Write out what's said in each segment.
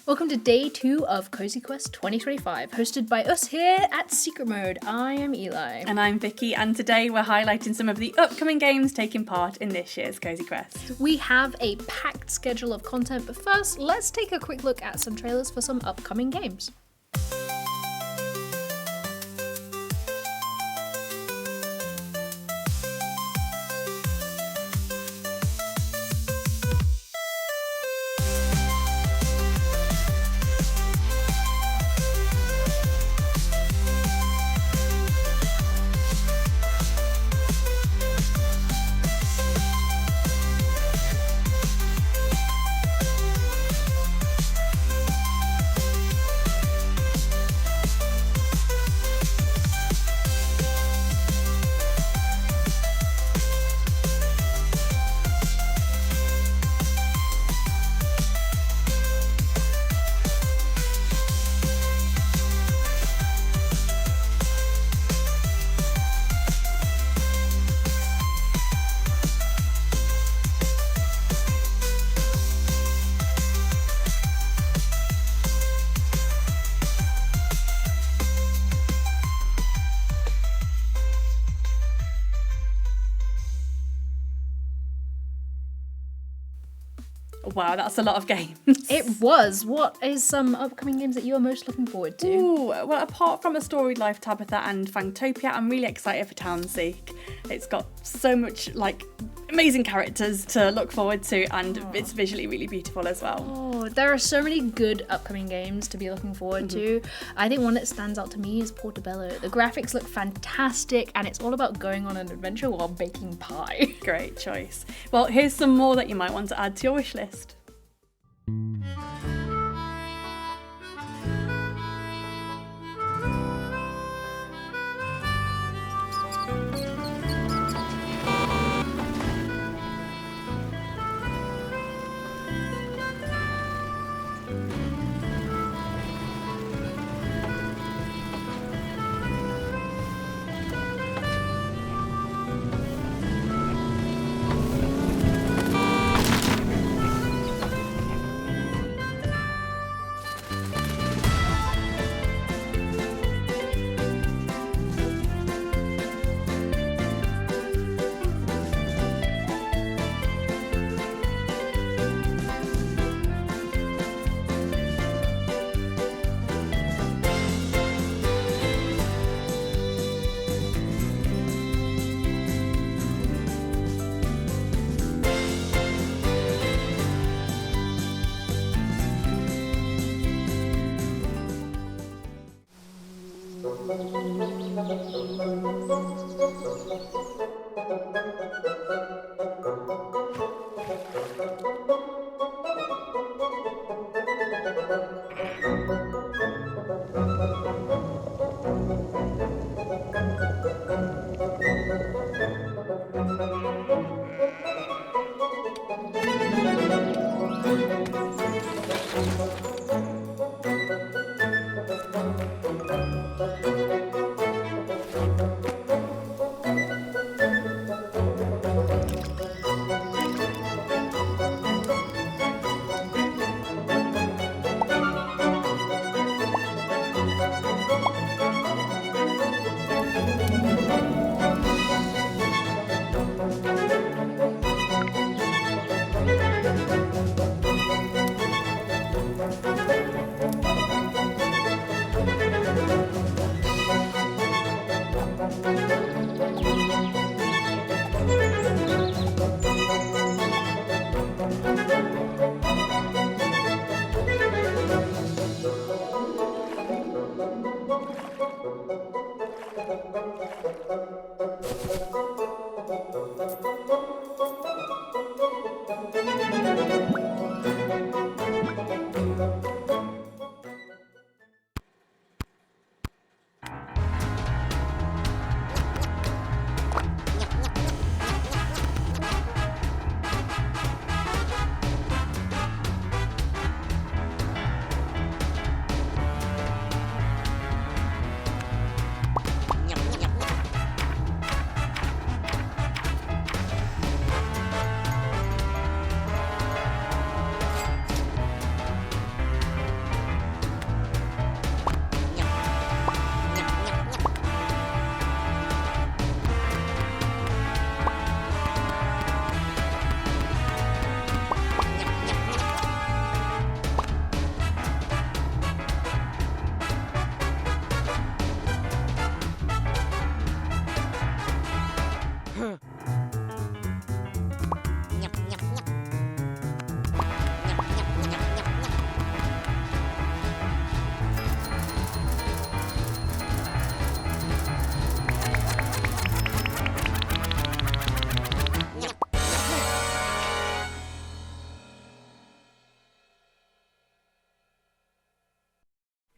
Welcome to day 2 of Cozy Quest 2025, hosted by us here at Secret Mode. I am Eli. And I'm Vicky, and today we're highlighting some of the upcoming games taking part in this year's Cozy Quest. We have a packed schedule of content, but first, let's take a quick look at some trailers for some upcoming games. Wow, that's a lot of games. It was. What is some upcoming games that you are most looking forward to? Ooh, well, apart from a Storied Life, Tabitha and Fangtopia, I'm really excited for Townseek. It's got so much, amazing characters to look forward to, and it's visually really beautiful as well. Oh, there are so many good upcoming games to be looking forward to. I think one that stands out to me is Portobello. The graphics look fantastic, and it's all about going on an adventure while baking pie. Great choice. Well, here's some more that you might want to add to your wish list.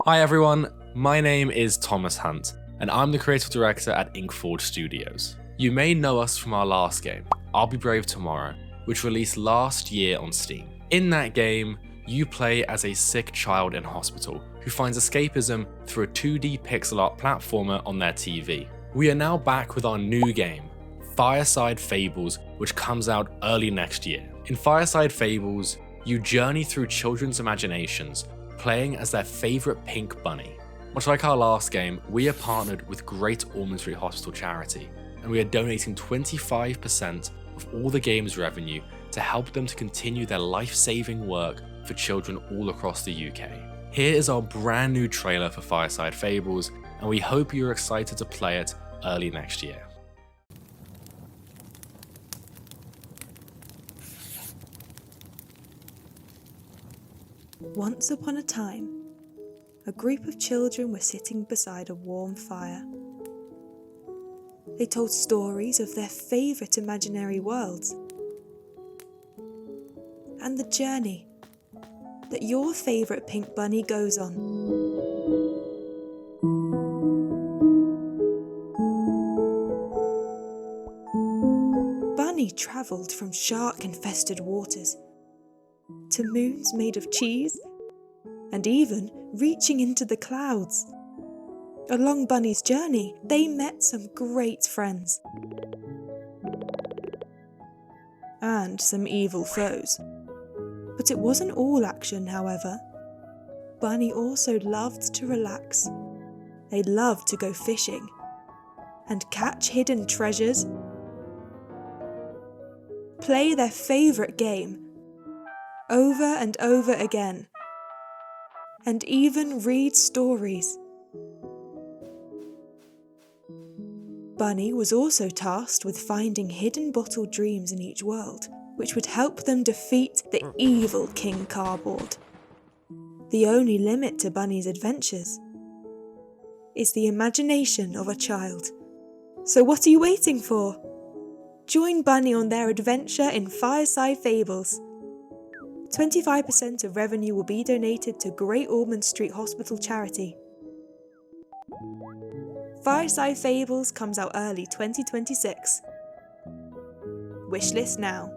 Hi everyone, my name is Thomas Hunt, and I'm the creative director at Inkforge Studios. You may know us from our last game, I'll Be Brave Tomorrow, which released last year on Steam. In that game, you play as a sick child in hospital who finds escapism through a 2D pixel art platformer on their TV. We are now back with our new game, Fireside Fables, which comes out early next year. In Fireside Fables, you journey through children's imaginations, playing as their favourite pink bunny. Much like our last game, we are partnered with Great Ormond Street Hospital charity, and we are donating 25% of all the game's revenue to help them to continue their life-saving work for children all across the UK. Here is our brand new trailer for Fireside Fables, and we hope you're excited to play it early next year. Once upon a time, a group of children were sitting beside a warm fire. They told stories of their favourite imaginary worlds and the journey that your favourite pink bunny goes on. Bunny travelled from shark-infested waters to moons made of cheese, and even reaching into the clouds. Along Bunny's journey, they met some great friends. And some evil foes. But it wasn't all action, however. Bunny also loved to relax. They loved to go fishing and catch hidden treasures, play their favourite game over and over again, and even read stories. Bunny was also tasked with finding hidden bottled dreams in each world, which would help them defeat the evil King Cardboard. The only limit to Bunny's adventures is the imagination of a child. So what are you waiting for? Join Bunny on their adventure in Fireside Fables. 25% of revenue will be donated to Great Ormond Street Hospital charity. Fireside Fables comes out early 2026. Wishlist now.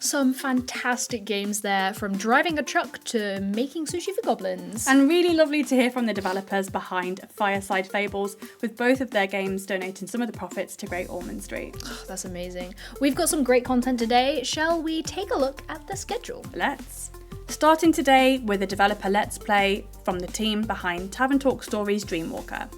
Some fantastic games there, from driving a truck to making sushi for goblins. And really lovely to hear from the developers behind Fireside Fables, with both of their games donating some of the profits to Great Ormond Street. Oh, that's amazing. We've got some great content today. Shall we take a look at the schedule? Let's. Starting today with a developer Let's Play from the team behind Tavern Talk Stories Dreamwalker.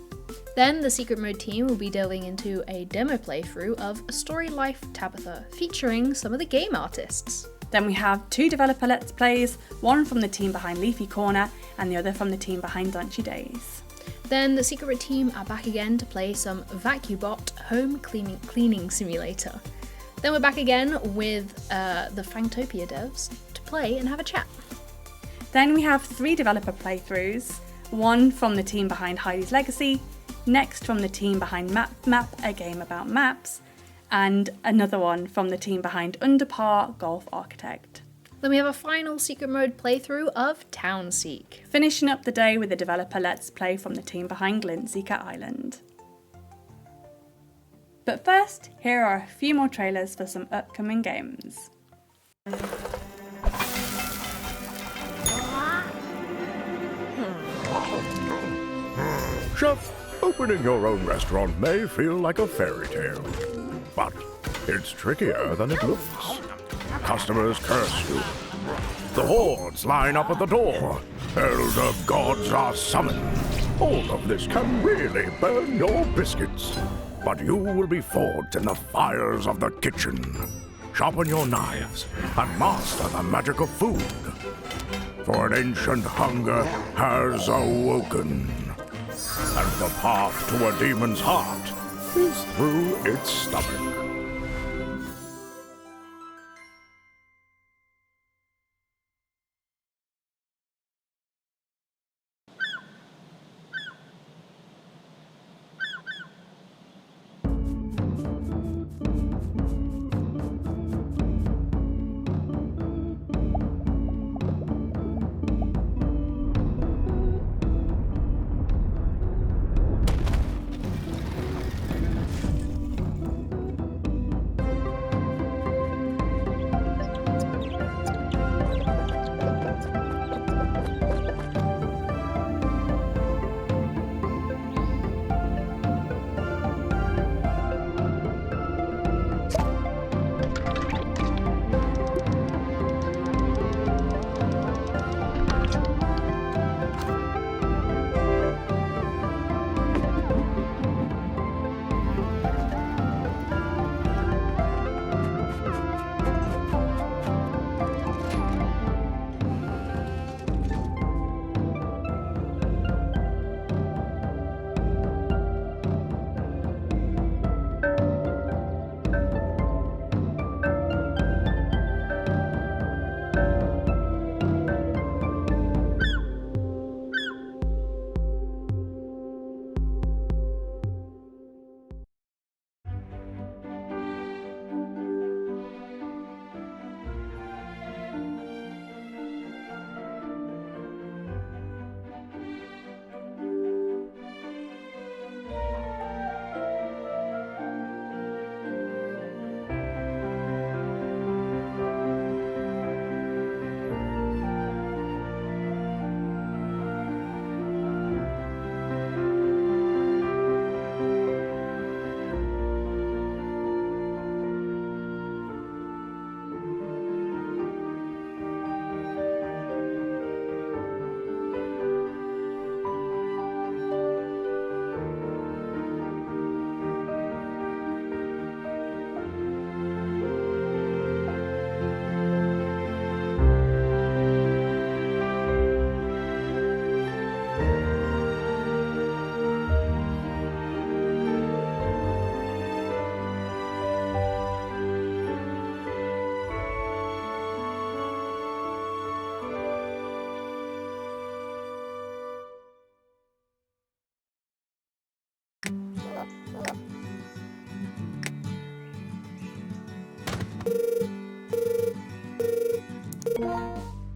Then the Secret Mode team will be delving into a demo playthrough of Story Life Tabitha, featuring some of the game artists. Then we have two developer Let's Plays, one from the team behind Leafy Corner and the other from the team behind Danchi Days. Then the Secret Mode team are back again to play some VacuuBot home cleaning simulator. Then we're back again with the Fangtopia devs to play and have a chat. Then we have three developer playthroughs, one from the team behind Heidi's Legacy, next from the team behind Map, a game about maps, and another one from the team behind Under Par Golf Architect. Then we have a final Secret Mode playthrough of Townseek. Finishing up the day with a developer Let's Play from the team behind Glintseeker Island. But first, here are a few more trailers for some upcoming games. Chef, opening your own restaurant may feel like a fairy tale, but it's trickier than it looks. Customers curse you. The hordes line up at the door. Elder gods are summoned. All of this can really burn your biscuits, but you will be forged in the fires of the kitchen. Sharpen your knives and master the magic of food, for an ancient hunger has awoken. And the path to a demon's heart is through its stomach.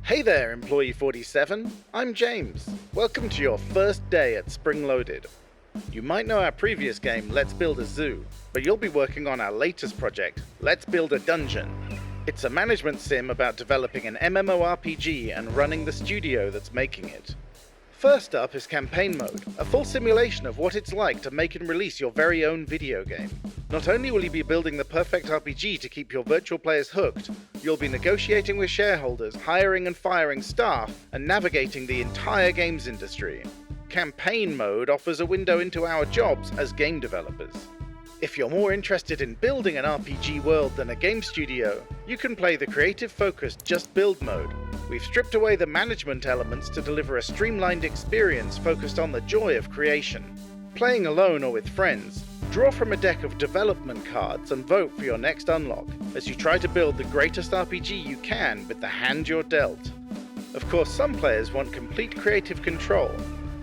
Hey there, Employee 47. I'm James. Welcome to your first day at Spring Loaded. You might know our previous game, Let's Build a Zoo, but you'll be working on our latest project, Let's Build a Dungeon. It's a management sim about developing an MMORPG and running the studio that's making it. First up is Campaign Mode, a full simulation of what it's like to make and release your very own video game. Not only will you be building the perfect RPG to keep your virtual players hooked, you'll be negotiating with shareholders, hiring and firing staff, and navigating the entire games industry. Campaign Mode offers a window into our jobs as game developers. If you're more interested in building an RPG world than a game studio, you can play the creative-focused Just Build mode. We've stripped away the management elements to deliver a streamlined experience focused on the joy of creation. Playing alone or with friends, draw from a deck of development cards and vote for your next unlock, as you try to build the greatest RPG you can with the hand you're dealt. Of course, some players want complete creative control,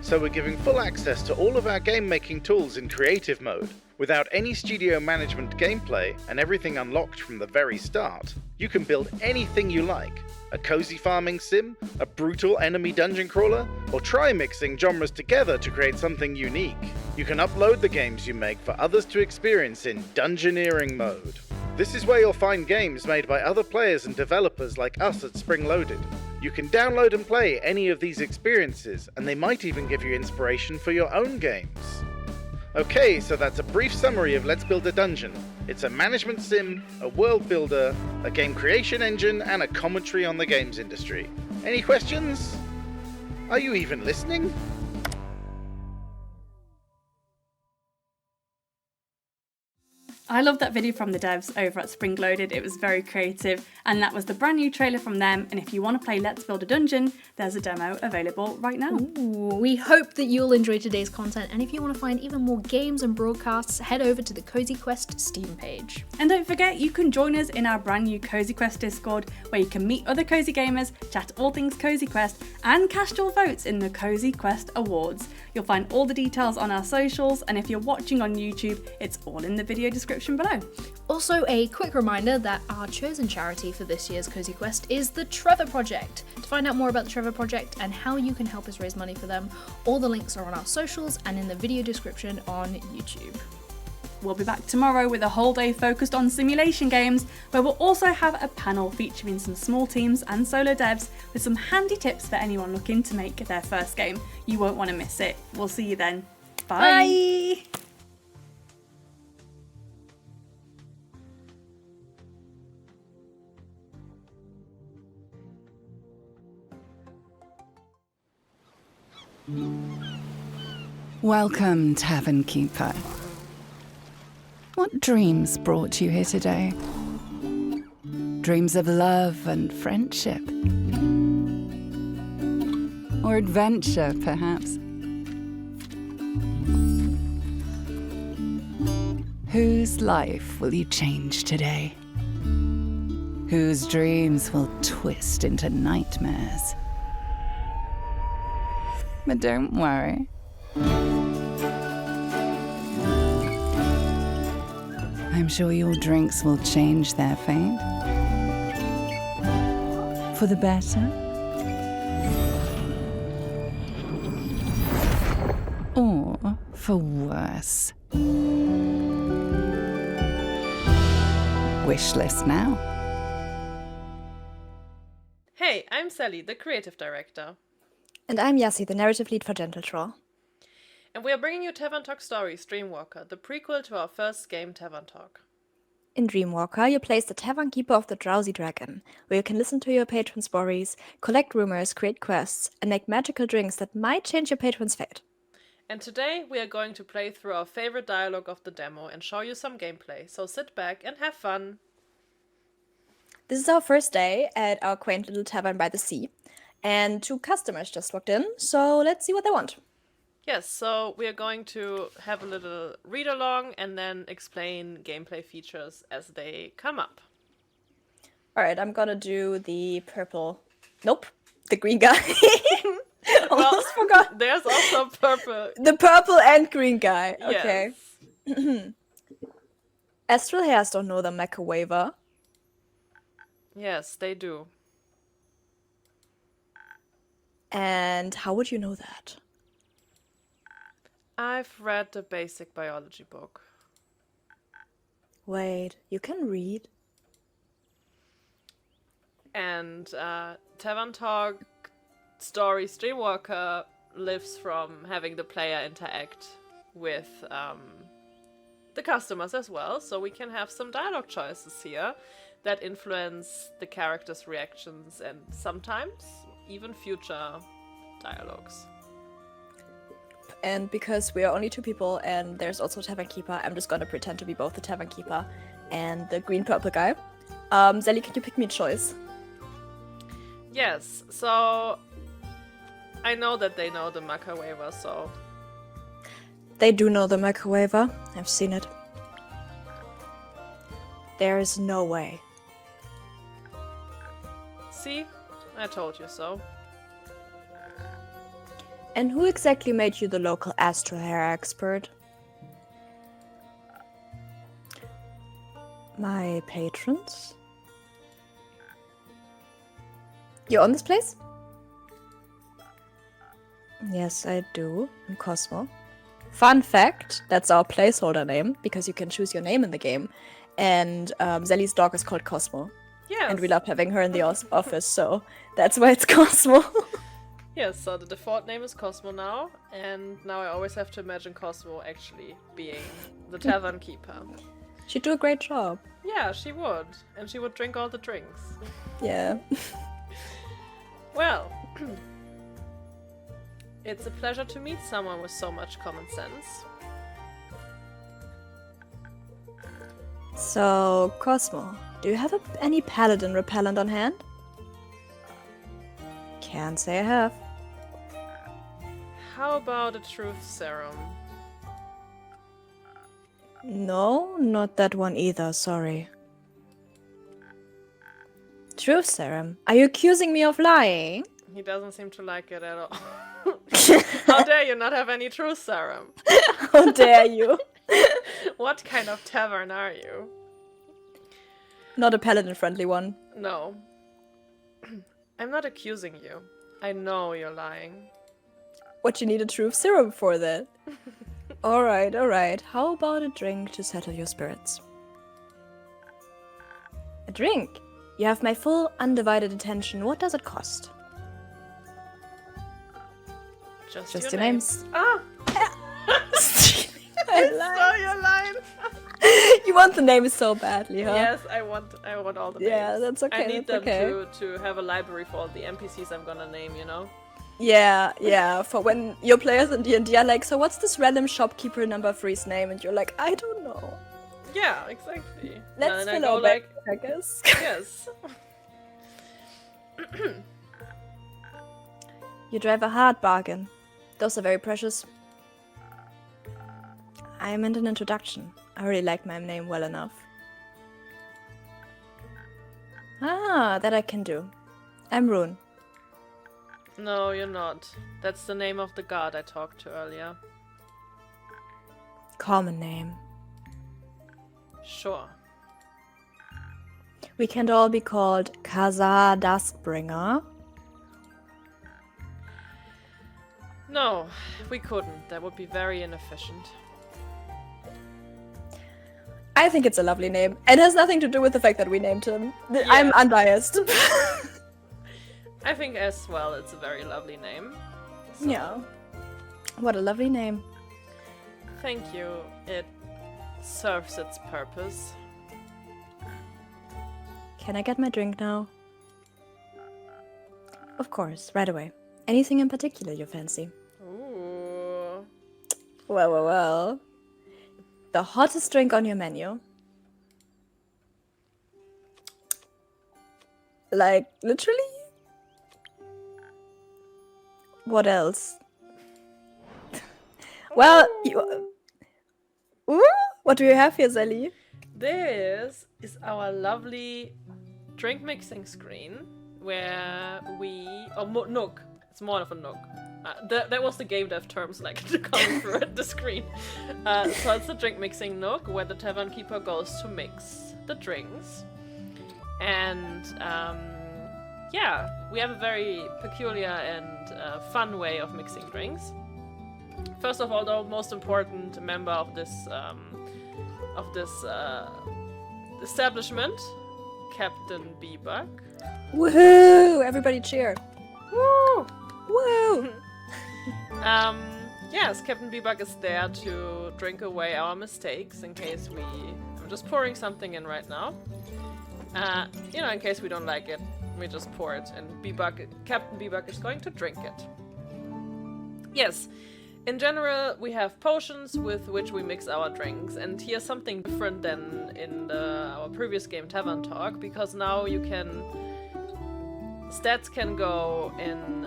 so we're giving full access to all of our game-making tools in creative mode, without any studio management gameplay and everything unlocked from the very start. You can build anything you like. A cozy farming sim, a brutal enemy dungeon crawler, or try mixing genres together to create something unique. You can upload the games you make for others to experience in Dungeoneering mode. This is where you'll find games made by other players and developers like us at Spring Loaded. You can download and play any of these experiences, and they might even give you inspiration for your own games. Okay, so that's a brief summary of Let's Build a Dungeon. It's a management sim, a world builder, a game creation engine, and a commentary on the games industry. Any questions? Are you even listening? I love that video from the devs over at Spring Loaded. It was very creative, and that was the brand new trailer from them. And if you want to play Let's Build a Dungeon, there's a demo available right now. Ooh, we hope that you'll enjoy today's content, and if you want to find even more games and broadcasts, head over to the Cozy Quest Steam page. And don't forget, you can join us in our brand new Cozy Quest Discord, where you can meet other cozy gamers, chat all things Cozy Quest, and cast your votes in the Cozy Quest Awards. You'll find all the details on our socials, and if you're watching on YouTube, it's all in the video description below. Also, a quick reminder that our chosen charity for this year's Cozy Quest is the Trevor Project. To find out more about the Trevor Project and how you can help us raise money for them, all the links are on our socials and in the video description on YouTube. We'll be back tomorrow with a whole day focused on simulation games, where we'll also have a panel featuring some small teams and solo devs with some handy tips for anyone looking to make their first game. You won't want to miss it. We'll see you then. Bye! Bye. Welcome, Tavern Keeper. What dreams brought you here today? Dreams of love and friendship? Or adventure, perhaps? Whose life will you change today? Whose dreams will twist into nightmares? But don't worry. I'm sure your drinks will change their fate. For the better? Or for worse? Wishlist now. Hey, I'm Sally, the creative director. And I'm Yassi, the narrative lead for Gentle Troll. And we are bringing you Tavern Talk Stories, Dreamwalker, the prequel to our first game, Tavern Talk. In Dreamwalker, you play the Tavern Keeper of the Drowsy Dragon, where you can listen to your patrons' stories, collect rumors, create quests, and make magical drinks that might change your patron's fate. And today we are going to play through our favorite dialogue of the demo and show you some gameplay, so sit back and have fun. This is our first day at our quaint little tavern by the sea, and 2 customers just walked in, so let's see what they want. Yes, so we are going to have a little read-along and then explain gameplay features as they come up. Alright, I'm gonna do the purple... Nope, the green guy. Almost forgot. There's also purple. The purple and green guy. Okay. Yes. Astral Hairs don't know the Mecha Waver. Yes, they do. And how would you know that? I've read the basic biology book. Wait, you can read? And Tavern Talk Stories Dreamwalker lives from having the player interact with the customers as well, so we can have some dialogue choices here that influence the characters' reactions and sometimes even future dialogues. And because we are only 2 people and there's also a Tavern Keeper, I'm just gonna pretend to be both the Tavern Keeper and the green-purple guy. Sally, can you pick me a choice? Yes, so I know that they know the microwaver, so They do know the microwaver. I've seen it. There is no way. see, I told you so. And who exactly made you the local astral hair expert? My patrons? You own this place? Yes, I do. I'm Cosmo. Fun fact, that's our placeholder name, because you can choose your name in the game. And Zelly's dog is called Cosmo. Yes. And we love having her in the office, so that's why it's Cosmo. Yes, so the default name is Cosmo now, and now I always have to imagine Cosmo actually being the tavern keeper. She'd do a great job. Yeah, she would. And she would drink all the drinks. Yeah. Well, it's a pleasure to meet someone with so much common sense. So, Cosmo, do you have any paladin repellent on hand? Can't say I have. How about a truth serum? No, not that one either, sorry. Truth serum? Are you accusing me of lying? He doesn't seem to like it at all. How dare you not have any truth serum? How dare you? What kind of tavern are you? Not a paladin-friendly one. No. I'm not accusing you. I know you're lying. What you need a truth serum for then? Alright, alright. How about a drink to settle your spirits? A drink? You have my full, undivided attention. What does it cost? Just your names. Ah! I saw your line! You want the names so badly, huh? Yes, I want all the names. Yeah, that's okay. I need that's them okay. to have a library for all the NPCs I'm gonna name, you know? Yeah, yeah. For when your players in D&D are like, so what's this random shopkeeper number 3's name? And you're like, I don't know. Yeah, exactly. Let's and I fill go our like, I guess. yes. You drive a hard bargain. Those are very precious. I meant an introduction. I already like my name well enough. Ah, that I can do. I'm Rune. No, you're not. That's the name of the god I talked to earlier. Common name. Sure. We can't all be called Kaza Duskbringer. No, we couldn't. That would be very inefficient. I think it's a lovely name. It has nothing to do with the fact that we named him. I'm unbiased. I think as well it's a very lovely name. So, yeah. What a lovely name. thank you. It serves its purpose. Can I get my drink now? Of course, right away. Anything in particular you fancy? Ooh. Well, well, well. The hottest drink on your menu. Like, literally? What else? Well, Ooh, what do you have here, Sally? This is our lovely drink mixing screen where nook. It's more of a nook. That was the game dev terms like to come through at the screen. So it's the drink mixing nook where the tavern keeper goes to mix the drinks. And yeah, we have a very peculiar and fun way of mixing drinks. First of all, though, most important member of this establishment, Captain Bebug. Woohoo! Everybody cheer. Woo! Woo! Yes, Captain Bebug is there to drink away our mistakes in case I'm just pouring something in right now. In case we don't like it, we just pour it, and Captain Bebug is going to drink it. Yes, in general, we have potions with which we mix our drinks, and here's something different than in our previous game, Tavern Talk, because now stats can go in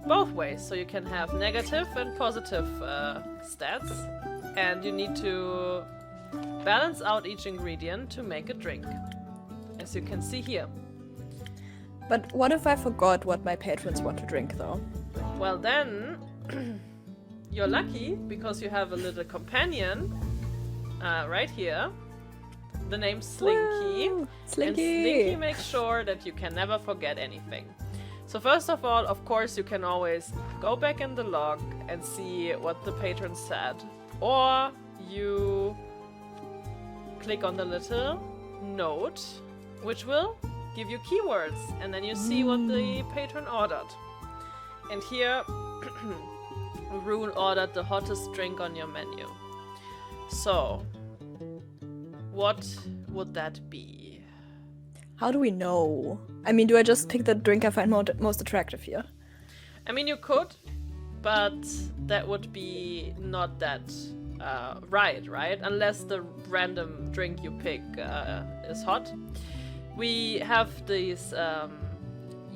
both ways, so you can have negative and positive stats, and you need to balance out each ingredient to make a drink, as you can see here. But what if I forgot what my patrons want to drink, though? Well, then you're lucky because you have a little companion right here. The name's Slinky. Woo! Slinky! And Slinky makes sure that you can never forget anything. So first of all, of course, you can always go back in the log and see what the patron said. Or you click on the little note, which will give you keywords, and then you see what the patron ordered. And here, Rune ordered the hottest drink on your menu. So, what would that be? How do we know? I mean, do I just pick the drink I find most attractive here? I mean, you could, but that would be not that right? Unless the random drink you pick is hot. We have these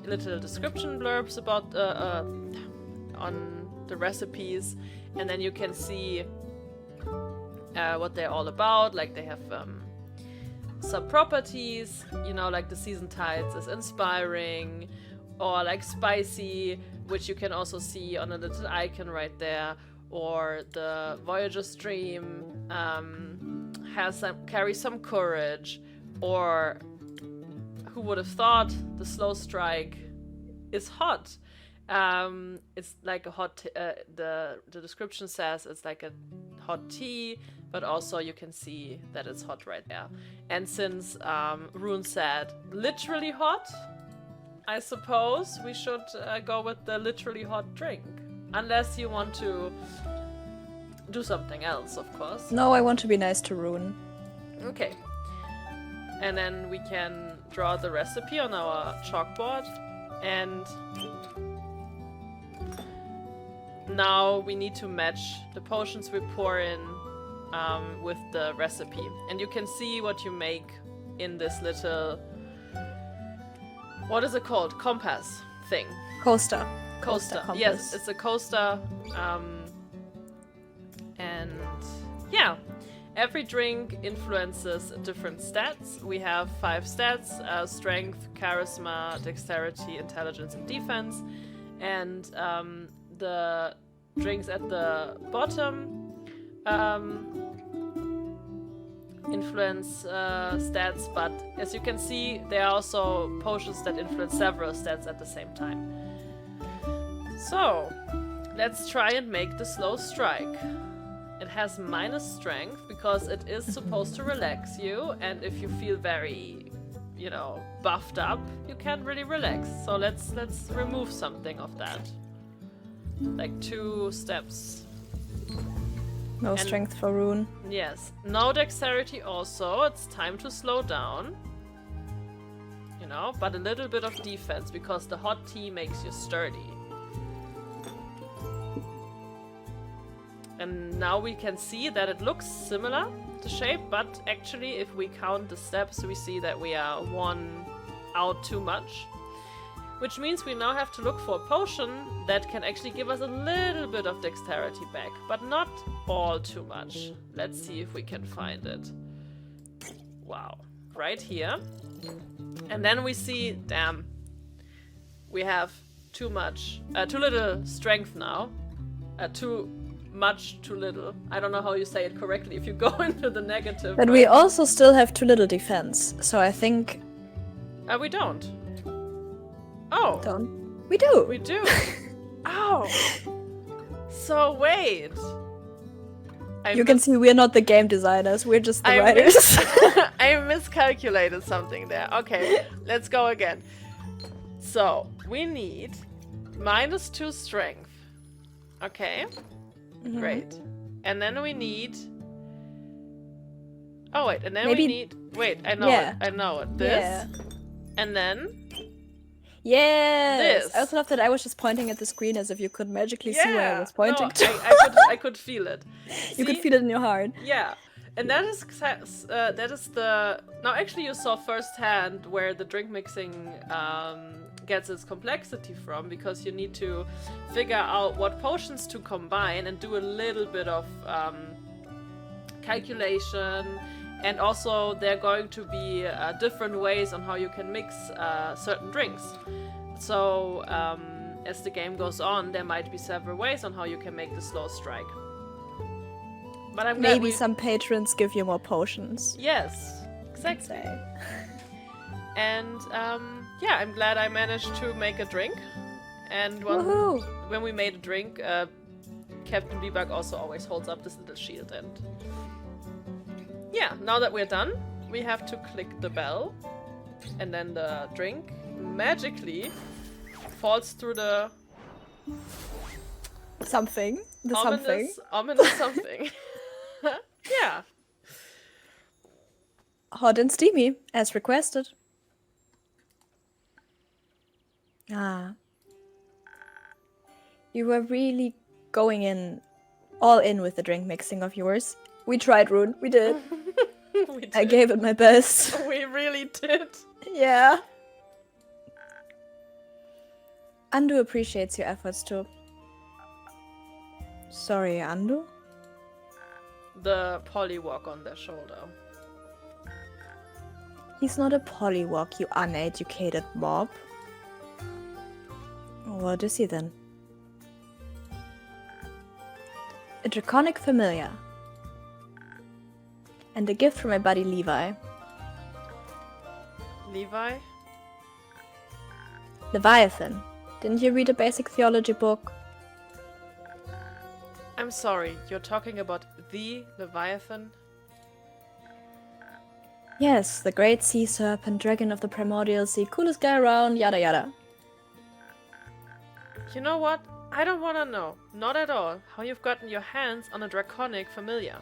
little description blurbs about on the recipes, and then you can see what they're all about. Like they have some properties, like the season tides is inspiring, or like spicy, which you can also see on a little icon right there, or the Voyager stream carries some courage, or who would have thought the slow strike is hot. It's like a hot the description says it's like a hot tea, but also you can see that it's hot right there. And since Rune said literally hot, I suppose we should go with the literally hot drink. Unless you want to do something else, of course. No, I want to be nice to Rune. Okay. And then we can draw the recipe on our chalkboard, and now we need to match the potions we pour in with the recipe. And you can see what you make in this little, what is it called? Compass thing. Coaster. Coaster. Compass. Yes, it's a coaster. And yeah, every drink influences different stats. We have 5 stats: strength, charisma, dexterity, intelligence, and defense. And the drinks at the bottom influence stats, but as you can see, there are also potions that influence several stats at the same time. So, let's try and make the slow strike. It has minus strength because it is supposed to relax you, and if you feel very, buffed up, you can't really relax. So let's remove something of that. Like 2 steps. No strength for Rune. Yes. No dexterity also. It's time to slow down. But a little bit of defense because the hot tea makes you sturdy. And now we can see that it looks similar to shape, but actually if we count the steps, we see that we are 1 out too much. Which means we now have to look for a potion that can actually give us a little bit of dexterity back, but not all too much. Let's see if we can find it. Wow. Right here. And then we see, damn, we have too little strength now. Too much, too little. I don't know how you say it correctly if you go into the negative. But we also still have too little defense, so I think... We don't. Oh, Don't we do? we do. Oh. So wait. You can see we're not the game designers, we're just the writers. I miscalculated something there. Okay, let's go again. So, we need -2 strength. Okay, great. And then we need... Oh wait, and then we need... Wait, I know it. I know it. This. And then... Yes! This. I also love that I was just pointing at the screen as if you could magically see where I was pointing to. I could feel it. You could feel it in your heart. Yeah, and that is the... Now, actually, you saw firsthand where the drink mixing gets its complexity from, because you need to figure out what potions to combine and do a little bit of calculation. And also, there are going to be different ways on how you can mix certain drinks. So, as the game goes on, there might be several ways on how you can make the slow strike. But I'm glad maybe some patrons give you more potions. Yes, exactly. And yeah, I'm glad I managed to make a drink. And when we made a drink, Captain Bebug also always holds up this little shield. And yeah, now that we're done, we have to click the bell, and then the drink magically falls through the something. The ominous something. Yeah. Hot and steamy, as requested. Ah. You were really going all in with the drink mixing of yours. We tried, Rune. We did. We did. I gave it my best. We really did. Yeah. Andu appreciates your efforts too. Sorry, Andu? The polywalk on their shoulder. He's not a polywalk, you uneducated mob. What is he then? A draconic familiar. And a gift from my buddy Levi. Levi? Leviathan. Didn't you read a basic theology book? I'm sorry, you're talking about the Leviathan? Yes, the great sea serpent, dragon of the primordial sea, coolest guy around, yada yada. You know what? I don't wanna know, not at all, how you've gotten your hands on a draconic familiar.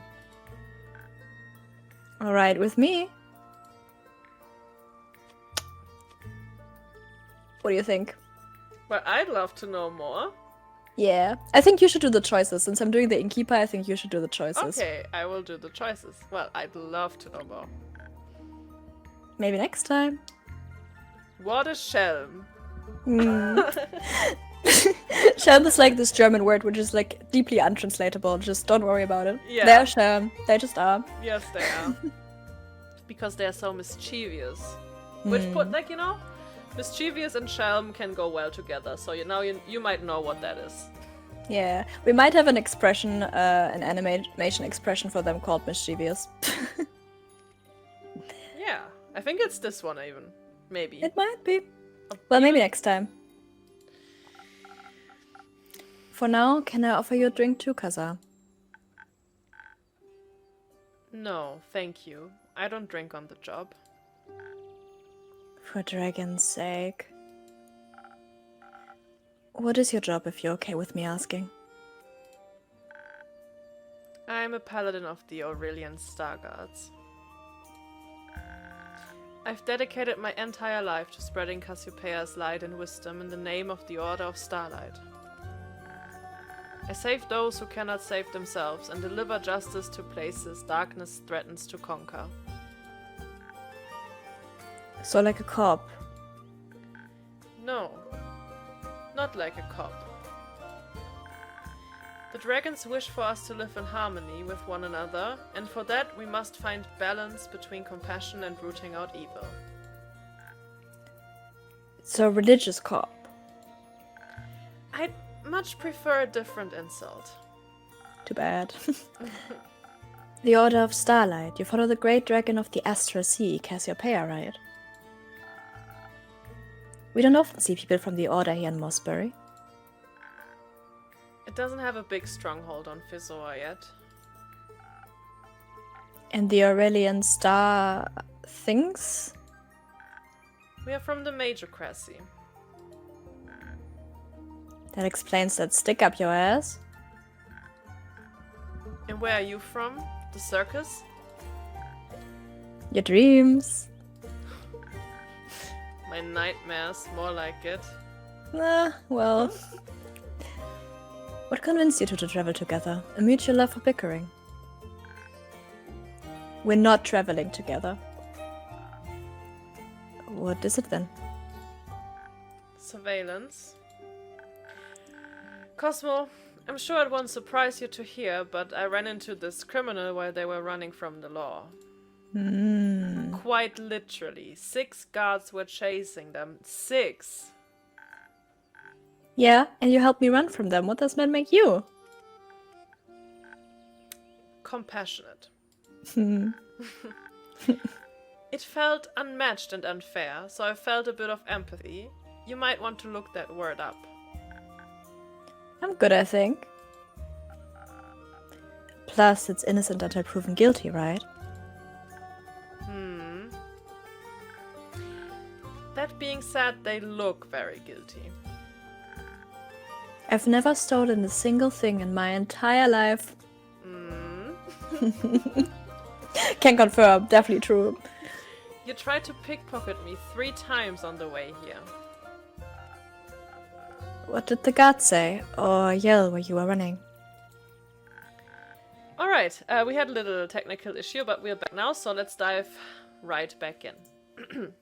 Alright, with me. What do you think? Well, I'd love to know more. Yeah, I think you should do the choices. Since I'm doing the innkeeper, I think you should do the choices. Okay, I will do the choices. Well, I'd love to know more. Maybe next time. What is Shelm? Shelm is like this German word which is like deeply untranslatable. Just don't worry about it. Yeah. They're Shelm. They just are. Yes, they are. Because they're so mischievous. Which put, like, you know, mischievous and Shelm can go well together. So you might know what that is. Yeah, we might have an expression, an animation expression for them called mischievous. Yeah, I think it's this one even. Maybe. It might be. Well, maybe next time. For now, can I offer you a drink too, Kaza? No, thank you. I don't drink on the job. For dragon's sake. What is your job, if you're okay with me asking? I'm a paladin of the Aurelian Star Guards. I've dedicated my entire life to spreading Cassiopeia's light and wisdom in the name of the Order of Starlight. I save those who cannot save themselves and deliver justice to places darkness threatens to conquer. So like a cop? No, not like a cop. The dragons wish for us to live in harmony with one another, and for that we must find balance between compassion and rooting out evil. So religious cop? I'd much prefer a different insult. Too bad. The Order of Starlight. You follow the great dragon of the Astral Sea, Cassiopeia, right? We don't often see people from the Order here in Mossbury. It doesn't have a big stronghold on Fizzor yet. And the Aurelian Star things? We are from the Major Cressy. That explains that stick up your ass. And where are you from? The circus? Your dreams. My nightmares, more like it. Well. What convinced you two to travel together? A mutual love for bickering. We're not traveling together. What is it then? Surveillance. Cosmo, I'm sure it won't surprise you to hear, but I ran into this criminal while they were running from the law. Quite literally. 6 guards were chasing them. 6! Yeah, and you helped me run from them. What does that make you? Compassionate. It felt unmatched and unfair, so I felt a bit of empathy. You might want to look that word up. I'm good, I think. Plus, it's innocent until proven guilty, right? That being said, they look very guilty. I've never stolen a single thing in my entire life. Can confirm, definitely true. You tried to pickpocket me 3 times on the way here. What did the guard say or yell while you were running? Alright, we had a little technical issue, but we're back now, so let's dive right back in.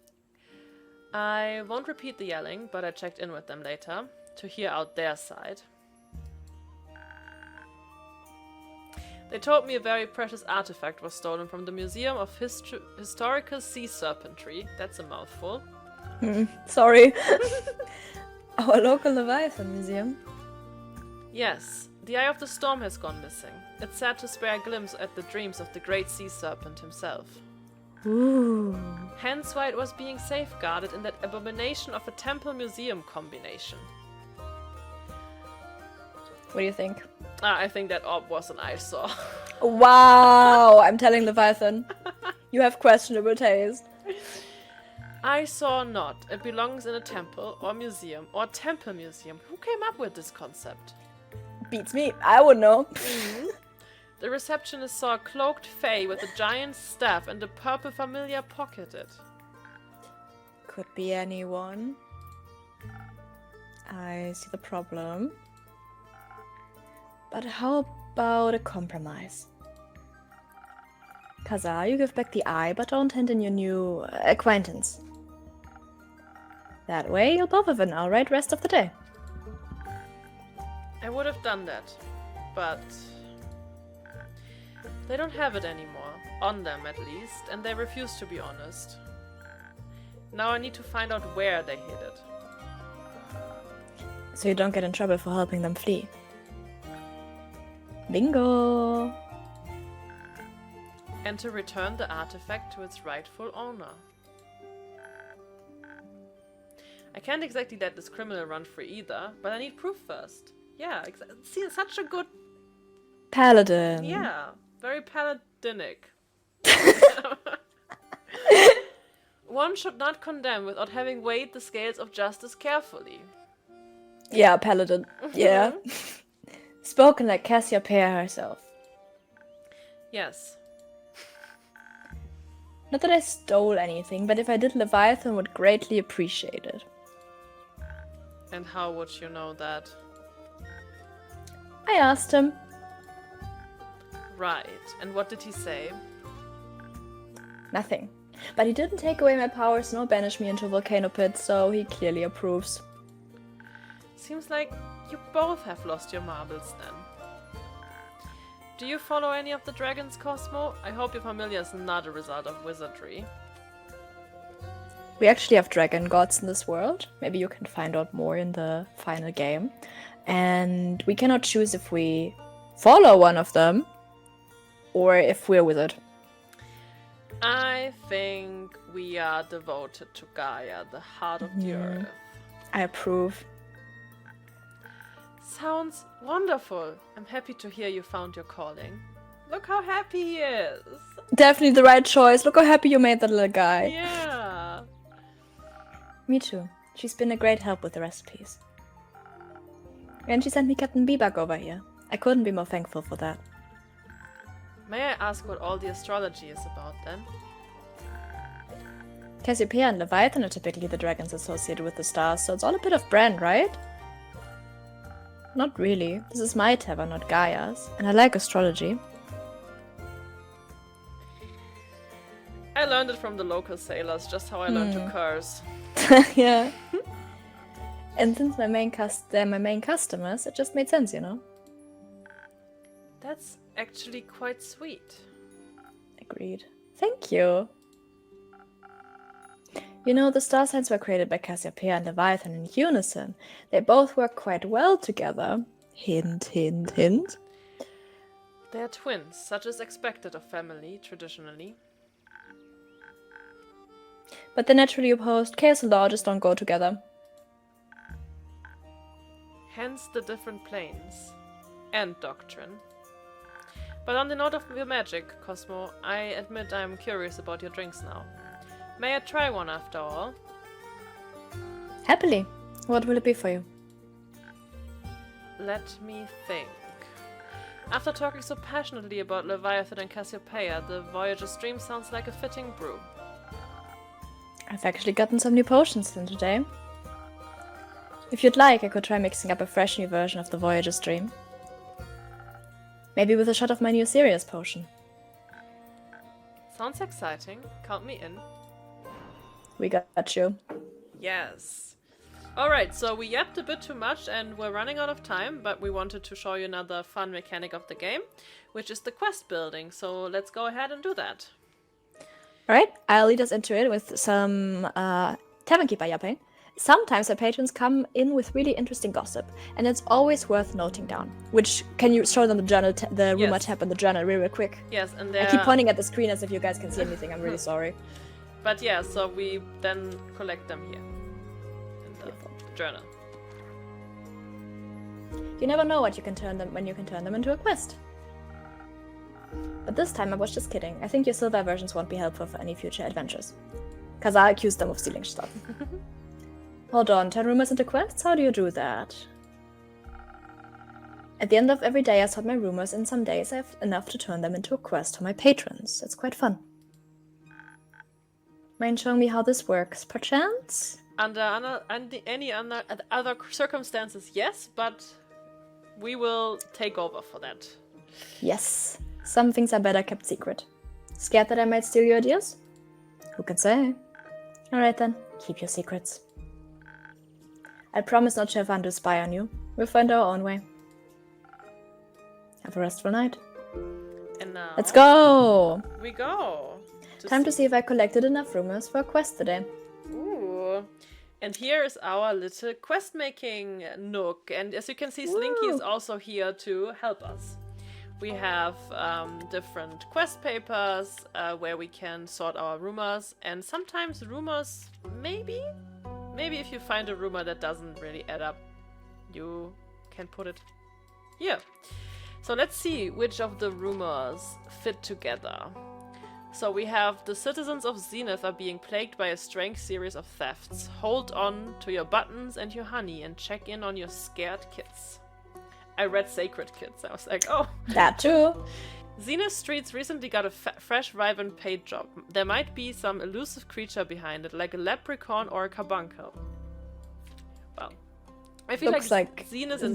I won't repeat the yelling, but I checked in with them later to hear out their side. They told me a very precious artifact was stolen from the Museum of Historical Sea Serpentry. That's a mouthful. Sorry. Our local Leviathan Museum. Yes, the Eye of the Storm has gone missing. It's sad to spare a glimpse at the dreams of the great sea serpent himself. Ooh. Hence why it was being safeguarded in that abomination of a temple-museum combination. What do you think? I think that orb was an eyesore. Wow! I'm telling Leviathan. You have questionable taste. Eyesore not. It belongs in a temple or museum or temple museum. Who came up with this concept? Beats me. I would know. The receptionist saw a cloaked fae with a giant staff and a purple familiar pocketed. Could be anyone. I see the problem. But how about a compromise? Kaza, you give back the eye, but don't hand in your new acquaintance. That way, you'll both have an alright rest of the day. I would have done that, but they don't have it anymore, on them at least, and they refuse to be honest. Now I need to find out where they hid it. So you don't get in trouble for helping them flee. Bingo! And to return the artifact to its rightful owner. I can't exactly let this criminal run free either, but I need proof first. Yeah, see, such a good... Paladin. Yeah, very paladinic. One should not condemn without having weighed the scales of justice carefully. Yeah, paladin. Yeah. Spoken like Cassiopeia herself. Yes. Not that I stole anything, but if I did, Leviathan would greatly appreciate it. And how would you know that? I asked him. Right. And what did he say? Nothing. But he didn't take away my powers nor banish me into a volcano pit, so he clearly approves. Seems like you both have lost your marbles then. Do you follow any of the dragons, Cosmo? I hope your familiar is not a result of wizardry. We actually have dragon gods in this world. Maybe you can find out more in the final game. And we cannot choose if we follow one of them or if we're wizard. I think we are devoted to Gaia, the heart of the earth. I approve. Sounds wonderful. I'm happy to hear you found your calling. Look how happy he is. Definitely the right choice. Look how happy you made that little guy. Yeah. Me too. She's been a great help with the recipes. And she sent me Captain Bebug over here. I couldn't be more thankful for that. May I ask what all the astrology is about then? Cassiopeia and Leviathan are typically the dragons associated with the stars, so it's all a bit of brand, right? Not really. This is my tavern, not Gaia's, and I like astrology. I learned it from the local sailors, just how I learned to curse. Yeah. And since they're my main customers, it just made sense, you know? That's actually quite sweet. Agreed. Thank you. You know, the star signs were created by Cassiopeia and Leviathan in unison. They both work quite well together. Hint, hint, hint. They are twins, such as expected of family, traditionally. But they're naturally opposed. Chaos and law just don't go together. Hence the different planes. And doctrine. But on the note of your magic, Cosmo, I admit I'm curious about your drinks now. May I try one after all? Happily. What will it be for you? Let me think. After talking so passionately about Leviathan and Cassiopeia, the Voyager's Dream sounds like a fitting brew. I've actually gotten some new potions in today. If you'd like, I could try mixing up a fresh new version of the Voyager's Dream. Maybe with a shot of my new Sirius potion. Sounds exciting. Count me in. We got you. Yes. Alright, so we yapped a bit too much and we're running out of time, but we wanted to show you another fun mechanic of the game, which is the quest building, so let's go ahead and do that. Alright, I'll lead us into it with some Tavern Keeper yapping. Sometimes our patrons come in with really interesting gossip, and it's always worth noting down. Which, can you show them the journal, the rumor tab and the journal real quick? Yes, and I keep pointing at the screen as if you guys can see anything, I'm really sorry. But yeah, so we then collect them here in the journal. You never know what you can turn them when you can turn them into a quest. But this time I was just kidding. I think your silver versions won't be helpful for any future adventures. Cause I accuse them of stealing stuff. Hold on, turn rumors into quests? How do you do that? At the end of every day I sort my rumors, and some days I have enough to turn them into a quest for my patrons. It's quite fun. Mind showing me how this works, perchance? Under any other circumstances, yes, but we will take over for that. Yes. Some things are better kept secret. Scared that I might steal your ideas? Who can say? Alright then, keep your secrets. I promise not to have Andu spy on you. We'll find our own way. Have a restful night. And now... Let's go! We go! Time to see if I collected enough rumors for a quest today. Ooh. And here is our little quest making nook. And as you can see, Slinky is also here to help us. We have different quest papers where we can sort our rumors. And sometimes rumors, maybe if you find a rumor that doesn't really add up, you can put it here. So let's see which of the rumors fit together. So we have the citizens of Zenith are being plagued by a strange series of thefts. Hold on to your buttons and your honey and check in on your scared kids. I read Sacred Kids. I was like, oh. That too. Zenith Streets recently got a fresh vibrant paint job. There might be some elusive creature behind it, like a leprechaun or a carbuncle. Well, I feel Looks like Zenith and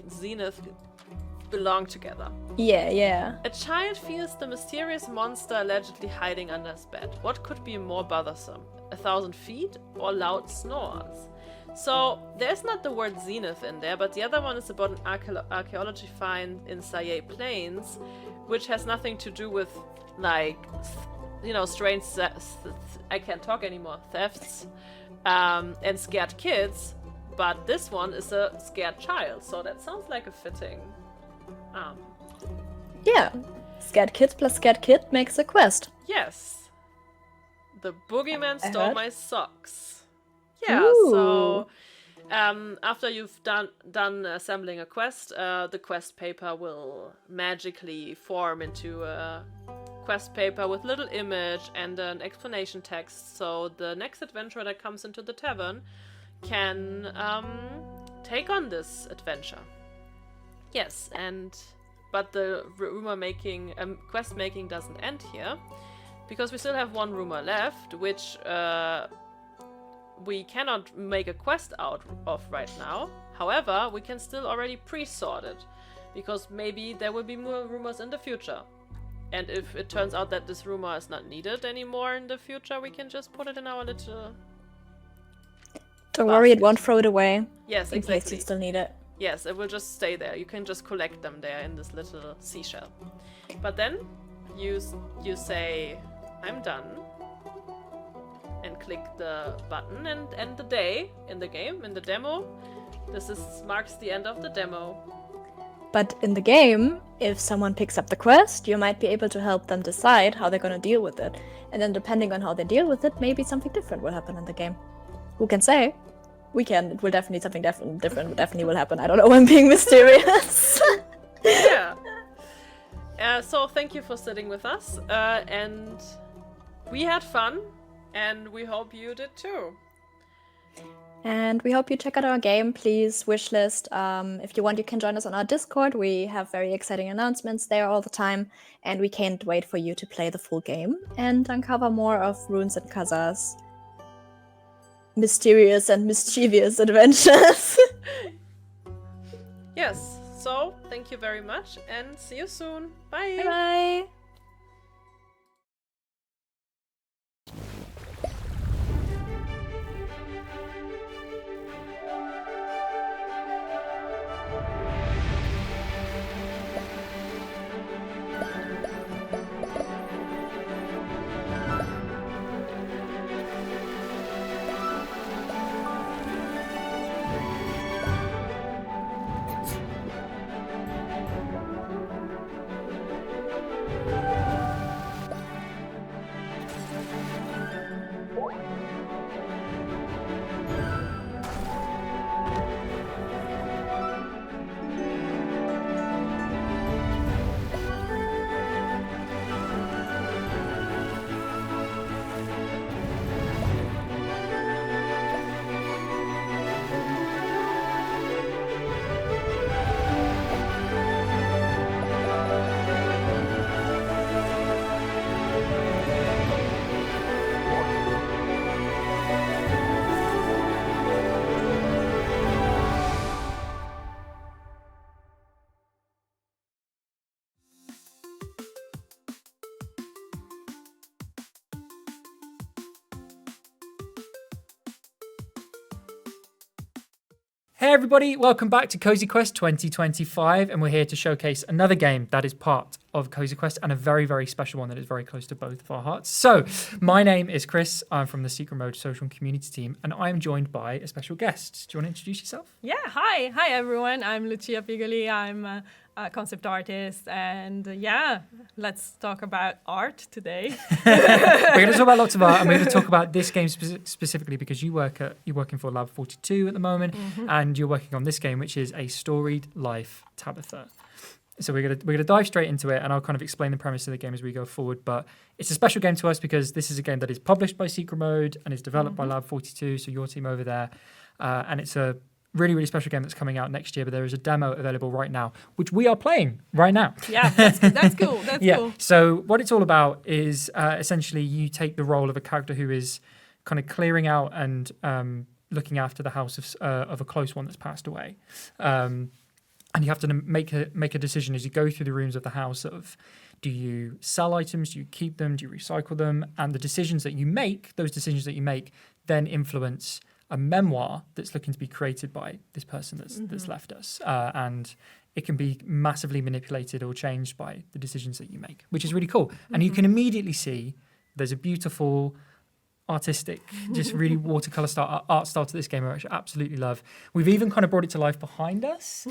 Zenith belong together. Yeah. A child feels the mysterious monster allegedly hiding under his bed. What could be more bothersome? 1,000 feet or loud snores? So, there's not the word Zenith in there, but the other one is about an archaeology find in Saye Plains, which has nothing to do with, like, you know, strange, I can't talk anymore, thefts, and scared kids, but this one is a scared child, so that sounds like a fitting, Yeah. Scared kid plus scared kid makes a quest. Yes. The boogeyman I stole heard. my socks. Yeah, Ooh. so after you've done assembling a quest, the quest paper will magically form into a quest paper with little image and an explanation text, so the next adventurer that comes into the tavern can take on this adventure. Yes, but the quest making doesn't end here, because we still have one rumor left, which we cannot make a quest out of right now. However, we can still already pre-sort it, because maybe there will be more rumors in the future. And if it turns out that this rumor is not needed anymore in the future, we can just put it in our little... Don't worry, it won't throw it away. Yes, in case exactly. you still need it. Yes, it will just stay there. You can just collect them there in this little seashell. But then you say, I'm done. And click the button and end the day in the game, in the demo. This marks the end of the demo. But in the game, if someone picks up the quest, you might be able to help them decide how they're going to deal with it. And then depending on how they deal with it, maybe something different will happen in the game. Who can say? We can. It will definitely, something different definitely will happen. I don't know, I'm being mysterious. Yeah. So thank you for sitting with us. And we had fun. And we hope you did too. And we hope you check out our game. Please wishlist. If you want, you can join us on our Discord. We have very exciting announcements there all the time. And we can't wait for you to play the full game and uncover more of Runes and Kaza's mysterious and mischievous adventures. Yes. So thank you very much and see you soon. Bye. Bye-bye. Hey everybody, welcome back to Cozy Quest 2025, and we're here to showcase another game that is part of Cozy Quest and a very, very special one that is very close to both of our hearts. So, my name is Chris, I'm from the Secret Mode social and community team, and I'm joined by a special guest. Do you want to introduce yourself? Yeah, hi everyone, I'm Lucia Pigoli, I'm a concept artist, and yeah, let's talk about art today. We're going to talk about lots of art, and we're going to talk about this game specifically because you're working for Lab 42 at the moment, and you're working on this game, which is a storied life Tabitha. So we're gonna dive straight into it, and I'll kind of explain the premise of the game as we go forward. But it's a special game to us because this is a game that is published by Secret Mode and is developed by Lab 42, so your team over there, and it's a really, really special game that's coming out next year, but there is a demo available right now, which we are playing right now. Yeah, that's cool. That's cool. So what it's all about is essentially you take the role of a character who is kind of clearing out and looking after the house of a close one that's passed away. And you have to make a decision as you go through the rooms of the house of, do you sell items, do you keep them, do you recycle them? And the decisions that you make, those decisions that you make, then influence a memoir that's looking to be created by this person that's left us. And it can be massively manipulated or changed by the decisions that you make, which is really cool. And you can immediately see there's a beautiful artistic, just really watercolor art style to this game, which I absolutely love. We've even kind of brought it to life behind us.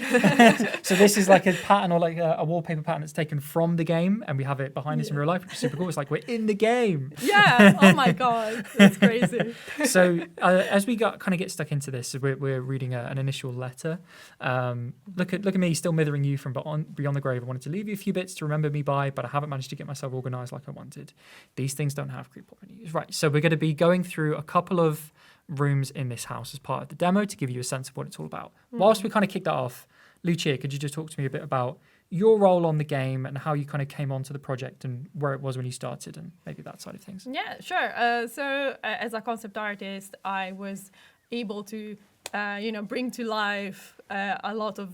So this is like a pattern or like a wallpaper pattern that's taken from the game, and we have it behind us in real life, which is super cool. It's like we're in the game. Yeah. Oh my god, that's crazy. So as we get stuck into this, we're reading an initial letter. Look at me, still mithering you from beyond the grave. I wanted to leave you a few bits to remember me by, but I haven't managed to get myself organised like I wanted. These things don't have creep properties. Right, so we're going to be going through a couple of rooms in this house as part of the demo to give you a sense of what it's all about. Whilst we kind of kick that off, Lucia, could you just talk to me a bit about your role on the game and how you kind of came onto the project and where it was when you started and maybe that side of things? Yeah, sure. So as a concept artist, I was able to, bring to life a lot of,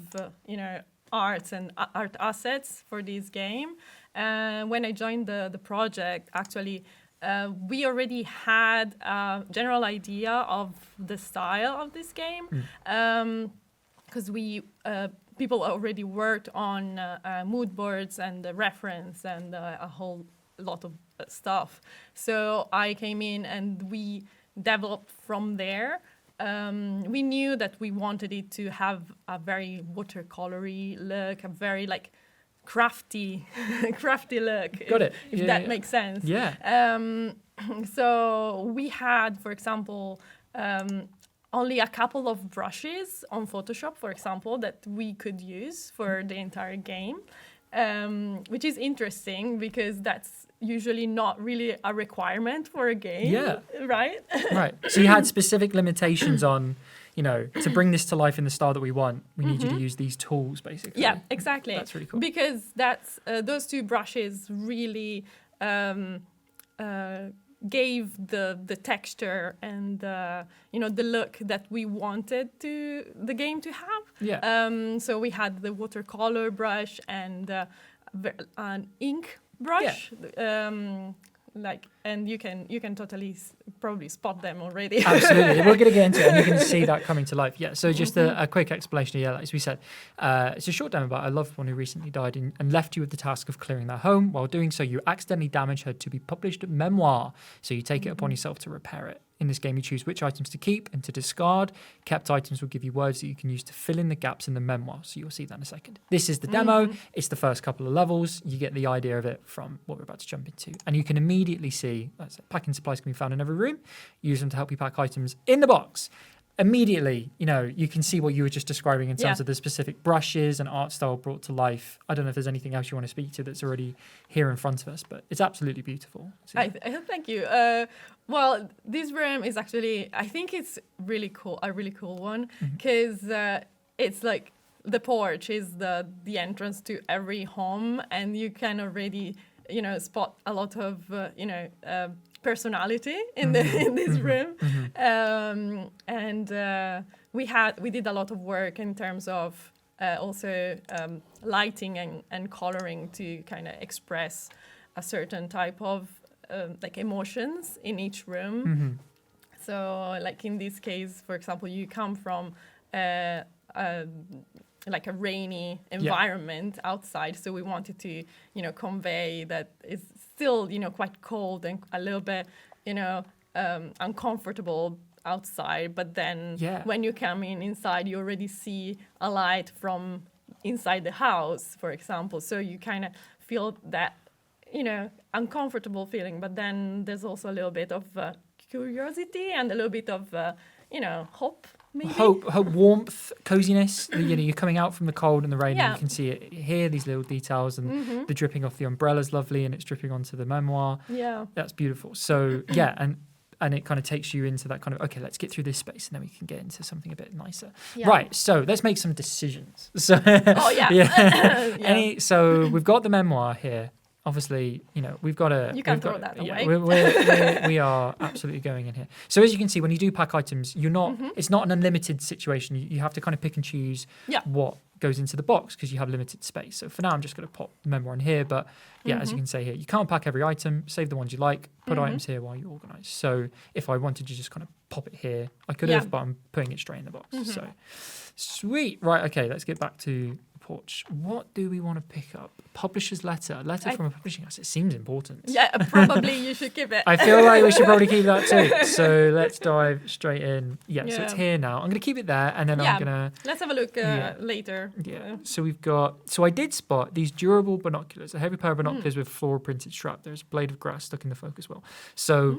arts and art assets for this game. When I joined the project, actually, we already had a general idea of the style of this game because people already worked on mood boards and the reference and a whole lot of stuff. So I came in and we developed from there. We knew that we wanted it to have a very watercolory look, a very crafty look. Got it. If that makes sense. Yeah. So we had, for example, only a couple of brushes on Photoshop, for example, that we could use for the entire game, which is interesting because that's usually not really a requirement for a game. Yeah. Right? Right. So you had specific limitations on, to bring this to life in the style that we want, we need you to use these tools, basically. Yeah, exactly. That's really cool. Because that's those two brushes really gave the texture and the look that we wanted the game to have. Yeah. So we had the watercolor brush and an ink brush. Yeah. And you can totally probably spot them already. Absolutely. We're going to get into it and you're going to see that coming to life. Yeah. So just a quick explanation. Yeah, as we said, it's a short demo about a loved one who recently died and left you with the task of clearing their home. While doing so, you accidentally damage her to be published memoir. So you take it upon yourself to repair it. In this game, you choose which items to keep and to discard. Kept items will give you words that you can use to fill in the gaps in the memoir. So you'll see that in a second. This is the demo. It's the first couple of levels. You get the idea of it from what we're about to jump into. And you can immediately see packing supplies can be found in every room. Use them to help you pack items in the box. Immediately, you can see what you were just describing in terms of the specific brushes and art style brought to life. I don't know if there's anything else you want to speak to that's already here in front of us, but it's absolutely beautiful. So, Thank you. Well, this room is actually, I think it's really cool, a really cool one, because it's like the porch is the entrance to every home, and you can already, spot a lot of, personality in this room. And we did a lot of work in terms of also lighting and coloring to kind of express a certain type of emotions in each room. So like in this case, for example, you come from a rainy environment outside, so we wanted to convey that it's still quite cold and a little bit uncomfortable outside, but then when you come inside you already see a light from inside the house, for example, so you kind of feel that uncomfortable feeling, but then there's also a little bit of curiosity and a little bit of hope. Maybe. Hope, warmth, coziness. You're coming out from the cold and the rain, and you can see it here. These little details, and the dripping off the umbrella's lovely, and it's dripping onto the memoir. Yeah, that's beautiful. So and it kind of takes you into that kind of, okay, let's get through this space, and then we can get into something a bit nicer. Yeah. Right. So let's make some decisions. So so we've got the memoir here. Obviously, we've got to... You can't throw that away. We are absolutely going in here. So as you can see, when you do pack items, you're not. It's not an unlimited situation. You have to kind of pick and choose what goes into the box because you have limited space. So for now, I'm just going to pop the memoir in here. But as you can say here, you can't pack every item. Save the ones you like. Put items here while you organise. So if I wanted to just kind of pop it here, I could have, but I'm putting it straight in the box. So sweet. Right, okay, let's get back to the torch. What do we want to pick up? Publisher's letter. A letter from a publishing house. It seems important. Yeah, probably you should keep it. I feel like we should probably keep that too. So let's dive straight in. Yeah, so it's Yeah. here now. I'm going to keep it there, and then Yeah. I'm going to... Let's have a look Yeah. later. Yeah. So we've got... So I did spot these durable binoculars, a heavy pair of binoculars with floral printed strap. There's a blade of grass stuck in the focus well. So...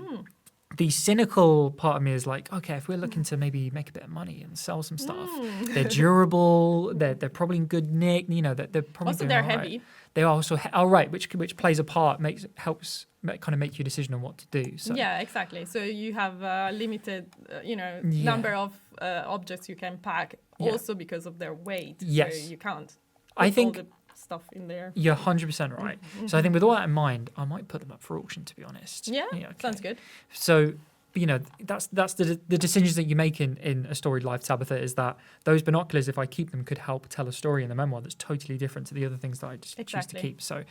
The cynical part of me is like, okay, if we're looking to maybe make a bit of money and sell some stuff, they're durable, they're probably in good nick, you know, they're probably Also, doing they're all right. heavy. They are also right, which plays a part, helps kind of make your decision on what to do. So Yeah, exactly. So you have a limited, Yeah. number of objects you can pack, Yeah. also because of their weight. Yes. So you can't. I put think all the stuff in there. you're 100% right. So I think with all that in mind, I might put them up for auction, to be honest. Yeah, okay. sounds good. So, you know, that's the decisions that you make in a storied life, Tabitha, is that those binoculars, if I keep them, could help tell a story in the memoir that's totally different to the other things that I just choose to Exactly. keep. So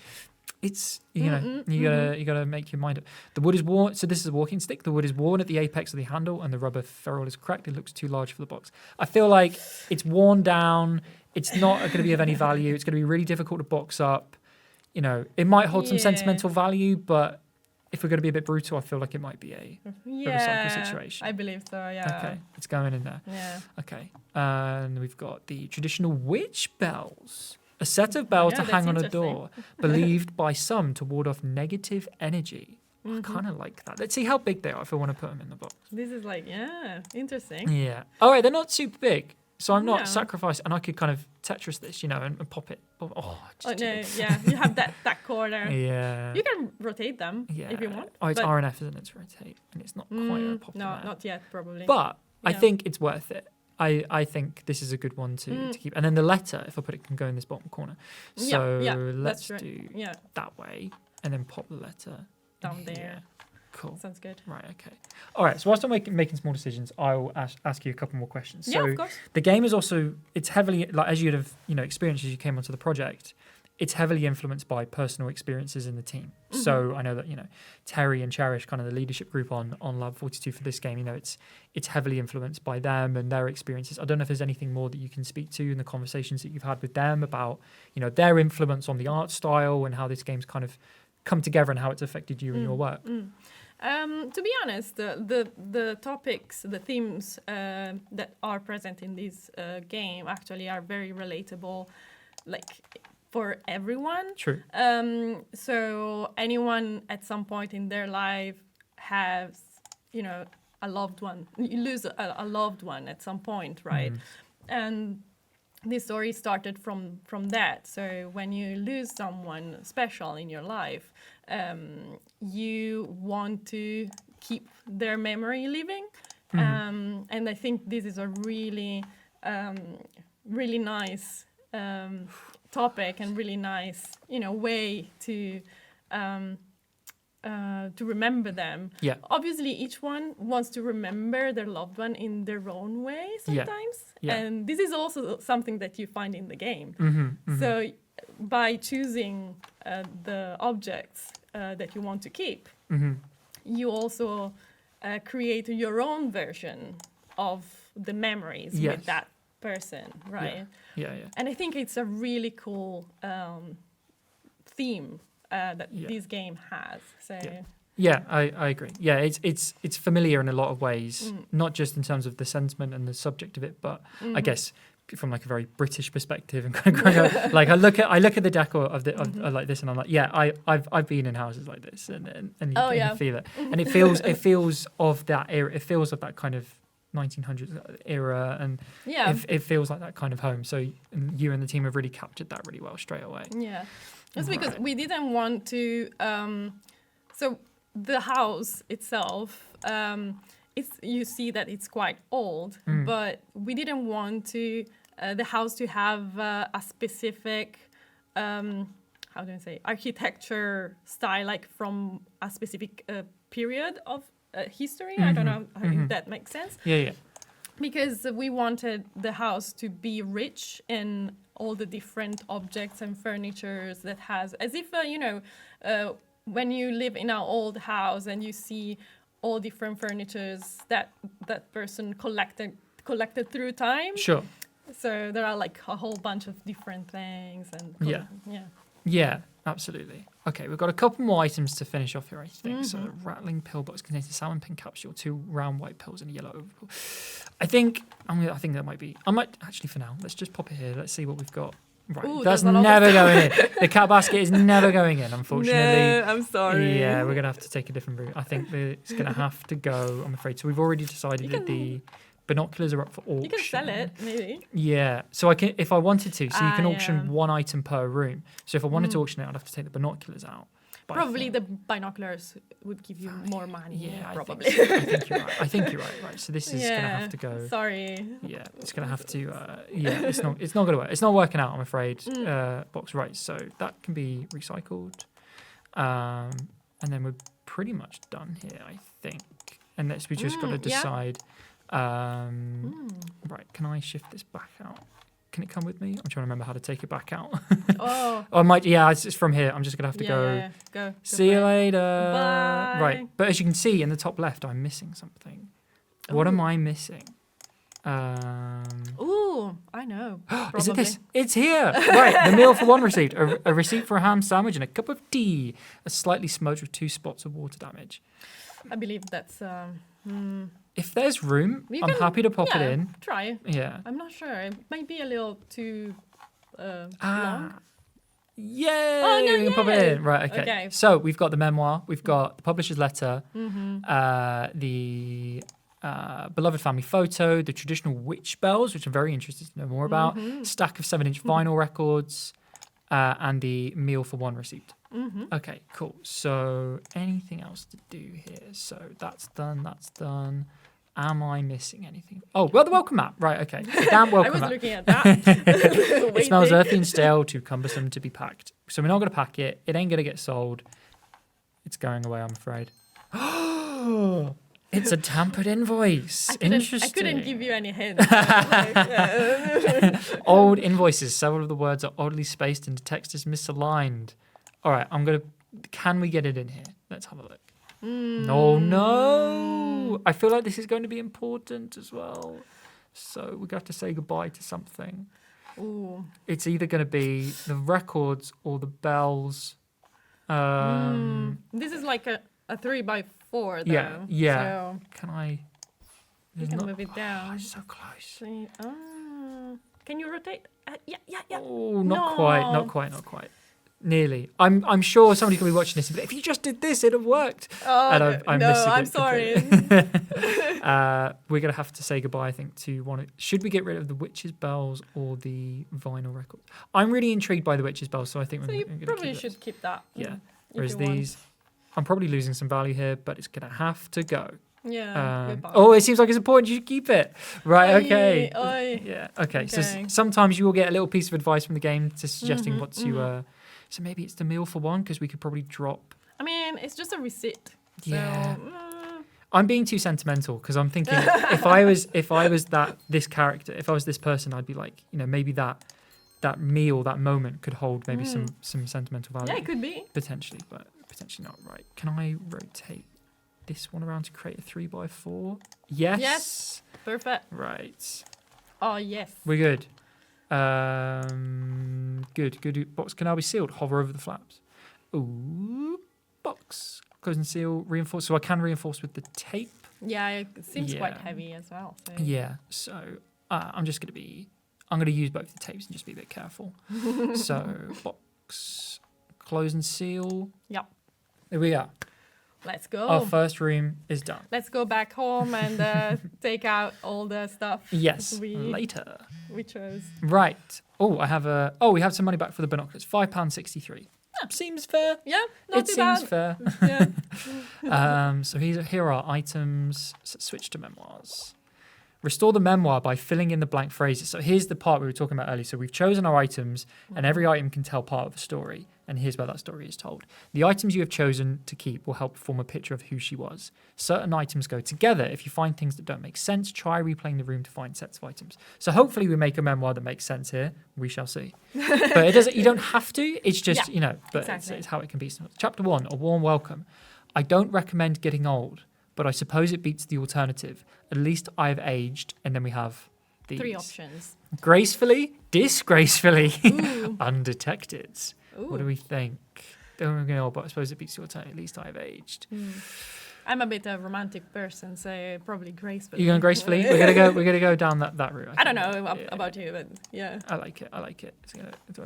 it's, you know, you gotta make your mind up. The wood is worn, so this is a walking stick. The wood is worn at the apex of the handle and the rubber ferrule is cracked. It looks too large for the box. I feel like it's worn down. It's not going to be of any value. It's going to be really difficult to box up. You know, it might hold some Yeah. sentimental value, but if we're going to be a bit brutal, I feel like it might be a recycle situation. I believe so. Yeah. Okay, it's going in there. Yeah. Okay, and we've got the traditional witch bells. A set of bells Yeah, to hang that's on a interesting. door, believed by some to ward off negative energy. I kind of like that. Let's see how big they are if I want to put them in the box. This is like, interesting. Yeah. All right, they're not super big, so I'm not No. sacrificing, and I could kind of Tetris this, you know, and pop it. Oh, Oh just too no, big. yeah, you have that corner. Yeah. You can rotate them Yeah. if you want. Oh, it's but- RNF, isn't it, to rotate? And it's not quite a popular. No, not yet, probably. But I Yeah. think it's worth it. I think this is a good one to keep. And then the letter, if I put it, can go in this bottom corner. So yeah, let's that's right. do Yeah, that way and then pop the letter down in there. here. Cool. Sounds good. Right, okay. All right, so whilst I'm making small decisions, I'll ask you a couple more questions. Yeah, So of course. the game is also, it's heavily, like as you'd have, experienced as you came onto the project, it's heavily influenced by personal experiences in the team. So I know that, Terry and Cherish, kind of the leadership group on Lab 42 for this game, it's heavily influenced by them and their experiences. I don't know if there's anything more that you can speak to in the conversations that you've had with them about, their influence on the art style and how this game's kind of come together and how it's affected you in your work. To be honest, the topics, the themes that are present in this game actually are very relatable, like for everyone. True. So anyone at some point in their life has, a loved one. You lose a loved one at some point, right? And this story started from that. So when you lose someone special in your life, you want to keep their memory living. And I think this is a really, really nice topic and really nice, way to remember them. Yeah. Obviously, each one wants to remember their loved one in their own way sometimes. Yeah. And this is also something that you find in the game. So by choosing the objects that you want to keep, you also create your own version of the memories Yes. with that person, right? Yeah. And I think it's a really cool theme that this game has. So Yeah, I agree. Yeah, it's familiar in a lot of ways, not just in terms of the sentiment and the subject of it, but I guess from like a very British perspective and kind of growing up, like I look at the decor of like this and I'm like, yeah, I've been in houses like this and you feel it, and it feels of that era. It feels of that kind of 1900s era, and it feels like that kind of home. So you and the team have really captured that really well straight away. yeah, that's because we didn't want to. So the house itself, you see that it's quite old, but we didn't want to the house to have a specific how do I say, architecture style, like from a specific period of history. I don't know if that makes sense. Yeah. Because we wanted the house to be rich in all the different objects and furnitures that has, as if, when you live in an old house and you see all different furnitures that person collected through time. Sure. So there are like a whole bunch of different things and Yeah. yeah. Yeah, absolutely. Okay, we've got a couple more items to finish off here, I think. So, a rattling pillbox contains a salmon pin capsule, 2 round white pills, and a yellow overpill. I think that might be. I might actually for now. Let's just pop it here. Let's see what we've got. Right, Ooh, that's there's a lot of never stuff. going in. The cat basket is never going in, unfortunately. No, I'm sorry. Yeah, we're gonna have to take a different route. I think it's gonna have to go. I'm afraid. So we've already decided that the binoculars are up for auction. You can sell it, maybe. Yeah, so I can if I wanted to. So you can auction yeah. 1 item per room. So if I wanted to auction it, I'd have to take the binoculars out. But I Probably think- the binoculars would give you more money. Yeah, probably. I think you're right. I think you're right. Right. So this is gonna have to go. Sorry. Yeah, it's gonna have to. Yeah, it's not gonna work. It's not working out. I'm afraid. Box right. So that can be recycled, and then we're pretty much done here, I think. Unless we just got to yeah. decide. Right. Can I shift this back out? Can it come with me? I'm trying to remember how to take it back out. Oh. I might. Yeah, it's from here. I'm just gonna have to go. Yeah. Go. See you for it. later. Bye. Right, but as you can see in the top left, I'm missing something. What am I missing? Ooh, I know. Is it this? probably. It's here. Right, the meal for 1 receipt. A receipt for a ham sandwich and a cup of tea. A slightly smudged with 2 spots of water damage. I believe that's. If there's room, You I'm can- happy to pop it yeah, in. Try. Yeah. I'm not sure. It might be a little too long. Yay! Oh, no, we can pop it yay. in. Right, okay. Okay. So we've got the memoir, we've got the publisher's letter, Mm-hmm. the beloved family photo, the traditional witch bells, which I'm very interested to know more about, Mm-hmm. stack of 7-inch vinyl records, and the meal for 1 receipt. Mm-hmm. Okay, cool. So anything else to do here? So that's done, that's done. Am I missing anything? Oh, well, the welcome map. Right, okay. The damn I welcome was map. looking at that. It smells Waiting. earthy and stale, too cumbersome to be packed. So we're not going to pack it. It ain't going to get sold. It's going away, I'm afraid. It's a tampered invoice. Interesting. I couldn't give you any hints. Old invoices. Several of the words are oddly spaced and the text is misaligned. All right, can we get it in here? Let's have a look. Oh, no. I feel like this is going to be important as well. So we're going to have to say goodbye to something. Ooh. It's either going to be the records or the bells. This is like a 3x4 though. Yeah. So Can I? you There's can not- move it down. it's so close. See, can you rotate? Yeah. Oh, not quite. Nearly. I'm sure somebody's going to be watching this and be like, if you just did this, it'd have worked. Oh, And I'm no, missing I'm it sorry. We're going to have to say goodbye, I think, to one. Should we get rid of the witch's bells or the vinyl records? I'm really intrigued by the witch's bells, so I think So we're you going to probably keep it. should keep that. Yeah. if Whereas you want. these, I'm probably losing some value here, but it's going to have to go. Yeah. goodbye. Oh, it seems like it's important. You should keep it. Right. Okay. Oi. Yeah. Okay. So Okay. sometimes you will get a little piece of advice from the game to suggesting what to. So maybe it's the meal for 1 because we could probably drop. I mean, it's just a receipt. Yeah. So, I'm being too sentimental because I'm thinking if I was this character, if I was this person, I'd be like, maybe that meal, that moment could hold maybe some sentimental value. yeah, it could be. Potentially, but potentially not. Right. Can I rotate this one around to create a 3x4? Yes. Yes. Perfect. Right. Oh, yes. We're good. Good. Box can now be sealed. Hover over the flaps. Ooh. Box. Close and seal. Reinforce. So I can reinforce with the tape. Yeah, it seems quite Yeah. heavy as well. So. Yeah. So I'm going to use both the tapes and just be a bit careful. So box. Close and seal. Yep. There we are. Let's go. Our first room is done. Let's go back home and take out all the stuff. Yes. we Later. we chose. Right. Oh, we have some money back for the binoculars. £5.63. Seems fair. Yeah, not It too seems bad. fair. Yeah. So here are items. So switch to memoirs. Restore the memoir by filling in the blank phrases. So here's the part we were talking about earlier. So we've chosen our items, and every item can tell part of a story. And here's where that story is told. The items you have chosen to keep will help form a picture of who she was. Certain items go together. If you find things that don't make sense, try replaying the room to find sets of items. So hopefully we make a memoir that makes sense here. We shall see. But it doesn't. You don't have to. It's just, but exactly. it's how it can be. Chapter 1, a warm welcome. I don't recommend getting old, but I suppose it beats the alternative. At least I've aged. And then we have these. 3 options. gracefully, disgracefully, undetected. What do we think? Don't know, but I suppose it beats your turn. At least I've aged. I'm a bit a romantic person, so probably gracefully. You're going gracefully. We're gonna go down that route. I don't know about you, but yeah. I like it.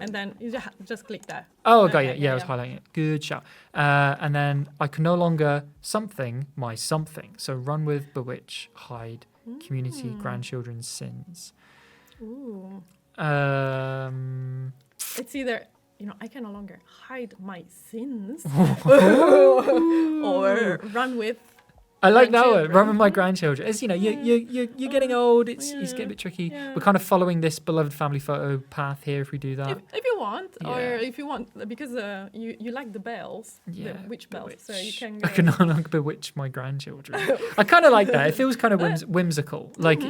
And then you just click there. Oh, got it. Yeah, I was highlighting it. Good shout. And then I can no longer something my something. So run with, bewitch, hide, community, grandchildren's sins. Ooh. It's either, I can no longer hide my sins or run with. I like that one. Run with my grandchildren. It's, you're getting old. It's getting a bit tricky. Yeah. We're kind of following this beloved family photo path here if we do that. If you want, or if you want, because you like the bells, the witch bells, bewitch. so you can go. I can no longer bewitch my grandchildren. I kind of like that. It feels kind of whimsical. Like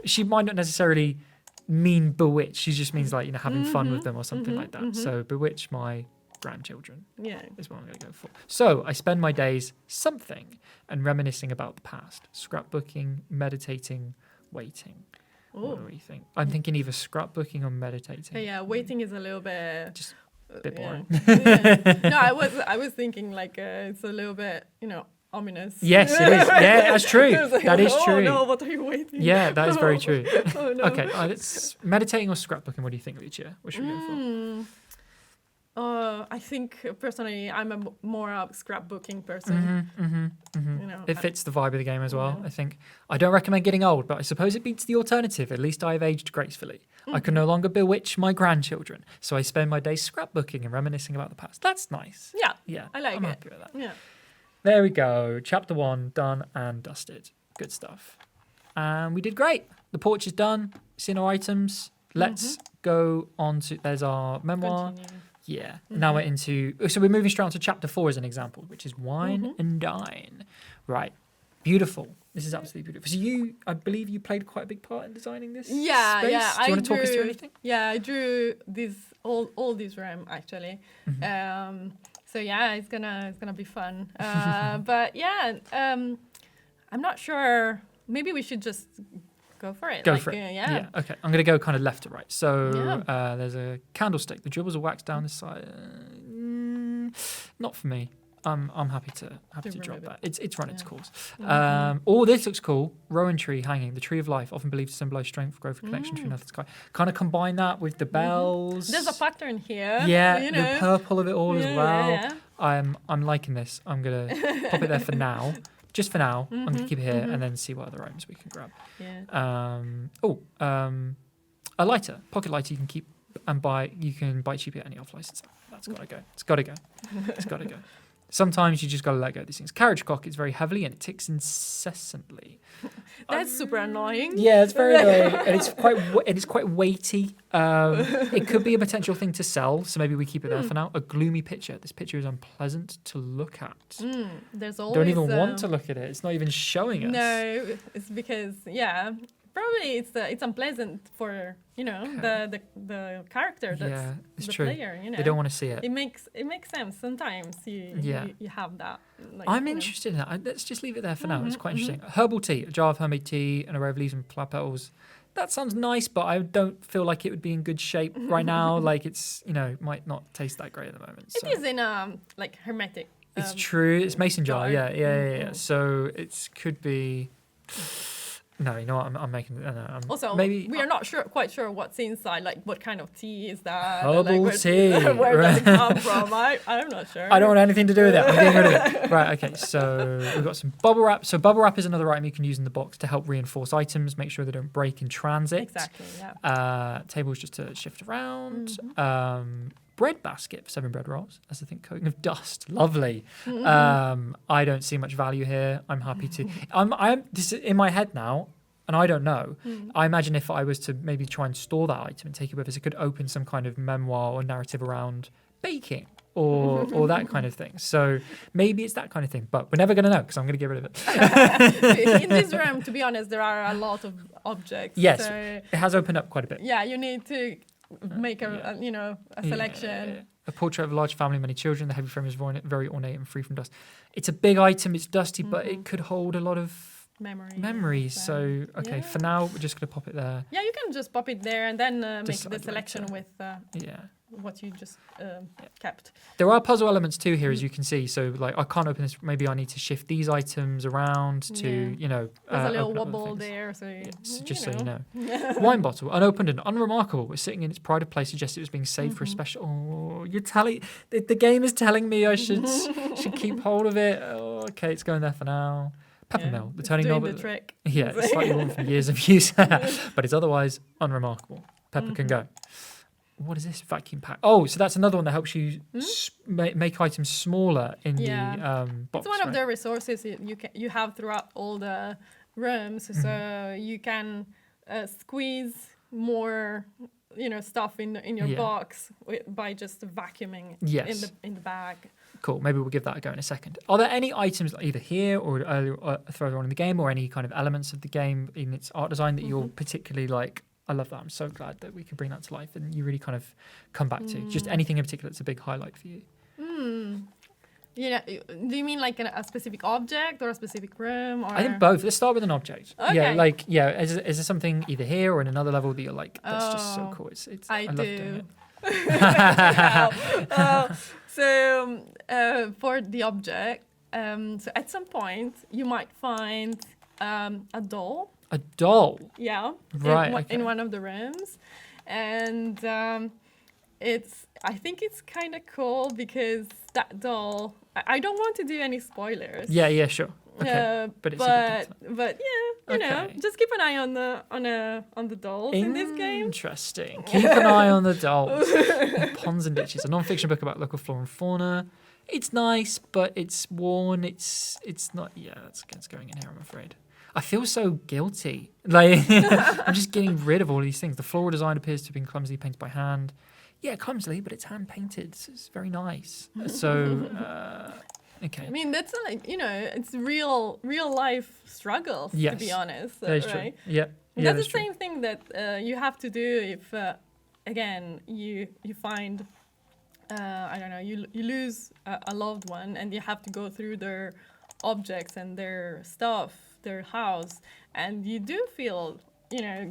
she might not necessarily mean bewitch. She just means like having fun with them or something like that. So bewitch my grandchildren is what I'm going to go for. So I spend my days something and reminiscing about the past, scrapbooking, meditating, waiting. What do we think? I'm thinking either scrapbooking or meditating. Yeah, waiting is a little bit just a bit boring. No, I was thinking like it's a little bit ominous. Yes, it is. Yeah, that's true. Like, that is true. Oh no, what are you waiting? Yeah, that is very true. Oh, no. Okay, it's meditating or scrapbooking. What do you think, Lucia? What should we go for? I think personally, I'm a more scrapbooking person. It fits the vibe of the game as well. I think I don't recommend getting old, but I suppose it beats the alternative. At least I've aged gracefully. I can no longer bewitch my grandchildren, so I spend my days scrapbooking and reminiscing about the past. That's nice. Yeah, I like I'm it. happy with that. Yeah. There we go. Chapter 1 done and dusted. Good stuff. And we did great. The porch is done. Seen our items. Let's go on to. There's our memoir. Continue. Yeah. Now we're into. So we're moving straight on to chapter 4 as an example, which is wine and dine. Right. Beautiful. This is absolutely beautiful. So I believe you played quite a big part in designing this space. Do you want to talk us through anything? Yeah, I drew all this room actually. So yeah, it's gonna be fun. But yeah, I'm not sure. Maybe we should just go for it. Go for it. Yeah. Okay. I'm going to go kind of left to right. So there's a candlestick. The dribbles are waxed down the side. Not for me. I'm happy to drop that. It's run its course. This looks cool. Rowan tree hanging. The tree of life, often believed to symbolize strength, growth, and connection to another sky. Kind of combine that with the bells. There's a pattern here. Yeah, the purple of it all as well. Yeah. I'm liking this. I'm gonna pop it there for now. Just for now, I'm going to keep it here and then see what other items we can grab. Yeah. A lighter, pocket lighter you can keep and buy. You can buy cheap at any off license. That's got to go. It's got to go. It's got to go. Sometimes you just got to let go of these things. Carriage clock is very heavily and it ticks incessantly. That's super annoying. Yeah, it's very annoying, and it's quite weighty. It could be a potential thing to sell, so maybe we keep it there for now. A gloomy picture. This picture is unpleasant to look at. There's always. Don't even want to look at it. It's not even showing us. No, it's because probably it's unpleasant for the character that's the player. They don't want to see it. It makes sense. Sometimes you have that. Like, I'm interested in that. Let's just leave it there for now. It's quite interesting. Herbal tea, a jar of hermit tea, an array of leaves and flower petals. That sounds nice, but I don't feel like it would be in good shape right now. Like it's might not taste that great at the moment. So. It is in like hermetic. It's true. It's mason jar. Yeah. So it could be. No, you know what? I'm making. Also, maybe we are not quite sure what's inside. Like, what kind of tea is that? Herbal tea. Where does it come from? I'm not sure. I don't want anything to do with it. I'm getting rid of it. Right. Okay. So we've got some bubble wrap. So bubble wrap is another item you can use in the box to help reinforce items, make sure they don't break in transit. Exactly. Yeah. Tables just to shift around. Bread basket for 7 bread rolls. That's the thing. Coating of dust. Lovely. I don't see much value here. I'm happy to. I'm this is in my head now, and I don't know. I imagine if I was to maybe try and store that item and take it with us, it could open some kind of memoir or narrative around baking or that kind of thing. So maybe it's that kind of thing, but we're never going to know because I'm going to get rid of it. In this room, to be honest, there are a lot of objects. Yes, so it has opened up quite a bit. Yeah, you need to make a selection. Yeah. A portrait of a large family, many children. The heavy frame is very ornate and free from dust. It's a big item. It's dusty, but it could hold a lot of memories. So, okay, for now, we're just going to pop it there. Yeah, you can just pop it there and then make Decide the selection later. with what you just kept. There are puzzle elements too here, as you can see. So, like, I can't open this. Maybe I need to shift these items around to, you know, There's a little open up other wobble things. there, so Just so you know. Wine bottle, unopened and unremarkable, was sitting in its prided place, suggested it was being saved for a special. Oh, you're telling the game is telling me I should keep hold of it. Oh, okay, it's going there for now. Peppermill, the turning knob. The trick. Yeah, it's slightly worn from years of use, but it's otherwise unremarkable. Pepper can go. What is this vacuum pack? Oh, so that's another one that helps you make items smaller in the box. It's one of the resources you have throughout all the rooms, so you can squeeze more, stuff in your box by just vacuuming in the bag. Cool. Maybe we'll give that a go in a second. Are there any items either here or earlier further on in the game, or any kind of elements of the game in its art design that you're particularly like? I love that. I'm so glad that we could bring that to life, and you really kind of come back to just anything in particular that's a big highlight for you. Do you mean like a specific object or a specific room? Or? I think both. Let's start with an object. Okay. Is there something either here or in another level that you're like, that's just so cool. I love doing it. For the object, so at some point you might find a doll. A doll? Yeah. Right. In one of the rooms. And I think it's kind of cool because that doll, I don't want to do any spoilers. Yeah, sure. Okay. But just keep an eye on the dolls in this game. Interesting. Keep an eye on the dolls. Ponds and Ditches, a non-fiction book about local flora and fauna. It's nice, but it's worn. It's not. Yeah, it's going in here, I'm afraid. I feel so guilty. Like I'm just getting rid of all these things. The floral design appears to have been clumsily painted by hand. Yeah, clumsily, but it's hand painted. So it's very nice. So, okay. I mean, that's it's real life struggles. Yes. To be honest, that is right? true. Yeah. That's the same thing that you have to do if, again, you find, you lose a loved one and you have to go through their objects and their stuff, their house, and you do feel,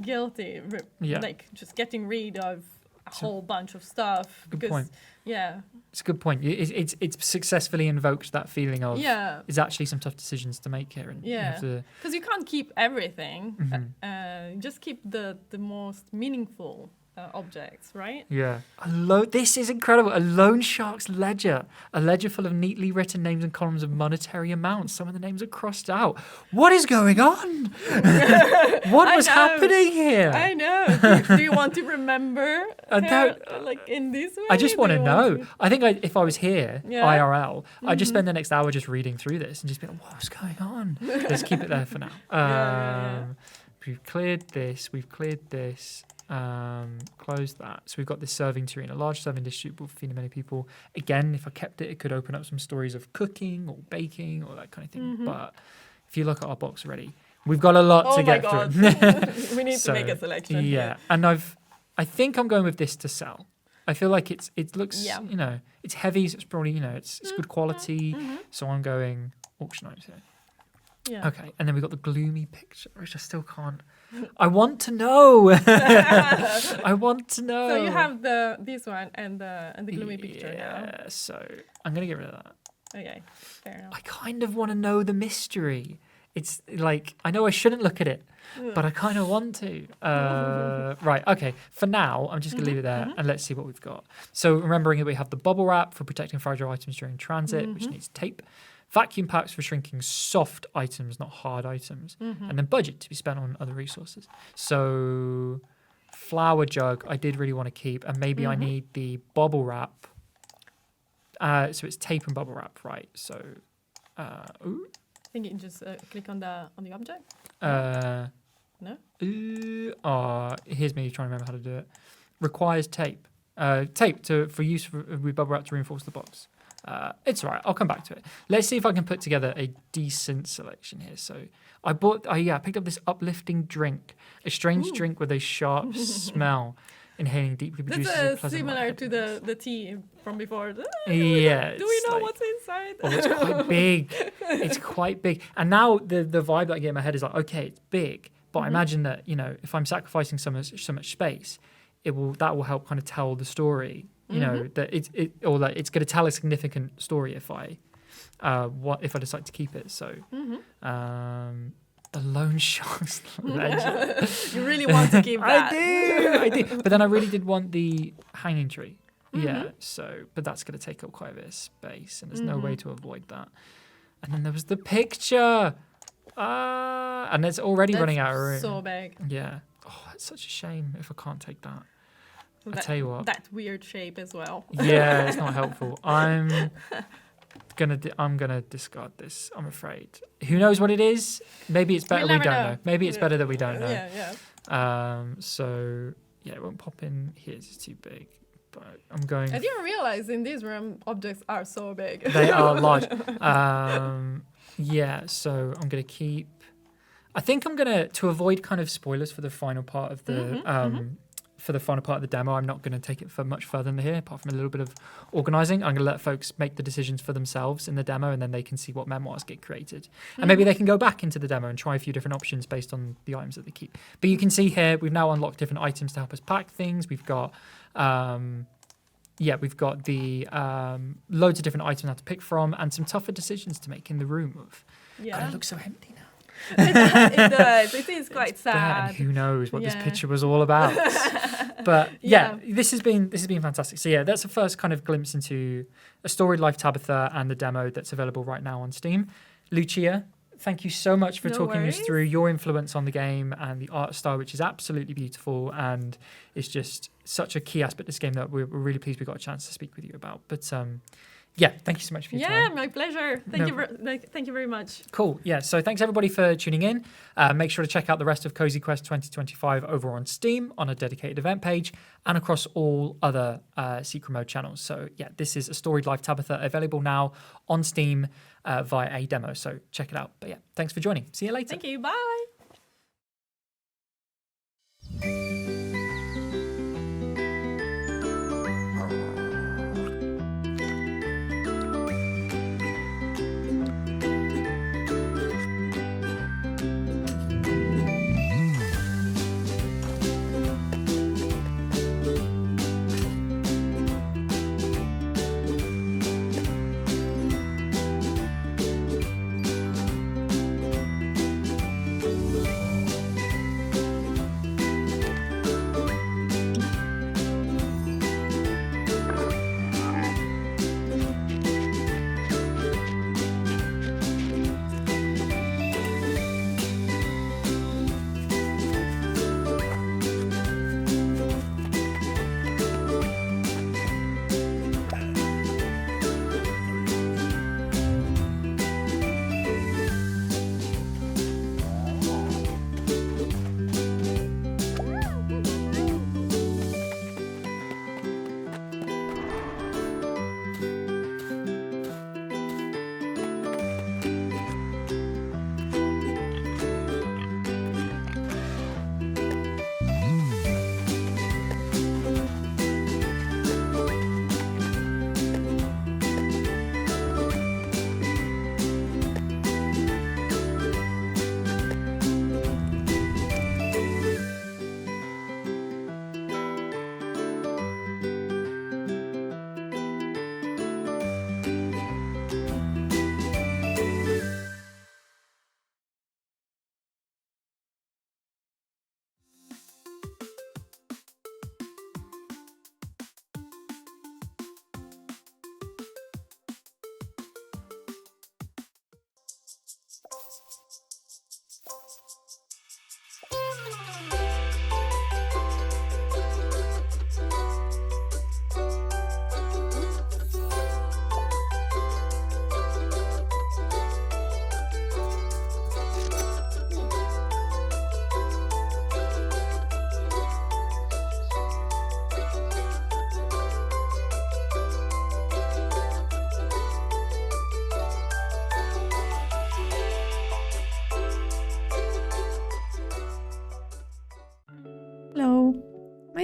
guilty, like just getting rid of a whole bunch of stuff. Good point. Yeah. It's a good point. It's successfully invoked that feeling of there's actually some tough decisions to make here, and because you can't keep everything. Just keep the most meaningful objects, right? Yeah. This is incredible. A loan shark's ledger. A ledger full of neatly written names and columns of monetary amounts. Some of the names are crossed out. What is going on? What was happening here? I know. Do you want to remember like in this way? I just want to know. I think if I was here, IRL, I'd just spend the next hour just reading through this and just be like, what's going on? Let's keep it there for now. We've cleared this. Close that. So we've got this serving tureen, a large serving dish suitable for feeding many people. Again, if I kept it, it could open up some stories of cooking or baking or that kind of thing. But if you look at our box already, we've got a lot to get through. We need to make a selection. Yeah, and I think I'm going with this to sell. I feel like it looks, it's heavy, so it's probably, it's good quality. So I'm going auction items here. Yeah. Okay, and then we've got the gloomy picture, which I still can't. I want to know. I want to know. So you have this one and the gloomy picture now. Yeah, so I'm gonna get rid of that. Okay, fair enough. I kind of want to know the mystery. It's like I know I shouldn't look at it, but I kind of want to. Right, okay. For now, I'm just gonna leave it there and let's see what we've got. So remembering that we have the bubble wrap for protecting fragile items during transit, which needs tape. Vacuum packs for shrinking soft items, not hard items. And then budget to be spent on other resources. So flower jug, I did really want to keep. And maybe I need the bubble wrap. So it's tape and bubble wrap, right? So, I think you can just click on the object. No? Here's me trying to remember how to do it. Requires tape. Tape for use with bubble wrap to reinforce the box. It's all right. I'll come back to it. Let's see if I can put together a decent selection here. So I picked up this uplifting drink, a strange drink with a sharp smell. inhaling deeply produces a This is pleasant similar light to the tea from before. Yeah. Do we it's know like- what's inside? Oh, it's quite big. It's quite big. And now the vibe that I get in my head is like, okay, it's big, but I imagine that, if I'm sacrificing so much space, that will help kind of tell the story. That that it's going to tell a significant story if I decide to keep it. So, the loan shark's legend. You really want to keep that. I do. But then I really did want the hanging tree. Yeah. So, but that's going to take up quite a bit of space, and there's no way to avoid that. And then there was the picture. And it's already running out of room. So big. Yeah. Oh, it's such a shame if I can't take that. I tell you what. That weird shape as well. Yeah, it's not helpful. I'm gonna discard this. I'm afraid. Who knows what it is? Maybe it's better we don't know. Maybe it's better that we don't know. Yeah. So yeah, it won't pop in here. It's too big. But I'm going. I didn't realize in this room objects are so big. They are large. Yeah. So I'm gonna keep. I think I'm gonna, to avoid kind of spoilers for the final part of the for the final part of the demo, I'm not going to take it for much further than here, apart from a little bit of organising. I'm going to let folks make the decisions for themselves in the demo, and then they can see what memoirs get created. And maybe they can go back into the demo and try a few different options based on the items that they keep. But you can see here, we've now unlocked different items to help us pack things. We've got, we've got the loads of different items now to pick from, and some tougher decisions to make in the room. God, it looks so empty now. It does. It is quite sad. And who knows what this picture was all about? But this has been fantastic. So that's the first kind of glimpse into a Storied Life Tabitha and the demo that's available right now on Steam. Lucia, thank you so much for talking us through your influence on the game and the art style, which is absolutely beautiful and is just such a key aspect of this game that we're really pleased we got a chance to speak with you about. But thank you so much for your time. Yeah, my pleasure. Thank you very much. Cool. Yeah, so thanks everybody for tuning in. Make sure to check out the rest of Cozy Quest 2025 over on Steam on a dedicated event page and across all other Secret Mode channels. So this is a Storied Life Tabitha available now on Steam via a demo. So check it out. But thanks for joining. See you later. Thank you. Bye.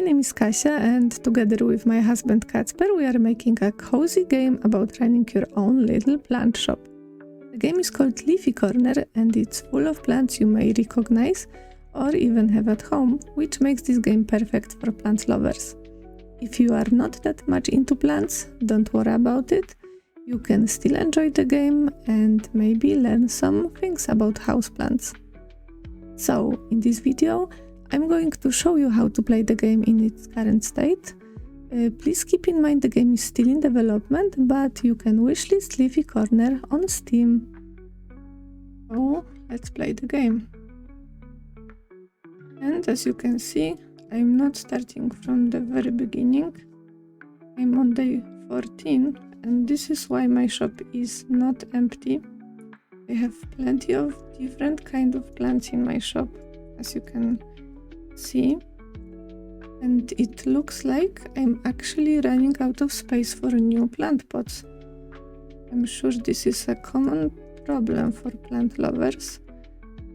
name is Kasia, and together with my husband Kacper, we are making a cozy game about running your own little plant shop. The game is called Leafy Corner, and it's full of plants you may recognize or even have at home, which makes this game perfect for plant lovers. If you are not that much into plants, don't worry about it. You can still enjoy the game and maybe learn some things about houseplants. So, in this video, I'm going to show you how to play the game in its current state. Please keep in mind the game is still in development, but you can wishlist Leafy Corner on Steam. So, let's play the game. And as you can see, I'm not starting from the very beginning. I'm on day 14, and this is why my shop is not empty. I have plenty of different kind of plants in my shop, as you can see. And it looks like I'm actually running out of space for new plant pots. I'm sure this is a common problem for plant lovers.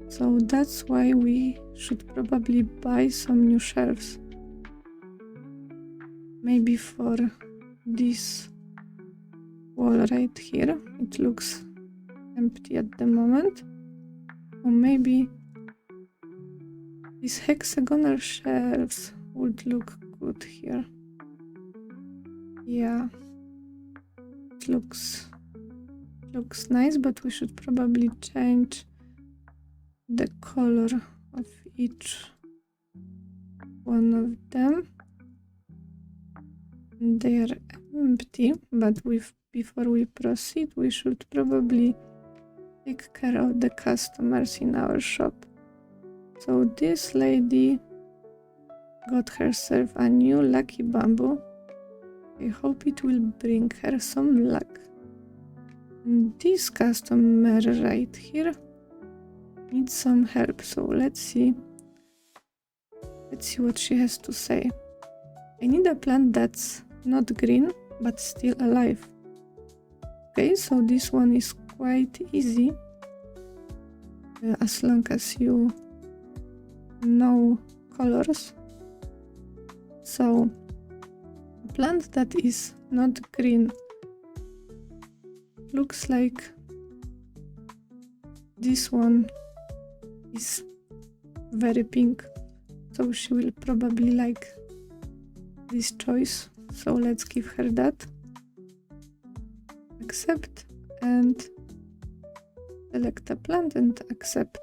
So that's why we should probably buy some new shelves. Maybe for this wall right here, it looks empty at the moment. Or maybe these hexagonal shelves would look good here. Yeah, it looks nice, but we should probably change the color of each one of them. They are empty, but before we proceed, we should probably take care of the customers in our shop. So this lady got herself a new lucky bamboo. I hope it will bring her some luck. And this customer right here needs some help, so let's see what she has to say. I need a plant that's not green but still alive. Okay, so this one is quite easy as long as you know colors. So a plant that is not green looks like this one is very pink, so she will probably like this choice. So let's give her that. Accept and select a plant and accept.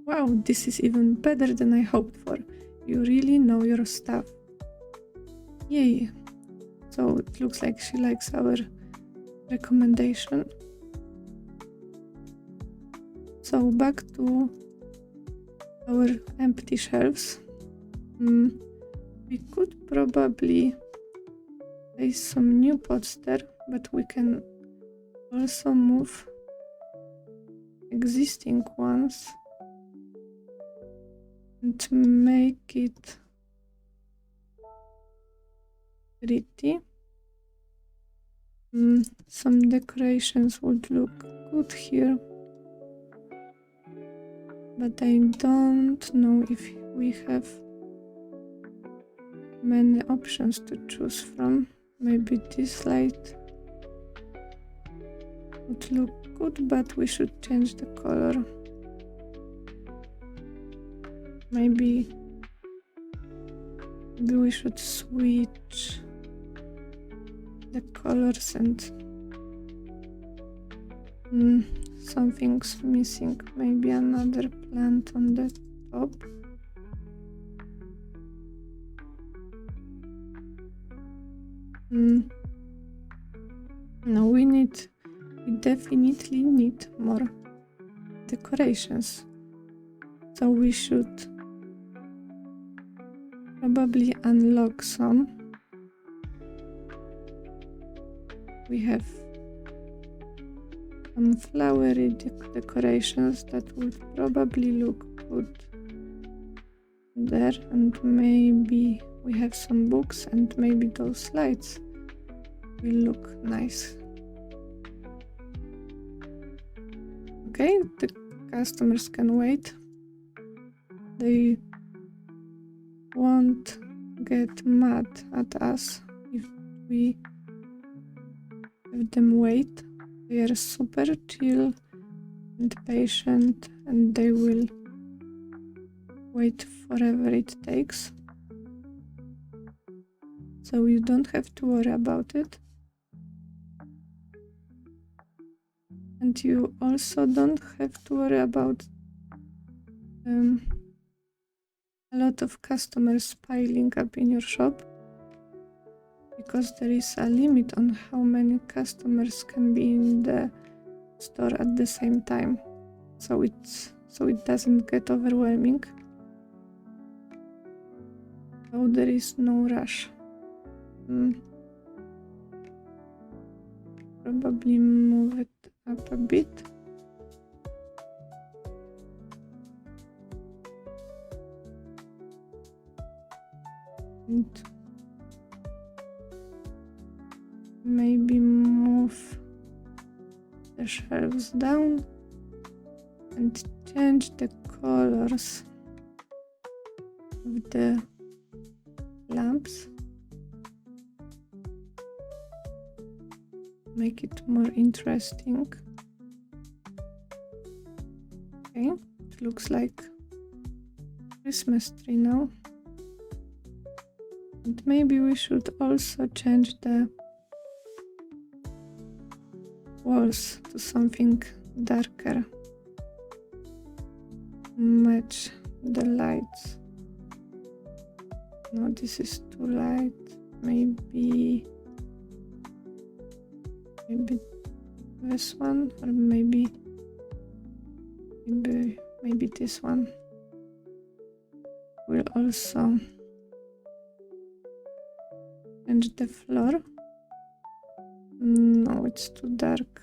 Wow, this is even better than I hoped for. You really know your stuff. Yay! So it looks like she likes our recommendation. So back to our empty shelves. We could probably place some new pots there, but we can also move existing ones and make it pretty. Some decorations would look good here, but I don't know if we have many options to choose from. Maybe this light would look good, but we should change the color. Maybe we should switch the colors and something's missing. Maybe another plant on the top. No, we definitely need more decorations. So we should probably unlock some. We have some flowery decorations that would probably look good there, and maybe we have some books, and maybe those lights will look nice. Okay, the customers can wait. They want get mad at us if we have them wait. They are super chill and patient, and they will wait forever it takes. So you don't have to worry about it. And you also don't have to worry about a lot of customers piling up in your shop, because there is a limit on how many customers can be in the store at the same time. So it doesn't get overwhelming. So there is no rush. Probably move it up a bit. And maybe move the shelves down and change the colors of the lamps. Make it more interesting. Okay, it looks like Christmas tree now. And maybe we should also change the walls to something darker. Match the lights. No, this is too light. Maybe this one, or maybe this one. We'll also change the floor. No, it's too dark.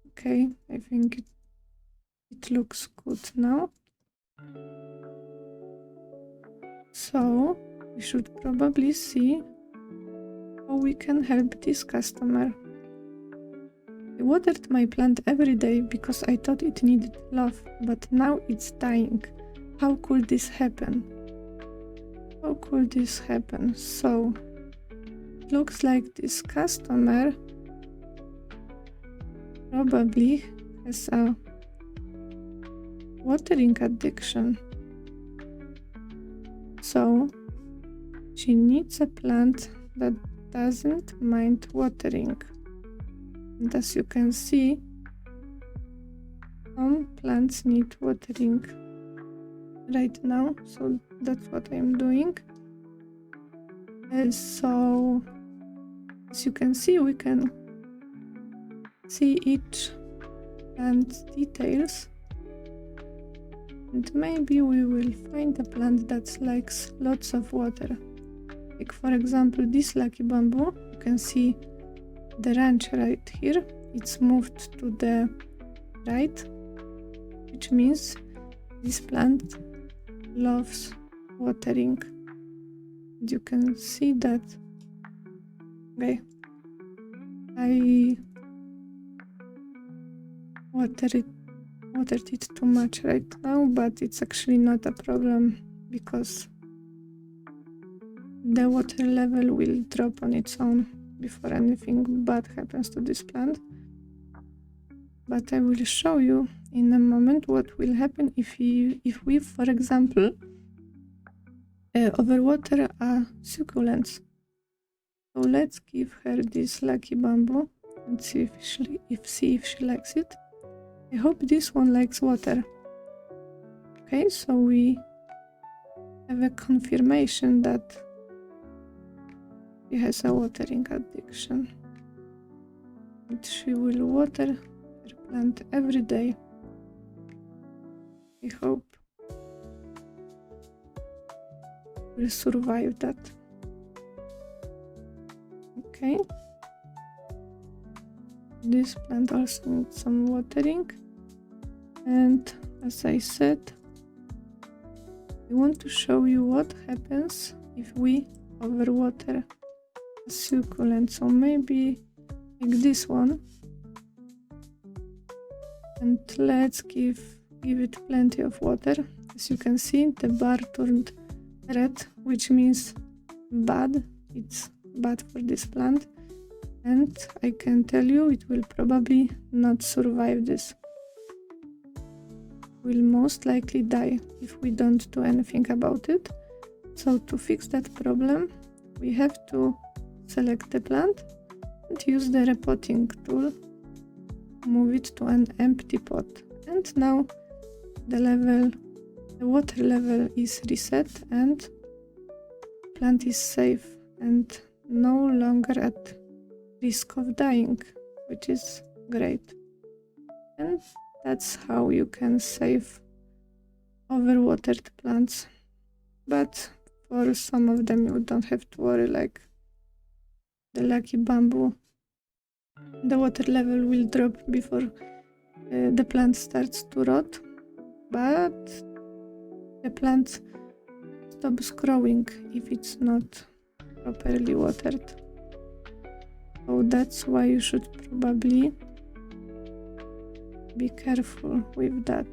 Okay, I think it looks good now. So we should probably see how we can help this customer. I watered my plant every day because I thought it needed love, but now it's dying. How could this happen? How could this happen? So it looks like this customer probably has a watering addiction. So she needs a plant that doesn't mind watering. And as you can see, some plants need watering right now, so that's what I'm doing. So as you can see, we can see each plant's details, and maybe we will find a plant that likes lots of water. Like for example, this lucky bamboo, you can see the ranch right here. It's moved to the right, which means this plant loves watering. And you can see that. Okay, I watered it too much right now, but it's actually not a problem because the water level will drop on its own before anything bad happens to this plant. But I will show you in a moment what will happen if we, for example, overwater a succulents. So let's give her this lucky bamboo and see if she likes it. I hope this one likes water. Okay, so we have a confirmation that she has a watering addiction. And she will water her plant every day. I hope we'll survive that. Okay. This plant also needs some watering. And as I said, I want to show you what happens if we overwater a succulent. So maybe like this one. And let's give give it plenty of water. As you can see, the bar turned red, which means bad. It's bad for this plant. And I can tell you it will probably not survive this. Will most likely die if we don't do anything about it. So to fix that problem, we have to select the plant and use the repotting tool, move it to an empty pot. And now the water level is reset and plant is safe and no longer at risk of dying, which is great. And that's how you can save overwatered plants. But for some of them you don't have to worry, like the lucky bamboo. The water level will drop before the plant starts to rot, but the plant stops growing if it's not properly watered. So that's why you should probably be careful with that.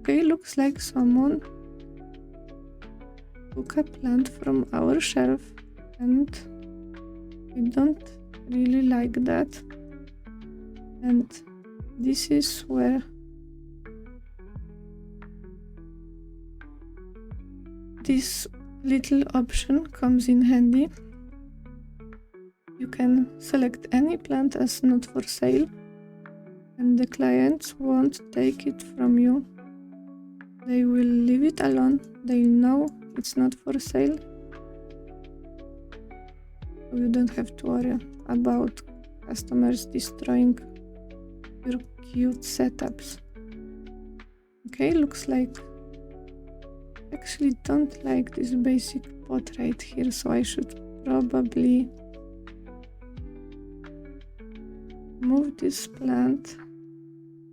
Okay, looks like someone took a plant from our shelf and we don't really like that. And this is where this little option comes in handy. You can select any plant as not for sale and the clients won't take it from you. They will leave it alone. They know it's not for sale. So you don't have to worry about customers destroying your cute setups. Okay, looks like I actually don't like this basic pot right here, so I should probably move this plant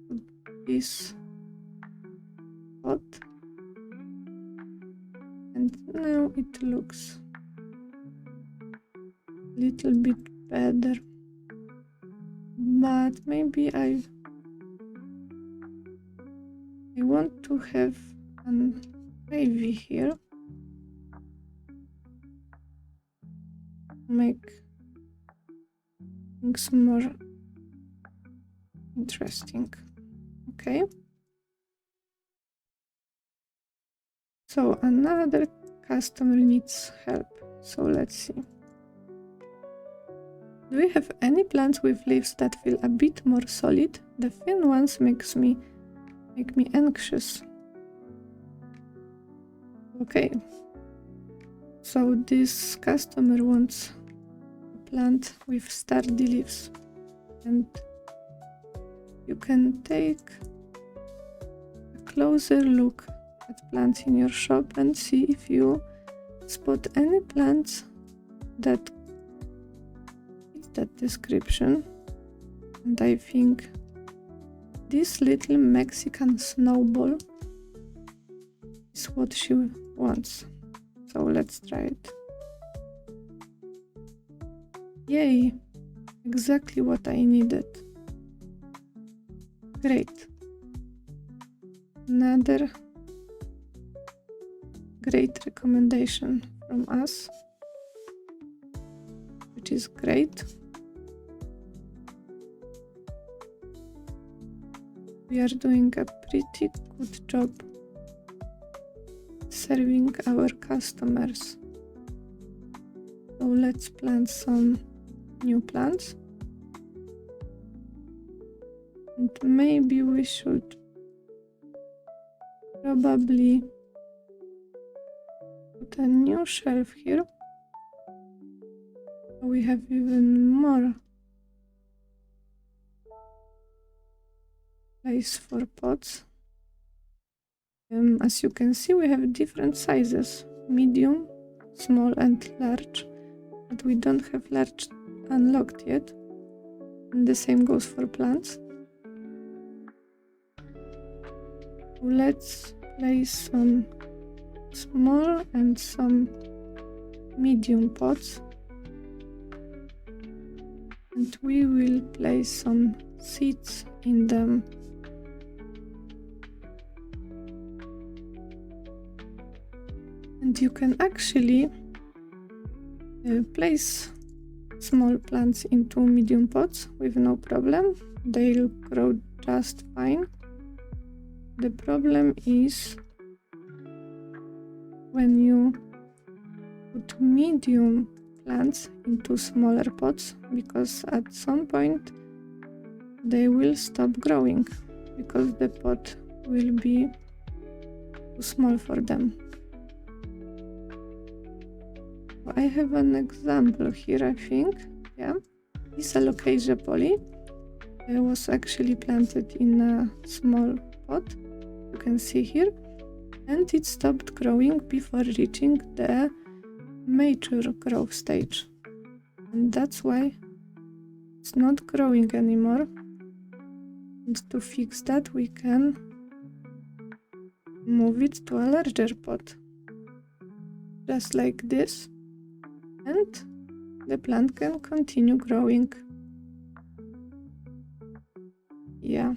to this pot. And now it looks a little bit better. But maybe I want to have an ivy here. Make things more interesting. Okay. So another customer needs help. So let's see. Do we have any plants with leaves that feel a bit more solid? The thin ones make me anxious. Okay. So this customer wants a plant with sturdy leaves. And you can take a closer look at plants in your shop and see if you spot any plants that fit that description. And I think this little Mexican snowball is what she wants. So let's try it. Yay! Exactly what I needed. Great. Another great recommendation from us, which is great. We are doing a pretty good job serving our customers. So let's plant some new plants. And maybe we should probably put a new shelf here. We have even more place for pots. As you can see, we have different sizes: medium, small and large, but we don't have large unlocked yet. And the same goes for plants. Let's place some small and some medium pots, and we will place some seeds in them And you can actually place small plants into medium pots with no problem. They'll grow just fine. The problem is when you put medium plants into smaller pots, because at some point they will stop growing because the pot will be too small for them. I have an example here, I think. Yeah, this alocasia poly was actually planted in a small pot, you can see here, and it stopped growing before reaching the mature growth stage. And that's why it's not growing anymore. And to fix that, we can move it to a larger pot, just like this. And the plant can continue growing. Yeah.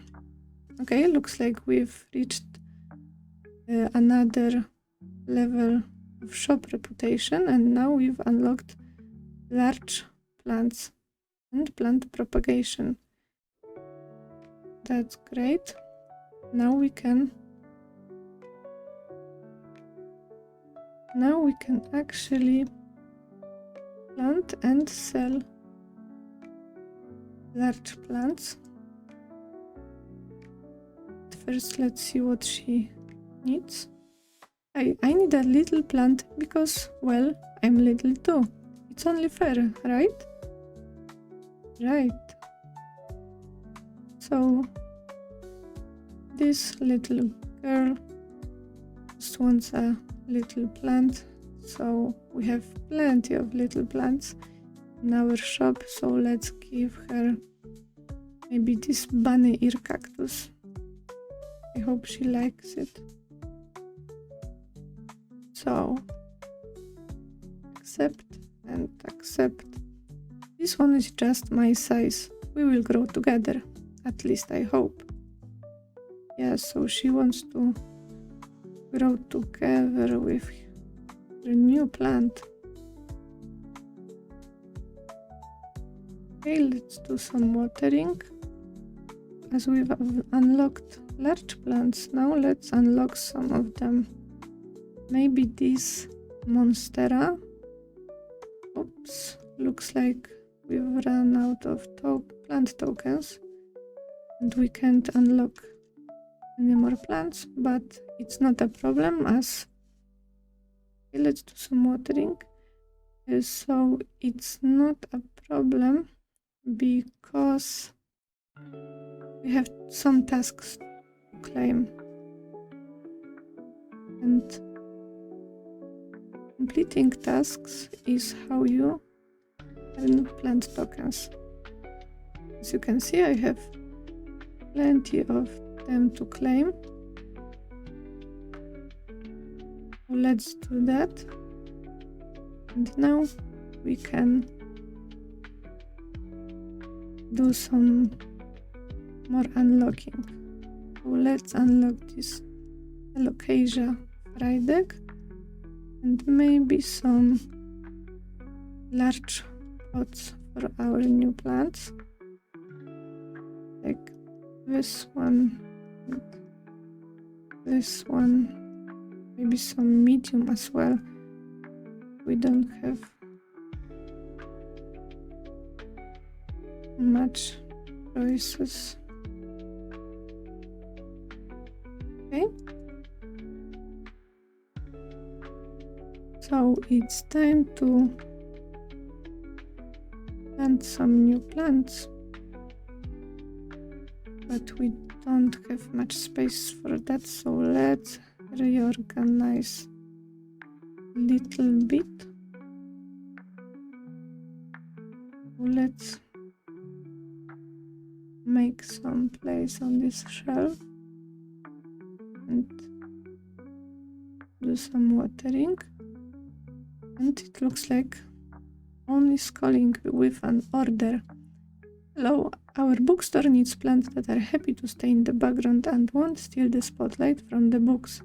Okay, looks like we've reached another level of shop reputation, and now we've unlocked large plants and plant propagation. That's great. Now we can actually plant and sell large plants. First, let's see what she needs. I need a little plant because, well, I'm little too. It's only fair, right? Right. So, this little girl just wants a little plant. So, we have plenty of little plants in our shop. So, let's give her maybe this bunny ear cactus. I hope she likes it. So, accept and accept. This one is just my size. We will grow together. At least I hope. Yeah, so she wants to grow together with her new plant. Okay, let's do some watering. As we've unlocked large plants, now let's unlock some of them. Maybe this monstera. Oops, looks like we've run out of plant tokens and we can't unlock any more plants, but it's not a problem as... Okay, let's do some watering. So it's not a problem because we have some tasks to claim. And completing tasks is how you earn plant tokens. As you can see, I have plenty of them to claim. So let's do that. And now we can do some more unlocking. So let's unlock this alocasia fried egg and maybe some large pots for our new plants, like this one and this one, maybe some medium as well. We don't have much choices. Okay, so it's time to plant some new plants, but we don't have much space for that, so let's reorganize a little bit. Let's make some place on this shelf and do some watering. And it looks like only calling with an order. Hello, our bookstore needs plants that are happy to stay in the background and won't steal the spotlight from the books.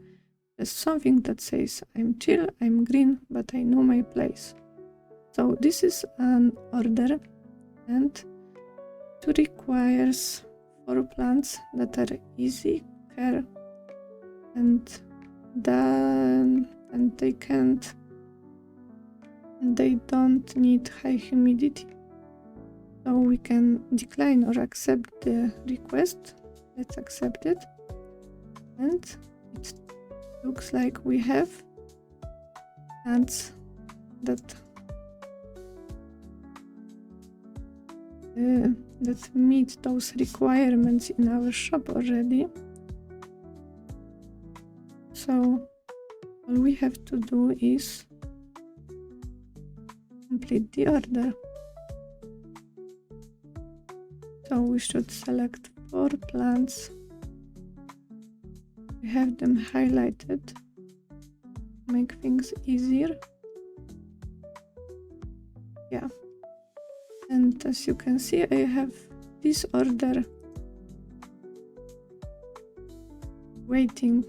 There's something that says, I'm chill, I'm green, but I know my place. So this is an order, and it requires 4 plants that are easy care, and they don't need high humidity. So we can decline or accept the request. Let's accept it. And it looks like we have plants that meet those requirements in our shop already. So all we have to do is complete the order. So we should select 4 plants. We have them highlighted, make things easier. Yeah. And as you can see, I have this order waiting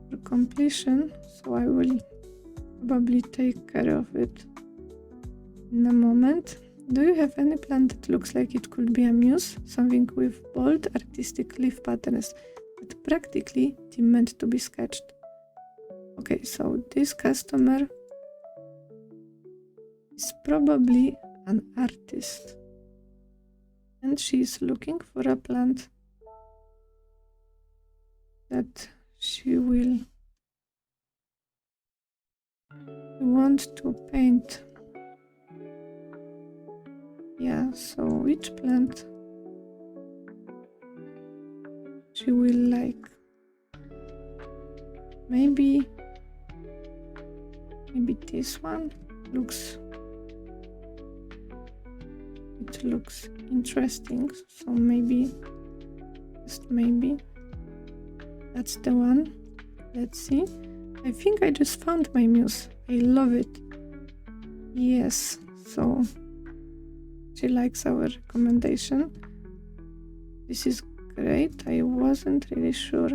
for completion, so I will probably take care of it in a moment. Do you have any plant that looks like it could be a muse? Something with bold artistic leaf patterns that practically meant to be sketched. Okay, so this customer is probably an artist, and she's looking for a plant that she will want to paint. Yeah, so which plant she will like? Maybe this one looks interesting, so maybe, just maybe, that's the one. Let's see. I think I just found my muse. I love it. Yes, so she likes our recommendation. This is great. I wasn't really sure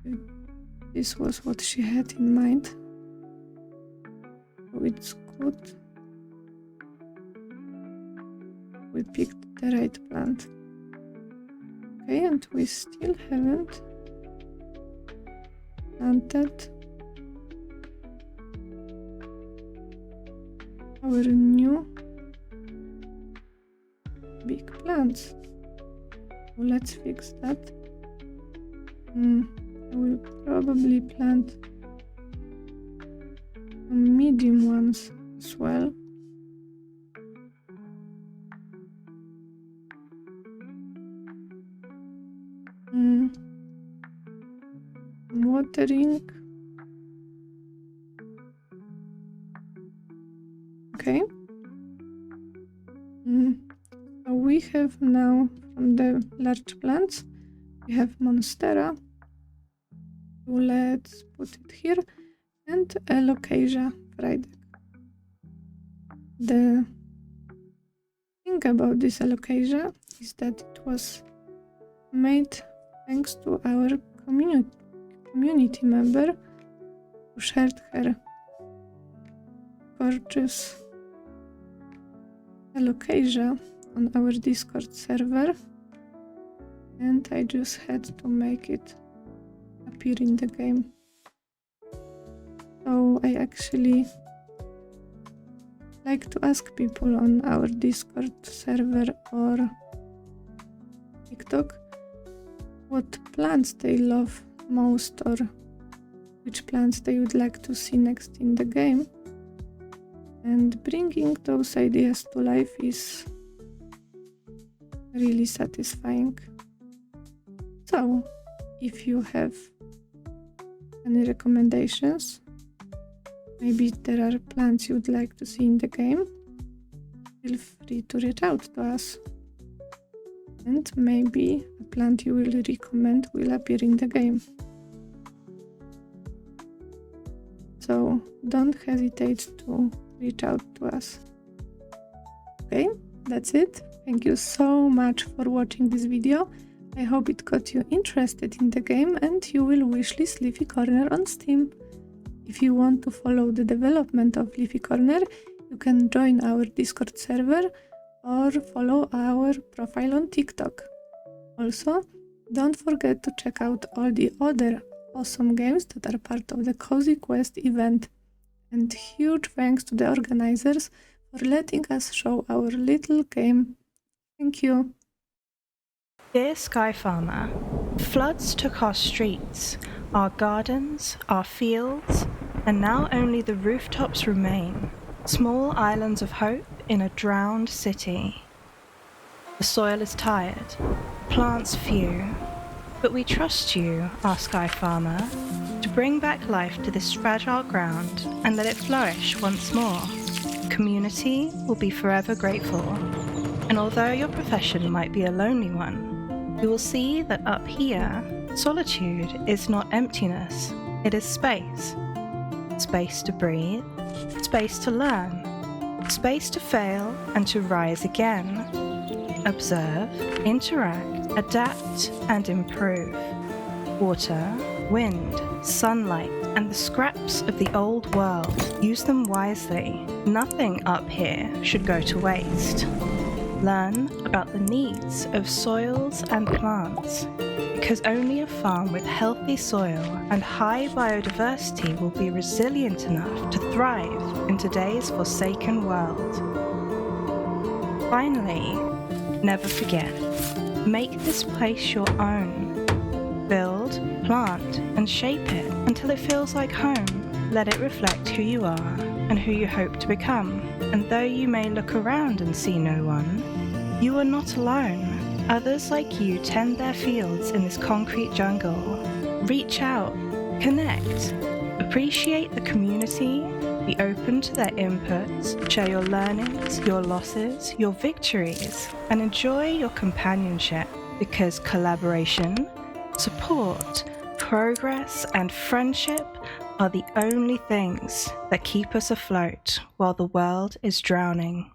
if this was what she had in mind. So it's good. We picked the right plant. Okay, and we still haven't planted our new big plants. So let's fix that. I will probably plant some medium ones as well. Watering. Okay. So we have now from the large plants, we have Monstera. So let's put it here, and Alocasia Friday. The thing about this Alocasia is that it was made thanks to our community member who shared her gorgeous Alocasia on our Discord server, and I just had to make it appear in the game. So I actually like to ask people on our Discord server or TikTok what plants they love most, or which plants they would like to see next in the game. And bringing those ideas to life is really satisfying. So, if you have any recommendations, maybe there are plants you would like to see in the game, feel free to reach out to us. And maybe a plant you will recommend will appear in the game. So don't hesitate to reach out to us. Okay, that's it. Thank you so much for watching this video. I hope it got you interested in the game and you will wishlist Leafy Corner on Steam. If you want to follow the development of Leafy Corner, you can join our Discord server or follow our profile on TikTok. Also, don't forget to check out all the other awesome games that are part of the Cozy Quest event. And huge thanks to the organizers for letting us show our little game. Thank you. Dear Sky Farmer, floods took our streets, our gardens, our fields, and now only the rooftops remain, small islands of hope in a drowned city. The soil is tired, plants few, but we trust you, our Sky Farmer, to bring back life to this fragile ground and let it flourish once more. Community will be forever grateful, and although your profession might be a lonely one, you will see that up here, solitude is not emptiness, it is space. Space to breathe, space to learn, space to fail and to rise again. Observe, interact, adapt and improve. Water, wind, sunlight and the scraps of the old world, use them wisely. Nothing up here should go to waste. Learn about the needs of soils and plants, because only a farm with healthy soil and high biodiversity will be resilient enough to thrive in today's forsaken world. Finally, never forget, make this place your own. Build, plant, and shape it until it feels like home. Let it reflect who you are and who you hope to become. And though you may look around and see no one, you are not alone. Others like you tend their fields in this concrete jungle. Reach out, connect, appreciate the community, be open to their inputs, share your learnings, your losses, your victories, and enjoy your companionship, because collaboration, support, progress, and friendship are the only things that keep us afloat while the world is drowning.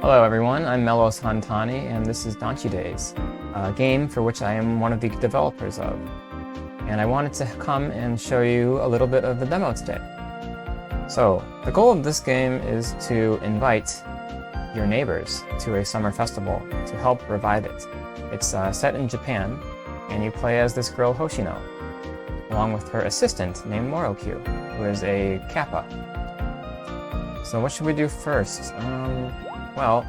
Hello everyone, I'm Melos Hantani and this is Danchi Days, a game for which I am one of the developers of. And I wanted to come and show you a little bit of the demo today. So, the goal of this game is to invite your neighbors to a summer festival to help revive it. It's set in Japan, and you play as this girl Hoshino, along with her assistant named Morokyu, who is a kappa. So what should we do first? Well,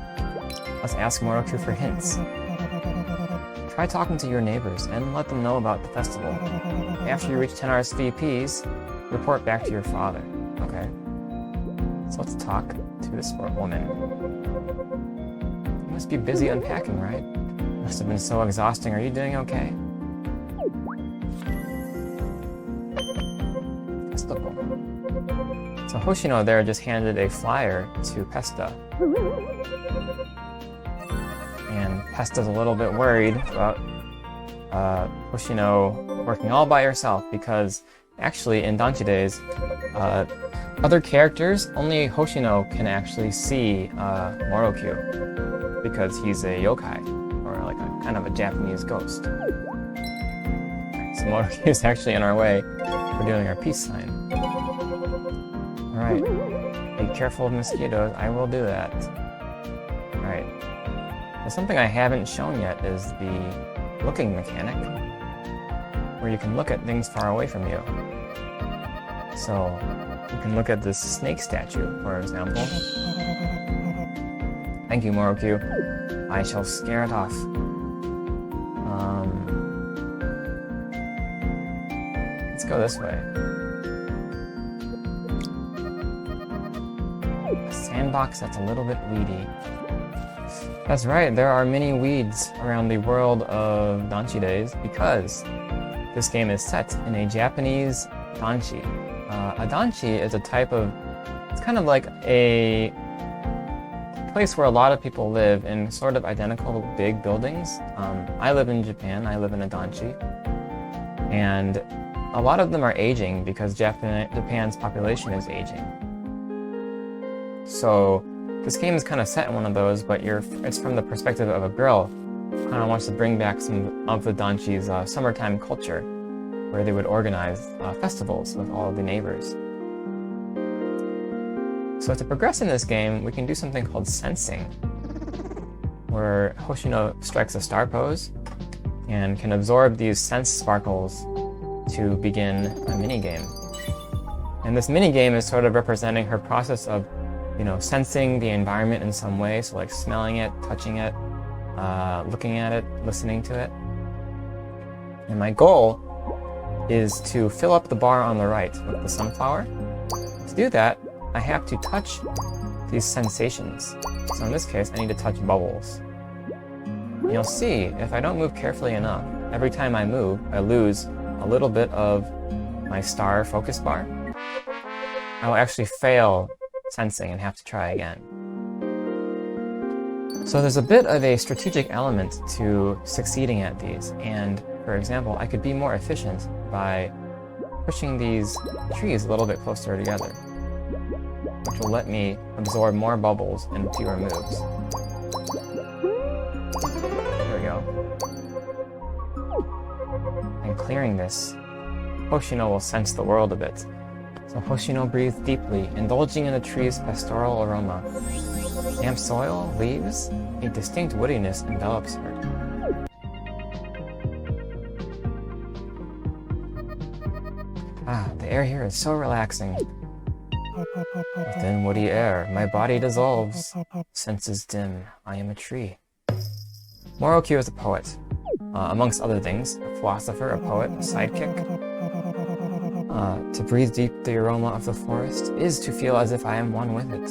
let's ask Morokyu for hints. Try talking to your neighbors and let them know about the festival. After you reach 10 RSVPs, report back to your father, okay? So let's talk to this woman. You must be busy unpacking, right? Must have been so exhausting. Are you doing okay? Festival. So Hoshino there just handed a flyer to Pesta. And Pesta's a little bit worried about Hoshino working all by herself, because actually in Danchi Days, other characters, only Hoshino can actually see Morokyu, because he's a yokai, or like a kind of a Japanese ghost. So Morokyu is actually in our way. We're doing our peace sign. Alright. Be careful of mosquitoes. I will do that. Alright. Now, something I haven't shown yet is the looking mechanic, where you can look at things far away from you. So, you can look at this snake statue, for example. Thank you, Moroku. I shall scare it off. Let's go this way. A sandbox that's a little bit weedy. That's right, there are many weeds around the world of Danchi Days because this game is set in a Japanese danchi. A danchi is a type of, it's kind of like a place where a lot of people live in sort of identical big buildings. I live in Japan, I live in a danchi, and a lot of them are aging because Japan's population is aging. So this game is kind of set in one of those, but it's from the perspective of a girl who kind of wants to bring back some of the danchi's summertime culture, where they would organize festivals with all of the neighbors. So to progress in this game, we can do something called sensing, where Hoshino strikes a star pose and can absorb these sense sparkles to begin a minigame. And this minigame is sort of representing her process of, sensing the environment in some way, so like smelling it, touching it, looking at it, listening to it. And my goal is to fill up the bar on the right with the sunflower. To do that, I have to touch these sensations. So in this case, I need to touch bubbles. And you'll see, if I don't move carefully enough, every time I move, I lose a little bit of my star focus bar. I will actually fail sensing and have to try again. So there's a bit of a strategic element to succeeding at these, and for example, I could be more efficient by pushing these trees a little bit closer together, which will let me absorb more bubbles in fewer moves. There we go. And clearing this, Hoshino will sense the world a bit. So Hoshino breathes deeply, indulging in the tree's pastoral aroma. Damp soil, leaves, a distinct woodiness envelops her. Ah, the air here is so relaxing. Within woody air, my body dissolves. Senses dim, I am a tree. Moroku is a poet. Amongst other things, a philosopher, a poet, a sidekick. To breathe deep the aroma of the forest is to feel as if I am one with it.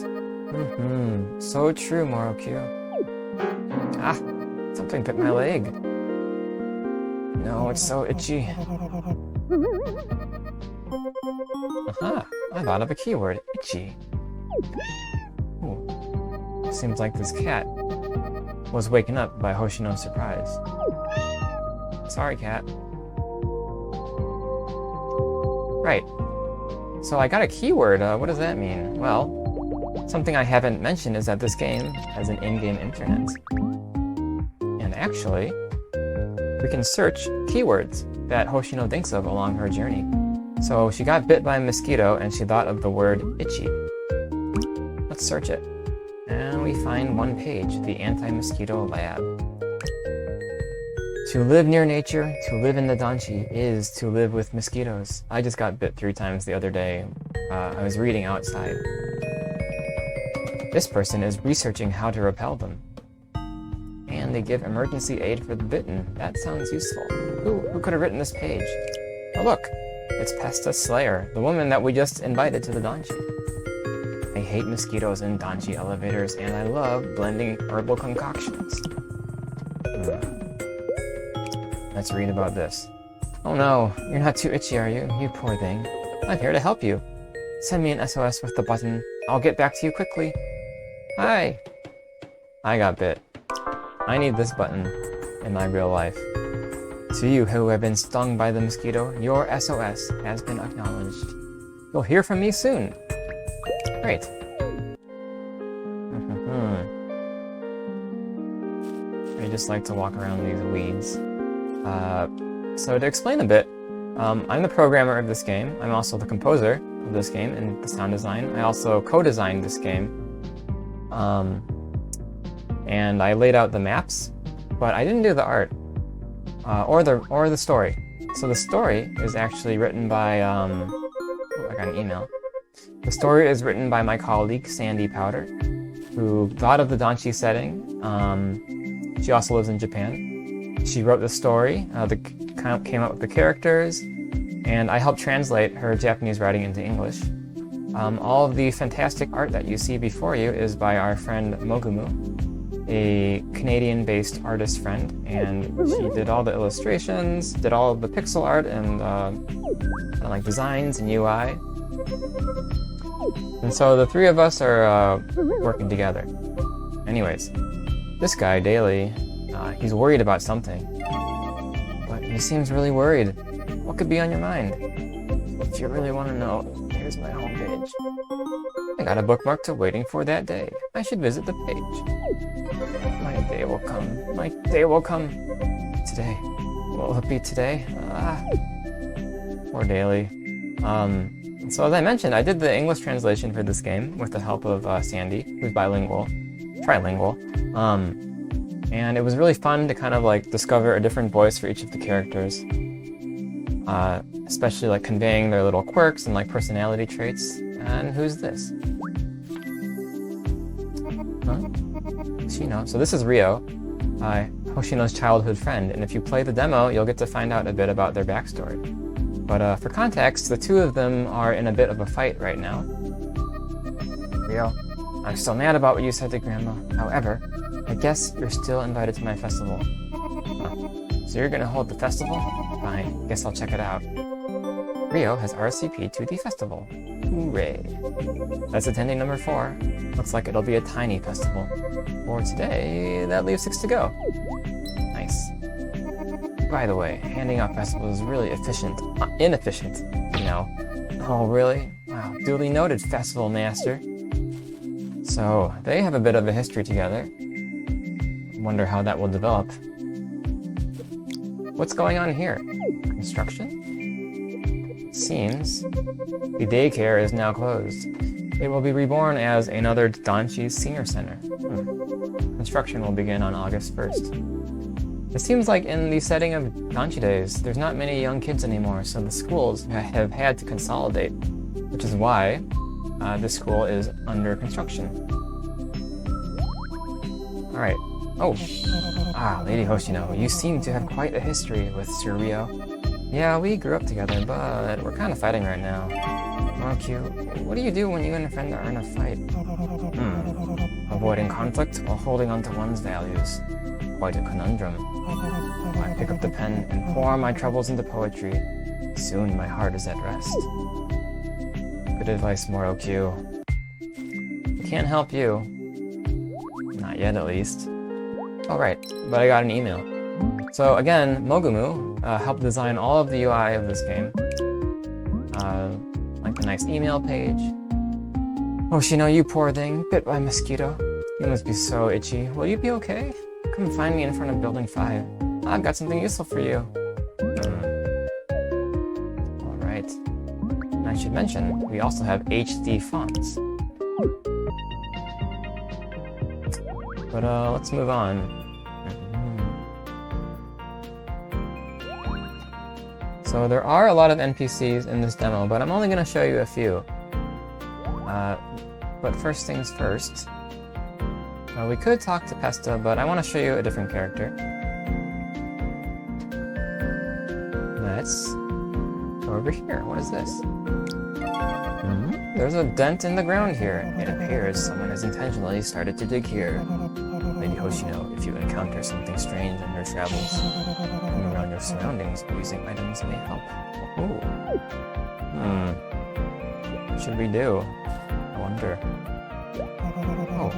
So true, Moroku. Ah, something bit my leg. No, it's so itchy. Aha, I thought of a keyword, itchy. Ooh. Seems like this cat was waken up by Hoshino's surprise. Sorry, cat. Right. So I got a keyword. What does that mean? Well, something I haven't mentioned is that this game has an in-game internet. And actually, we can search keywords that Hoshino thinks of along her journey. So she got bit by a mosquito and she thought of the word itchy. Let's search it. And we find one page, the Anti-Mosquito Lab. To live near nature, to live in the danchi, is to live with mosquitoes. I just got bit 3 times the other day. I was reading outside. This person is researching how to repel them. And they give emergency aid for the bitten. That sounds useful. Who could have written this page? Oh look, it's Pesta Slayer, the woman that we just invited to the danchi. I hate mosquitoes in danchi elevators, and I love blending herbal concoctions. Let's read about this. Oh no, you're not too itchy, are you? You poor thing. I'm here to help you. Send me an SOS with the button. I'll get back to you quickly. Hi. I got bit. I need this button in my real life. To you who have been stung by the mosquito, your SOS has been acknowledged. You'll hear from me soon. Great. I just like to walk around these weeds. So to explain a bit, I'm the programmer of this game. I'm also the composer. of this game and the sound design. I also co-designed this game. And I laid out the maps, but I didn't do the art or the story. So the story is actually written by I got an email. The story is written by my colleague Sandy Powder, who thought of the Danchi setting. She also lives in Japan. She wrote the story, came up with the characters, and I helped translate her Japanese writing into English. All of the fantastic art that you see before you is by our friend Mogumu, a Canadian-based artist friend, and she did all the illustrations, did all of the pixel art and like designs and UI. And so the three of us are working together. Anyways, this guy, Daly, he's worried about something. But he seems really worried. What could be on your mind? If you really want to know, here's my homepage. I got a bookmark to waiting for that day. I should visit the page. My day will come. My day will come. Today. Will it be today? Poor Daly. So as I mentioned, I did the English translation for this game with the help of Sandy, who's trilingual. And it was really fun to kind of like discover a different voice for each of the characters, especially like conveying their little quirks and like personality traits. And who's this? Huh? Hoshino. So this is Rio, Hoshino's childhood friend, and if you play the demo, you'll get to find out a bit about their backstory. But for context, the two of them are in a bit of a fight right now. Rio, I'm still mad about what you said to Grandma. However, I guess you're still invited to my festival. So you're gonna hold the festival? Fine, guess I'll check it out. Rio has RSVP'd to the festival. Hooray. That's attending number 4. Looks like it'll be a tiny festival. For today, that leaves 6 to go. Nice. By the way, handing out festivals is really inefficient, you know. Oh, really? Wow, duly noted, Festival Master. So, they have a bit of a history together. Wonder how that will develop. What's going on here? Construction? Seems the daycare is now closed. It will be reborn as another Danchi's senior center. Construction will begin on August 1st. It seems like in the setting of Danchi Days, there's not many young kids anymore, so the schools have had to consolidate, which is why this school is under construction. Alright. Oh. Lady Hoshino, you seem to have quite a history with Sir Rio. Yeah, we grew up together, but we're kind of fighting right now. Maru-Q, what do you do when you and a friend are in a fight? Avoiding conflict while holding on to one's values. Quite a conundrum. I pick up the pen and pour my troubles into poetry. Soon my heart is at rest. Good advice, Maru-Q. I can't help you. Not yet, at least. Oh, right, but I got an email. So again, Mogumu helped design all of the UI of this game. Like the nice email page. Hoshino, you poor thing, bit by a mosquito. You must be so itchy. Will you be okay? Come find me in front of Building 5. I've got something useful for you. Alright. And I should mention, we also have HD fonts. But let's move on. So there are a lot of NPCs in this demo, but I'm only going to show you a few. But first things first. We could talk to Pesta, but I want to show you a different character. Let's go over here. What is this? There's a dent in the ground here. It appears someone has intentionally started to dig here. Lady Hoshino, if you encounter something strange on your travels, looking around your surroundings using items may help. What should we do? I wonder. Oh,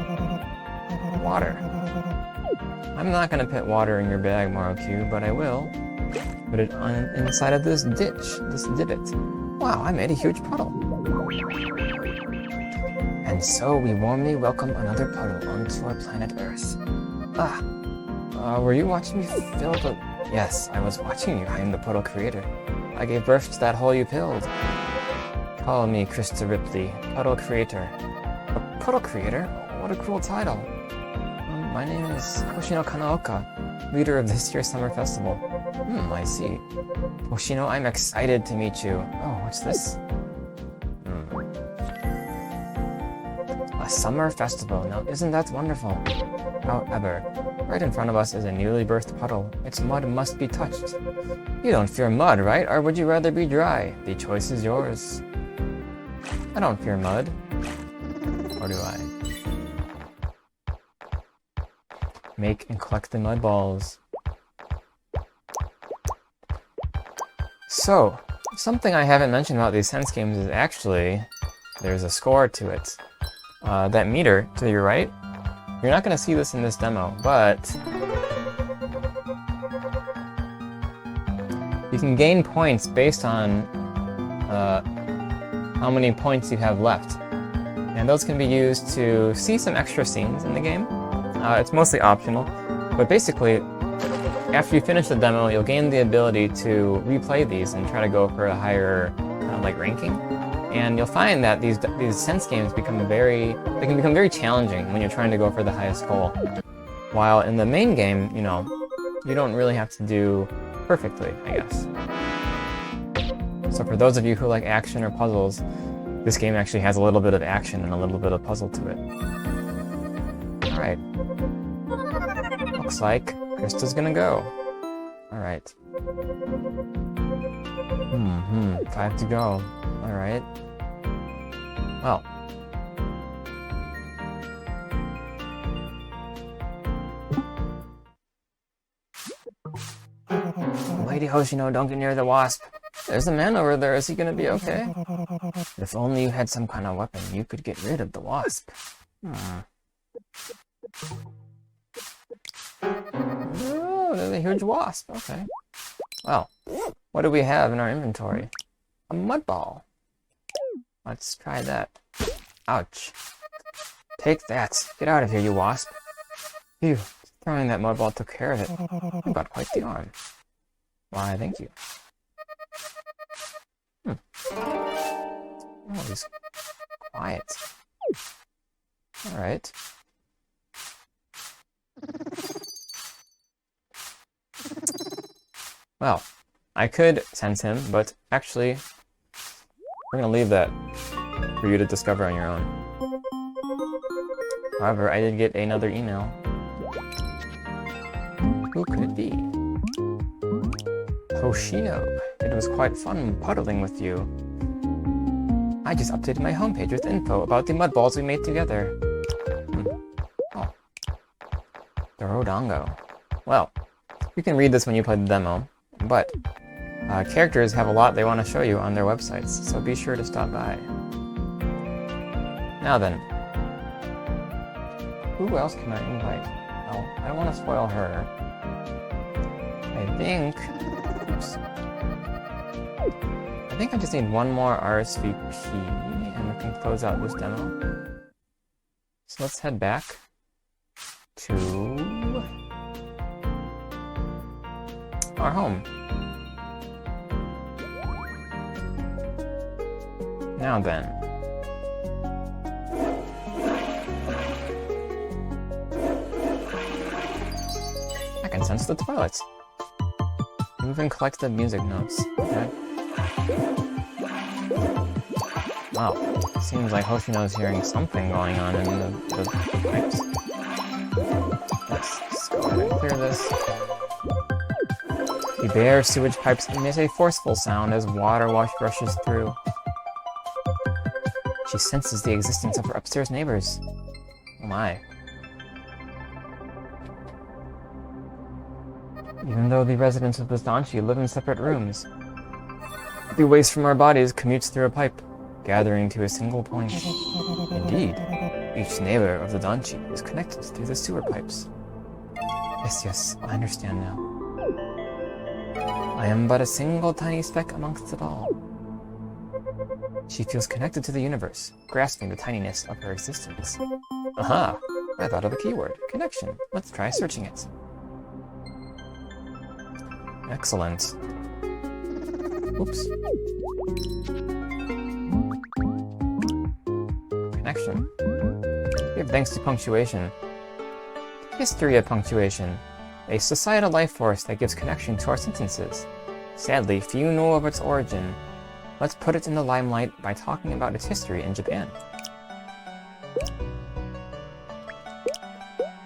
water. I'm not gonna put water in your bag, Maru-Q, but I will put it inside of this ditch, this divot. Wow, I made a huge puddle. And so we warmly welcome another puddle onto our planet Earth. Were you watching me fill the... Yes, I was watching you. I am the puddle creator. I gave birth to that hole you pilled. Call me Krista Ripley, Puddle Creator. A Puddle Creator? What a cool title. My name is Hoshino Kanaoka, leader of this year's summer festival. I see. Hoshino, I'm excited to meet you. Oh, what's this? A summer festival. Now, isn't that wonderful? However, right in front of us is a newly birthed puddle. Its mud must be touched. You don't fear mud, right? Or would you rather be dry? The choice is yours. I don't fear mud. Or do I? Make and collect the mud balls. So, something I haven't mentioned about these sense games is actually there's a score to it. That meter to your right, you're not going to see this in this demo, but you can gain points based on how many points you have left. And those can be used to see some extra scenes in the game. It's mostly optional, but basically, after you finish the demo, you'll gain the ability to replay these and try to go for a higher ranking. And you'll find that these sense games can become very challenging when you're trying to go for the highest goal. While in the main game, you don't really have to do perfectly, I guess. So for those of you who like action or puzzles, this game actually has a little bit of action and a little bit of puzzle to it. Alright. Looks like Krista's gonna go. Alright. 5 to go. Alright. Well. Lady Hoshino, don't get near the wasp. There's a man over there. Is he gonna be okay? If only you had some kind of weapon, you could get rid of the wasp. Oh, there's a huge wasp. Okay. Well, what do we have in our inventory? A mud ball. Let's try that. Ouch. Take that. Get out of here, you wasp. Phew. Throwing that mud ball took care of it. You got quite the arm. Why, thank you. Oh, he's quiet. Alright. Well, I could sense him, but actually, we're gonna leave that for you to discover on your own. However, I did get another email. Who could it be? Hoshino, it was quite fun puddling with you. I just updated my homepage with info about the mud balls we made together. Oh. Dorodango. Well, you can read this when you play the demo, but characters have a lot they want to show you on their websites, so be sure to stop by. Now then, who else can I invite? Oh, I don't want to spoil her. I think I just need one more RSVP and we can close out this demo. So let's head back to our home. Now then. I can sense the toilets. Move and collect the music notes. Okay. Wow, seems like Hoshino's hearing something going on in the pipes. Let's just go ahead and clear this. The bare sewage pipes emit a forceful sound as water rushes through. She senses the existence of her upstairs neighbors. Oh my. Even though the residents of the Danchi live in separate rooms, the waste from our bodies commutes through a pipe, gathering to a single point. Indeed, each neighbor of the Danchi is connected through the sewer pipes. Yes, I understand now. I am but a single tiny speck amongst it all. She feels connected to the universe, grasping the tininess of her existence. Aha! I thought of a keyword. Connection. Let's try searching it. Excellent. Oops. connection. Give thanks to punctuation. History of punctuation. A societal life force that gives connection to our sentences. Sadly, few know of its origin. Let's put it in the limelight by talking about its history in Japan.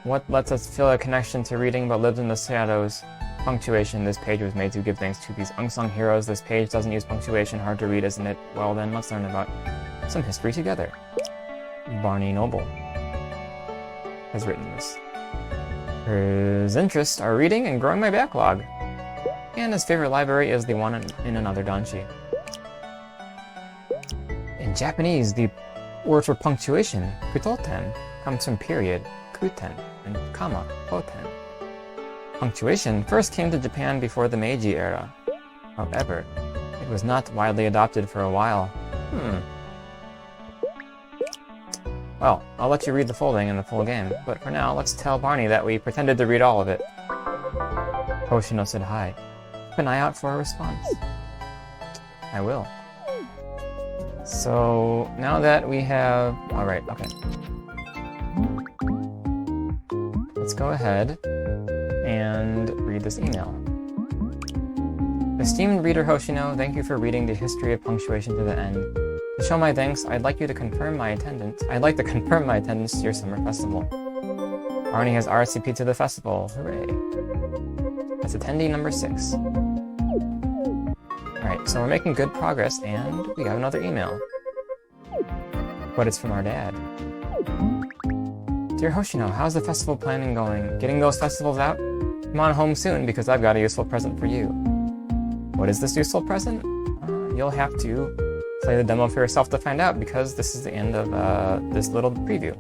What lets us feel a connection to reading but lives in the shadows? Punctuation. This page was made to give thanks to these unsung heroes. This page doesn't use punctuation. Hard to read, isn't it? Well then, let's learn about some history together. Barney Noble has written this. His interests are reading and growing my backlog. And his favorite library is the one in another Danchi. In Japanese, the word for punctuation, kutoten, comes from period, kuten, and comma, koten. Punctuation first came to Japan before the Meiji era. However, it was not widely adopted for a while. Well, I'll let you read the full thing in the full game, but for now, let's tell Barney that we pretended to read all of it. Hoshino said hi. Keep an eye out for a response. I will. So, now that we have... Alright, okay. Let's go ahead and read this email. Esteemed reader Hoshino, thank you for reading the history of punctuation to the end. To show my thanks, I'd like to confirm my attendance to your summer festival. Barney has RSVP'd to the festival. Hooray. That's attendee number 6. Alright, so we're making good progress, and we got another email. But it's from our dad. Dear Hoshino, how's the festival planning going? Getting those festivals out? Come on home soon, because I've got a useful present for you. What is this useful present? You'll have to play the demo for yourself to find out, because this is the end of this little preview.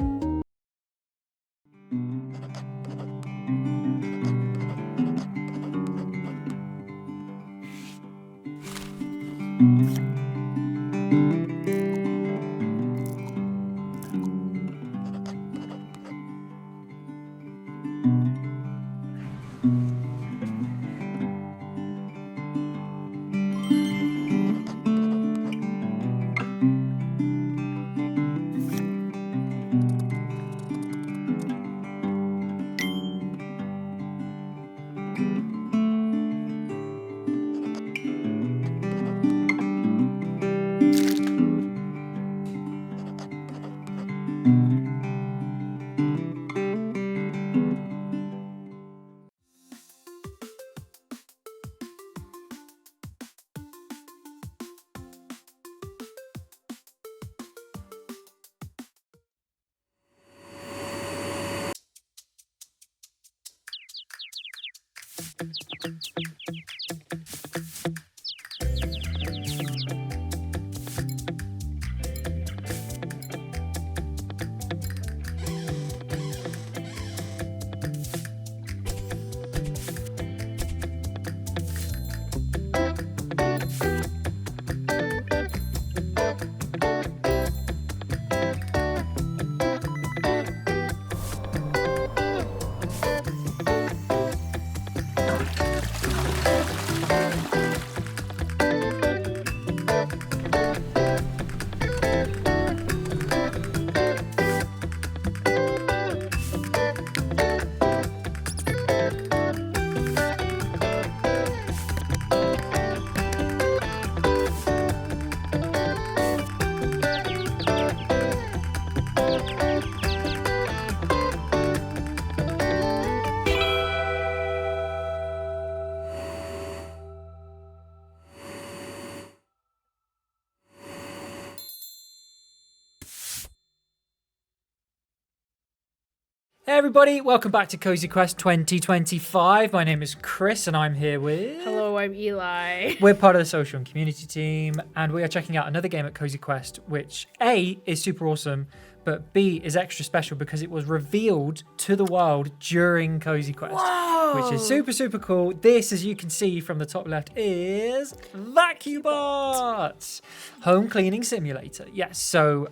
Hey everybody, welcome back to Cozy Quest 2025. My name is Chris and I'm here with... Hello, I'm Eli. We're part of the social and community team and we are checking out another game at Cozy Quest, which A, is super awesome, but B, is extra special because it was revealed to the world during Cozy Quest. Whoa! Which is super, super cool. This, as you can see from the top left, is VacuuBot! Home Cleaning Simulator. Yes, so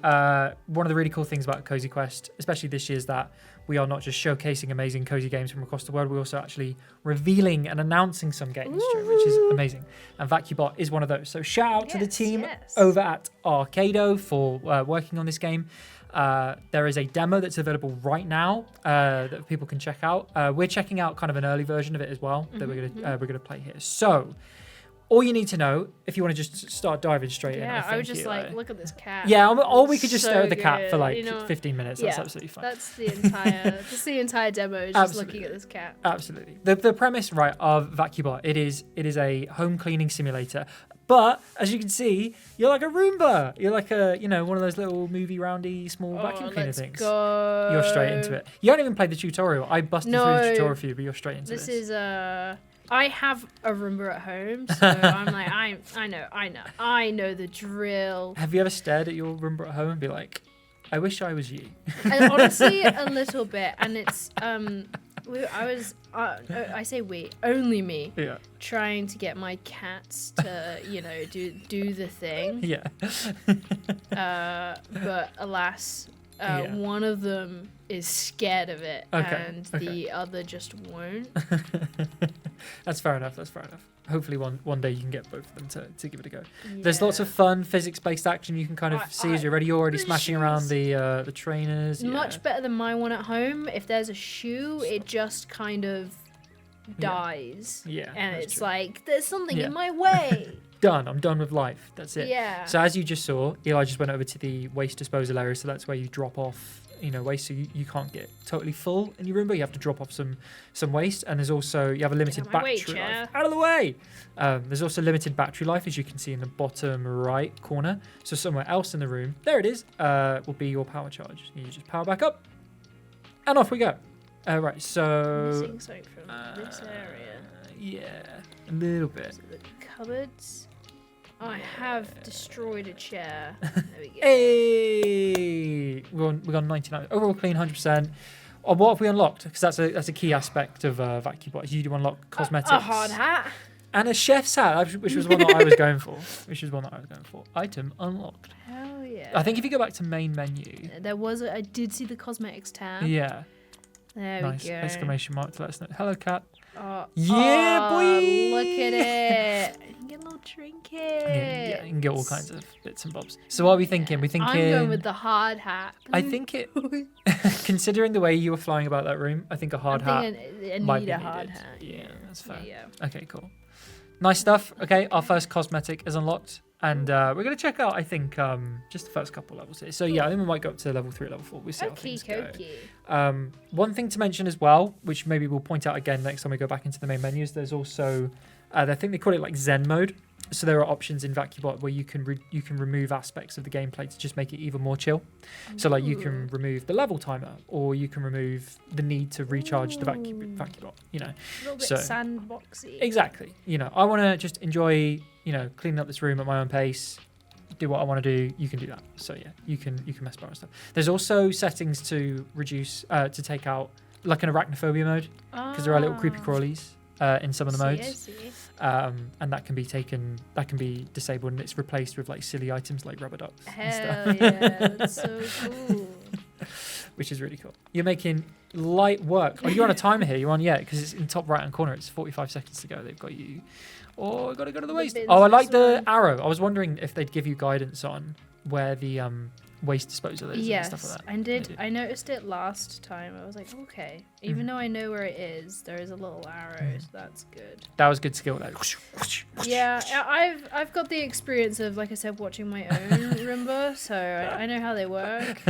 one of the really cool things about Cozy Quest, especially this year, is that we are not just showcasing amazing cozy games from across the world, we're also actually revealing and announcing some games, which is amazing. And VacuuBot is one of those. So shout out to the team over at Arcado for working on this game. there is a demo that's available right now that people can check out. We're checking out kind of an early version of it as well that we're gonna play here. So all you need to know if you want to just start diving straight in. Yeah, I would just like look at this cat. Yeah, or we could just So stare at the cat for good, like you know? 15 minutes. That's absolutely fine. That's the entire demo. Is just looking at this cat. Absolutely. The premise, right, of VacuuBot, it is a home cleaning simulator. But as you can see, you're like a Roomba. You're like a, one of those little movie roundy small vacuum cleaner things. Go. You're straight into it. You haven't even played the tutorial. I busted through the tutorial for you, but you're straight into this. This is I have a Roomba at home, so I'm like, I know the drill. Have you ever stared at your Roomba at home and be like, I wish I was you? And honestly, a little bit, and it's I say we, only me, trying to get my cats to, do the thing. Yeah. But alas, one of them is scared of it, and the other just won't. That's fair enough. Hopefully one day you can get both of them to give it a go. There's lots of fun physics-based action you can kind of see as you're ready. You're already smashing around the trainers. Much better than my one at home. If there's a shoe, it just kind of dies. Yeah. And it's like, there's something in my way. Done. I'm done with life. That's it. Yeah. So as you just saw, Eli just went over to the waste disposal area, so that's where you drop off waste, so you can't get totally full in your Roomba. You have to drop off some waste, and there's also, you have a limited battery life. Out of the way! There's also limited battery life, as you can see in the bottom right corner. So somewhere else in the room, there it is, will be your power charge. You just power back up, and off we go. Right, so... Missing something from this area. Yeah, a little bit. So the cupboards. I have destroyed a chair. There we go. Hey! We got 99. Overall clean, 100%. What have we unlocked? Because that's a key aspect of VacuuBot. Is you do unlock cosmetics. A hard hat. And a chef's hat, which was one that I was going for. Item unlocked. Hell yeah. I think if you go back to main menu. I did see the cosmetics tab. Yeah. There nice. we go. Exclamation mark to let us know. Hello, cat. Yeah, boy! Look at it. You can get a little trinket. Yeah, you can get all kinds of bits and bobs. So what are we thinking? We're thinking... I'm going with the hard hat. I think it... considering the way you were flying about that room, I think a hard hat might be a needed. hard hat. Yeah, that's fair. Yeah. Okay, cool. Nice stuff. Okay, our first cosmetic is unlocked. And we're going to check out, I think, just the first couple levels here. So, yeah, I think we might go up to level 3, level 4. We'll see how things go. One thing to mention as well, which maybe we'll point out again next time we go back into the main menus, there's also, I think they call it like Zen mode. So there are options in VacuuBot where you can remove aspects of the gameplay to just make it even more chill. So, like, you can remove the level timer, or you can remove the need to recharge the VacuuBot, A little bit sandboxy. Exactly. I want to just enjoy... cleaning up this room at my own pace, do what I want to do, you can do that. So yeah, you can mess about with stuff. There's also settings to reduce, to take out like an arachnophobia mode, because there are little creepy crawlies in some of the modes. And that can be disabled, and it's replaced with like silly items like rubber ducks and stuff. Yeah, that's so cool. Which is really cool. You're making light work. Are you on a timer here? You're on, because it's in top right hand corner. It's 45 seconds to go. They've got you. Oh, I've got to go to the waste. Oh, I like the arrow. I was wondering if they'd give you guidance on where the waste disposal is and stuff like that. I did. I noticed it last time. I was like, okay. Even though I know where it is, there is a little arrow, so that's good. That was good skill there. Yeah, I've got the experience of, like I said, watching my own Roomba, so I know how they work.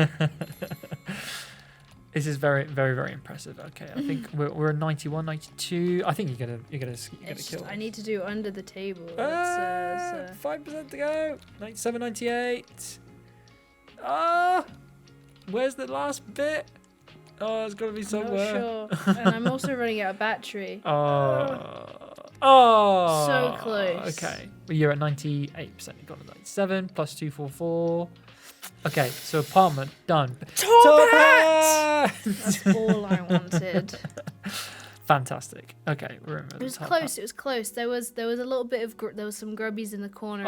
This is very, very, very impressive. Okay, I think we're at 91, 92. I think you're gonna kill. I need to do under the table. 5% to go. 97, 98. Where's the last bit? Oh, it's got to be somewhere. Not sure. And I'm also running out of battery. So close. Okay, well, you're at 98%. You got a 97 plus 244. Okay, so apartment done. Top hat! That's all I wanted. Fantastic. Okay, we're in. It was close. It was close. There was a little bit of there was some grubbies in the corner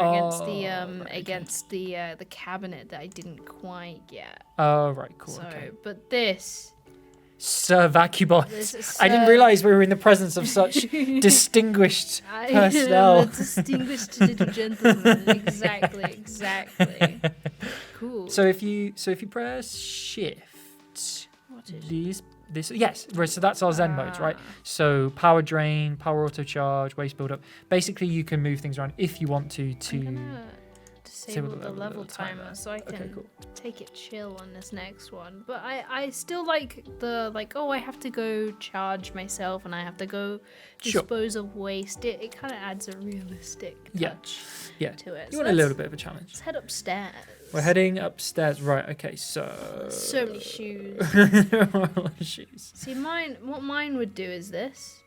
against the cabinet that I didn't quite get. Oh right, cool. So, okay. but this Sir VacuuBot. This is I didn't Sir- realise we were in the presence of such distinguished personnel. Distinguished little gentleman. Exactly. Cool. So if you press shift, What is this yes, right, so that's our Zen modes, right? So power drain, power auto charge, waste build up. Basically you can move things around if you want to disable the level timer so I can take it chill on this next one. But I still like the I have to go charge myself and I have to go dispose of waste. It kind of adds a realistic touch to it. You want a little bit of a challenge. Let's head upstairs. We're heading upstairs, right? Okay, so many shoes. Shoes. See, what mine would do is this.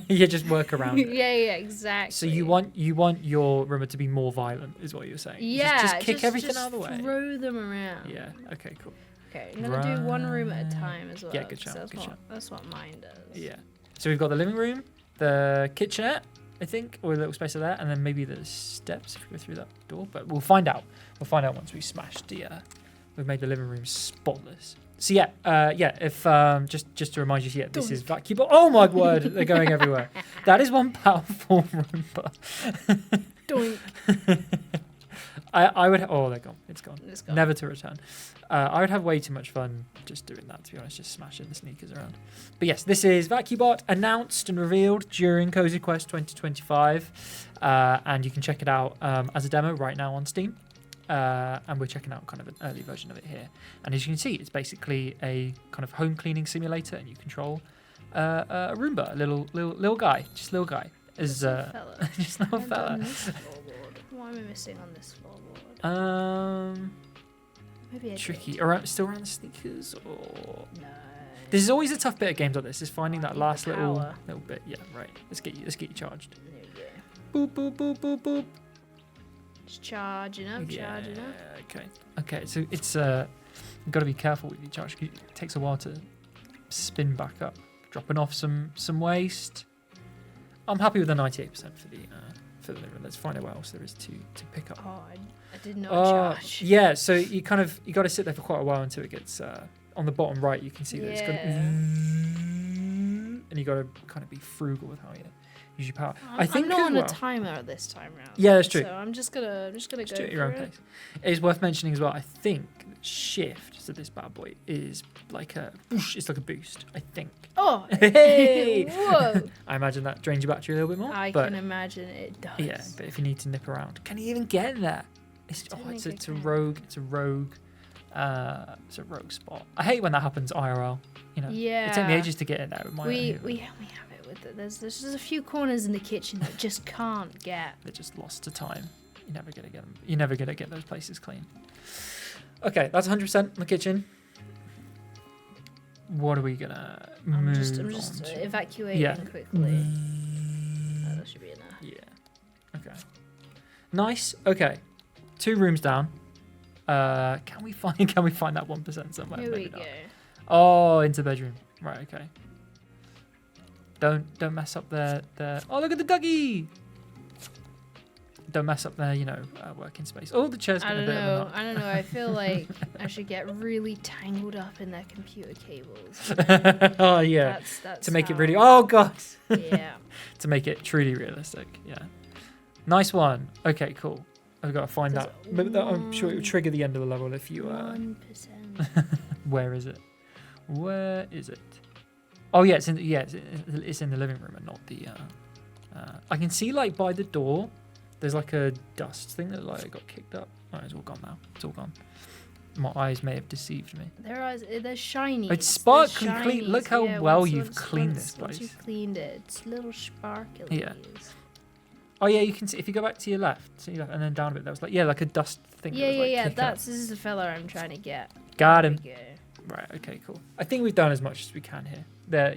You just work around it. Yeah, exactly. So you want your rumor to be more violent, is what you're saying? Yeah, just kick everything out of the way. Throw them around. Yeah. Okay. Cool. Okay, I'm gonna do one room at a time as well. Yeah, good job. That's what mine does. Yeah. So we've got the living room, the kitchenette, I think, or a little space of there, and then maybe the steps if we go through that door. But we'll find out. We'll find out once we smashed we've made the living room spotless. So if just to remind you, this is VacuuBot. Oh my word, they're going everywhere. That is one powerful Roomba. Doink. I would. They're gone. It's gone. Never to return. I would have way too much fun just doing that, to be honest, just smashing the sneakers around. But yes, this is VacuuBot, announced and revealed during Cozy Quest 2025, and you can check it out as a demo right now on Steam. And we're checking out kind of an early version of it here. And as you can see, it's basically a kind of home cleaning simulator, and you control a Roomba, a little guy, just little guy. Just little fella. What am I missing on this floorboard? Maybe tricky. Still around the sneakers, or no? This is always a tough bit of games like this. Is finding that last little bit. Yeah, right. Let's get you charged. There you go. Boop boop boop boop boop. Just charging up. Okay. So it's you've got to be careful with your charge. It takes a while to spin back up, dropping off some waste. I'm happy with the 98% for the liver. Let's find out what else there is to pick up. Oh, I did not charge. Yeah, so you got to sit there for quite a while until it gets on the bottom right. You can see that it's going, and you got to kind of be frugal with how you use your power. I'm not on a timer this time round. Yeah, that's true. So I'm just gonna go do it at your own pace. It is worth mentioning as well. I think that shift to this bad boy is like it's like a boost. I think. Oh, hey! Whoa! I imagine that drains your battery a little bit more. I can imagine it does. Yeah, but if you need to nip around, can you even get in there? It's a rogue spot. I hate when that happens IRL. It took me ages to get in there. We have it with it. There's just a few corners in the kitchen that just can't get. They're just lost to time. You're never gonna get them. You're never gonna get those places clean. Okay, that's 100% in the kitchen. What are we gonna I'm just evacuating quickly. Oh, that should be enough. Yeah. Okay. Nice. Okay. 2 rooms down. Can we find that 1% somewhere? Here we go. Oh, into the bedroom. Right. Okay. Don't mess up their. Oh, look at the doggy. Don't mess up their working space. Oh, the chair's got a bit of a knock. I don't know. I feel like I should get really tangled up in their computer cables. Oh yeah. That's to make it really. Oh god. Yeah. To make it truly realistic. Yeah. Nice one. Okay. Cool. I've got to find that. I'm sure it will trigger the end of the level if you. 1%. Where is it? Where is it? Oh yeah, it's in the living room and not the. I can see like by the door, there's like a dust thing that like got kicked up. Oh, it's all gone now. It's all gone. My eyes may have deceived me. They're shiny. It's sparkly clean. Look how well you've cleaned this place. Once you've cleaned it, it's little sparkly. Yeah. Oh yeah, you can see if you go back to your left, and then down a bit. That was like a dust thing. Yeah. This is the fella I'm trying to get. Got him. Right. Okay. Cool. I think we've done as much as we can here. There,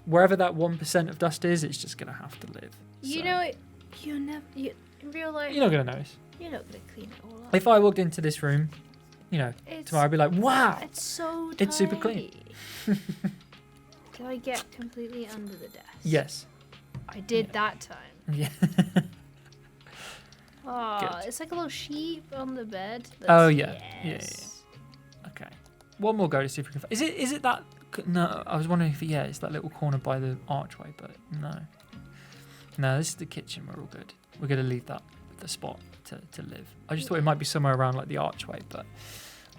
wherever that 1% of dust is, it's just gonna have to live. So. In real life. You're not gonna notice. You're not gonna clean it all up. If I walked into this room, tomorrow I'd be like, wow, it's so tidy. It's super clean. Can I get completely under the desk? Yes. I did that time. Yeah. Oh, it's like a little sheep on the bed. Oh yeah. Yes. Yeah. Okay. one more go to see if we can. Is it that? No, I was wondering if it's that little corner by the archway, but no. No, this is the kitchen. We're all good. We're gonna leave that with the spot to live. I just thought it might be somewhere around like the archway, but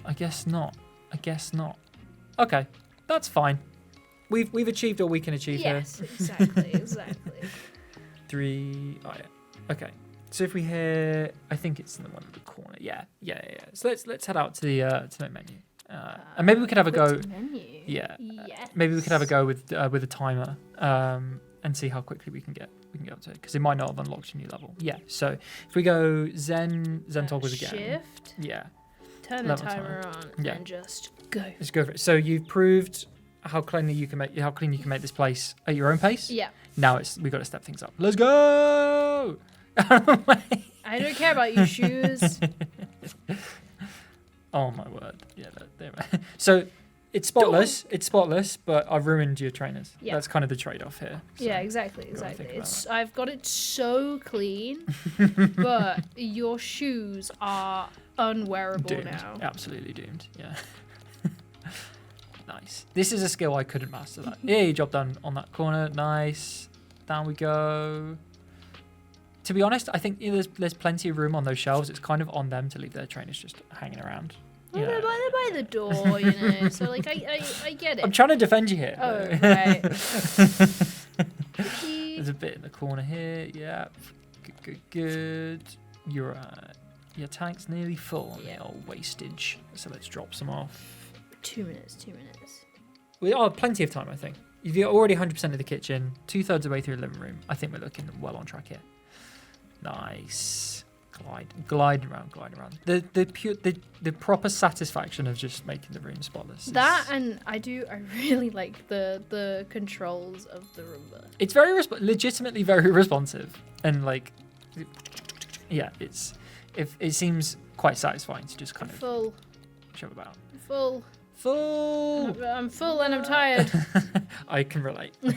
I guess not. Okay, that's fine. We've achieved all we can achieve here. Yes, exactly. 3. Oh yeah. Okay. So if we hear, I think it's in the one in the corner. Yeah. So let's head out to the menu. And maybe we could have a go. Menu. Yeah. Yes. Maybe we could have a go with a timer and see how quickly we can get up to it, because it might not have unlocked a new level. Yeah. So if we go Zen toggles again. Shift. Yeah. Turn the timer on Yeah. and just go. Let's go for it. So you've proved how clean you can make this place at your own pace. Yeah. Now we've got to step things up. Let's go. I don't care about your shoes. Oh my word! Yeah, so it's spotless. But I've ruined your trainers. Yeah. That's kind of the trade-off here. So Yeah, exactly. I've got it so clean, but your shoes are unwearable doomed. now. Absolutely doomed. Yeah. Nice. This is a skill I couldn't master. That. Yeah, job done on that corner. Nice. Down we go. To be honest, I think there's plenty of room on those shelves. It's kind of on them to leave their trainers just hanging around. Well, they're by the door, So like I get it. I'm trying to defend you here. Oh, right. There's a bit in the corner here. Yeah. Good. Your tank's nearly full on the old wastage. So let's drop some off. 2 minutes. We are plenty of time, I think. If you're already 100% of the kitchen, 2/3 of the way through the living room, I think we're looking well on track here. Nice. Glide around. The proper satisfaction of just making the room spotless. That, and I really like the controls of the Roomba. It's very legitimately very responsive, and like, yeah, it seems quite satisfying to just kind of shove about. Full. I'm full and I'm tired. I can relate. Full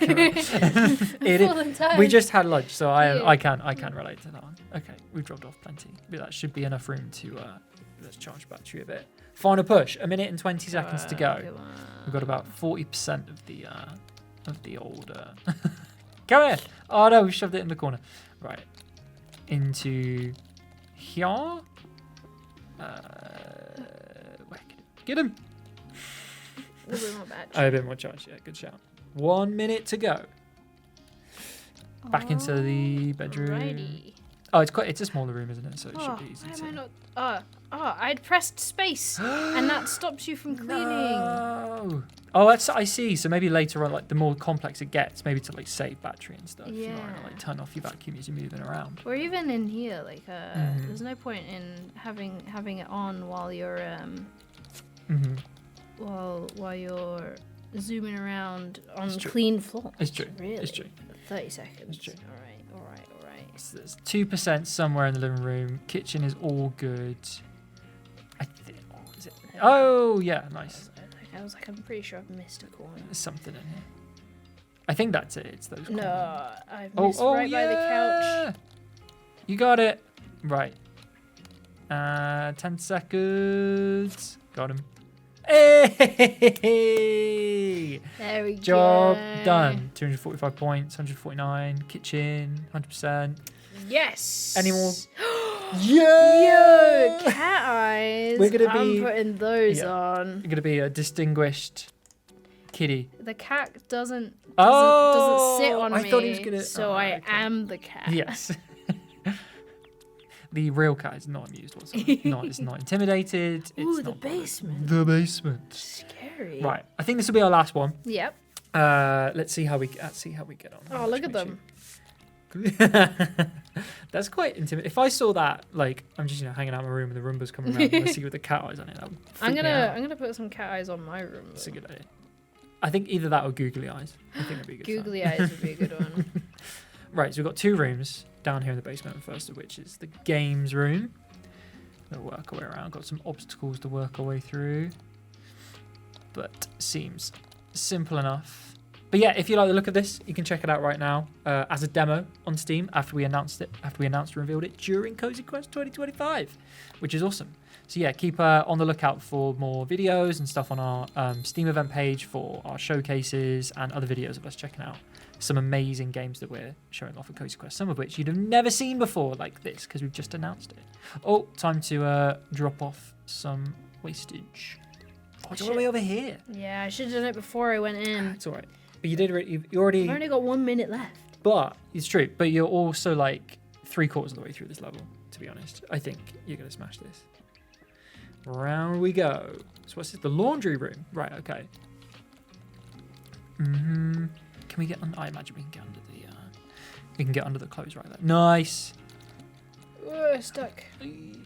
and tired. We just had lunch, so I can relate to that one. Okay, we've dropped off plenty. But that should be enough room to let's charge battery a bit. Final push. 1 minute and 20 seconds to go. We've got about 40% of the old. Come here! Oh no, we shoved it in the corner. Right, into here. Get him. A little bit more battery. Oh, a bit more charge. Yeah, good shout. 1 minute to go. Back into the bedroom. Alrighty. Oh, it's a smaller room, isn't it? So it should be easy. Why am I not? I'd pressed space, and that stops you from cleaning. No. Oh, I see. So maybe later on, like the more complex it gets, maybe to like save battery and stuff. You want to like turn off your vacuum as you're moving around. Or even in here, like there's no point in having it on while you're while you're zooming around on clean floor. It's true. Really? It's true. 30 seconds. It's true. All right. So there's 2% somewhere in the living room. Kitchen is all good. I think. Is it? Oh yeah, nice. I was like, I'm pretty sure I've missed a corner. There's something in here. I think that's it. It's those. No, corners. I've missed by the couch. You got it. Right. 10 seconds. Got him. Hey! There we go. Job done. 245 points, 149. Kitchen, 100%. Yes. Any more? Yo, cat eyes. I'm putting those on. You're gonna be a distinguished kitty. The cat doesn't sit on I me. thought he was gonna. So I am the cat. Yes. The real cat is not amused whatsoever. It's not intimidated. Ooh, the basement. The basement. Scary. Right. I think this will be our last one. Yep. Let's see how we get on. Oh, look at them. That's quite intimidating. If I saw that, like, I'm just hanging out in my room and the Roomba's coming around and I see with the cat eyes on it, that would freak me out. I'm gonna put some cat eyes on my room. That's a good idea. I think either that or googly eyes. I think that'd be a good. Googly eyes would be a good one. Right, so we've got 2 rooms down here in the basement. The first of which is the games room. We'll work our way around. Got some obstacles to work our way through, but seems simple enough. But yeah, if you like the look of this, you can check it out right now as a demo on Steam after we announced and revealed it during Cozy Quest 2025, which is awesome. So yeah, keep on the lookout for more videos and stuff on our Steam event page for our showcases and other videos of us checking out some amazing games that we're showing off at Cozy Quest, some of which you'd have never seen before like this because we've just announced it. Oh, time to drop off some wastage. Oh, it's all the way over here. Yeah, I should have done it before I went in. It's all right. But you already... I've only got 1 minute left. But, it's true, but you're also like 3/4 of the way through this level, to be honest. I think you're going to smash this. Round we go. So what's this? The laundry room. Right, okay. Can we get I imagine we can get under the... we can get under the clothes right there. Nice. Stuck.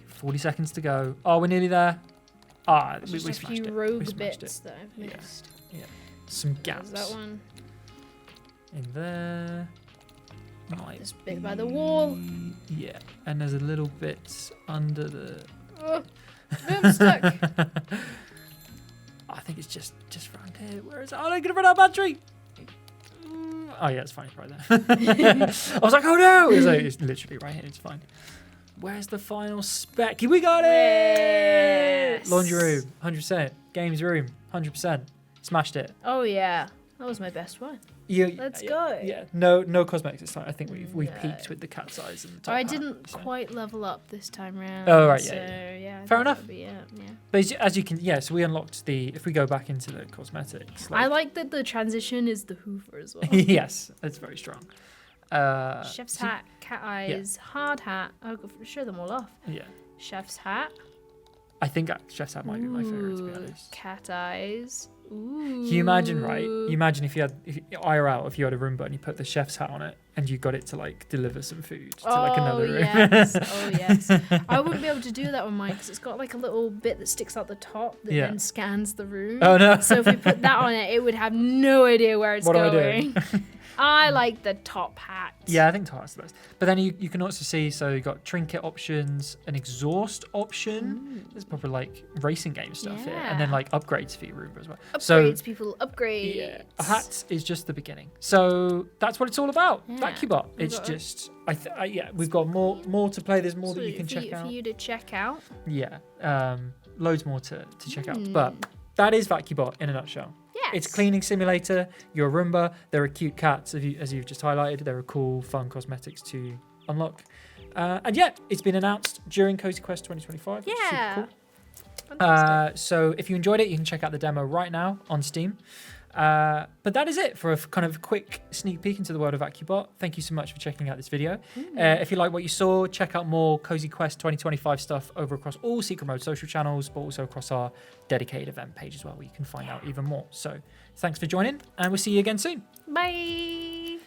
40 seconds to go. Oh, we're nearly there. We Just a smashed few it. rogue We smashed bits it. that I've missed. Yeah. Some gaps. There's that one. In there. This bit by the wall. Yeah, and there's a little bit under the... Oh, I'm stuck. I think it's just around here. Where is it? Oh, I'm gonna run out of battery. Oh yeah, it's fine. It's right there. I was like, oh no! It's literally right here. It's fine. Where's the final spec? We got it! Yes. Laundry room, 100%. Games room, 100%. Smashed it. Oh yeah, that was my best one. Let's go. Yeah, no cosmetics this time. I think we've peaked with the cat's eyes and the top I hat, didn't so. quite level up this time round. Oh right, so, yeah. I Fair thought enough. that'd be it, yeah. But as you can, so we unlocked if we go back into the cosmetics. I like that the transition is the Hoover as well. Yes, that's very strong. Chef's hat, cat eyes, hard hat. I'll show them all off. Yeah. Chef's hat. I think Chef's hat might be my favorite, to be honest. Cat eyes. Ooh. Can you imagine, right? You imagine if you had IRL, if you had a Roomba and you put the chef's hat on it and you got it to like deliver some food to like another room. Yes. Oh yes. I wouldn't be able to do that on mine because it's got like a little bit that sticks out the top that then scans the room. Oh no. So if we put that on it, it would have no idea where it's What going. am I doing? I like the top hat. Yeah, I think top hat's the best. But then you can also see, so you got trinket options, an exhaust option. There's proper like racing game stuff here, and then like upgrades for your Roomba as well. Upgrades, people, upgrades. Yeah, a hat is just the beginning. So that's what it's all about. Yeah. VacuuBot. It's just, we've got more to play. There's more that you can check out. For you to check out. Yeah, loads more to check out. But that is VacuuBot in a nutshell. Yes. It's cleaning simulator. You're a Roomba. There are cute cats, as you've just highlighted. There are cool, fun cosmetics to unlock. And yeah, it's been announced during Cozy Quest 2025. Which is super cool. So if you enjoyed it, you can check out the demo right now on Steam. But that is it for a kind of quick sneak peek into the world of VacuuBot. Thank you so much for checking out this video. If you like what you saw, check out more Cozy Quest 2025 stuff over across all Secret Mode social channels, but also across our dedicated event page as well, where you can find out even more. So thanks for joining, and we'll see you again soon. Bye.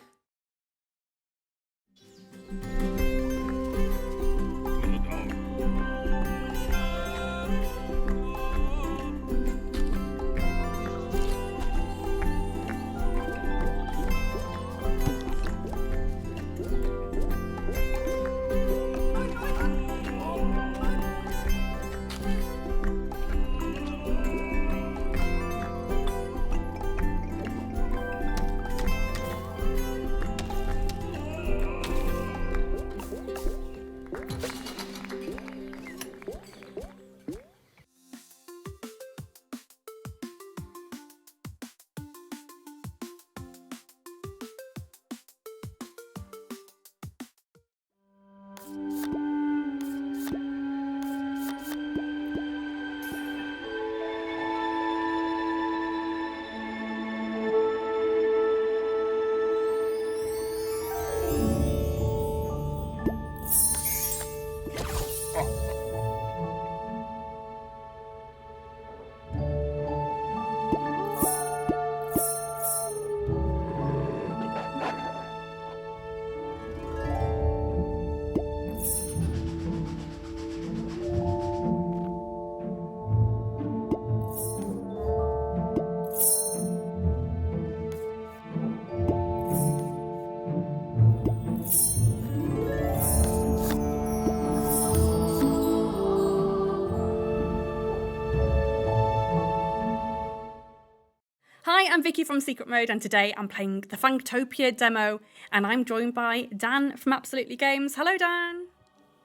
I'm Vicky from Secret Mode, and today I'm playing the Fangtopia demo, and I'm joined by Dan from Absolutely Games. Hello, Dan.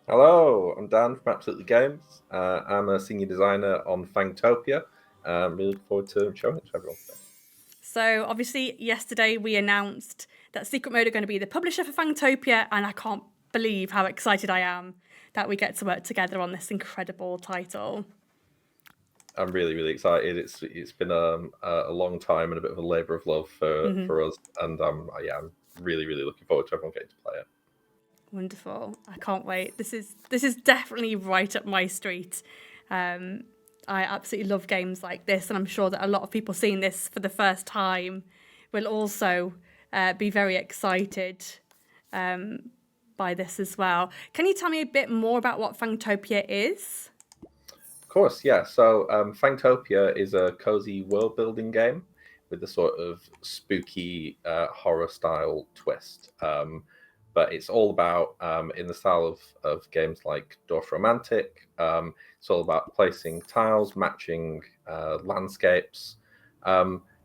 Hello, I'm Dan from Absolutely Games. I'm a senior designer on Fangtopia. I'm really looking forward to showing it to everyone today. So, obviously, yesterday we announced that Secret Mode are going to be the publisher for Fangtopia, and I can't believe how excited I am that we get to work together on this incredible title. I'm really, really excited. It's been a long time and a bit of a labour of love for us, and I'm really, really looking forward to everyone getting to play it. Wonderful! I can't wait. This is definitely right up my street. I absolutely love games like this, and I'm sure that a lot of people seeing this for the first time will also be very excited by this as well. Can you tell me a bit more about what Fangtopia is? Of course, yeah. So Fangtopia is a cozy world-building game with a sort of spooky horror-style twist. But it's all about, in the style of games like Dorfromantik, it's all about placing tiles, matching landscapes.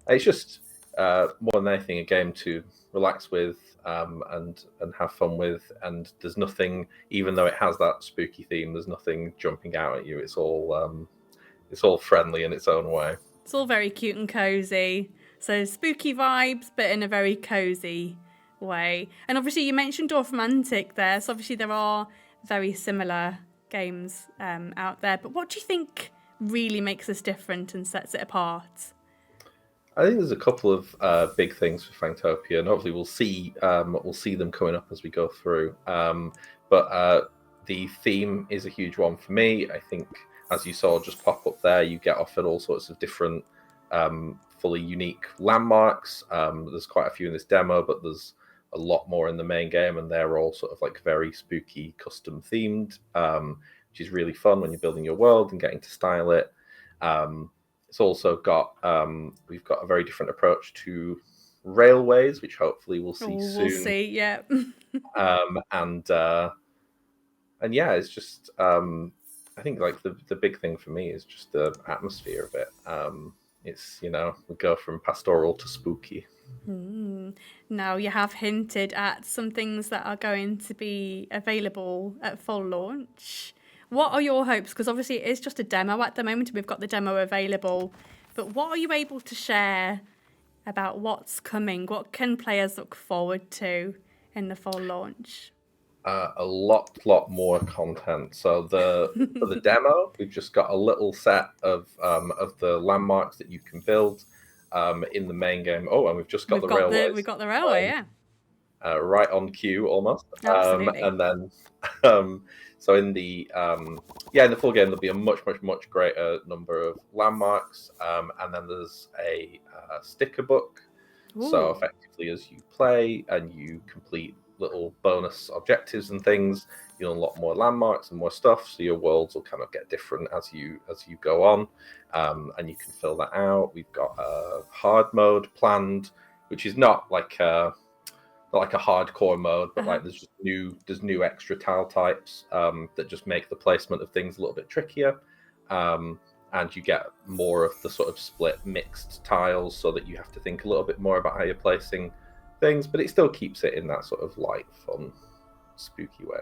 It's just, more than anything, a game to relax with and have fun with. And there's nothing, even though it has that spooky theme, there's nothing jumping out at you. It's all friendly in its own way. It's all very cute and cozy. So spooky vibes, but in a very cozy way. And obviously you mentioned Dorfromantik there, so obviously there are very similar games out there, but what do you think really makes this different and sets it apart? I think there's a couple of big things for Fangtopia, and hopefully we'll see them coming up as we go through. But the theme is a huge one for me. I think, as you saw just pop up there, you get offered all sorts of different fully unique landmarks. There's quite a few in this demo, but there's a lot more in the main game, and they're all sort of like very spooky, custom themed, which is really fun when you're building your world and getting to style it. It's also got we've got a very different approach to railways, which hopefully we'll see soon. We'll see, yeah. And yeah, it's just I think like the big thing for me is just the atmosphere of it. It's, you know, we go from pastoral to spooky. Now, you have hinted at some things that are going to be available at full launch. What are your hopes? Because obviously it is just a demo at the moment. We've got the demo available. But what are you able to share about what's coming? What can players look forward to in the full launch? A lot more content. So for the demo, we've just got a little set of the landmarks that you can build in the main game. Oh, and we've just got railways. We've got the railway, yeah. Right on cue, almost. Absolutely. And then, so in the full game, there'll be a much greater number of landmarks. And then there's a sticker book. Ooh. So effectively, as you play and you complete little bonus objectives and things, you'll unlock more landmarks and more stuff, so your worlds will kind of get different as you go on, and you can fill that out. We've got a hard mode planned, which is not like a hardcore mode, but like there's new extra tile types that just make the placement of things a little bit trickier, and you get more of the sort of split mixed tiles, so that you have to think a little bit more about how you're placing things, but it still keeps it in that sort of light, fun, spooky way.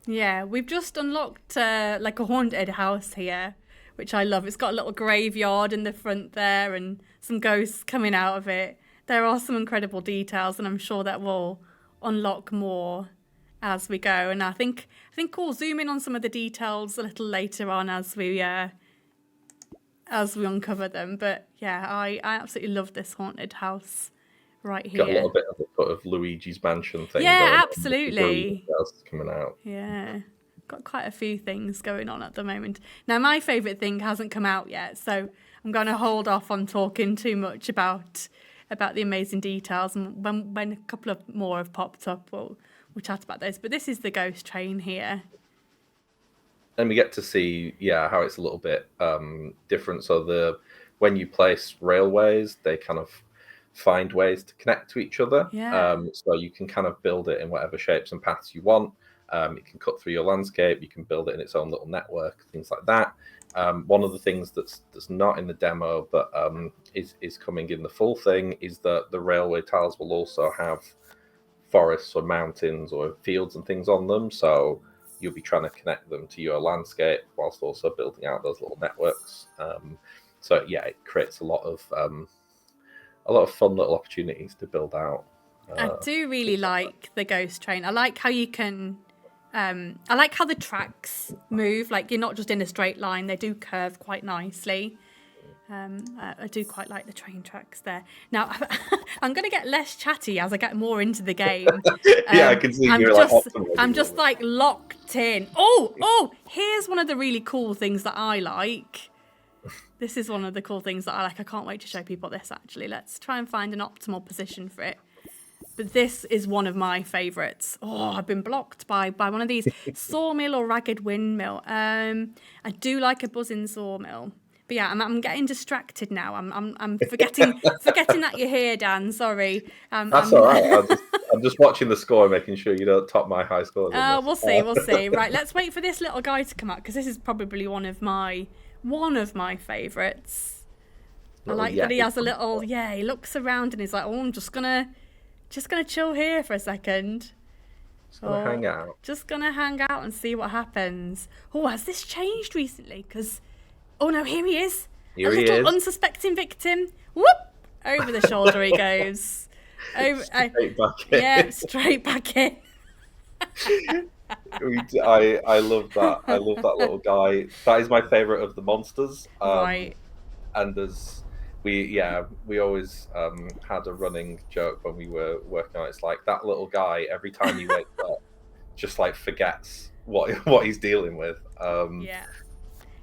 Yeah, we've just unlocked like a haunted house here, which I love. It's got a little graveyard in the front there and some ghosts coming out of it. There are some incredible details, and I'm sure that we'll unlock more as we go. And I think we'll zoom in on some of the details a little later on as we uncover them. But yeah, I absolutely love this haunted house right here. Got a little bit of a sort of Luigi's Mansion thing. Yeah, absolutely. Coming out. Yeah, got quite a few things going on at the moment. Now, my favourite thing hasn't come out yet, so I'm going to hold off on talking too much about the amazing details. And when a couple of more have popped up, we'll chat about those. But this is the ghost train here. And we get to see, how it's a little bit different. So when you place railways, they kind of find ways to connect to each other. Yeah. So you can kind of build it in whatever shapes and paths you want. It can cut through your landscape. You can build it in its own little network, things like that. One of the things that's not in the demo, but is coming in the full thing, is that the railway tiles will also have forests or mountains or fields and things on them. So you'll be trying to connect them to your landscape whilst also building out those little networks. So yeah, it creates a lot of fun little opportunities to build out. I do really like the ghost train. I like how you can. I like how the tracks move. Like, you're not just in a straight line; they do curve quite nicely. I do quite like the train tracks there. Now, I'm going to get less chatty as I get more into the game. Yeah, I can see you're I'm just like locked in. Oh, here's one of the really cool things that I like. This is one of the cool things that I like. I can't wait to show people this, actually. Let's try and find an optimal position for it. But this is one of my favourites. Oh, I've been blocked by one of these. Sawmill or ragged windmill. I do like a buzzing sawmill. But yeah, I'm getting distracted now. I'm forgetting that you're here, Dan. Sorry. That's all right. I'm just watching the score, making sure you don't top my high score. We'll see. Right, let's wait for this little guy to come out, because this is probably one of my favourites. I like that he has a little. Yeah, he looks around and he's like, oh, I'm just gonna chill here for a second. Just gonna hang out. Just gonna hang out and see what happens. Oh, has this changed recently? Because, oh no, here he is. Here he is. A little unsuspecting victim. Whoop! Over the shoulder he goes. Straight back in. Yeah, straight back in. I love that. I love that little guy. That is my favourite of the monsters. Right. And we always had a running joke when we were working on it. It's like that little guy, every time he wakes up, just like forgets what he's dealing with. Yeah.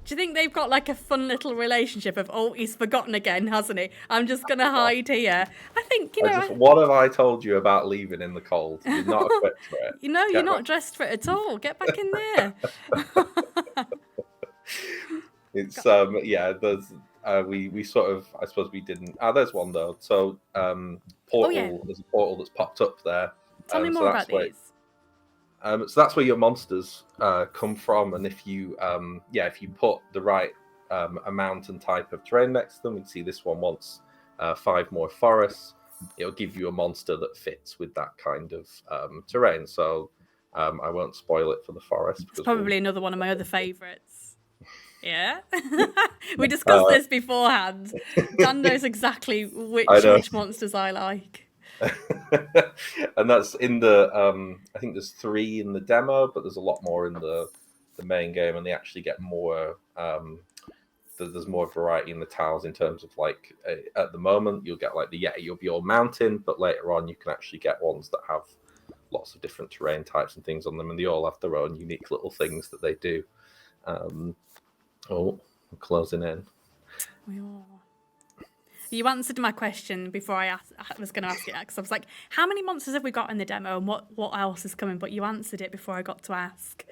Do you think they've got like a fun little relationship of, oh, he's forgotten again, hasn't he? I'm just going to hide here. I think, what have I told you about leaving in the cold? You're not equipped for it. You're not dressed for it at all. Get back in there. It's, there's, we sort of, I suppose we didn't. There's one though. So, portal, there's a portal that's popped up there. Tell me more about these. So that's where your monsters come from, and if you put the right amount and type of terrain next to them, we can see this one wants 5 more forests. It'll give you a monster that fits with that kind of terrain. So I won't spoil it for the forest. It's probably another one of my other favourites. Yeah, we discussed this beforehand. Dan knows exactly which monsters I like. And that's in the I think there's 3 in the demo, but there's a lot more in the main game, and they actually get more there's more variety in the tiles in terms of like at the moment you'll get like you'll be all mountain, but later on you can actually get ones that have lots of different terrain types and things on them, and they all have their own unique little things that they do. I'm closing in. You answered my question before I was going to ask it, because I was like, how many monsters have we got in the demo and what else is coming? But you answered it before I got to ask.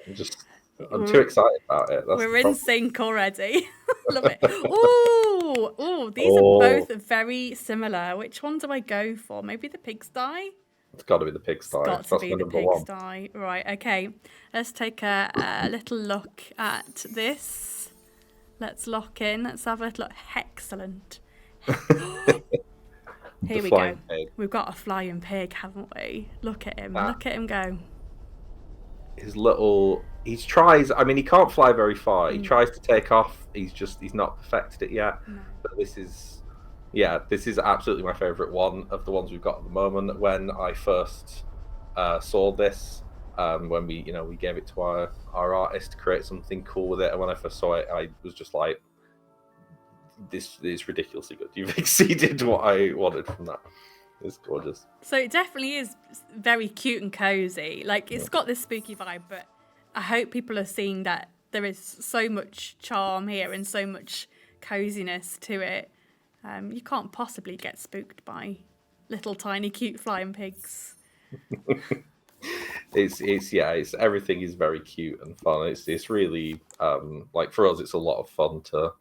I'm too excited about it. We're in sync already. Love it. Ooh, these are both very similar. Which one do I go for? Maybe the pigsty? It's got to be the pigsty. It's got to be the pigsty. Right, okay. Let's take a little look at this. Let's lock in. Let's have a little look. Excellent. Here we go. Pig. We've got a flying pig, haven't we? Look at him. Look at him go. He tries. I mean, he can't fly very far. He tries to take off. He's not perfected it yet. No. But this is absolutely my favourite one of the ones we've got at the moment. When I first saw this, when we gave it to our artist to create something cool with it, and when I first saw it, I was just like, this is ridiculously good. You've exceeded what I wanted from that. It's gorgeous. So it definitely is very cute and cozy. Like, it's got this spooky vibe, but I hope people are seeing that there is so much charm here and so much coziness to it. You can't possibly get spooked by little tiny cute flying pigs. It's everything is very cute and fun. It's really like for us, it's a lot of fun to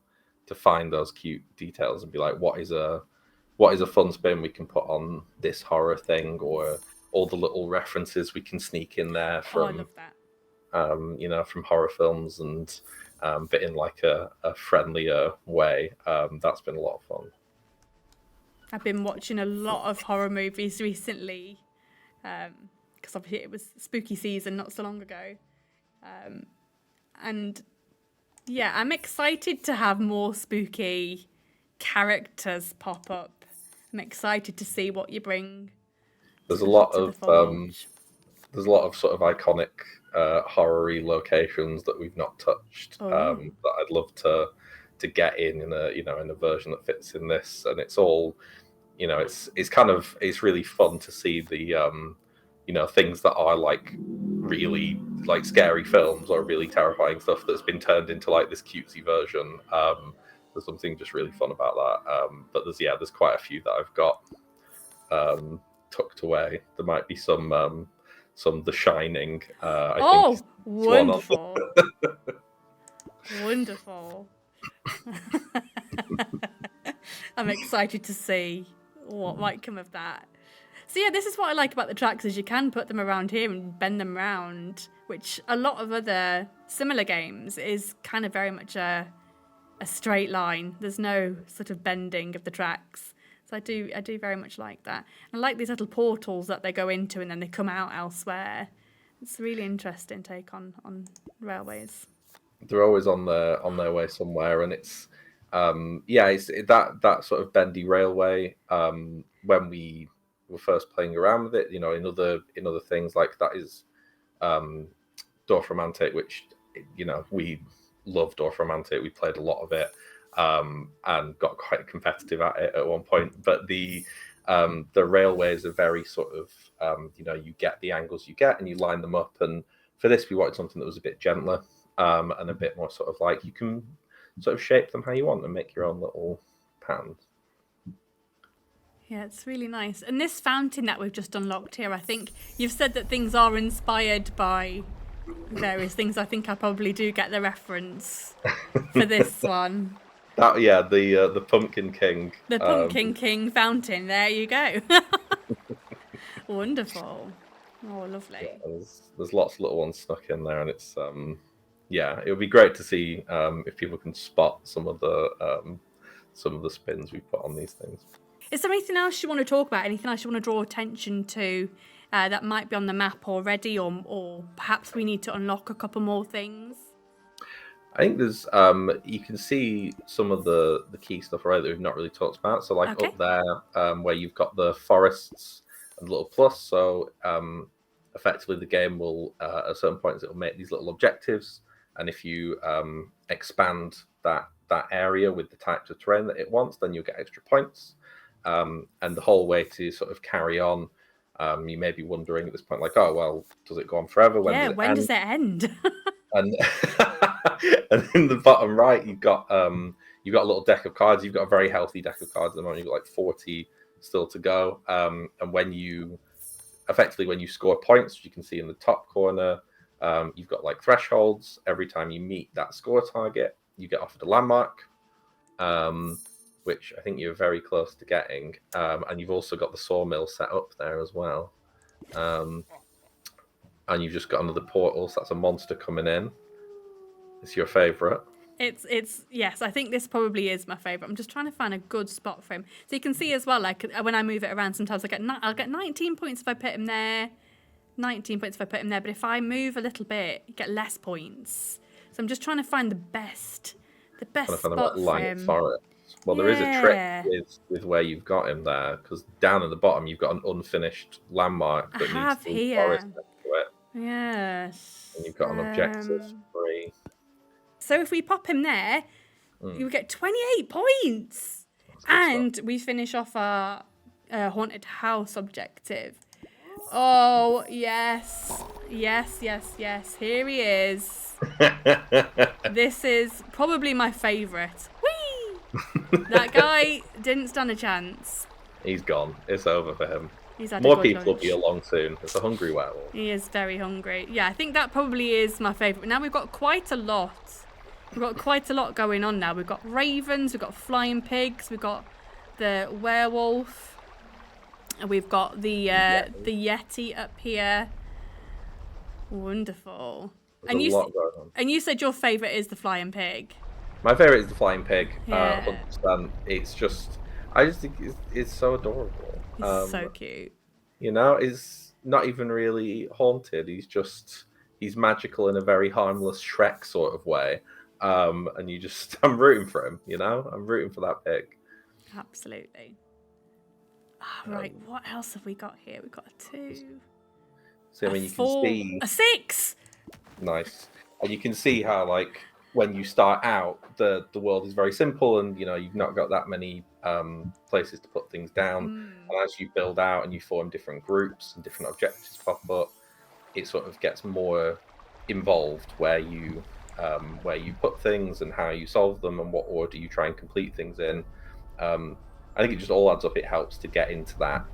find those cute details and be like, what is a fun spin we can put on this horror thing, or all the little references we can sneak in there from from horror films, and but in like a friendlier way. That's been a lot of fun. I've been watching a lot of horror movies recently, because obviously it was spooky season not so long ago. And yeah, I'm excited to have more spooky characters pop up. I'm excited to see what you bring. There's a lot of sort of iconic horror-y locations that we've not touched, that I'd love to get in a version that fits in this, and it's all, it's really fun to see the things that are like really like scary films or really terrifying stuff that's been turned into like this cutesy version. There's something just really fun about that. But there's quite a few that I've got tucked away. There might be some The Shining. I think wonderful. Wonderful. I'm excited to see what might come of that. So yeah, this is what I like about the tracks, is you can put them around here and bend them round, which a lot of other similar games is kind of very much a straight line. There's no sort of bending of the tracks. So I do very much like that. And I like these little portals that they go into and then they come out elsewhere. It's a really interesting take on railways. They're always on their way somewhere, and it's that sort of bendy railway. When we were first playing around with it, in other things like that is Dorfromantik, which we love Dorfromantik. We played a lot of it and got quite competitive at it at one point. But the railways are very sort of you get the angles you get and you line them up. And for this, we wanted something that was a bit gentler and a bit more sort of like you can sort of shape them how you want and make your own little patterns. Yeah, it's really nice. And this fountain that we've just unlocked here, I think you've said that things are inspired by various things. I think I probably do get the reference for this one. The Pumpkin King. The Pumpkin King fountain. There you go. Wonderful. Oh, lovely. Yeah, there's lots of little ones stuck in there, and it's it would be great to see if people can spot some of the spins we put on these things. Is there anything else you want to talk about? Anything else you want to draw attention to that might be on the map already, or perhaps we need to unlock a couple more things? I think there's you can see some of the key stuff already that we've not really talked about. So like up there where you've got the forests and the little plus. So effectively the game will at certain points it will make these little objectives, and if you expand that area with the types of terrain that it wants, then you'll get extra points. And the whole way to sort of carry on, you may be wondering at this point, like, oh well, does it go on forever? When does it end? And and in the bottom right, you've got a little deck of cards. You've got a very healthy deck of cards at the moment. You've got like 40 still to go. And when you score points, which you can see in the top corner, you've got like thresholds. Every time you meet that score target, you get offered a landmark, which I think you're very close to getting. And you've also got the sawmill set up there as well. And you've just got another portal, so that's a monster coming in. It's your favourite. It's yes, I think this probably is my favourite. I'm just trying to find a good spot for him. So you can see as well, like when I move it around, sometimes I'll get 19 points if I put him there, 19 points if I put him there. But if I move a little bit, you get less points. So I'm just trying to find the best spot for him. Well, there is a trick with where you've got him there, because down at the bottom you've got an unfinished landmark that needs to be forest next to it. Yes. And you've got an objective 3. So if we pop him there, you get 28 points. And we finish off our haunted house objective. Oh, yes. Yes. Here he is. This is probably my favourite. Whee! That guy didn't stand a chance. He's gone. It's over for him. He's had More people will be along soon. It's a hungry werewolf. He is very hungry. Yeah, I think that probably is my favourite. Now we've got quite a lot. We've got quite a lot going on now. We've got ravens, we've got flying pigs, we've got the werewolf, and we've got the Yeti up here. Wonderful. And There's a lot going on. and you said your favourite is the flying pig. My favorite is the flying pig. Yeah. 100%. It's just, I just think it's so adorable. He's so cute. You know, he's not even really haunted. He's magical in a very harmless Shrek sort of way. And I'm rooting for him. You know, I'm rooting for that pig. Absolutely. Right. What else have we got here? We've got a 2. So I mean, you can see a 6. Nice, and you can see how like when you start out, the world is very simple, and you know you've not got that many places to put things down. And as you build out and you form different groups and different objectives pop up, it sort of gets more involved where you put things and how you solve them and what order you try and complete things in. I think it just all adds up. It helps to get into that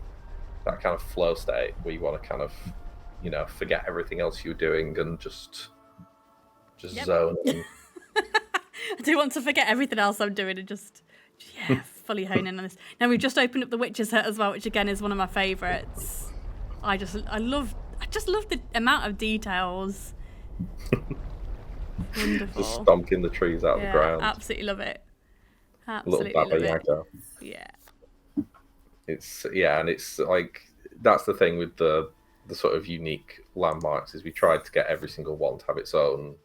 kind of flow state where you want to kind of, you know, forget everything else you're doing and just zone in. I do want to forget everything else I'm doing and just fully hone in on this. Now we've just opened up the Witch's Hut as well, which again is one of my favourites. I just love the amount of details. Wonderful. Just stonking the trees out of the ground. Absolutely love it. Absolutely love it. Yeah. And it's like that's the thing with the sort of unique landmarks is we tried to get every single one to have its own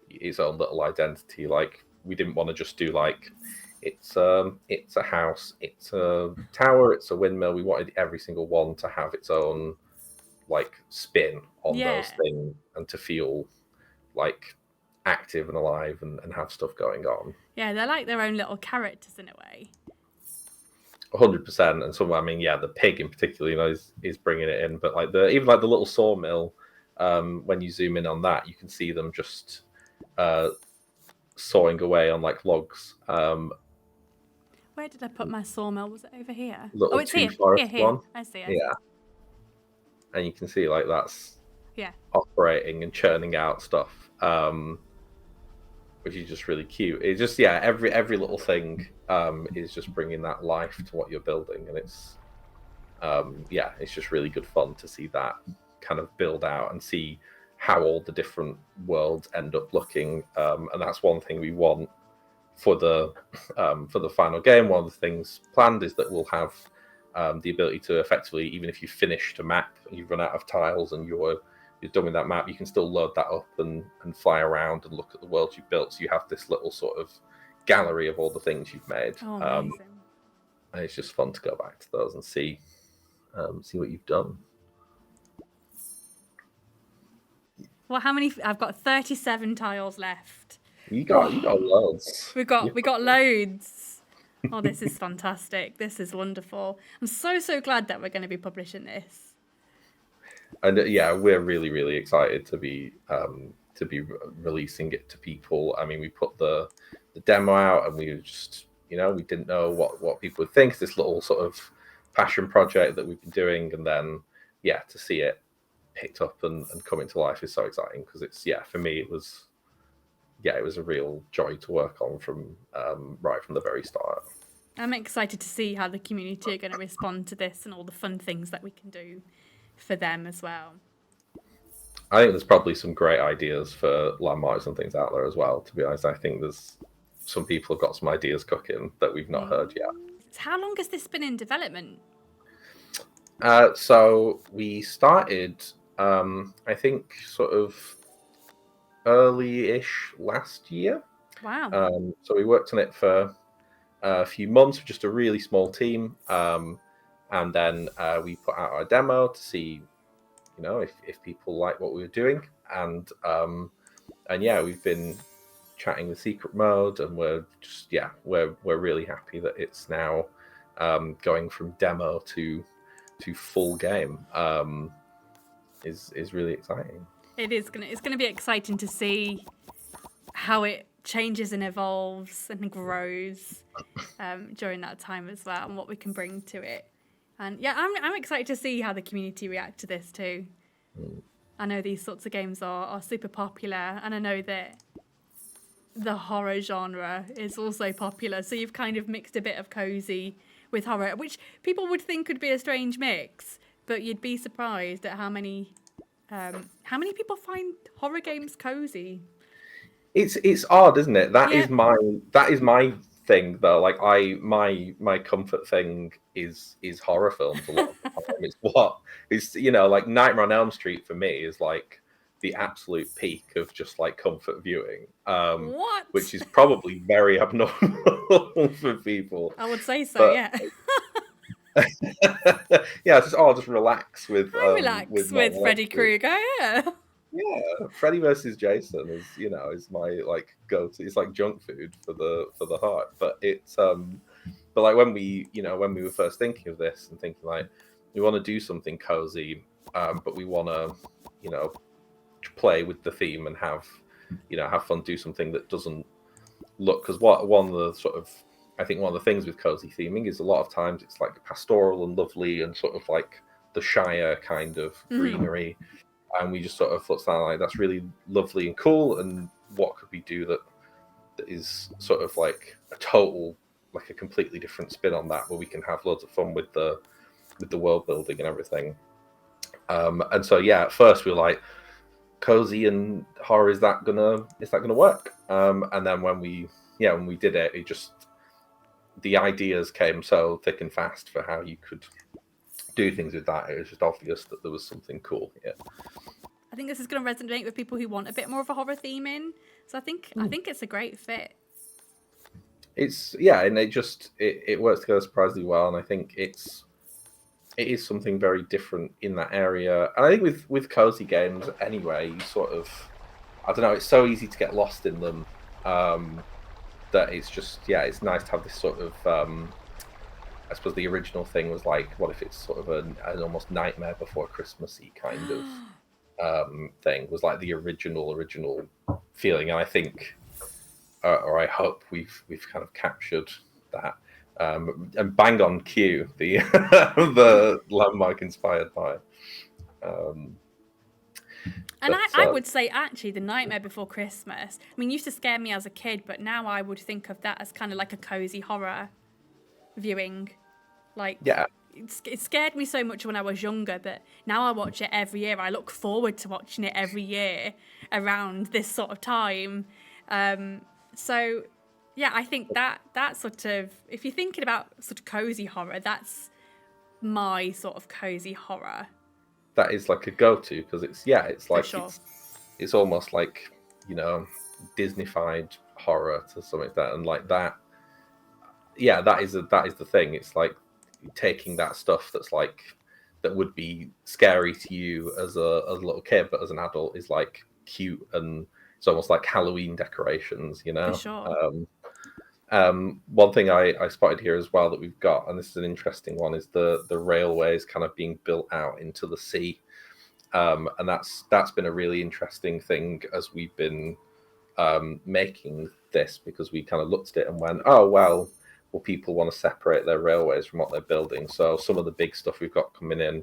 little identity. Like we didn't want to just do like it's a house, it's a tower, it's a windmill. We wanted every single one to have its own like spin on those things and to feel like active and alive and have stuff going on. Yeah, they're like their own little characters in a way. 100%, and some. I mean, the pig in particular, you know, is bringing it in. But like even the little sawmill, when you zoom in on that, you can see them just sawing away on like logs. Where did I put my sawmill? Was it over here? Oh, it's here. Here. I see. And you can see like that's operating and churning out stuff, which is just really cute. It's just every little thing is just bringing that life to what you're building, and it's just really good fun to see that kind of build out and see how all the different worlds end up looking. And that's one thing we want for the final game. One of the things planned is that we'll have the ability to effectively, even if you finished a map and you've run out of tiles and you're done with that map, you can still load that up and fly around and look at the world you've built. So you have this little sort of gallery of all the things you've made. And it's just fun to go back to those and see what you've done. Well, how many? I've got 37 tiles left. You got loads. We got loads. Oh, this is fantastic. This is wonderful. I'm so glad that we're going to be publishing this. And we're really, really excited to be releasing it to people. I mean, we put the demo out, and we just, we didn't know what people would think. This little sort of passion project that we've been doing, and then to see it picked up and come into life is so exciting, because it's for me it was a real joy to work on from right from the very start. I'm excited to see how the community are going to respond to this and all the fun things that we can do for them as well. I think there's probably some great ideas for landmarks and things out there as well, to be honest. I think there's some people have got some ideas cooking that we've not heard yet. How long has this been in development? So we started, I think, sort of early-ish last year. Wow. So we worked on it for a few months with just a really small team. And then we put out our demo to see, if people like what we were doing. And we've been chatting with Secret Mode, and we're just, we're really happy that it's now going from demo to full game. Is really exciting. It's gonna be exciting to see how it changes and evolves and grows during that time as well, and what we can bring to it. And I'm excited to see how the community react to this too. I know these sorts of games are super popular, and I know that the horror genre is also popular. So you've kind of mixed a bit of cozy with horror, which people would think would be a strange mix, but you'd be surprised at how many How many people find horror games cozy? It's odd, isn't it? That Yeah. is my thing though. Like my comfort thing is horror films a lot of the time. It's like Nightmare on Elm Street for me is like the absolute peak of just like comfort viewing. What? Which is probably very abnormal for people. I would say so, But- yeah. Yeah, it's just I'll just relax with Relax with Nightmare on Freddy Elm Street. Krueger, yeah. Yeah, Freddy versus Jason is my like go-to. It's like junk food for the heart. But it's but like when we were first thinking of this and thinking like we want to do something cozy, but we want to play with the theme and have fun, do something that doesn't look, because one of the things with cozy theming is a lot of times it's like pastoral and lovely and sort of like the Shire kind of greenery. And we just sort of thought like that's really lovely and cool, and what could we do that is sort of like a completely different spin on that, where we can have loads of fun with the world building and everything. And so at first we were like, cozy and horror, is that gonna work? And then when we did it, the ideas came so thick and fast for how you could do things with that. It was just obvious that there was something cool here. I think this is going to resonate with people who want a bit more of a horror theme in. So I think it's a great fit. And it works together surprisingly well, and I think it is something very different in that area. And I think with cozy games anyway, you sort of, I don't know, it's so easy to get lost in them, that it's just it's nice to have this sort of I suppose the original thing was like, what if it's sort of an almost Nightmare Before Christmassy kind of thing, was like the original feeling. And I think, or I hope we've kind of captured that. And bang on cue, the landmark inspired by. I would say actually the Nightmare Before Christmas, I mean, used to scare me as a kid, but now I would think of that as kind of like a cozy horror viewing. Like, it scared me so much when I was younger, but now I watch it every year. I look forward to watching it every year around this sort of time. So I think that sort of, if you're thinking about sort of cozy horror, that's my sort of cozy horror. That is like a go-to, because it's like sure. it's almost like Disneyfied horror to some extent, and like that. Yeah, that is the thing. It's like taking that stuff that would be scary to you as a little kid, but as an adult is like cute, and it's almost like Halloween decorations, For sure. One thing I spotted here as well that we've got, and this is an interesting one, is the railways kind of being built out into the sea, and that's been a really interesting thing as we've been making this, because we kind of looked at it and went, oh well, people want to separate their railways from what they're building. So some of the big stuff we've got coming in,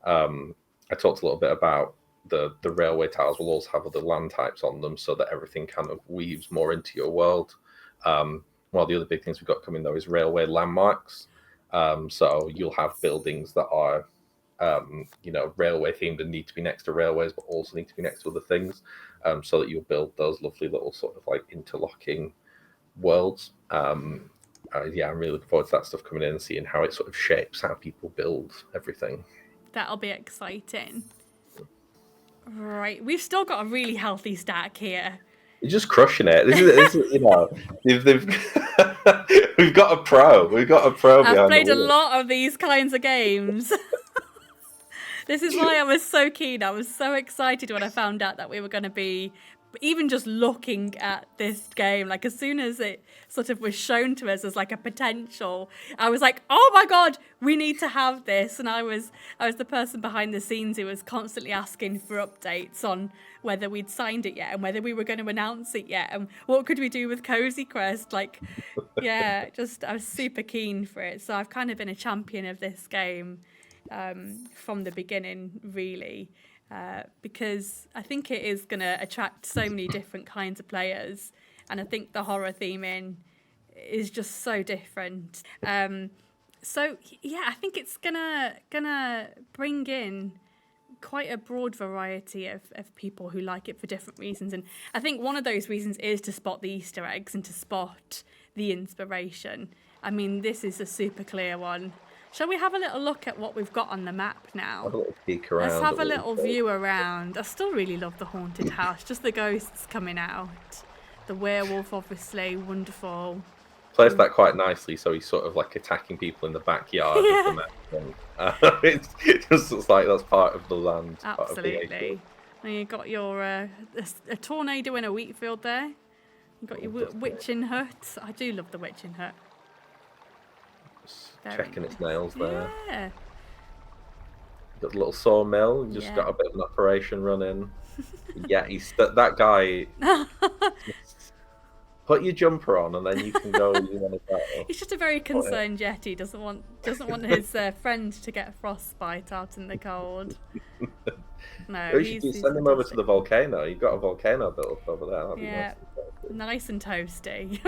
I talked a little bit about the railway tiles will also have other land types on them, so that everything kind of weaves more into your world. One of the other big things we've got coming though is railway landmarks. So you'll have buildings that are railway themed and need to be next to railways, but also need to be next to other things, so that you'll build those lovely little sort of like interlocking worlds. I'm really looking forward to that stuff coming in and seeing how it sort of shapes how people build everything. That'll be exciting. Right, we've still got a really healthy stack here. You're just crushing it. This is we've got a pro. We've got a pro. I've played a lot of these kinds of games. This is why I was so keen. I was so excited when I found out that we were going to be even just looking at this game. Like, as soon as it sort of was shown to us as like a potential, I was like, oh my god, we need to have this. And I was the person behind the scenes who was constantly asking for updates on whether we'd signed it yet and whether we were going to announce it yet and what could we do with Cozy Quest. Like, I was super keen for it. So I've kind of been a champion of this game from the beginning, really. Because I think it is going to attract so many different kinds of players, and I think the horror theming is just so different. I think it's gonna bring in quite a broad variety of people who like it for different reasons. And I think one of those reasons is to spot the Easter eggs and to spot the inspiration. I mean, this is a super clear one. Shall we have a little look at what we've got on the map now? Have a little peek around. Let's have a little view around. I still really love the haunted house, just the ghosts coming out. The werewolf, obviously, wonderful. Plays that quite nicely, so he's sort of like attacking people in the backyard of the map. It just looks like that's part of the land. Absolutely. And you've got your a tornado in a wheat field there. You've got your witching hut. I do love the witching hut. Checking its nails there. Yeah. Got a little sawmill. Just got a bit of an operation running. Yeah, he's that guy. Put your jumper on, and then you can go where you want to go. He's just a very concerned Yeti. Doesn't want his friend to get frostbite out in the cold. No, you should send him over to the volcano. You've got a volcano built up over there. That'd be nice and toasty.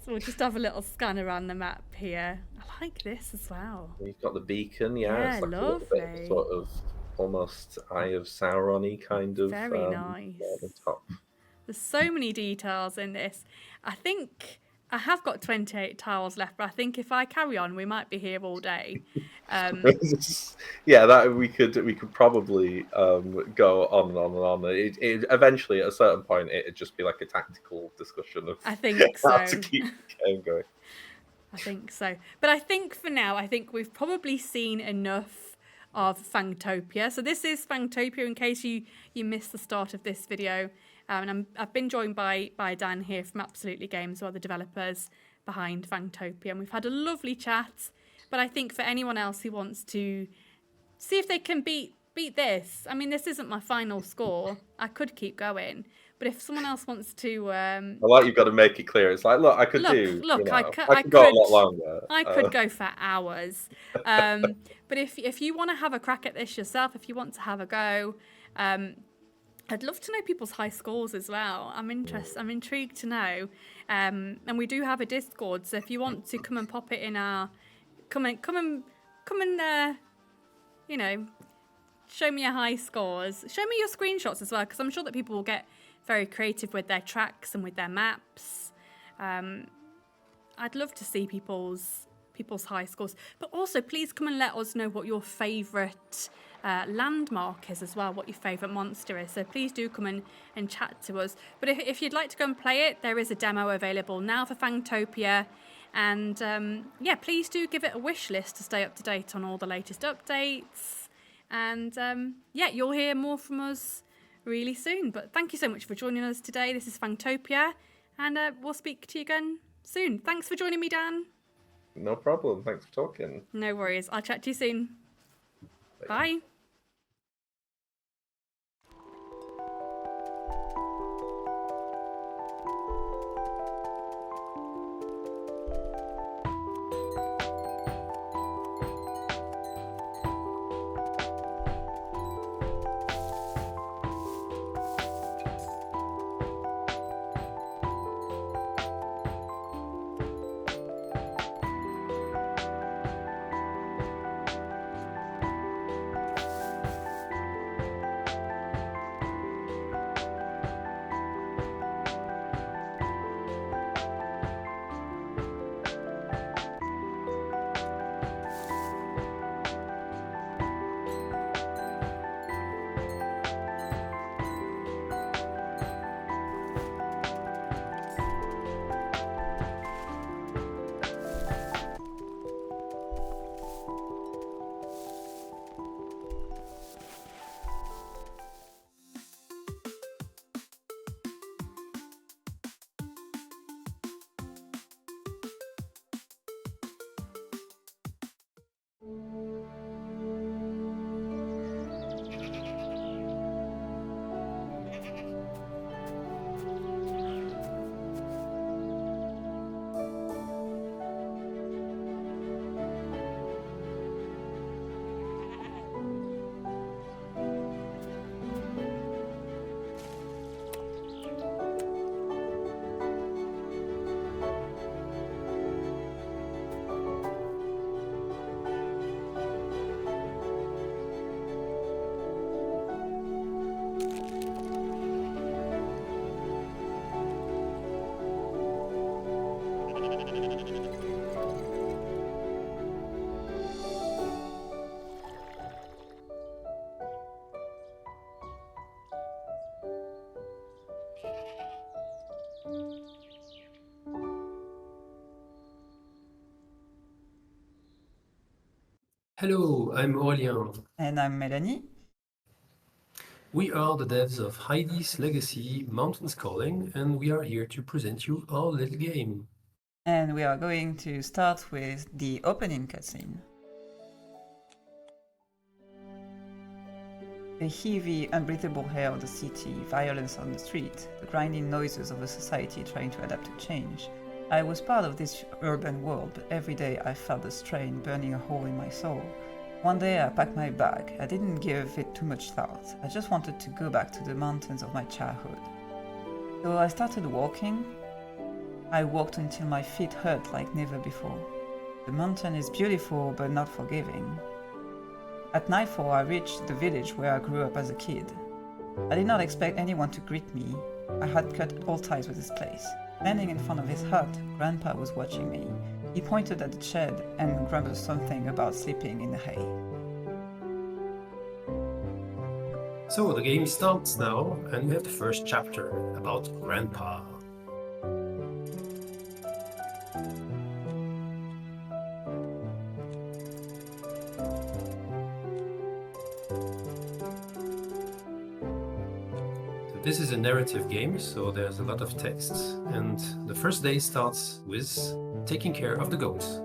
So we'll just have a little scan around the map here. I like this as well. You've got the beacon, it's like lovely. A little bit of sort of almost Eye of Sauron-y kind of. Very nice. The top. There's so many details in this. I think I have got 28 tiles left, but I think if I carry on, we might be here all day. That we could probably go on and on and on. It eventually, at a certain point, it'd just be like a tactical discussion of I think so. how to keep the game going. I think so. But I think for now, I think we've probably seen enough of Fangtopia. So this is Fangtopia, in case you missed the start of this video. And I've been joined by Dan here from Absolutely Games, who are the developers behind Fangtopia. And we've had a lovely chat. But I think for anyone else who wants to see if they can beat this, I mean, this isn't my final score. I could keep going. But if someone else wants to... I like you've got to make it clear. It's like, I could go a lot longer. I could go for hours. But if you want to have a crack at this yourself, if you want to have a go... I'd love to know people's high scores as well. I'm intrigued to know. And we do have a Discord, so if you want to come and pop it in our... Come and show me your high scores. Show me your screenshots as well, because I'm sure that people will get very creative with their tracks and with their maps. I'd love to see people's high scores. But also, please come and let us know what your favourite landmark is as well, what your favourite monster is. So please do come and chat to us. But if you'd like to go and play it, there is a demo available now for Fangtopia. And please do give it a wish list to stay up to date on all the latest updates. And you'll hear more from us really soon. But thank you so much for joining us today. This is Fangtopia, and we'll speak to you again soon. Thanks for joining me, Dan. No problem. Thanks for talking. No worries. I'll chat to you soon. Bye. Hello, I'm Aurélien. And I'm Melanie. We are the devs of Heidi's Legacy Mountains Calling, and we are here to present you our little game. And we are going to start with the opening cutscene. The heavy, unbreathable air of the city, violence on the street, the grinding noises of a society trying to adapt to change. I was part of this urban world, but every day I felt the strain burning a hole in my soul. One day I packed my bag. I didn't give it too much thought. I just wanted to go back to the mountains of my childhood. So I started walking. I walked until my feet hurt like never before. The mountain is beautiful but not forgiving. At nightfall I reached the village where I grew up as a kid. I did not expect anyone to greet me. I had cut all ties with this place. Standing in front of his hut, Grandpa was watching me. He pointed at the shed and grumbled something about sleeping in the hay. So the game starts now, and we have the first chapter about Grandpa. This is a narrative game, so there's a lot of text, and the first day starts with taking care of the goats.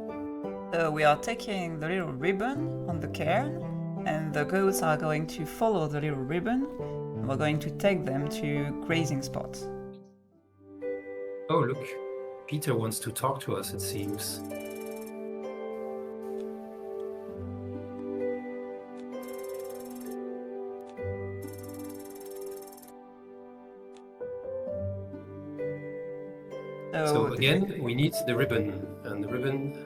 So we are taking the little ribbon on the cairn, and the goats are going to follow the little ribbon, and we're going to take them to grazing spots. Oh look, Peter wants to talk to us, it seems. So again, we need the ribbon, and the ribbon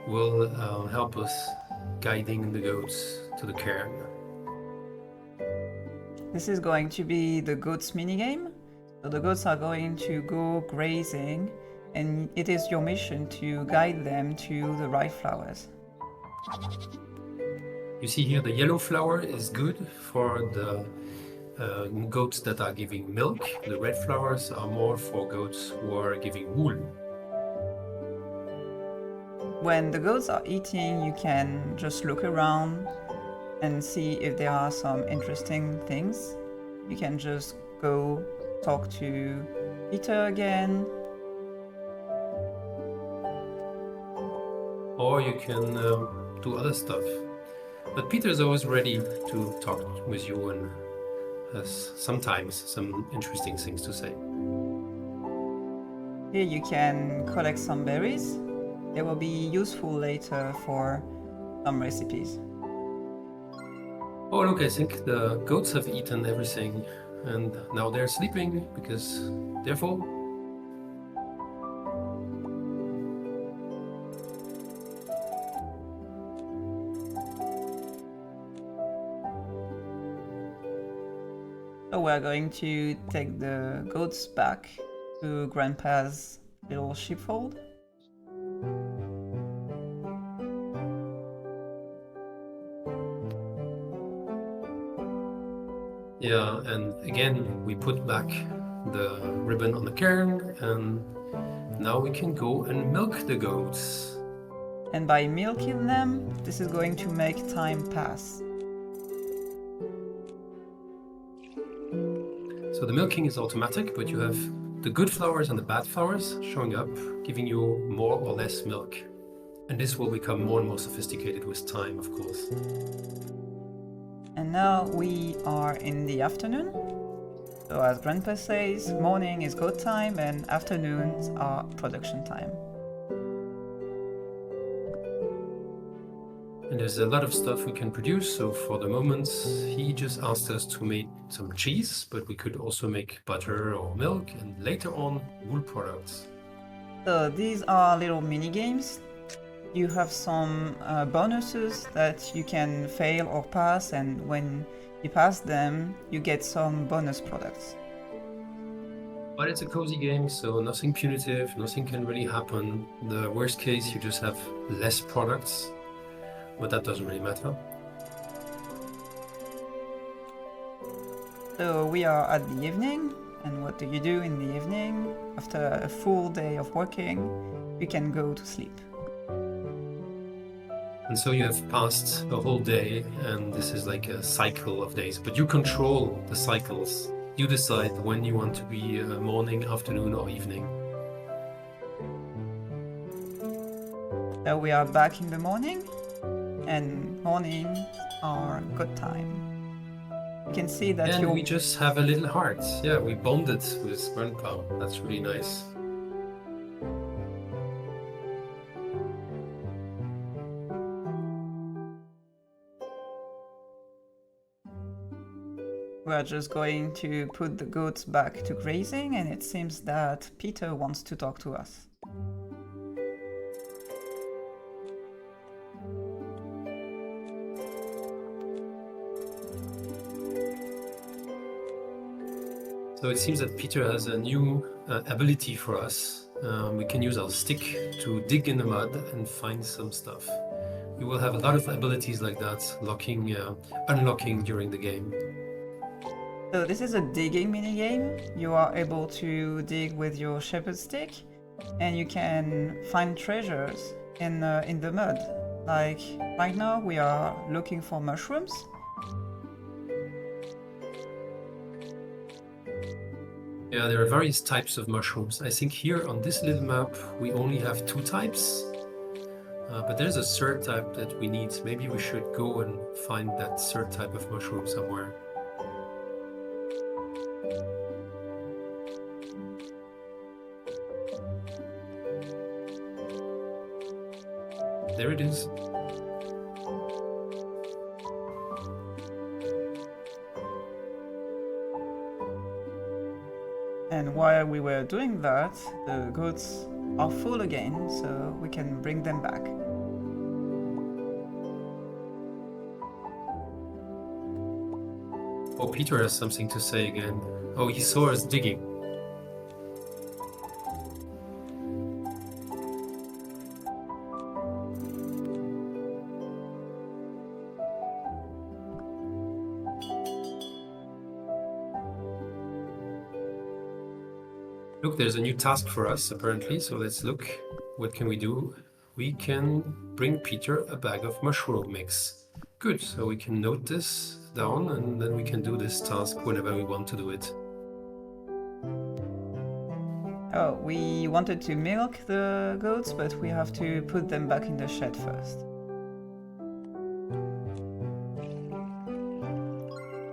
will help us guiding the goats to the cairn. This is going to be the goats minigame. So the goats are going to go grazing, and it is your mission to guide them to the right flowers. You see here the yellow flower is good for the goats that are giving milk. The red flowers are more for goats who are giving wool. When the goats are eating, you can just look around and see if there are some interesting things. You can just go talk to Peter again. Or you can do other stuff. But Peter is always ready to talk with you and has sometimes some interesting things to say. Here you can collect some berries. They will be useful later for some recipes. Oh look, I think the goats have eaten everything and now they're sleeping because they're full. So we're going to take the goats back to Grandpa's little sheepfold. Yeah, and again we put back the ribbon on the cairn and now we can go and milk the goats. And by milking them, this is going to make time pass. So the milking is automatic, but you have the good flowers and the bad flowers showing up, giving you more or less milk. And this will become more and more sophisticated with time, of course. And now we are in the afternoon. So as Grandpa says, morning is goat time and afternoons are production time. And there's a lot of stuff we can produce, so for the moment he just asked us to make some cheese, but we could also make butter or milk and later on wool products. So these are little mini games. You have some bonuses that you can fail or pass, and when you pass them you get some bonus products. But it's a cozy game, so nothing punitive, nothing can really happen. The worst case you just have less products. But that doesn't really matter. So we are at the evening, and what do you do in the evening? After a full day of working, you can go to sleep. And so you have passed a whole day, and this is like a cycle of days, but you control the cycles. You decide when you want to be morning, afternoon, or evening. So we are back in the morning, and mornings are good time. You can see that And we just have a little heart. Yeah, we bonded with Grandpa. That's really nice. We are just going to put the goats back to grazing, and it seems that Peter wants to talk to us. So it seems that Peter has a new ability for us. We can use our stick to dig in the mud and find some stuff. We will have a lot of abilities like that, unlocking during the game. So this is a digging minigame. You are able to dig with your shepherd stick, and you can find treasures in the mud. Like right now we are looking for mushrooms. Yeah, there are various types of mushrooms. I think here on this little map we only have 2 types, but there's a third type that we need. Maybe we should go and find that third type of mushroom somewhere. There it is. And while we were doing that, the goats are full again, so we can bring them back. Oh, Peter has something to say again. Oh, he saw us digging. Look, there's a new task for us, apparently, so let's look. What can we do? We can bring Peter a bag of mushroom mix. Good, so we can note this down, and then we can do this task whenever we want to do it. Oh, we wanted to milk the goats, but we have to put them back in the shed first.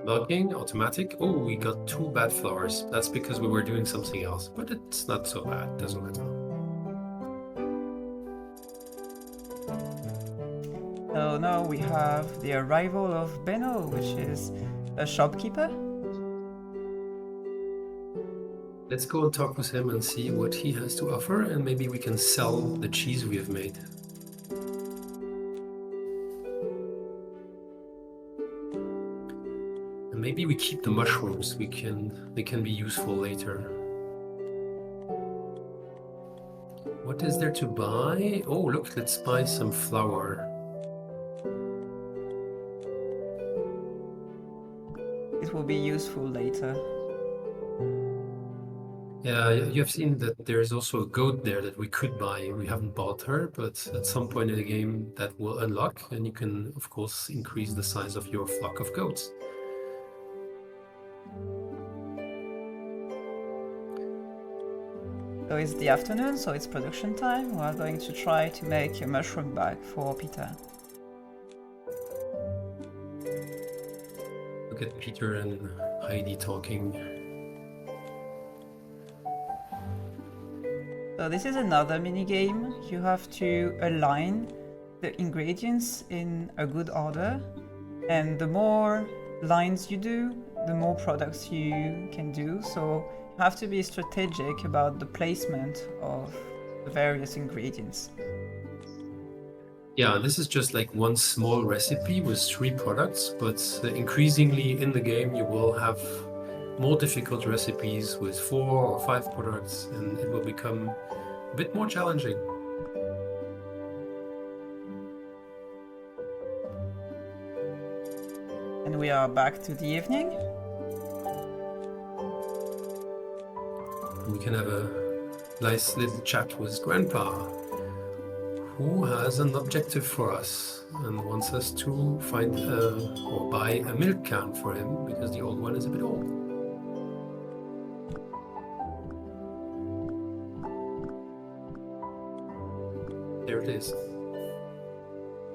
Milking, automatic. Oh, we got 2 bad flowers. That's because we were doing something else, but it's not so bad, doesn't matter. So now we have the arrival of Benno, which is a shopkeeper. Let's go and talk with him and see what he has to offer, and maybe we can sell the cheese we have made. And maybe we keep the mushrooms. They can be useful later. What is there to buy? Oh, look, let's buy some flour. It will be useful later. Yeah, you have seen that there's also a goat there that we could buy. We haven't bought her, but at some point in the game that will unlock, and you can, of course, increase the size of your flock of goats. So it's the afternoon, so it's production time. We are going to try to make a mushroom bag for Peter. Look at Peter and Heidi talking. So this is another mini game. You have to align the ingredients in a good order, and the more lines you do, the more products you can do. So you have to be strategic about the placement of the various ingredients. Yeah, this is just like one small recipe with 3 products, but increasingly in the game you will have more difficult recipes with 4 or 5 products, and it will become a bit more challenging. And we are back to the evening. We can have a nice little chat with Grandpa, who has an objective for us and wants us to find or buy a milk can for him because the old one is a bit old. There it is.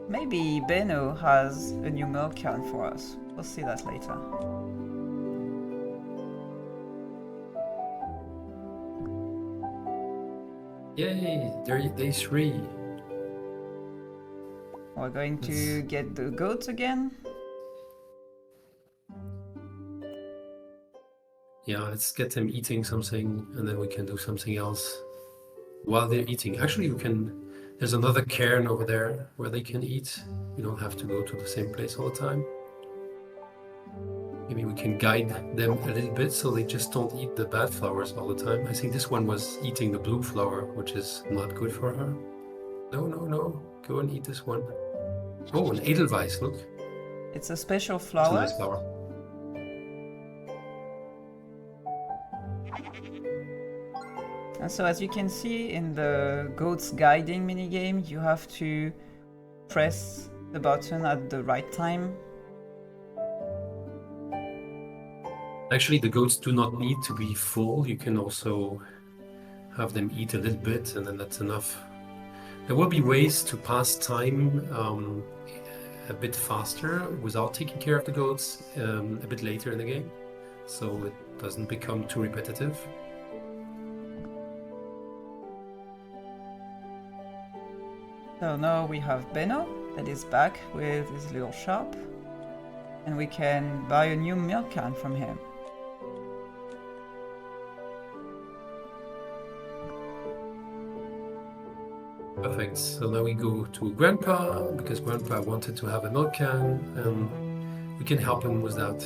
Maybe Benno has a new milk can for us. We'll see that later. Yay, day 3. We're going to get the goats again. Yeah, let's get them eating something and then we can do something else while they're eating. Actually, there's another cairn over there where they can eat. We don't have to go to the same place all the time. Maybe we can guide them a little bit so they just don't eat the bad flowers all the time. I think this one was eating the blue flower, which is not good for her. No. Go and eat this one. Oh, an Edelweiss, look. It's a special It's a flower. nice flower. And so as you can see in the goats guiding minigame, you have to press the button at the right time. Actually, the goats do not need to be full. You can also have them eat a little bit and then that's enough. There will be ways to pass time a bit faster without taking care of the goats a bit later in the game, so it doesn't become too repetitive. So now we have Benno that is back with his little shop, and we can buy a new milk can from him. Perfect. So now we go to Grandpa because Grandpa wanted to have a milk can and we can help him with that.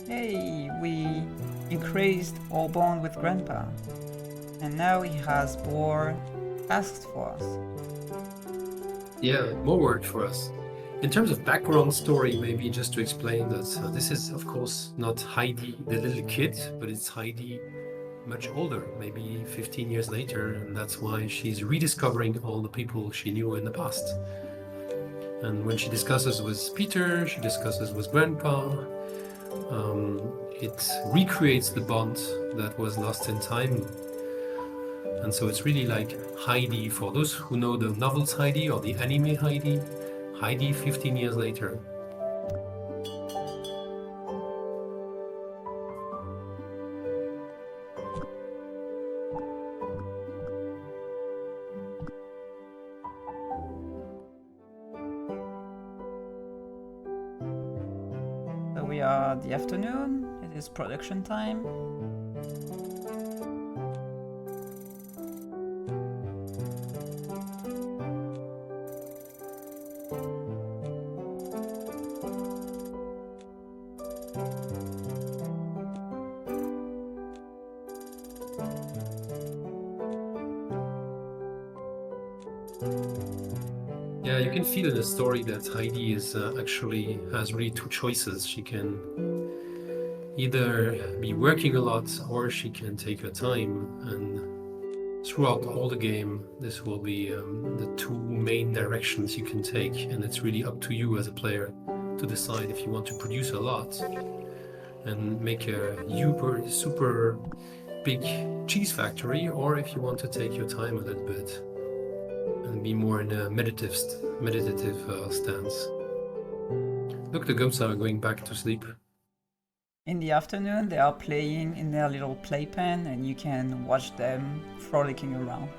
Hey, we increased our bond with Grandpa, and now he has more tasks for us. Yeah, more work for us. In terms of background story, maybe just to explain that this is, of course, not Heidi, the little kid, but it's Heidi much older, maybe 15 years later, and that's why she's rediscovering all the people she knew in the past. And when she discusses with Peter, she discusses with Grandpa, it recreates the bond that was lost in time. And so it's really like Heidi, for those who know the novels Heidi or the anime Heidi, Heidi 15 years later. So we are the afternoon, it is production time. Yeah, you can feel in the story that Heidi is actually has really two choices. She can either be working a lot or she can take her time, and throughout all the game this will be the two main directions you can take, and it's really up to you as a player to decide if you want to produce a lot and make a super big cheese factory, or if you want to take your time a little bit and be more in a meditative stance. Look, the goats are going back to sleep. In the afternoon, they are playing in their little playpen, and you can watch them frolicking around.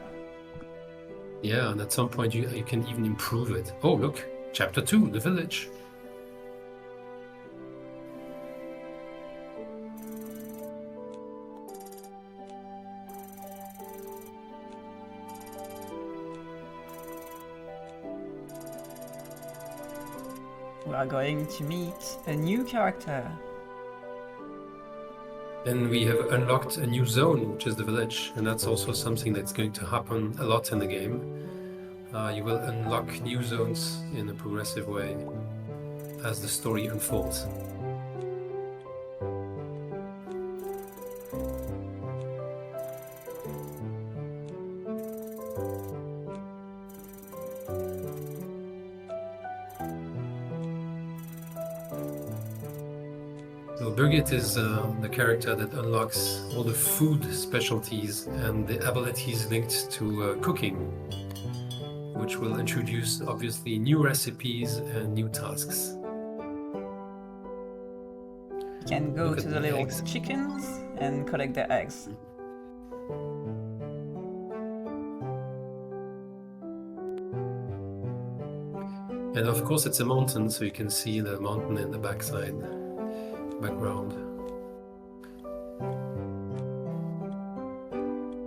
Yeah, and at some point you can even improve it. Oh, look, chapter 2, the village. We are going to meet a new character. Then we have unlocked a new zone, which is the village, and that's also something that's going to happen a lot in the game. You will unlock new zones in a progressive way as the story unfolds. So Birgit is the character that unlocks all the food specialties and the abilities linked to cooking, which will introduce obviously new recipes and new tasks. You can go Look to at the little eggs. chickens and collect their eggs. And of course it's a mountain, so you can see the mountain in the background.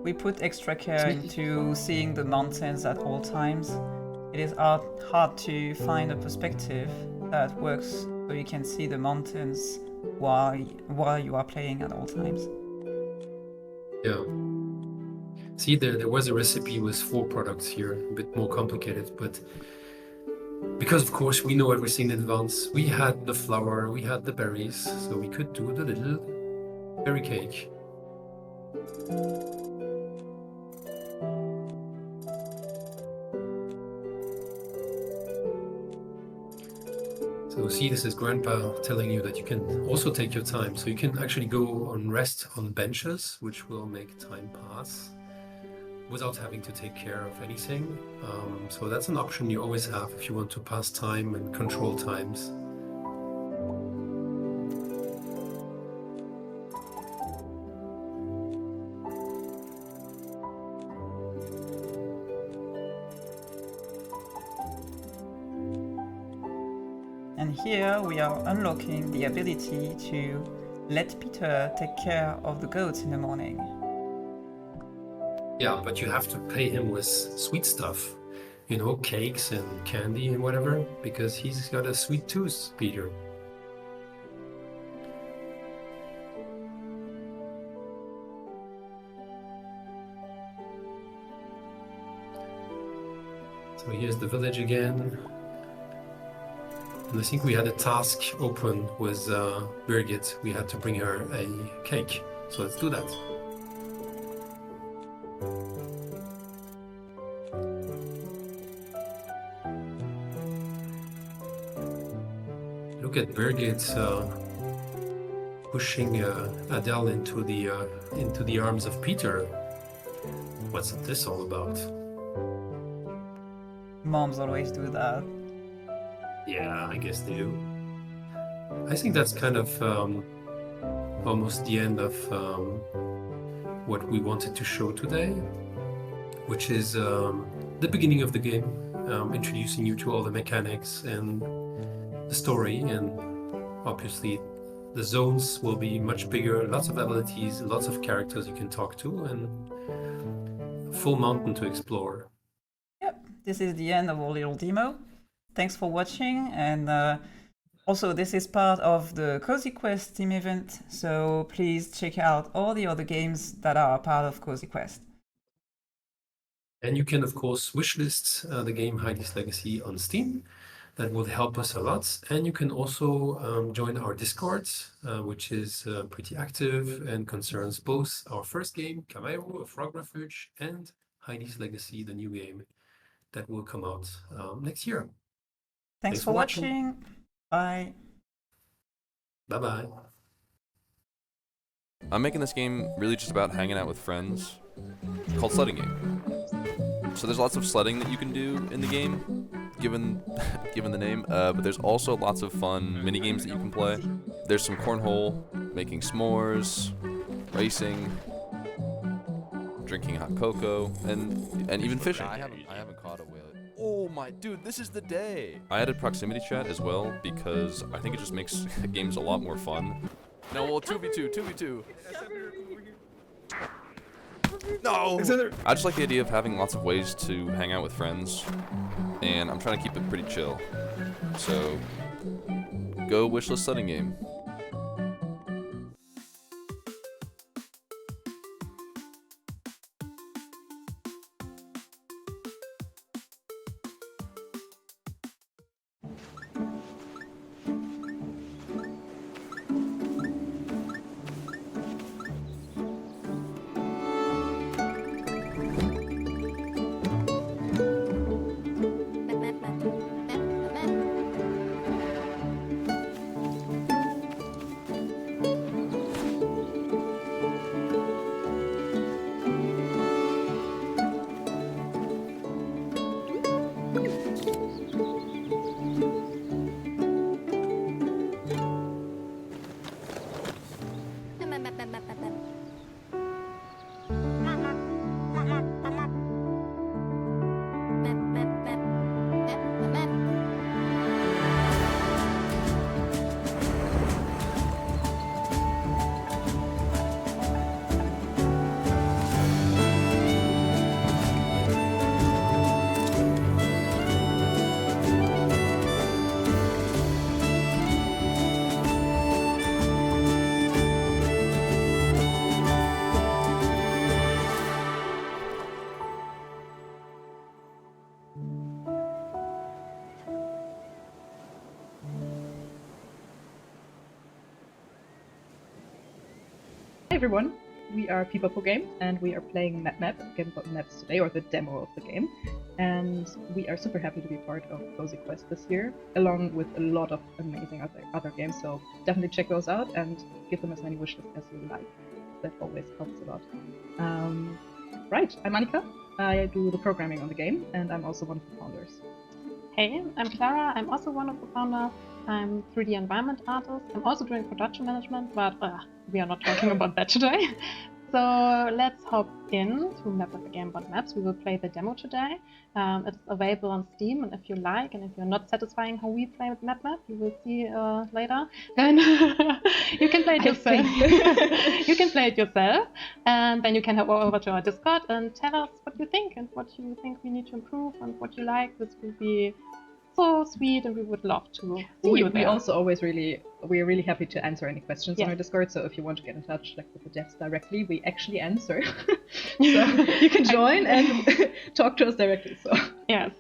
We put extra care into seeing the mountains at all times. It is hard to find a perspective that works so you can see the mountains while you are playing at all times. Yeah. See, there was a recipe with 4 products here, a bit more complicated, but because of course we know everything in advance, we had the flour, we had the berries, so we could do the little berry cake. So see, this is Grandpa telling you that you can also take your time. So you can actually go on rest on benches, which will make time pass without having to take care of anything. So that's an option you always have if you want to pass time and control times. And here we are unlocking the ability to let Peter take care of the goats in the morning. Yeah, but you have to pay him with sweet stuff, you know, cakes and candy and whatever, because he's got a sweet tooth, Peter. So here's the village again. And I think we had a task open with Birgit. We had to bring her a cake. So let's do that. Look at Birgit pushing Adele into the arms of Peter. What's this all about? Moms always do that. Yeah, I guess they do. I think that's kind of almost the end of what we wanted to show today, which is the beginning of the game, introducing you to all the mechanics and the story, and obviously the zones will be much bigger, lots of abilities, lots of characters you can talk to, and a full mountain to explore. Yep, this is the end of our little demo. Thanks for watching, and also this is part of the Cozy Quest team event, so please check out all the other games that are part of Cozy Quest. And you can, of course, wishlist the game Heidi's Legacy on Steam. That will help us a lot. And you can also join our Discord, which is pretty active and concerns both our first game, Camaro, A Frog Refuge, and Heidi's Legacy, the new game that will come out next year. Thanks for watching. Bye. Bye-bye. I'm making this game really just about hanging out with friends. It's called Sledding Game. So there's lots of sledding that you can do in the game, given the name, but there's also lots of fun mini games that you can play. There's some cornhole, making s'mores, racing, drinking hot cocoa, and even fishing. I haven't caught a whale. Oh my dude, this is the day! I added proximity chat as well because I think it just makes games a lot more fun. No, well, 2v2. No! I just like the idea of having lots of ways to hang out with friends, and I'm trying to keep it pretty chill. So, go wishlist Sledding Game. Hi everyone, we are People Games and we are playing Map, a game about maps today, or the demo of the game. And we are super happy to be part of Cozy Quest this year, along with a lot of amazing other games, so definitely check those out and give them as many wishes as you like. That always helps a lot. Right, I'm Annika, I do the programming on the game, and I'm also one of the founders. Hey, I'm Clara, I'm also one of the founders. I'm 3D environment artist. I'm also doing production management, but we are not talking about that today. So let's hop in to Map of the Game about Maps. We will play the demo today. It's available on Steam, and if you like, and if you're not satisfying how we play with Map, you will see later, then you can play it yourself. You can play it yourself, and then you can head over to our Discord and tell us what you think and what you think we need to improve and what you like. This will be so sweet, and we would love to see you there. We also always we're really happy to answer any questions on our Discord, so if you want to get in touch like with the devs directly, we actually answer. So you can join and talk to us directly. So yes.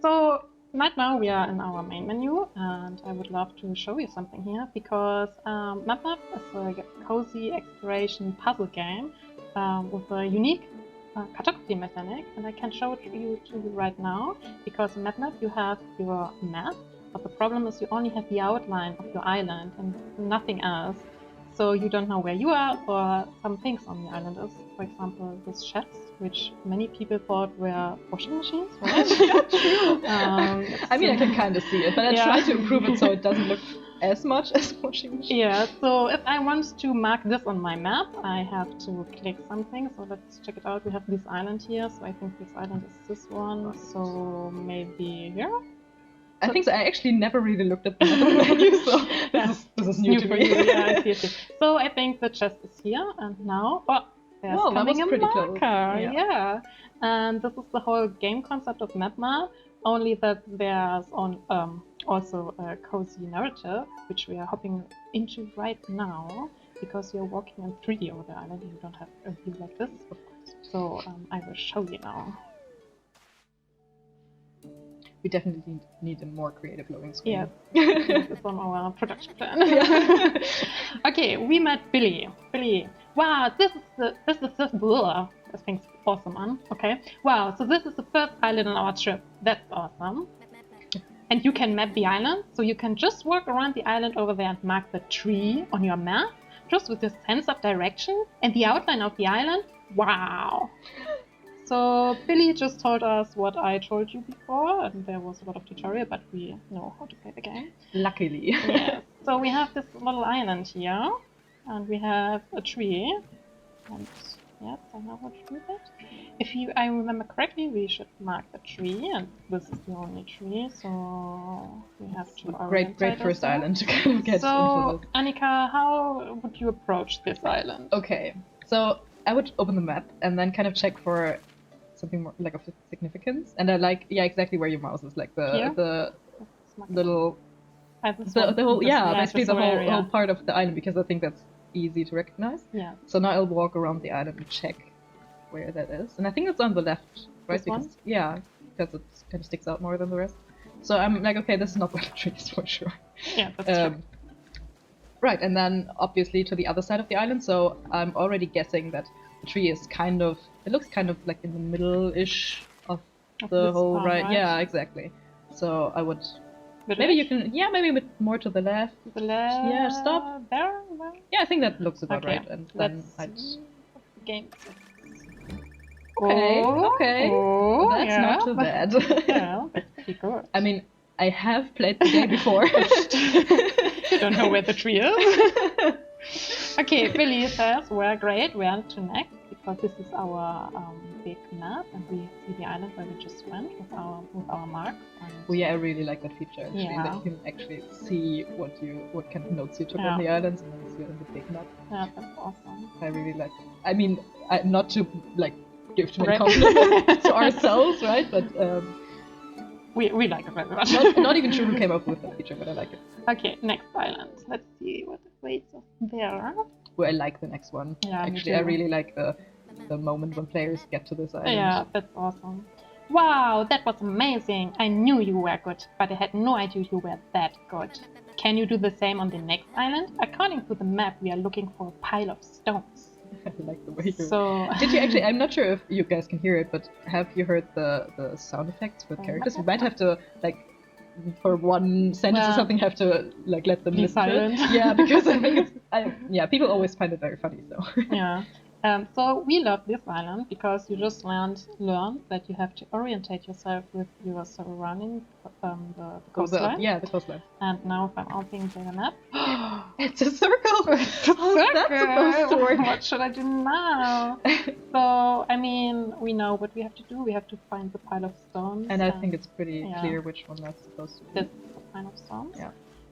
So right now we are in our main menu, and I would love to show you something here, because Map is a cozy exploration puzzle game with a unique cartography mechanic, and I can show it to you right now, because in Map you have your map, but the problem is you only have the outline of your island and nothing else, so you don't know where you are or some things on the island is. For example, this sheds, which many people thought were washing machines, right? True. I mean, I can kind of see it, but I try to improve it so it doesn't look as much as washing machine. Yeah, so if I want to mark this on my map, I have to click something. So let's check it out. We have this island here, so I think this island is this one. So maybe here? I think so. I actually never really looked at the menu, so this is new to me. Yeah, I see. So I think the chest is here, and now there's coming a marker. Yeah. And this is the whole game concept of Map, only that there's also a cozy narrative, which we are hopping into right now, because you're walking in 3D over the island and you don't have a view like this, of course. So I will show you now. We definitely need a more creative loading screen. Yeah, this is on our production plan. Okay, we met Billy. Wow, this is I think it's awesome, man. Okay. Wow, so this is the first island on our trip. That's awesome. And you can map the island, so you can just walk around the island over there and mark the tree on your map, just with your sense of direction and the outline of the island. Wow. So Billy just told us what I told you before, and there was a lot of tutorial, but we know how to play the game. Luckily. Yes. So we have this little island here, and we have a tree, and yes, I know how to do that. If I remember correctly, we should mark the tree, and this is the only tree, so we have to Great first island to kind of get into this. Annika, how would you approach this island? Okay, so I would open the map and then kind of check for something more like of significance, and I like exactly where your mouse is, like the little the whole basically the whole part of the island, because I think that's easy to recognize. Yeah. So now I'll walk around the island and check where that is, and I think it's on the left, right? Because it kind of sticks out more than the rest. So I'm like, okay, this is not where the tree is for sure. Yeah, that's true. Right, and then obviously to the other side of the island. So I'm already guessing that the tree is it looks kind of like in the middle-ish of the whole right. Yeah, exactly. So I would maybe you can maybe a bit more to the left. To the left. Yeah, stop. There. Yeah, I think that looks about right. And then game. Okay. Oh, that's not too bad. Yeah, that's pretty good. I mean, I have played the game before. You don't know where the tree is. Okay, Billy says we're great. We're to next, because this is our big map, and we see the island where we just went with our marks. Well, yeah, I really like that feature. Actually, that you can actually see what kind of notes you took on the islands, and then see it in the big map. Yeah, that's awesome. I really like it. I mean, not to like give too many compliments to ourselves, right? But we like it very much. Not even sure who came up with that feature, but I like it. Okay, next island. Let's see what waits us there. Well, I like the next one. Yeah, actually, I really like the moment when players get to this island. Yeah, that's awesome. Wow, that was amazing. I knew you were good, but I had no idea you were that good. can you do the same on the next island? According to the map, we are looking for a pile of stones. I like the way you... So... Did you actually... I'm not sure if you guys can hear it, but have you heard the sound effects for characters? We might have to, like, for one sentence or something, have to, like, let them listen silent. to it. Yeah, because I think it's... people always find it very funny, so... Yeah. So we love this island because you just learn that you have to orientate yourself with your surrounding the coastline. The coastline. And now if I'm opening the map, it's a circle. It's a circle. That's supposed to work. What should I do now? So I mean, we know what we have to do. We have to find the pile of stones. And I think it's pretty clear which one that's supposed to be. That's the pile of stones. Yeah.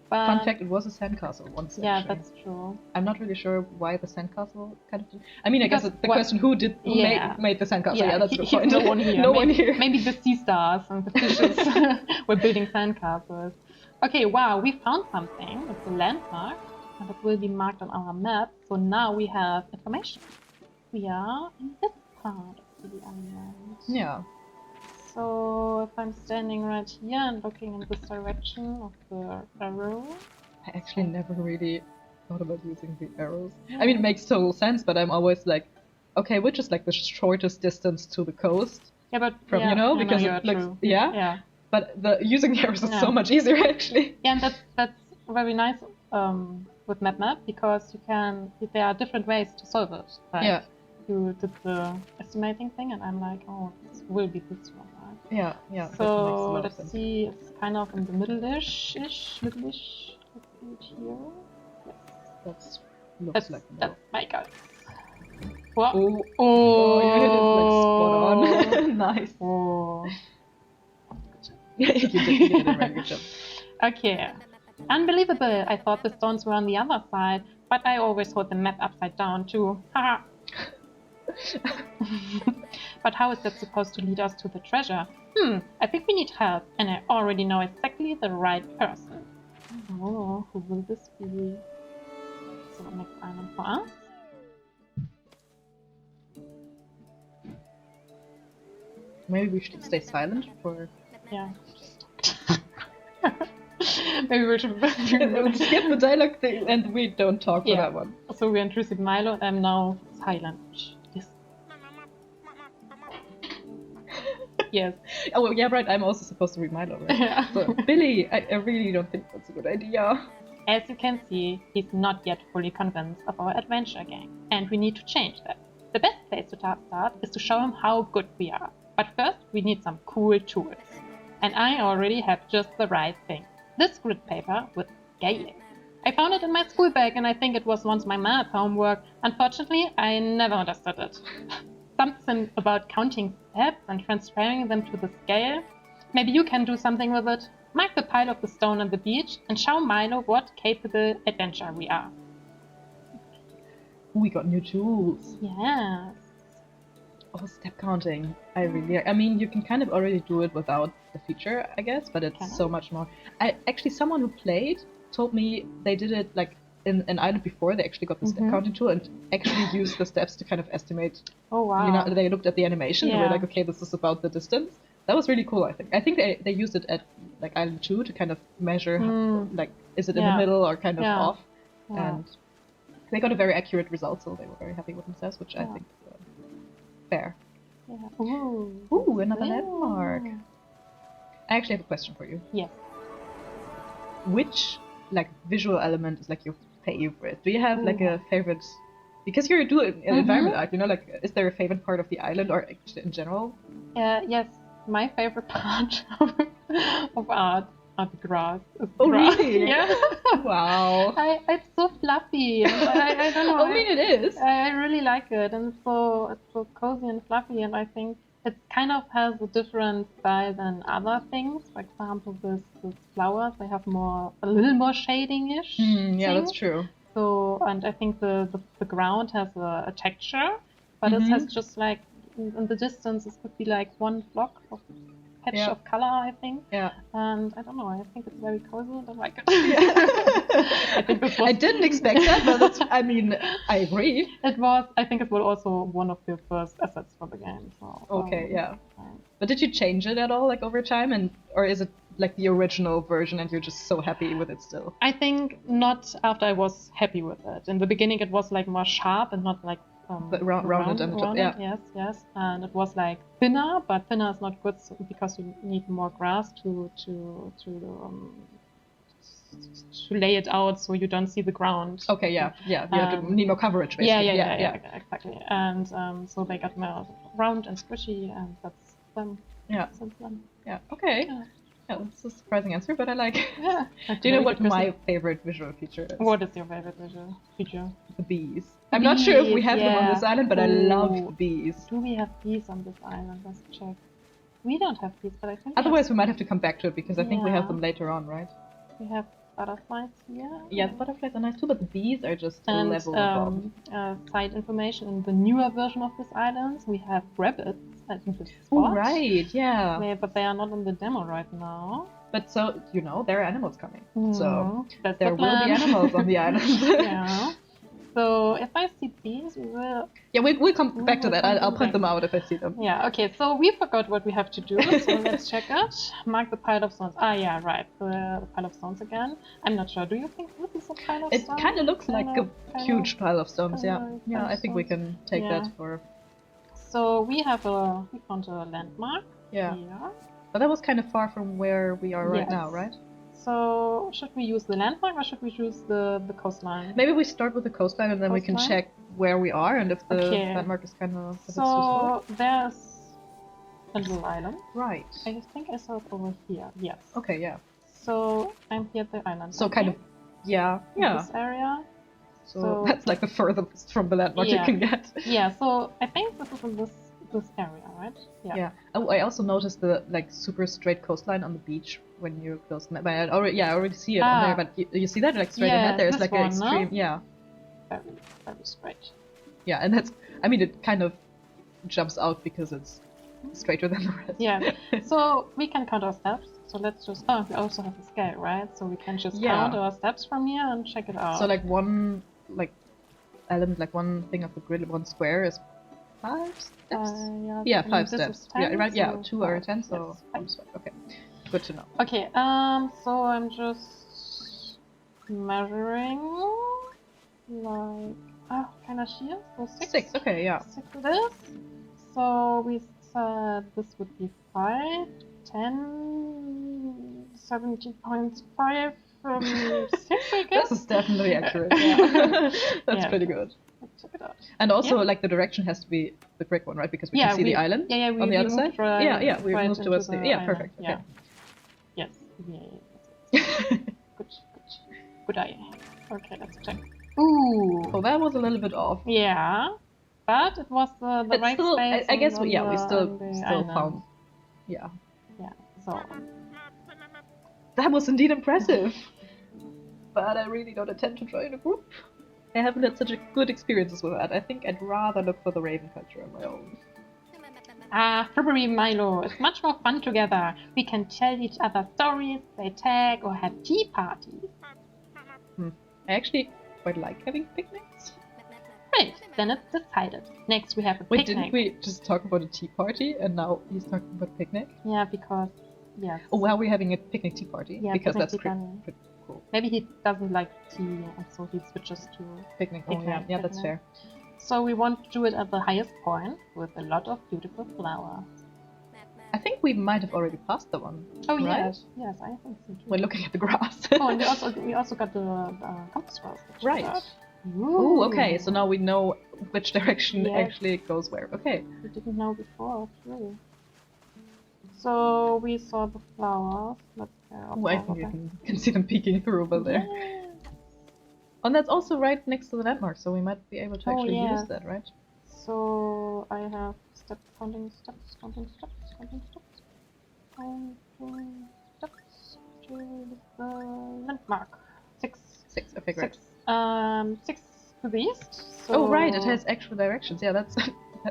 But fun fact, it was a sandcastle once. Yeah, actually. that's true. I'm not really sure why the sandcastle kind of... I mean, I guess the question, who made the sandcastle? Yeah, that's the point. No one here. No one here. Maybe the sea stars and the fishes were building sandcastles. Okay, wow, we found something. It's a landmark, and it will be marked on our map. So now we have information. We are in this part of the island. Yeah. So if I'm standing right here and looking in this direction of the arrow... I actually never really thought about using the arrows. I mean, it makes total sense, but I'm always like, okay, which is like the shortest distance to the coast? Yeah, but from because it looks true. Yeah. But using the arrows is so much easier actually. Yeah, and that's very nice with MapMap because there are different ways to solve it. Like, you did the estimating thing, and I'm like, oh, this will be this one. Yeah. So let's see, it's kind of in the middle-ish. Let's see it here. Yes. Looks like that's my guess. What? Oh, you hit it like spot on. Nice. Oh. You did a very good job. Okay. Unbelievable. I thought the stones were on the other side, but I always hold the map upside down too. Haha. But how is that supposed to lead us to the treasure? I think we need help, and I already know exactly the right person. Oh, who will this be? So next island for us. Maybe we should stay silent for... Yeah. Maybe we should skip the dialogue thing and we don't talk for that one. So we introduced Milo and I'm now silent. Yes. Oh, yeah, right. I'm also supposed to read Milo, right? Yeah. So, Billy, I really don't think that's a good idea. As you can see, he's not yet fully convinced of our adventure game, and we need to change that. The best place to start is to show him how good we are. But first, we need some cool tools. And I already have just the right thing. This grid paper with scaling. I found it in my school bag, and I think it was once my math homework. Unfortunately, I never understood it. Something about counting steps and transferring them to the scale. Maybe you can do something with it. Mark the pile of the stone on the beach and show Milo what capable adventure we are. We got new tools. Yes. Oh, step counting. I mean, you can kind of already do it without the feature, I guess, but it's so much more. Someone who played told me they did it like in an island before. They actually got the step counting tool and actually used the steps to kind of estimate. Oh wow! You know, they looked at the animation and were like, okay, this is about the distance. That was really cool. I think they used it at like Island 2 to kind of measure like is it in the middle or kind of off, and they got a very accurate result. So they were very happy with themselves, which I think is fair. Yeah. Ooh, another landmark. I actually have a question for you. Yes. Which like visual element is like your favorite? Do you have like a favorite? Because you're doing an environment art, you know, like is there a favorite part of the island or actually in general? Yes, my favorite part of art are the grass. Oh grass. really? Yeah. Wow. It's so fluffy. I don't know. I mean, it is. I really like it, and it's so cozy and fluffy, and I think it kind of has a different style than other things. For example, this flowers, they have a little more shading-ish. Yeah, that's true. So, and I think the ground has a texture, but it has just like in the distance, it could be like one block of patch of color, I think. Yeah. And I don't know, I think it's very cozy and I like it. I didn't expect that, but I agree. I think it was also one of the first assets for the game. So, okay, yeah. But did you change it at all, like over time, or is it like the original version and you're just so happy with it still? I think not after I was happy with it. In the beginning, it was like more sharp and not like but rounded on the top, yeah. Yes, and it was like thinner, but thinner is not good because you need more grass to lay it out so you don't see the ground. Okay, yeah. You have to need more coverage, basically. Yeah, exactly. And so they got more round and squishy, and that's them. Yeah. Since then. Yeah. Okay. Yeah, that's a surprising answer, but I like it. Yeah. Do you know what my favorite visual feature is? What is your favorite visual feature? The bees. I'm not sure if we have them on this island, but I love bees. Do we have bees on this island? Let's check. We don't have bees, but I think. Otherwise, we might have to come back to it because I think we have them later on, right? We have butterflies here. Yeah, the butterflies are nice too, but the bees are just a level above. Side information: in the newer version of this island, we have rabbits at this spot. Oh, right, yeah. But they are not in the demo right now. But so, there are animals coming. So that's there will be animals on the island. Yeah. So if I see bees, we will. Yeah, we'll come back to that. I'll point them out if I see them. Yeah. Okay. So we forgot what we have to do. So let's check it. Mark the pile of stones. Ah, yeah, right. The pile of stones again. I'm not sure. Do you think this is a pile of stones? It kind of looks like a huge pile of stones. Yeah. Yeah. I think we can take that for. So we found a landmark. Yeah. Here. But that was kind of far from where we are right now, right? So should we use the landmark or should we use the coastline? Maybe we start with the coastline and then we can check where we are and if the landmark is kind of. So there's a little island. Right. I think I saw it over here. Yes. Okay. Yeah. So I'm here at the island. So kind of. Yeah. This area. So that's like the furthest from the landmark you can get. Yeah. So I think this is in this area, right? Yeah. Oh, I also noticed the super straight coastline on the beach when you're close. But I already see it on there. But you see that like straight ahead? There's like an extreme. No? Very, very straight. Yeah, and that's. I mean, it kind of jumps out because it's straighter than the rest. Yeah. So we can count our steps. So let's just. Oh, we also have a scale, right? So we can just count our steps from here and check it out. So like one element, like one thing of the grid, one square is 5 steps? 5 steps. 10, right? so Yeah, 2 are 10, so okay. Good to know. Okay, so I'm just measuring like kind of here. So 6. Okay, yeah. 6 it is. So we said this would be 5, 10, 17.5 from 6, I guess. This is definitely accurate. Yeah. That's pretty good. Check it out. And also, like, the direction has to be the correct one, right? Because we can see the island on the other side. We moved towards the. Yeah, perfect. Okay. Yes. Good eye. Okay, let's check. Ooh. Well, that was a little bit off. Yeah, but it was the right still, space. I guess we still island. found. Yeah. Yeah. So. That was indeed impressive. But I really don't intend to join a group. I haven't had such a good experiences with that. I think I'd rather look for the Raven culture on my own. February Milo, it's much more fun together. We can tell each other stories, play tag, or have tea parties. I actually quite like having picnics. Great, then it's decided. Next we have a picnic. Didn't we just talk about a tea party and now he's talking about a picnic? Yeah, because, yes. Oh, well, we're having a picnic tea party. Yeah, because that's pretty cool. Maybe he doesn't like tea, and so he switches to picnic. Oh, yeah, that's fair. So we want to do it at the highest point with a lot of beautiful flowers. I think we might have already passed the one. Oh, right? yes, I think so too. We're looking at the grass. Oh, and we also got the compass rose. Right. Ooh, okay, so now we know which direction actually goes where. Okay. We didn't know before, really. So we saw the flowers. Let's go. I think you can see them peeking through over there. Yes. And that's also right next to the landmark, so we might be able to actually use that, right? So I have counting steps to the landmark. 6. Okay, great. 6 to the east. So oh, right, it has actual directions. Yeah, that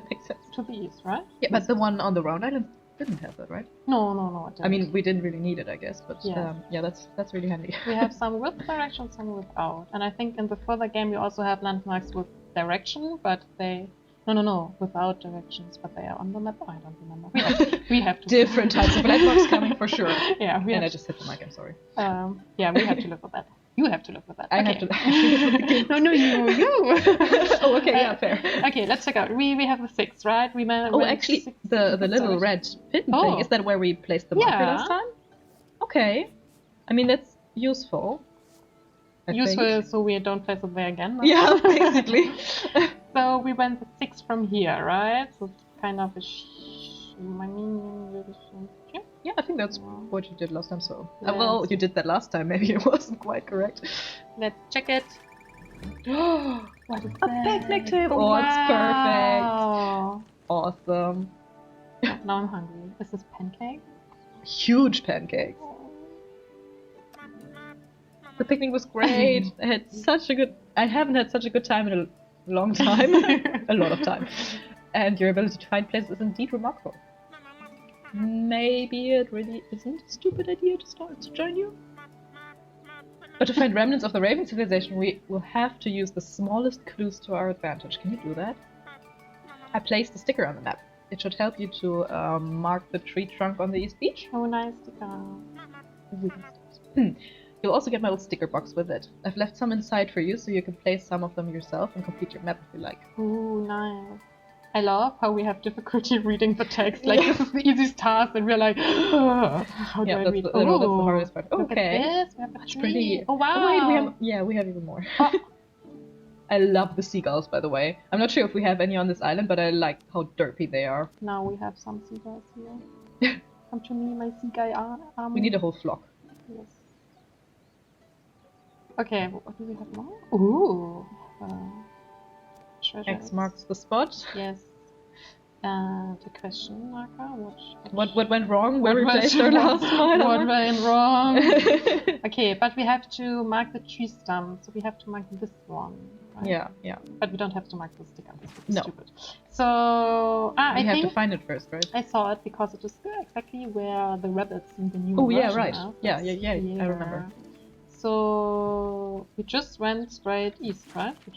makes sense. To the east, right? Yeah, but the one on the round island didn't have that, right? No, it didn't. I mean, we didn't really need it, I guess, but yeah, that's really handy. We have some with direction, some without, and I think in the further game you also have landmarks with direction, but they No, without directions, but they are on the map. I don't remember. We have to. Different types of black box coming for sure. Yeah, and I just hit the mic. I'm sorry. Yeah, we have to live with that. You have to live with that. I have to. No, you. Oh, okay, yeah, fair. Okay, let's check out. We have the 6, right? We Actually, the little red pin thing, is that where we placed the marker last time? Okay. I mean, that's useful. I think. So we don't place it there again. Yeah, basically. So we went the 6 from here, right? So it's kind of a yeah, I think that's what you did last time. So well, you did that last time. Maybe it wasn't quite correct. Let's check it. What is a picnic table? Oh, it's perfect. Awesome. Now I'm hungry. Is this pancake? Huge pancakes. The picnic was great. I haven't had such a good time in a long time. A lot of time. And your ability to find places is indeed remarkable. Maybe it really isn't a stupid idea to join you. But to find remnants of the Raven civilization, we will have to use the smallest clues to our advantage. Can you do that? I placed a sticker on the map. It should help you to mark the tree trunk on the east beach. Oh, nice sticker. You'll also get my little sticker box with it. I've left some inside for you, so you can place some of them yourself and complete your map if you like. Ooh, nice. I love how we have difficulty reading the text. Like, this is the easiest task, and we're like, how do I read? That's the hardest part. Okay. Look at this. We have That's pretty. Oh, wow. Oh, wait, we have even more. I love the seagulls, by the way. I'm not sure if we have any on this island, but I like how derpy they are. Now we have some seagulls here. Come to me, my sea guy army. We need a whole flock. Yes. Okay, what do we have more? Ooh. Treasures. X marks the spot. Yes. And a question marker. What went wrong? Where we placed our last mine? What went wrong? Okay, but we have to mark the tree stump, so we have to mark this one. Right? Yeah. But we don't have to mark the sticker. No. Stupid. So we have to find it first, right? I saw it because it is exactly where the rabbits in the new version. Oh yeah, right. Yeah. I remember. So we just went straight east, right? We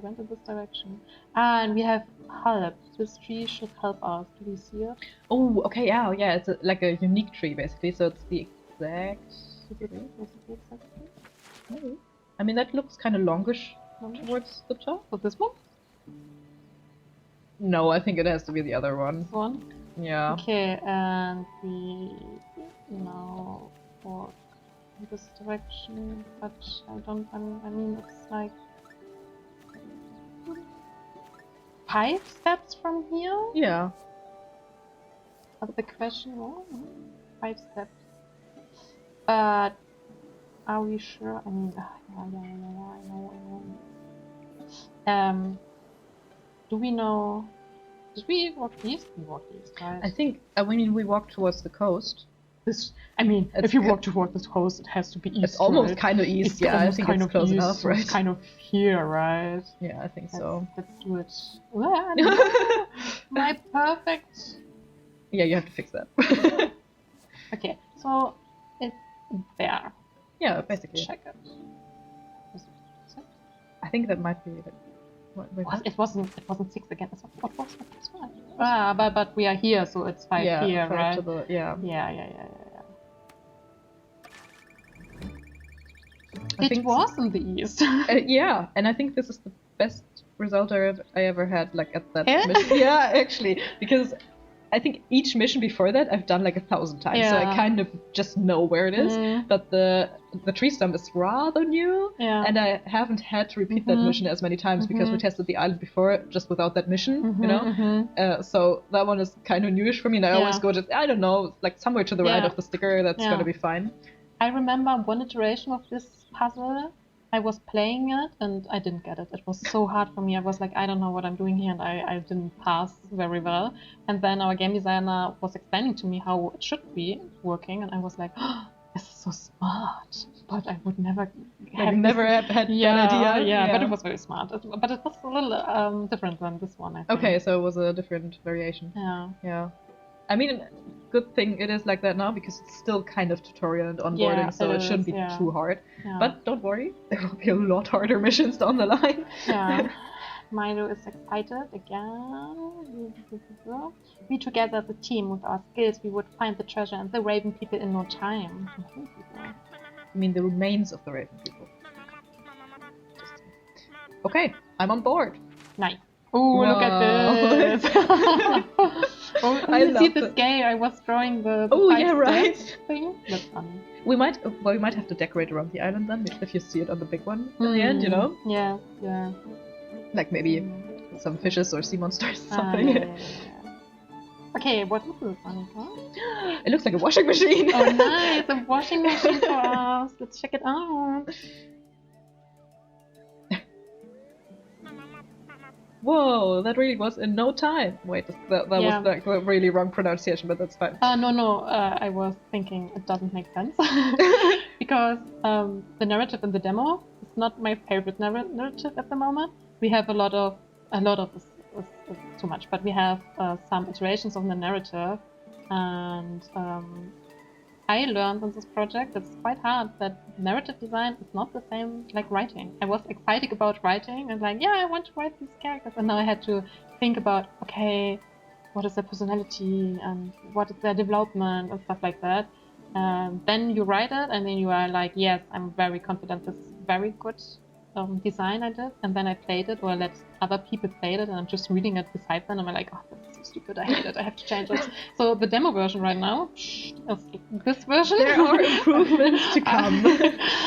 went in this direction. And we have help. This tree should help us. Do we see it? Oh, okay, yeah. It's like a unique tree, basically. So it's the exact tree. Oh. I mean, that looks kind of longish towards the top. But this one? No, I think it has to be the other one. This one? Yeah. Okay, and we now walk in this direction, but I mean, it's like 5 steps from here? Yeah. But the question, 5 steps. But are we sure? I mean, I know. Do we know? Did we walk east? We walked east, right? I think, we walked towards the coast. If you walk towards the coast, it has to be east. It's almost right? kind of east, yeah. I think it's close enough, right? It's kind of here, right? Yeah, I think so. Let's do it. No. My perfect. Yeah, you have to fix that. Okay, so it's there. Yeah, basically. Check it. I think that might be it. It wasn't 6 again. What was it? But we are here, so it's 5 here, right? Yeah. It was in the east. Yeah, and I think this is the best result I ever had, like at that mission. Yeah, actually, because I think each mission before that I've done like 1,000 times, so I kind of just know where it is. But the tree stump is rather new, and I haven't had to repeat that mission as many times because we tested the island before just without that mission, you know. So that one is kind of newish for me, and I always go just, I don't know, like somewhere to the right of the sticker. That's gonna be fine. I remember one iteration of this puzzle. I was playing it and I didn't get it. It was so hard for me. I was like, I don't know what I'm doing here, and I didn't pass very well. And then our game designer was explaining to me how it should be working, and I was like, oh, this is so smart. But I would never have had that idea. Yeah, but it was very smart. But it was a little different than this one, I think. Okay, so it was a different variation. Yeah. I mean, good thing it is like that now because it's still kind of tutorial and onboarding, so it shouldn't be too hard. Yeah. But don't worry, there will be a lot harder missions down the line. Yeah. Milo is excited again. We together as a team with our skills, we would find the treasure and the Raven people in no time. I mean the remains of the Raven people. Okay, I'm on board. Nice. Oh, look at this. Oh, I you see love the it. scale? I was drawing the Oh, 5 yeah, steps right. thing. That's funny. We might have to decorate around the island then, if you see it on the big one in the end, you know? Yeah, yeah. Like maybe some fishes or sea monsters or something. Yeah. Okay, what is this, Annika? It looks like a washing machine. Oh, nice! A washing machine for us. Let's check it out. Whoa, that really was in no time. Wait, that Yeah. was like the really wrong pronunciation, but that's fine. No. I was thinking it doesn't make sense because the narrative in the demo is not my favorite narrative at the moment. We have a lot of is too much, but we have some iterations of the narrative, and I learned on this project it's quite hard that narrative design is not the same like writing. I was excited about writing and like, yeah, I want to write these characters, and now I had to think about, okay, what is their personality and what is their development and stuff like that. Then you write it and then you are like, yes, I'm very confident this is very good design I did, and then I played it or let other people play it and I'm just reading it beside them and I'm like, oh, that's so stupid, I hate it, I have to change it. So the demo version right now is this version. There are improvements to come.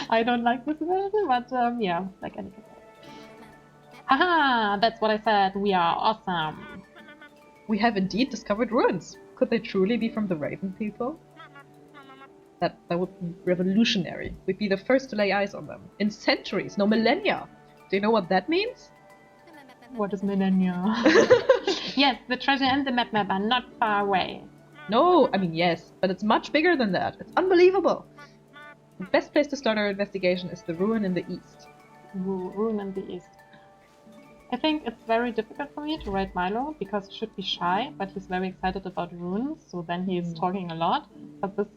I don't like this version, but yeah, like any can say. Haha, that's what I said, we are awesome. We have indeed discovered ruins. Could they truly be from the Raven people? That would be revolutionary. We'd be the first to lay eyes on them. In centuries, no millennia. Do you know what that means? What is millennia? Yes, the treasure and the map are not far away. No, I mean yes, but it's much bigger than that. It's unbelievable. The best place to start our investigation is the ruin in the east. Ruin in the east. I think it's very difficult for me to write Milo because he should be shy, but he's very excited about runes, so then he's talking a lot. But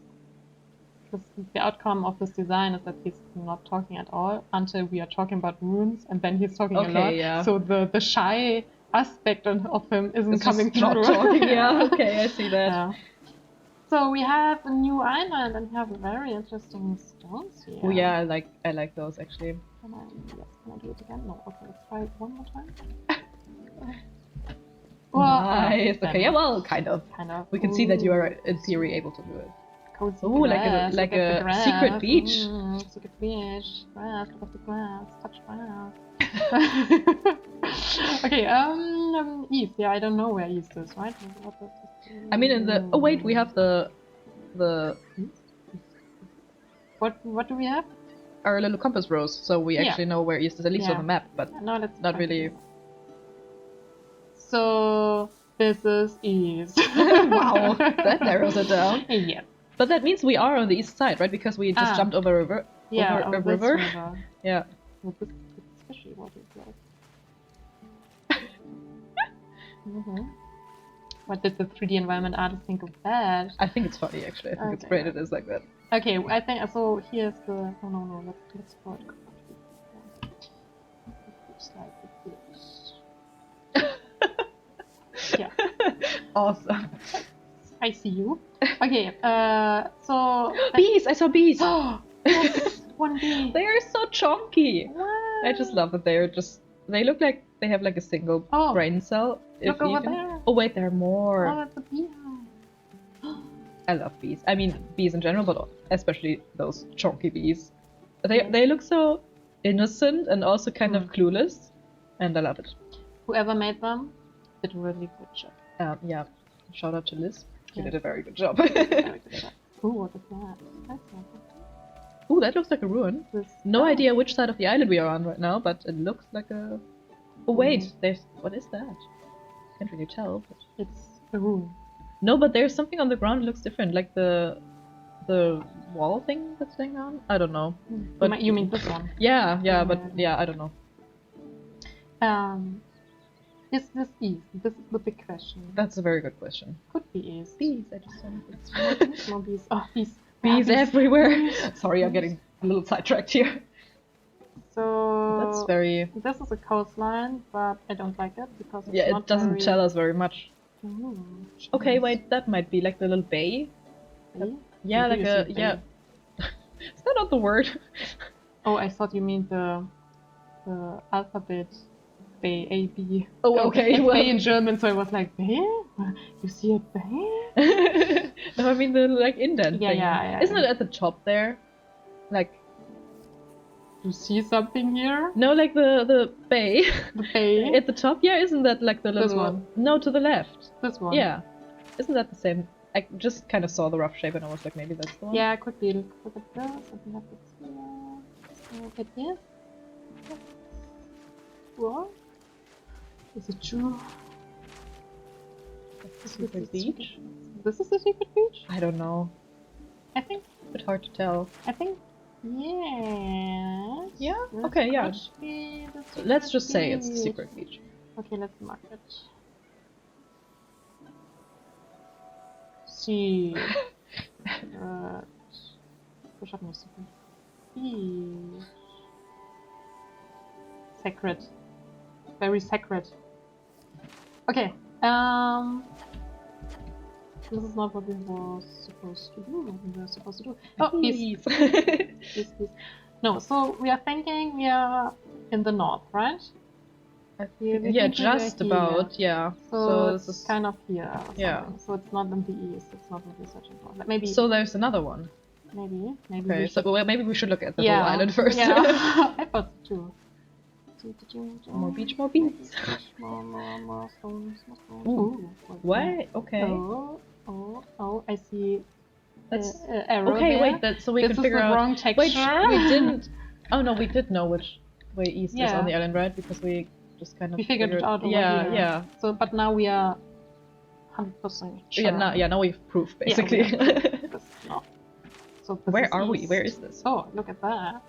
the outcome of this design is that he's not talking at all until we are talking about runes, and then he's talking a lot. Yeah. So the shy aspect of him isn't It's coming just not through. talking, yeah, okay, I see that. Yeah. So we have a new island and we have very interesting stones here. Oh yeah, I like those actually. Can I do it again? No. Okay, let's try it one more time. Nice. Okay, yeah, well, kind of. Kind of. We can see that you are in theory able to do it. Cozy Oh, like grass, a look at the grass. secret beach. Secret beach. Grass, look at the grass. Touch grass. Okay, east. Yeah, I don't know where east is, right? I mean, in the. Oh wait, we have the. What do we have? Our little compass rose, so we Yeah. actually know where east is, at least Yeah. on the map, but No, let's not try really. So this is east. Wow, that narrows it down. Yeah. But that means we are on the east side, right? Because we just jumped over a river. Yeah, over a this river. Yeah. Well, this fishy water is like. What did the 3D environment artist think of that? I think it's funny actually. I think it's great it is like that. Okay, I think so. Here's the. Oh no, let's go. Looks like this. Yeah. Awesome. I see you. Okay. So. Bees! I saw bees. Yes, one bee. They are so chunky. What? I just love that they are just. They look like they have like a single brain cell. Look over there. Oh wait, there are more. Oh, that's a bee. I love bees. I mean, bees in general, but especially those chunky bees. They look so innocent and also kind of clueless, and I love it. Whoever made them did a really good job. Yeah. Shout out to Liz. She Yeah. did a very good job. Ooh, what is that? Ooh, that looks like a ruin. No idea which side of the island we are on right now, but it looks like a. Oh wait, there's. What is that? Can't really tell. But... It's a ruin. No, but there's something on the ground that looks different, like the wall thing that's laying on. I don't know. But You mean this one? Yeah, but yeah, I don't know. Is this east? This is the big question. That's a very good question. Could be east. Bees. I just want more bees. Oh, bees. Bees everywhere. Sorry, I'm getting a little sidetracked here. So it's very... This is a coastline, but I don't like it because it's Yeah, not it doesn't very... tell us very much. Ooh, Okay, wait, that might be like the little bay. Bay? Yeah, Where like do you a... see Yeah. bay? Is that not the word? Oh, I thought you mean the alphabet bay, A, B. Oh, okay, It's well... bay in German, so I was like, bay? You see a bay? No, I mean the like indent Yeah, thing. yeah. Isn't it at the top there? Like... You see something here? No, like the bay. The bay? At the top, yeah, isn't that like the little... This one? No, to the left. This one? Yeah. Isn't that the same? I just kind of saw the rough shape and I was like, maybe that's the one? Yeah, it could be. Look at this, something like this here. Look at here. What? Is it true? Secret beach? This is the secret beach? I don't know. I think. It's a bit hard to tell. I think. Yes. Yeah? This Okay, yeah. could be the secret Let's just say it's the beach. secret beach. Okay, let's mark it. See. Beschaffen wir secret beach. Sacred. Very sacred. Okay. This is not what we were supposed to do. We were supposed to do. Oh, please. Please. No, so we are thinking we are in the north, right? We Yeah, think we are just here. about, yeah. So this it's is... kind of here. Or Yeah. something. So it's not in the east. It's not in the searching for. Like maybe. So there's another one. Maybe. Maybe. Okay, we so should... well, maybe we should look at the whole island first. Yeah. I thought so too. More beach, more beach. More stones, more stones. Ooh. What? Okay. Oh, I see. That's arrow okay. there. Wait, that so we This can is figure the out. wrong texture. Wait, we didn't. Oh no, we did know which way east is Yeah. on the island, right? Because we just kind of We figured it out over Yeah, here. yeah. So, but now we are 100% sure. Yeah, now we've proof Yeah, basically. we have this now. So this Where is are we? east. Where is this? Oh, look at that.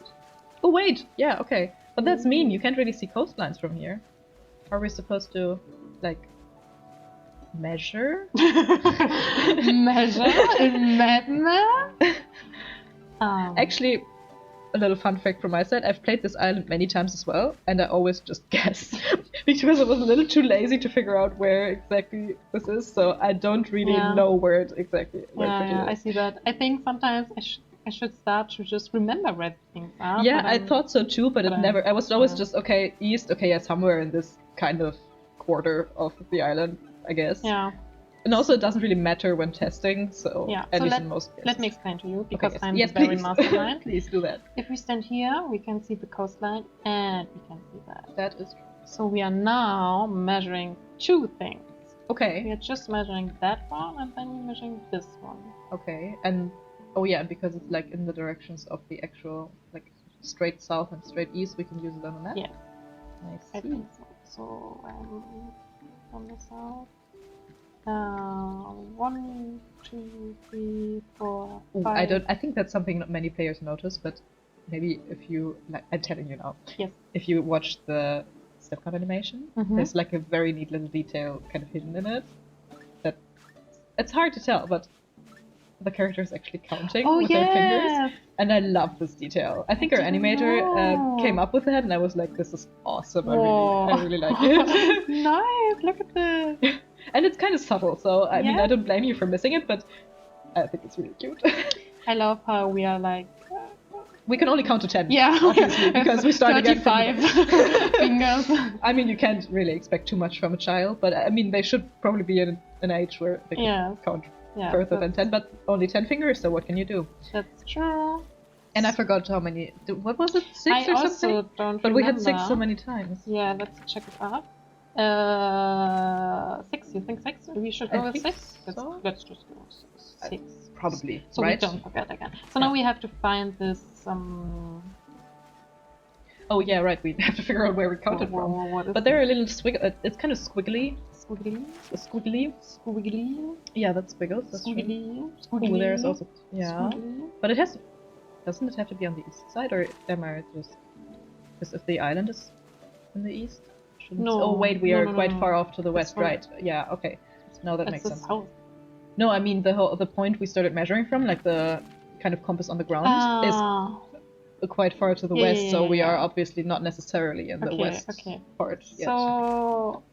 Oh wait, yeah, okay. But that's mean. You can't really see coastlines from here. Are we supposed to like measure? Measure in map? Actually, a little fun fact from my side, I've played this island many times as well, and I always just guess. Because I was a little too lazy to figure out where exactly this is, so I don't really know where it exactly Yeah, I see that. I think sometimes I should start to just remember where things are. Yeah, but I thought so too, but it never... I was always just, okay, east, okay, yeah, somewhere in this kind of quarter of the island, I guess. Yeah. And also it doesn't really matter when testing, so Yeah, at so least in most cases. let me explain to you, because Okay, I'm yes, very please. mastermind. Please do that. If we stand here, we can see the coastline, and we can see that. That is true. So we are now measuring two things. Okay. We are just measuring that one, and then we're measuring this one. Okay, and oh yeah, because it's like in the directions of the actual like straight south and straight east, we can use it on the map. Yes. I I see. think so. So from the south. 1, 2, 3, 4, Ooh, 5. I think that's something not many players notice, but maybe if you like, I'm telling you now. Yes. If you watch the step count animation, Mhm. there's like a very neat little detail kind of hidden in it. That it's hard to tell, but the character is actually counting with their fingers, and I love this detail. I think our animator came up with that, and I was like, "This is awesome! I really like it." Nice! Look at this. And it's kind of subtle, so I mean, Yeah. I don't blame you for missing it, but I think it's really cute. I love how we are like. We can only count to 10. Yeah, obviously, because we start again from 35 fingers. I mean, you can't really expect too much from a child, but I mean, they should probably be in an age where they can count further than 10, but only 10 fingers, so what can you do? That's true. And I forgot how many. What was it? 6 I or also something? don't But we had 6 remember. so many times. Yeah, let's check it out. 6. You think 6? We should go I with think 6. so. Let's just go with 6. Probably. So right? we don't forget again. So now we have to find this. Oh yeah, right. We have to figure out where we counted from. What is But there are little it's kind of squiggly. Squiggly. Squiggly. Squiggly. Yeah, that's squiggles. That's true. Squiggly. Oh, there's also yeah. Squiggly. But doesn't it have to be on the east side, or am I just? Because if the island is in the east, shouldn't... No. Oh wait, we No, are no, quite no. far off to the west, That's right? Yeah. Okay. Now that That's makes the sense. south. No, I mean the point we started measuring from, like the kind of compass on the ground, is quite far to the Yeah, west, yeah, so we yeah. are obviously not necessarily in the west part yet. So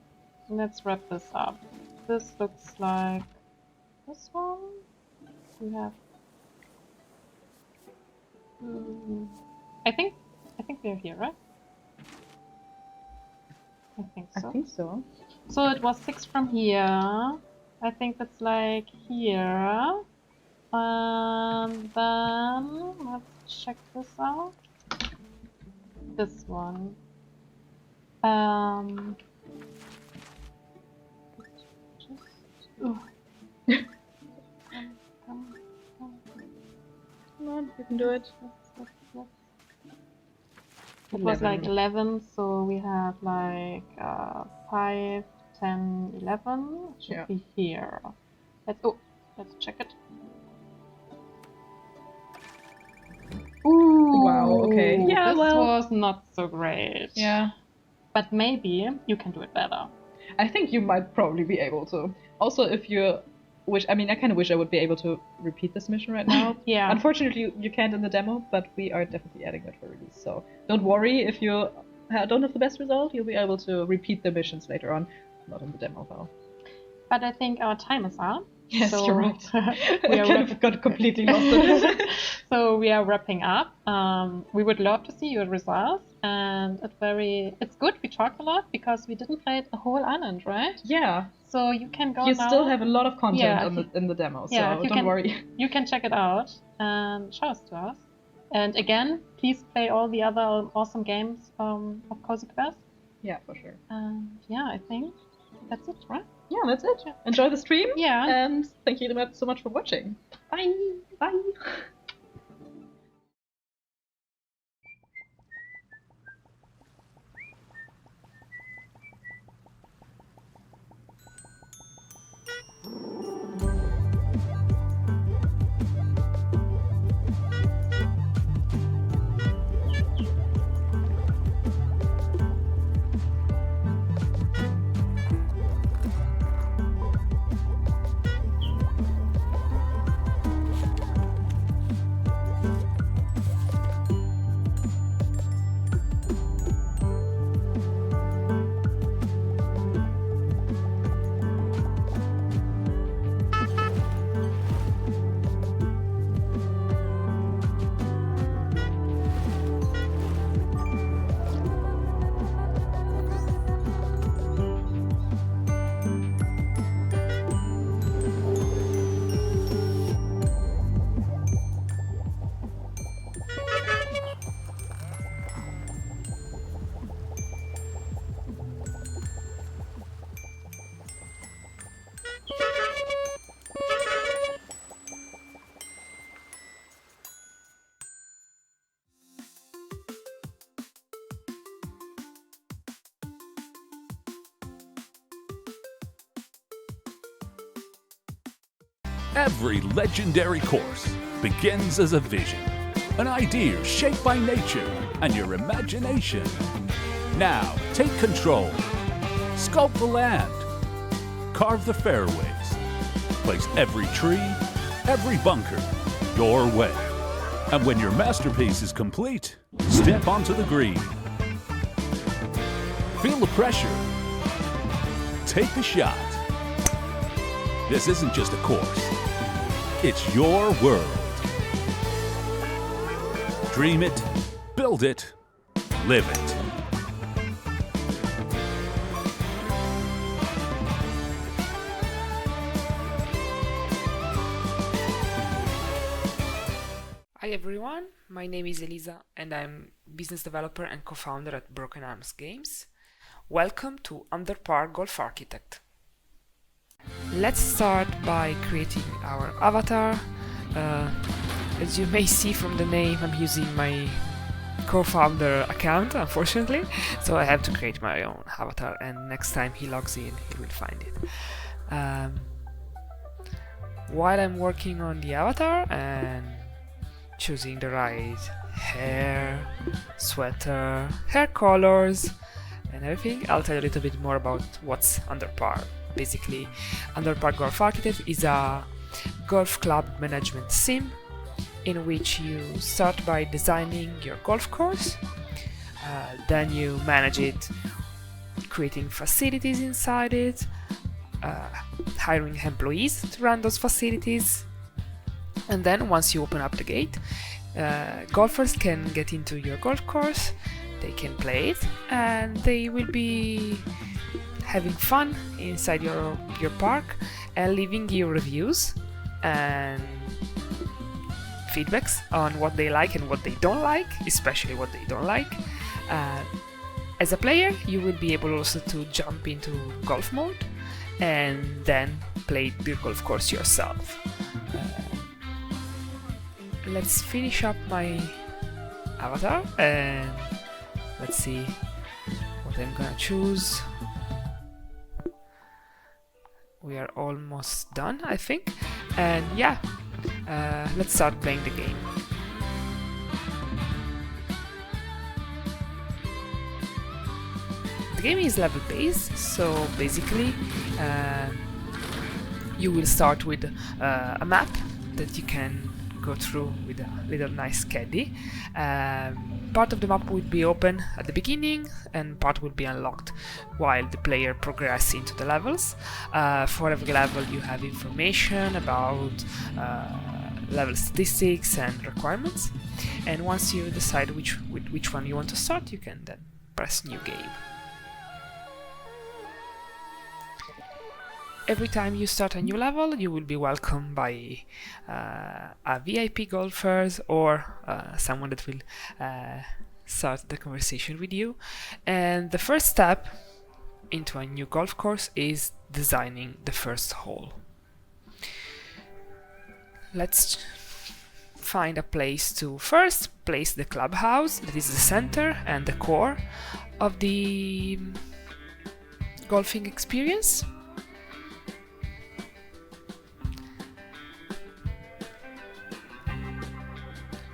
let's wrap this up. This looks like this one. We have. I think we're here, right? I think so. I think so. So it was 6 from here. I think that's like here. And then let's check this out. This one. Come on, you can do it. It was like 11, so we have like 5, 10, 11. It should be here. Let's check it. Ooh, wow, okay. Yeah, this well, was not so great. Yeah. But maybe you can do it better. I think you might probably be able to. Also, if you wish, I mean, I kind of wish I would be able to repeat this mission right now. Yeah. Unfortunately, you can't in the demo, but we are definitely adding that for release. So don't worry if you don't have the best result. You'll be able to repeat the missions later on. Not in the demo, though. But I think our time is up. Yes, so you're right. we I are kind of got completely lost in it. So we are wrapping up. We would love to see your results, and it's good we talked a lot because we didn't play a whole island, right? Yeah. So you can go You now. still have a lot of content in the demo, so don't worry. You can check it out and show it to us. And again, please play all the other awesome games of Cozy Quest. Yeah, for sure. And yeah, I think that's it, right? Yeah, that's it. Enjoy the stream. Yeah. And thank you so much for watching. Bye. Bye. Every legendary course begins as a vision, an idea shaped by nature and your imagination. Now, take control. Sculpt the land. Carve the fairways. Place every tree, every bunker, your way. And when your masterpiece is complete, step onto the green. Feel the pressure. Take the shot. This isn't just a course. It's your world. Dream it, build it, live it. Hi everyone, my name is Elisa and I'm business developer and co-founder at Broken Arms Games. Welcome to Underpar Golf Architect. Let's start by creating our avatar. As you may see from the name, I'm using my co-founder account, unfortunately, so I have to create my own avatar, and next time he logs in, he will find it. While I'm working on the avatar and choosing the right hair, sweater, hair colors, and everything, I'll tell you a little bit more about what's Underpar. Basically, Underpar Golf Architect is a golf club management sim in which you start by designing your golf course, then you manage it, creating facilities inside it, hiring employees to run those facilities, and then once you open up the gate, golfers can get into your golf course, they can play it, and they will be having fun inside your park and leaving you reviews and feedbacks on what they like and what they don't like, especially what they don't like. As a player, you will be able also to jump into golf mode and then play the golf course yourself. Let's finish up my avatar and let's see what I'm gonna choose. We are almost done, I think, and yeah, let's start playing the game. The game is level based, so basically you will start with a map that you can go through with a little nice caddy. Part of the map will be open at the beginning and part will be unlocked while the player progresses into the levels. For every level you have information about level statistics and requirements, and once you decide which one you want to start, you can then press new game. Every time you start a new level, you will be welcomed by a VIP golfers or someone that will start the conversation with you. And the first step into a new golf course is designing the first hole. Let's find a place to first place the clubhouse, that is the center and the core of the golfing experience.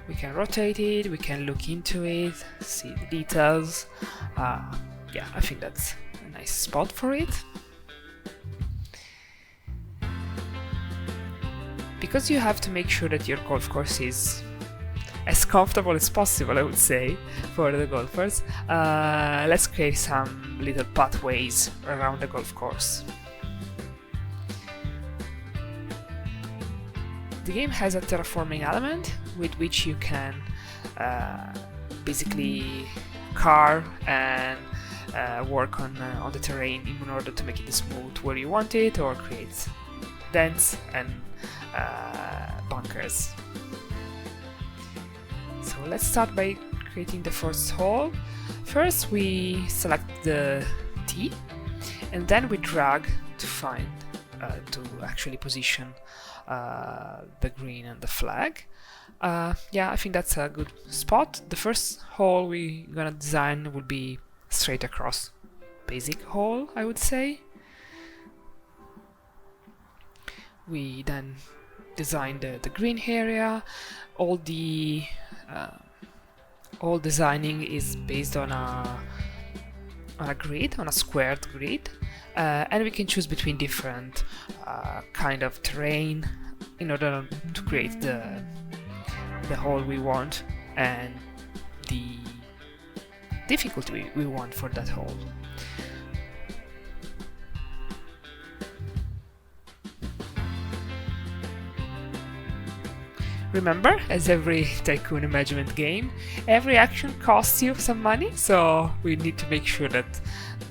We can rotate it, we can look into it, see the details. Yeah, I think that's a nice spot for it. Because you have to make sure that your golf course is as comfortable as possible, I would say, for the golfers, let's create some little pathways around the golf course. The game has a terraforming element with which you can basically carve and work on the terrain in order to make it smooth where you want it, or create dents and bunkers. So let's start by creating the first hole. First we select the tee and then we drag to find to actually position the green and the flag. Yeah, I think that's a good spot. The first hole we're gonna design will be straight across basic hole, I would say. We then design the green area. All designing is based on a grid, on a squared grid, and we can choose between different kind of terrain in order to create the hole we want and the difficulty we want for that hole. Remember, as every tycoon management game, every action costs you some money, so we need to make sure that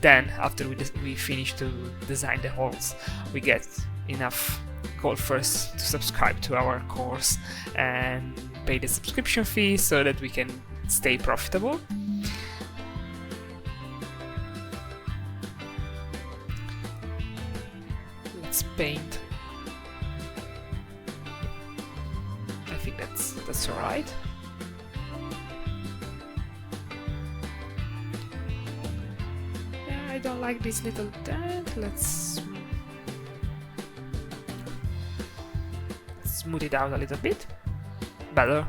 then, after we finish to design the holes, we get enough golfers to subscribe to our course and pay the subscription fee so that we can stay profitable. Let's paint. I think that's alright. Yeah, I don't like this little dent. Let's smooth it out a little bit. Better,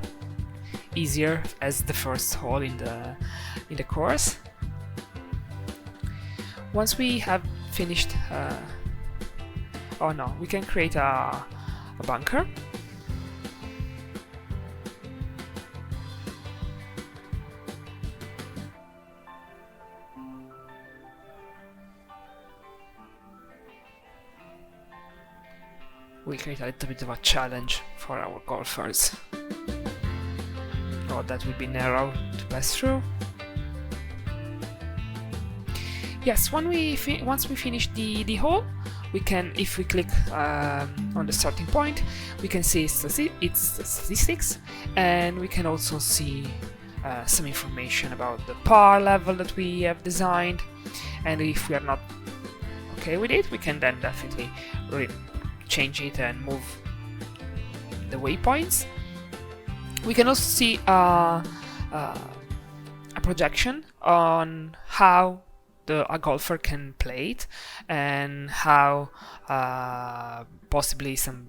easier as the first hole in the course. Once we have finished, we can create a bunker. we create a little bit of a challenge for our golfers. Oh, that will be narrow to pass through. Yes, once we finish the hole, we can, if we click on the starting point, we can see its statistics, and we can also see some information about the par level that we have designed. And if we are not okay with it, we can then definitely change it and move the waypoints. We can also see a projection on how a golfer can play it, and how possibly some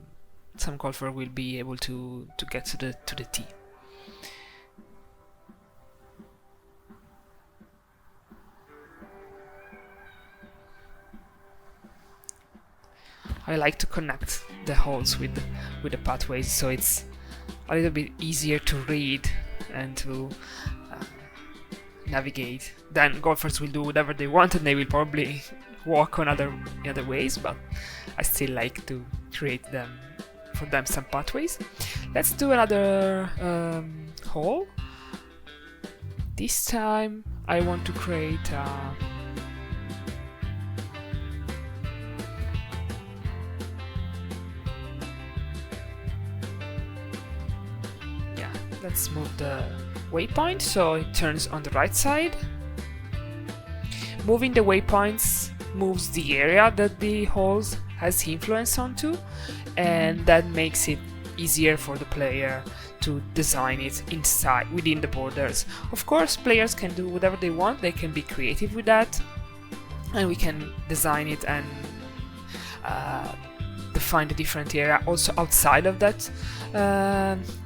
golfer will be able to get to the tee. I like to connect the holes with the pathways, so it's a little bit easier to read and to navigate. Then golfers will do whatever they want, and they will probably walk on other ways, but I still like to create for them some pathways. Let's do another hole. This time I want to create let's move the waypoint so it turns on the right side. Moving the waypoints moves the area that the holes has influence onto, and that makes it easier for the player to design it within the borders. Of course, players can do whatever they want, they can be creative with that, and we can design it and define a different area also outside of that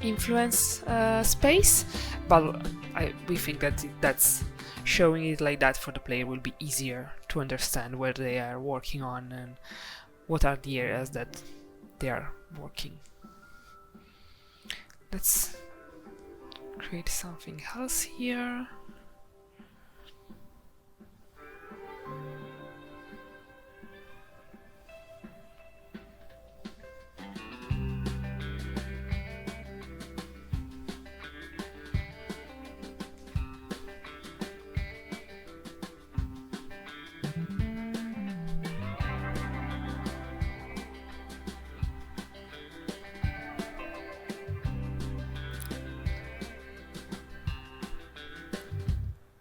influence space, but we think that that's showing it like that for the player will be easier to understand where they are working on and what are the areas that they are working. Let's create something else here.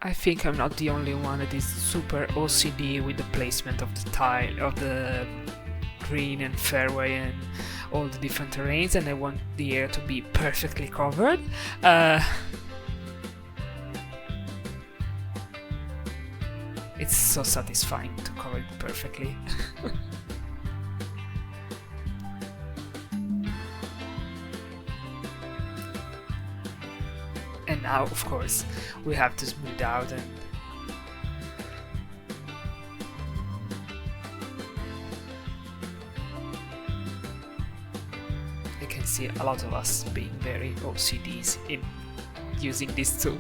I think I'm not the only one that is super OCD with the placement of the tile, of the green and fairway and all the different terrains, and I want the area to be perfectly covered. It's so satisfying to cover it perfectly. And now, of course, we have to smooth it out and I can see a lot of us being very OCDs in using this tool.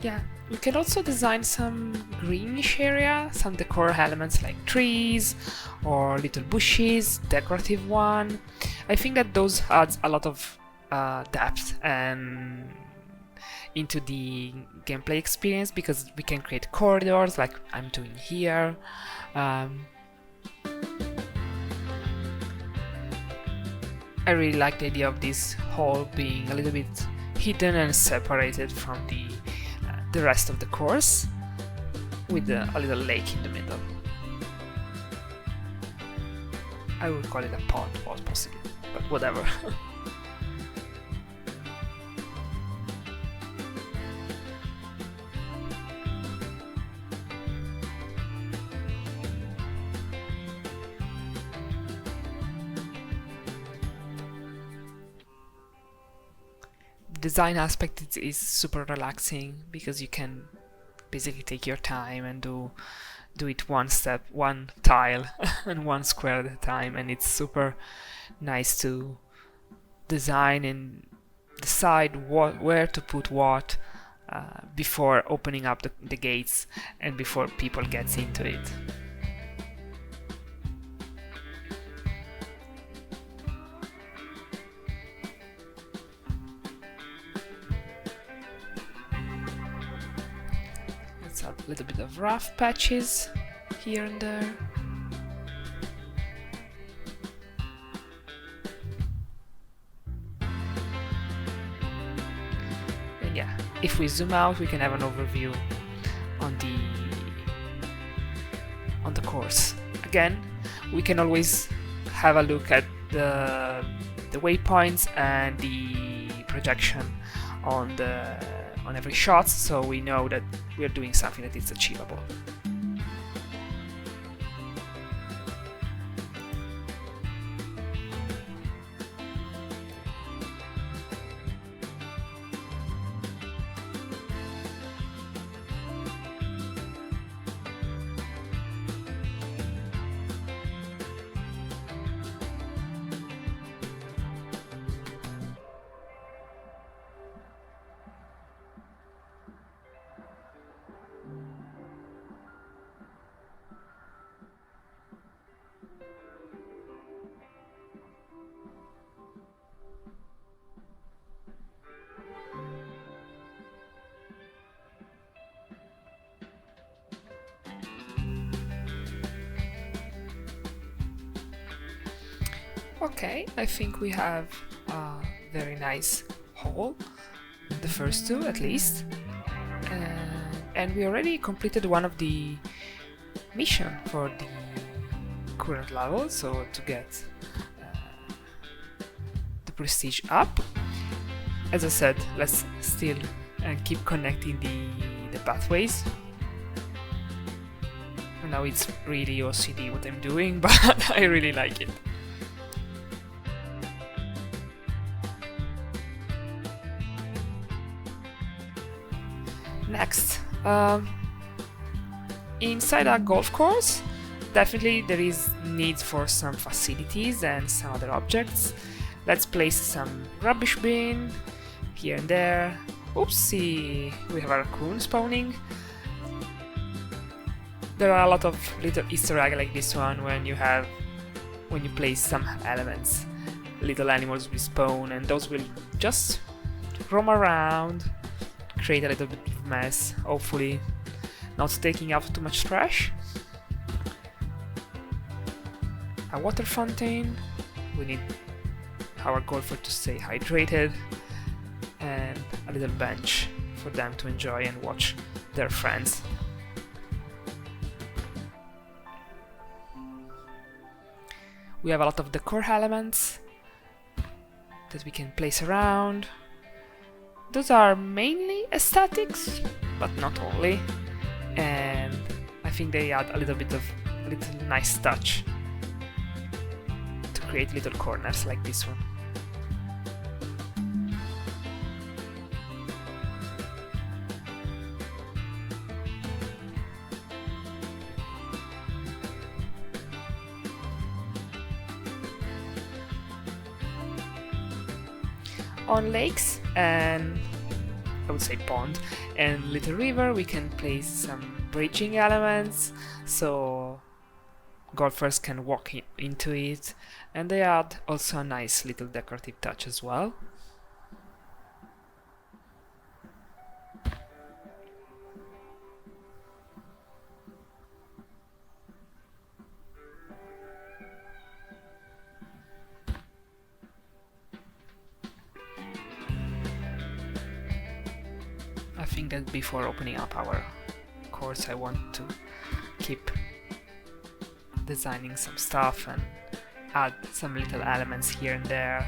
Yeah, we can also design some greenish area, some decor elements like trees or little bushes, decorative one. I think that those adds a lot of depth and into the gameplay experience, because we can create corridors like I'm doing here. I really like the idea of this hole being a little bit hidden and separated from the rest of the course, with a little lake in the middle. I would call it a pond, possibly, but whatever. Design aspect is super relaxing because you can basically take your time and do do it one step, one tile and one square at a time, and it's super nice to design and decide where to put what before opening up the gates and before people gets into it. Let's add a little bit of rough patches here and there. And yeah, if we zoom out, we can have an overview on the course. Again, we can always have a look at the waypoints and the projection on every shot, so we know that we are doing something that is achievable. Okay, I think we have a very nice haul, the first two at least, and we already completed one of the mission for the current level, so to get the prestige up. As I said, let's still keep connecting the pathways. Now it's really OCD what I'm doing, but I really like it. Next, inside our golf course, definitely there is need for some facilities and some other objects. Let's place some rubbish bin here and there. Oopsie, we have a raccoon spawning. There are a lot of little Easter eggs like this one when you place some elements. Little animals will spawn and those will just roam around, create a little bit of mess, hopefully not taking out too much trash. A water fountain, we need our golfer to stay hydrated, and a little bench for them to enjoy and watch their friends. We have a lot of decor elements that we can place around. Those are mainly aesthetics, but not only, and I think they add a little nice touch to create little corners like this one. On lakes and I would say pond and little river, we can place some bridging elements so golfers can walk into it, and they add also a nice little decorative touch as well. I think that before opening up our course, I want to keep designing some stuff and add some little elements here and there.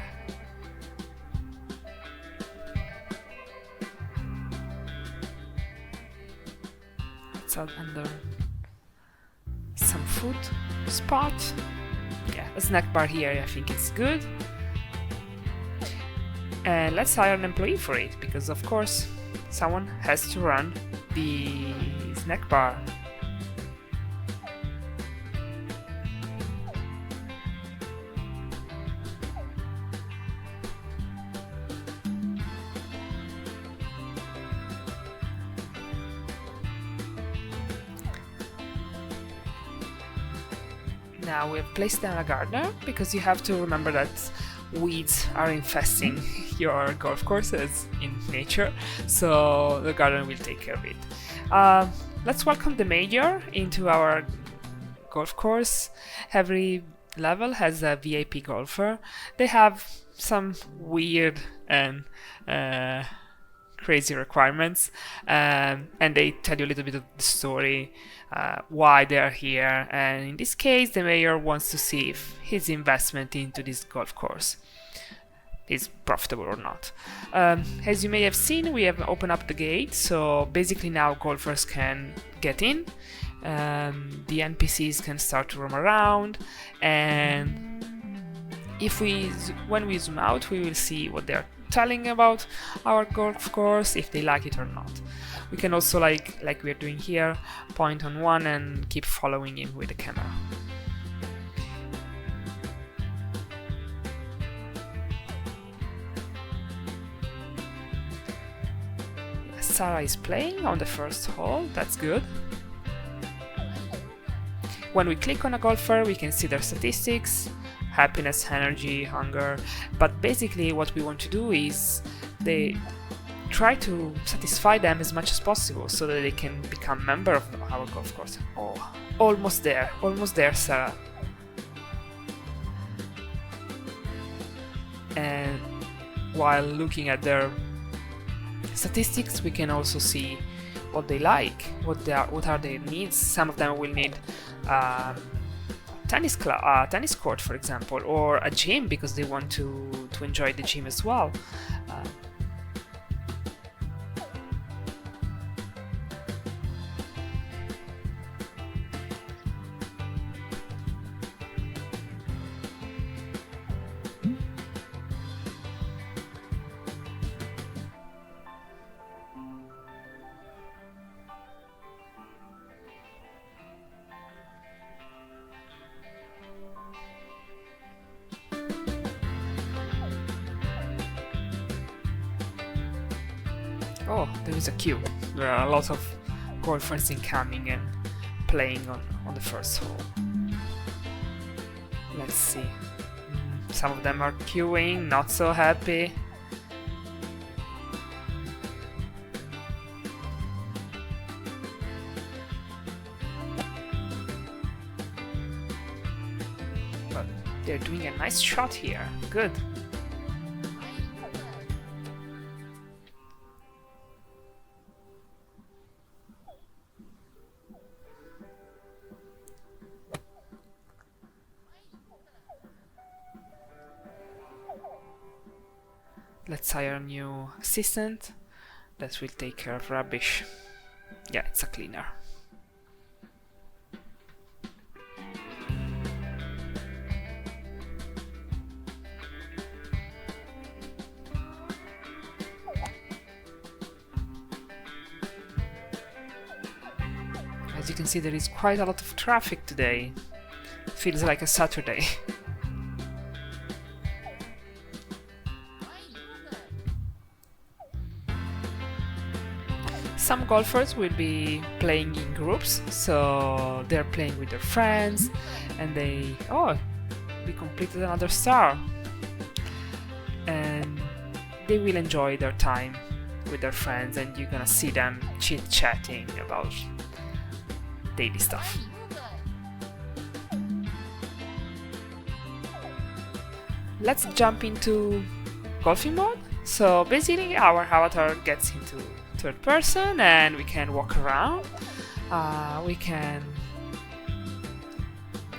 Let's add under some food spot. Yeah, a snack bar here, I think it's good. And let's hire an employee for it, because of course someone has to run the snack bar. Now we've placed down a gardener because you have to remember that weeds are infesting your golf courses in nature, so the gardener will take care of it. Let's welcome the mayor into our golf course. Every level has a VIP golfer. They have some weird and crazy requirements, and they tell you a little bit of the story, why they are here, and in this case the mayor wants to see if his investment into this golf course is profitable or not. As you may have seen, we have opened up the gate, so basically now golfers can get in, the NPCs can start to roam around, and when we zoom out, we will see what they're telling about our golf course, if they like it or not. We can also, like we're doing here, point on one and keep following him with the camera. Sarah is playing on the first hole, that's good. When we click on a golfer, we can see their statistics, happiness, energy, hunger, but basically what we want to do is they try to satisfy them as much as possible so that they can become member of our golf course. Oh, almost there, Sarah. And while looking at their statistics, we can also see what they like, what are their needs. Some of them will need tennis court, for example, or a gym because they want to enjoy the gym as well. Oh, there is a queue. There are a lot of golfers incoming and playing on the first hole. Let's see. Some of them are queuing, not so happy. But they're doing a nice shot here. Good. Let's hire a new assistant that will take care of rubbish. Yeah, it's a cleaner. As you can see, there is quite a lot of traffic today. It feels like a Saturday. Some golfers will be playing in groups, so they're playing with their friends, and we completed another star. And they will enjoy their time with their friends, and you're gonna see them chit-chatting about daily stuff. Let's jump into golfing mode. So basically our avatar gets into third person and we can walk around. We can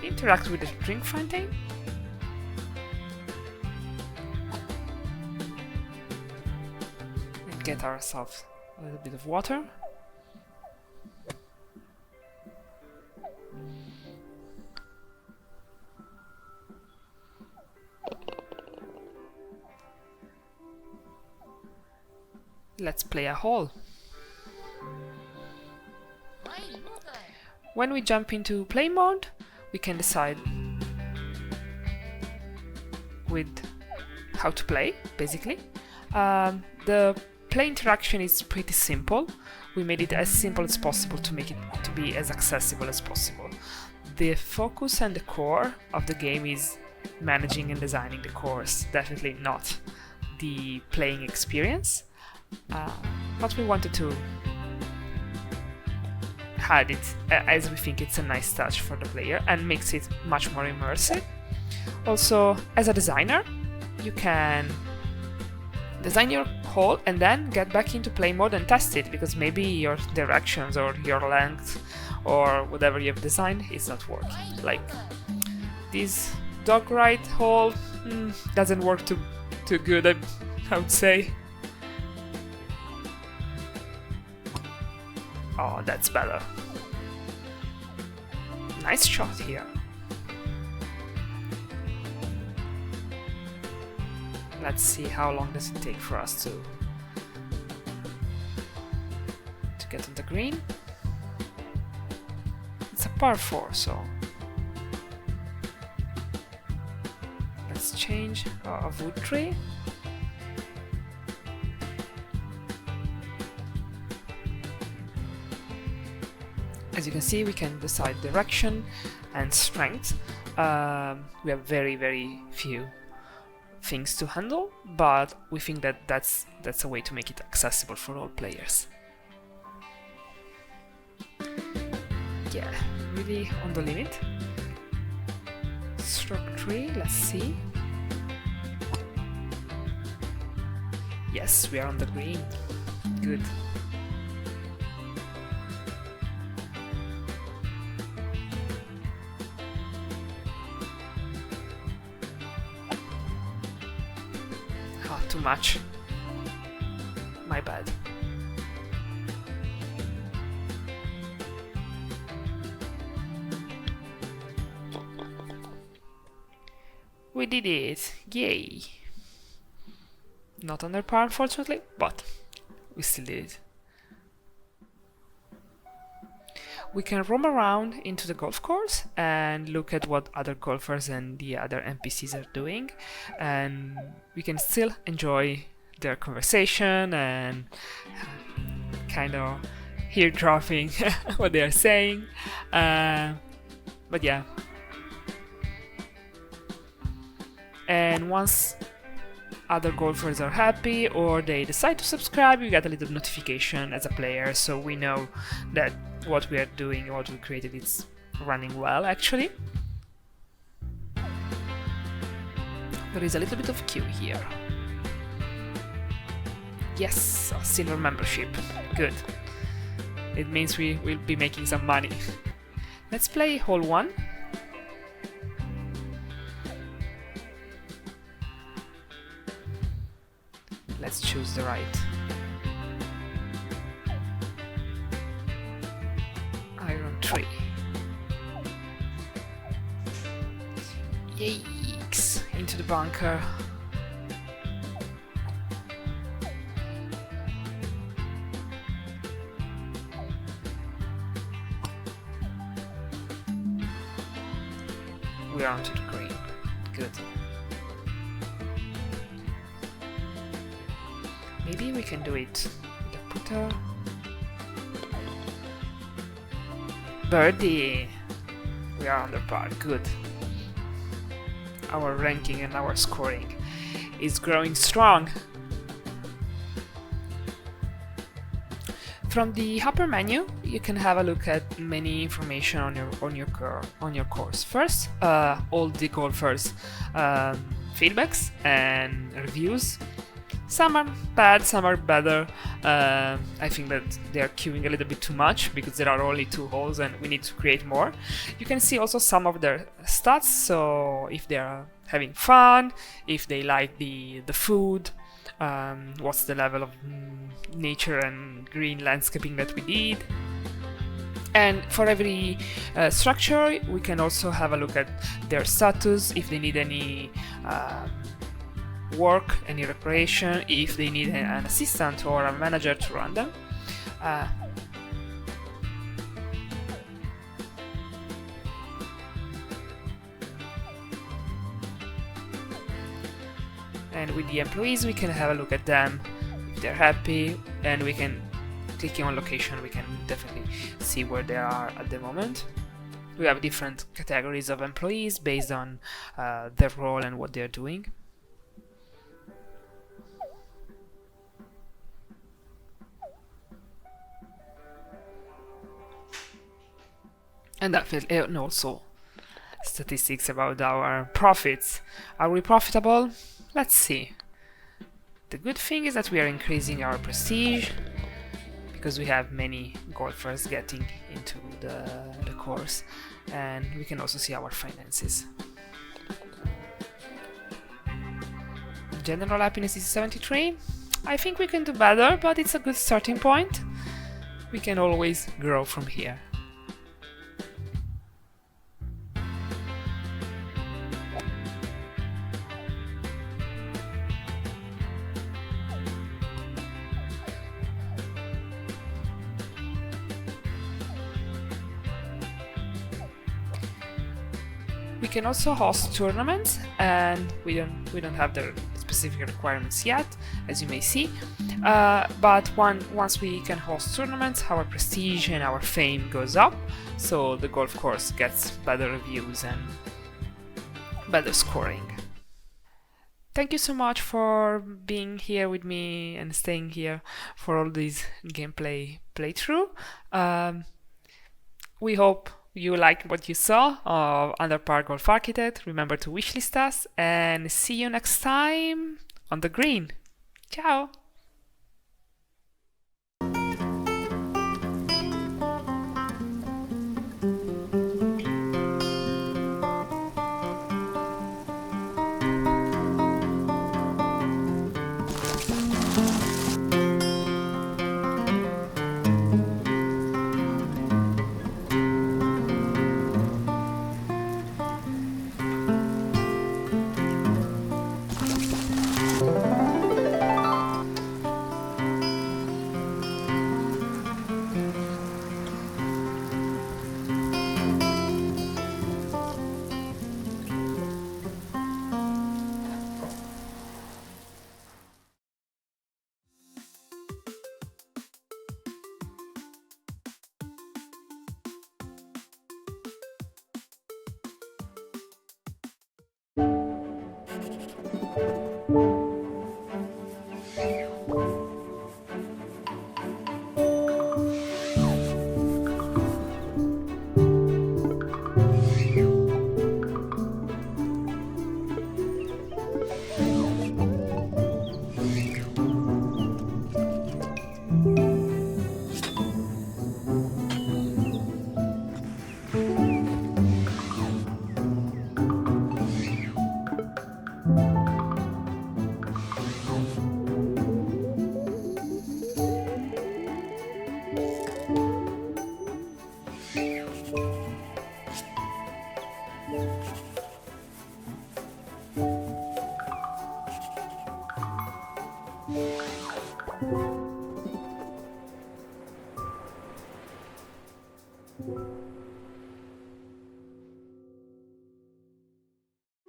interact with the drink fountain. And get ourselves a little bit of water. Let's play a hole. When we jump into play mode, we can decide with how to play, basically. The play interaction is pretty simple. We made it as simple as possible to make it to be as accessible as possible. the focus and the core of the game is managing and designing the course, definitely not the playing experience. But we wanted to add it as we think it's a nice touch for the player and makes it much more immersive. Also, as a designer, you can design your hole and then get back into play mode and test it, because maybe your directions or your length or whatever you have designed is not working. Like this dog ride hole doesn't work too good, I would say. Oh, that's better. Nice shot here. Let's see how long does it take for us to get on the green. It's a par 4, so let's change a wood tree. As you can see, we can decide direction and strength. We have very few things to handle, but we think that that's a way to make it accessible for all players. Yeah, really on the limit. Stroke 3, let's see. Yes, we are on the green. Good. Too much. My bad. We did it! Yay! Not under par, unfortunately, but we still did it. We can roam around into the golf course and look at what other golfers and the other NPCs are doing, and we can still enjoy their conversation and kind of eardropping what they are saying. But yeah. And once other golfers are happy or they decide to subscribe, you get a little notification as a player, so we know that what we are doing, what we created, is running well actually. There is a little bit of queue here. Yes, a silver membership. Good. It means we will be making some money. Let's play hole 1. Let's choose the right. Iron 3. Yikes! Into the bunker. We are onto the green. Good. Maybe we can do it with a putter. Birdie! We are under par. Good. Our ranking and our scoring is growing strong. From the upper menu, you can have a look at many information on your course. First, all the golfers' feedbacks and reviews. Some are bad, some are better. I think that they are queuing a little bit too much because there are only 2 holes and we need to create more. You can see also some of their stats, so if they are having fun, if they like the food, what's the level of nature and green landscaping that we did. And for every structure, we can also have a look at their status, if they need any work, any reparation, if they need an assistant or a manager to run them. And with the employees, we can have a look at them if they're happy, and we can, clicking on location, we can definitely see where they are at the moment. We have different categories of employees based on their role and what they're doing. And also statistics about our profits. Are we profitable? Let's see. The good thing is that we are increasing our prestige because we have many golfers getting into the course, and we can also see our finances. General happiness is 73. I think we can do better, but it's a good starting point. We can always grow from here. We can also host tournaments, and we don't have the specific requirements yet, as you may see. But once we can host tournaments, our prestige and our fame goes up, so the golf course gets better reviews and better scoring. Thank you so much for being here with me and staying here for all this gameplay playthrough. We hope you liked what you saw of Underpark Golf Architect. Remember to wishlist us, and see you next time on the green. Ciao!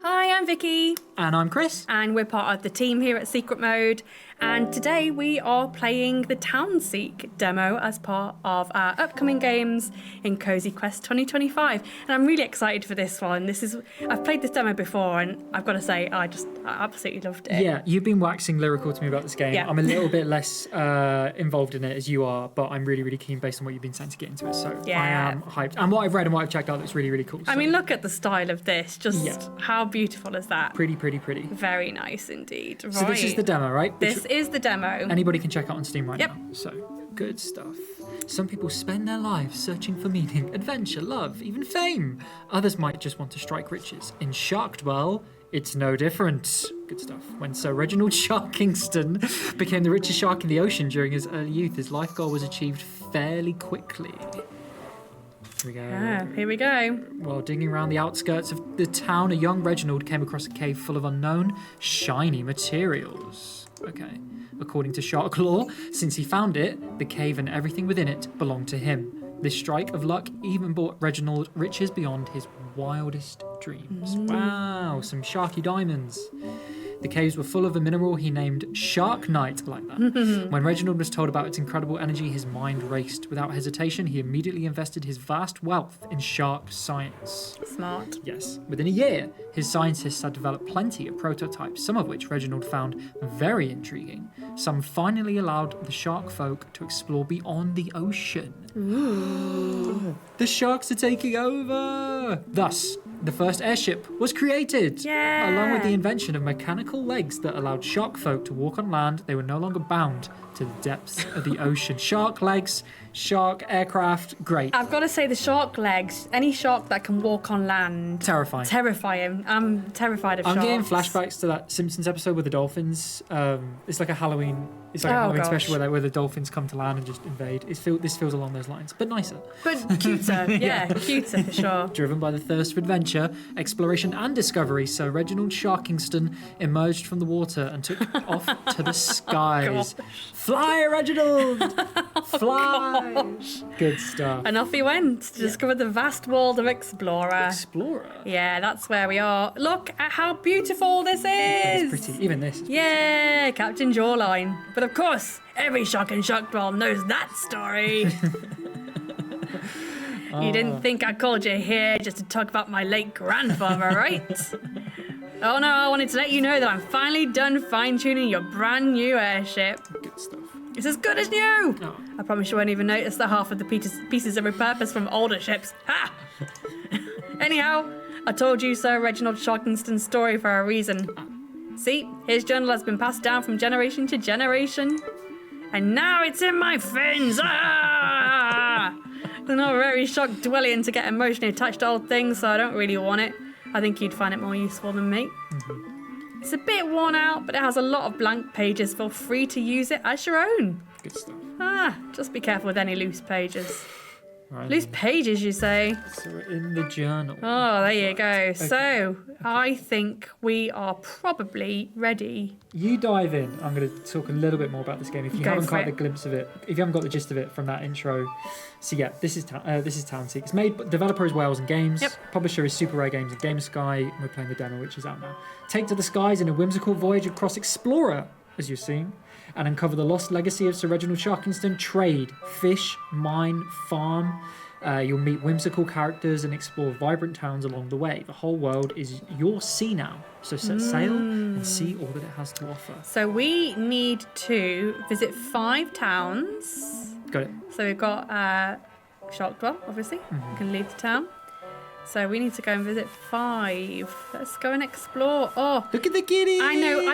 Hi, I'm Vicky. And I'm Chris. And we're part of the team here at Secret Mode. And today we are playing the Townseek demo as part of our upcoming games in Cozy Quest 2025. And I'm really excited for this one. I've played this demo before, and I've got to say, I absolutely loved it. Yeah, you've been waxing lyrical to me about this game. Yeah. I'm a little bit less involved in it as you are, but I'm really, really keen based on what you've been saying to get into it. So Yeah. I am hyped. And what I've read and what I've checked out looks really, really cool. I mean, look at the style of this. Just Yeah. how beautiful is that? Pretty. Very nice indeed. So this is the demo, right? This is the demo. Anybody can check out on Steam right Yep. now. So, good stuff. Some people spend their lives searching for meaning, adventure, love, even fame. Others might just want to strike riches. In Sharkdwell, it's no different. Good stuff. When Sir Reginald Shark Kingston became the richest shark in the ocean during his early youth, his life goal was achieved fairly quickly. Here we go. Here we go. While digging around the outskirts of the town, a young Reginald came across a cave full of unknown, shiny materials. Okay. According to shark lore, since he found it, the cave and everything within it belonged to him. This strike of luck even brought Reginald riches beyond his wildest dreams. Wow, some sharky diamonds. The caves were full of a mineral he named Shark Night, I like that. When Reginald was told about its incredible energy, his mind raced. Without hesitation, he immediately invested his vast wealth in shark science. Smart. Yes. Within a year, his scientists had developed plenty of prototypes, some of which Reginald found very intriguing. Some finally allowed the shark folk to explore beyond the ocean. Ooh. The sharks are taking over! Thus, the first airship was created! Yeah! Along with the invention of mechanical legs that allowed shark folk to walk on land, they were no longer bound to the depths of the ocean. Shark legs, shark aircraft, great. I've got to say the shark legs, any shark that can walk on land. Terrifying. Terrifying. I'm terrified of I'm sharks. getting flashbacks to that Simpsons episode with the dolphins. It's like a Halloween special where the dolphins come to land and just invade. This feels along those lines, but nicer. But cuter, yeah, cuter for sure. Driven by the thirst for adventure, exploration and discovery, so Reginald Sharkingston emerged from the water and took off to the skies. Fly, Reginald! Fly! Gosh. Good stuff. And off he went to discover the vast world of Explorer. Explorer? Yeah, that's where we are. Look at how beautiful this is! It's pretty. Even this is yeah, Captain Jawline. But of course, every shark in Sharkdwell knows that story. You didn't think I called you here just to talk about my late grandfather, right? Oh no, I wanted to let you know that I'm finally done fine-tuning your brand new airship. Good stuff. It's as good as new! Oh. I promise you won't even notice that half of the pieces are repurposed from older ships. Ha! Anyhow, I told you Sir Reginald Sharkingston's story for a reason. See, his journal has been passed down from generation to generation. And now it's in my fins! Ah! They're not very shock-dwelling to get emotionally attached to old things, so I don't really want it. I think you'd find it more useful than me. Mm-hmm. It's a bit worn out, but it has a lot of blank pages. Feel free to use it as your own. Good stuff. Just be careful with any loose pages. Right. Loose pages, you say? So we're in the journal. Oh, there you go. Okay. So, I think we are probably ready. You dive in. I'm going to talk a little bit more about this game if you Go haven't for got it. the glimpse of it, if you haven't got the gist of it from that intro. So yeah, this is Townseek. It's made, developer is Wales and Games. Yep. Publisher is Super Rare Games and Game Sky. And we're playing the demo, which is out now. Take to the skies in a whimsical voyage across Explorer, as you've seen, and uncover the lost legacy of Sir Reginald Sharkingston. Trade, fish, mine, farm. You'll meet whimsical characters and explore vibrant towns along the way. The whole world is your sea now. So set sail and see all that it has to offer. So we need to visit 5 towns. Got it. So we've got Sharkdwell, obviously. Mm-hmm. We can leave the town. So we need to go and visit 5. Let's go and explore. Oh, look at the kitty! I know.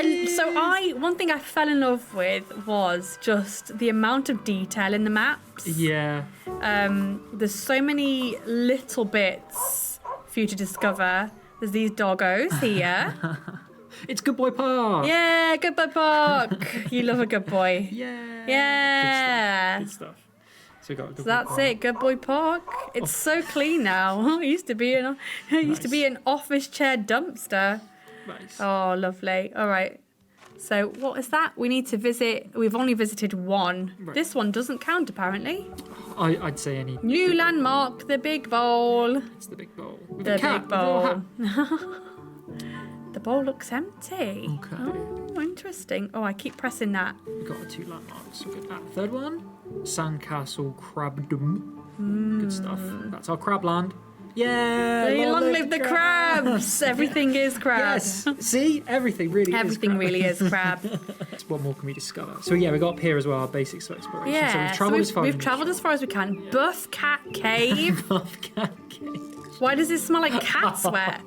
One thing I fell in love with was just the amount of detail in the maps. Yeah. There's so many little bits for you to discover. There's these doggos here. It's Good Boy Park. Yeah, Good Boy Park. You love a good boy. Yeah. Yeah. Good stuff. So, we got a Good So Boy that's Park. it, Good Boy Park. It's so clean now. It used to be an office chair dumpster. Nice. Oh, lovely. All right. So what is that? We need to visit. We've only visited 1. Right. This one doesn't count apparently. I'd say any. New landmark, the big bowl. It's the big bowl. With The a cat, big with a little bowl. hat. The bowl looks empty. Okay. Oh, interesting. Oh, I keep pressing that. We got our 2 landmarks. We'll get that. Third one, Sandcastle Crabdom. Good stuff. That's our crab land. Yeah. Long live the crabs. Everything is crab. Yes. See, everything really is crab. Everything really is crab. What more can we discover? So yeah, we got up here as well our basics of exploration. So we've travelled as far as we can. Buff Cat Cave. Buff Cat Cave. Why does it smell like cat sweat?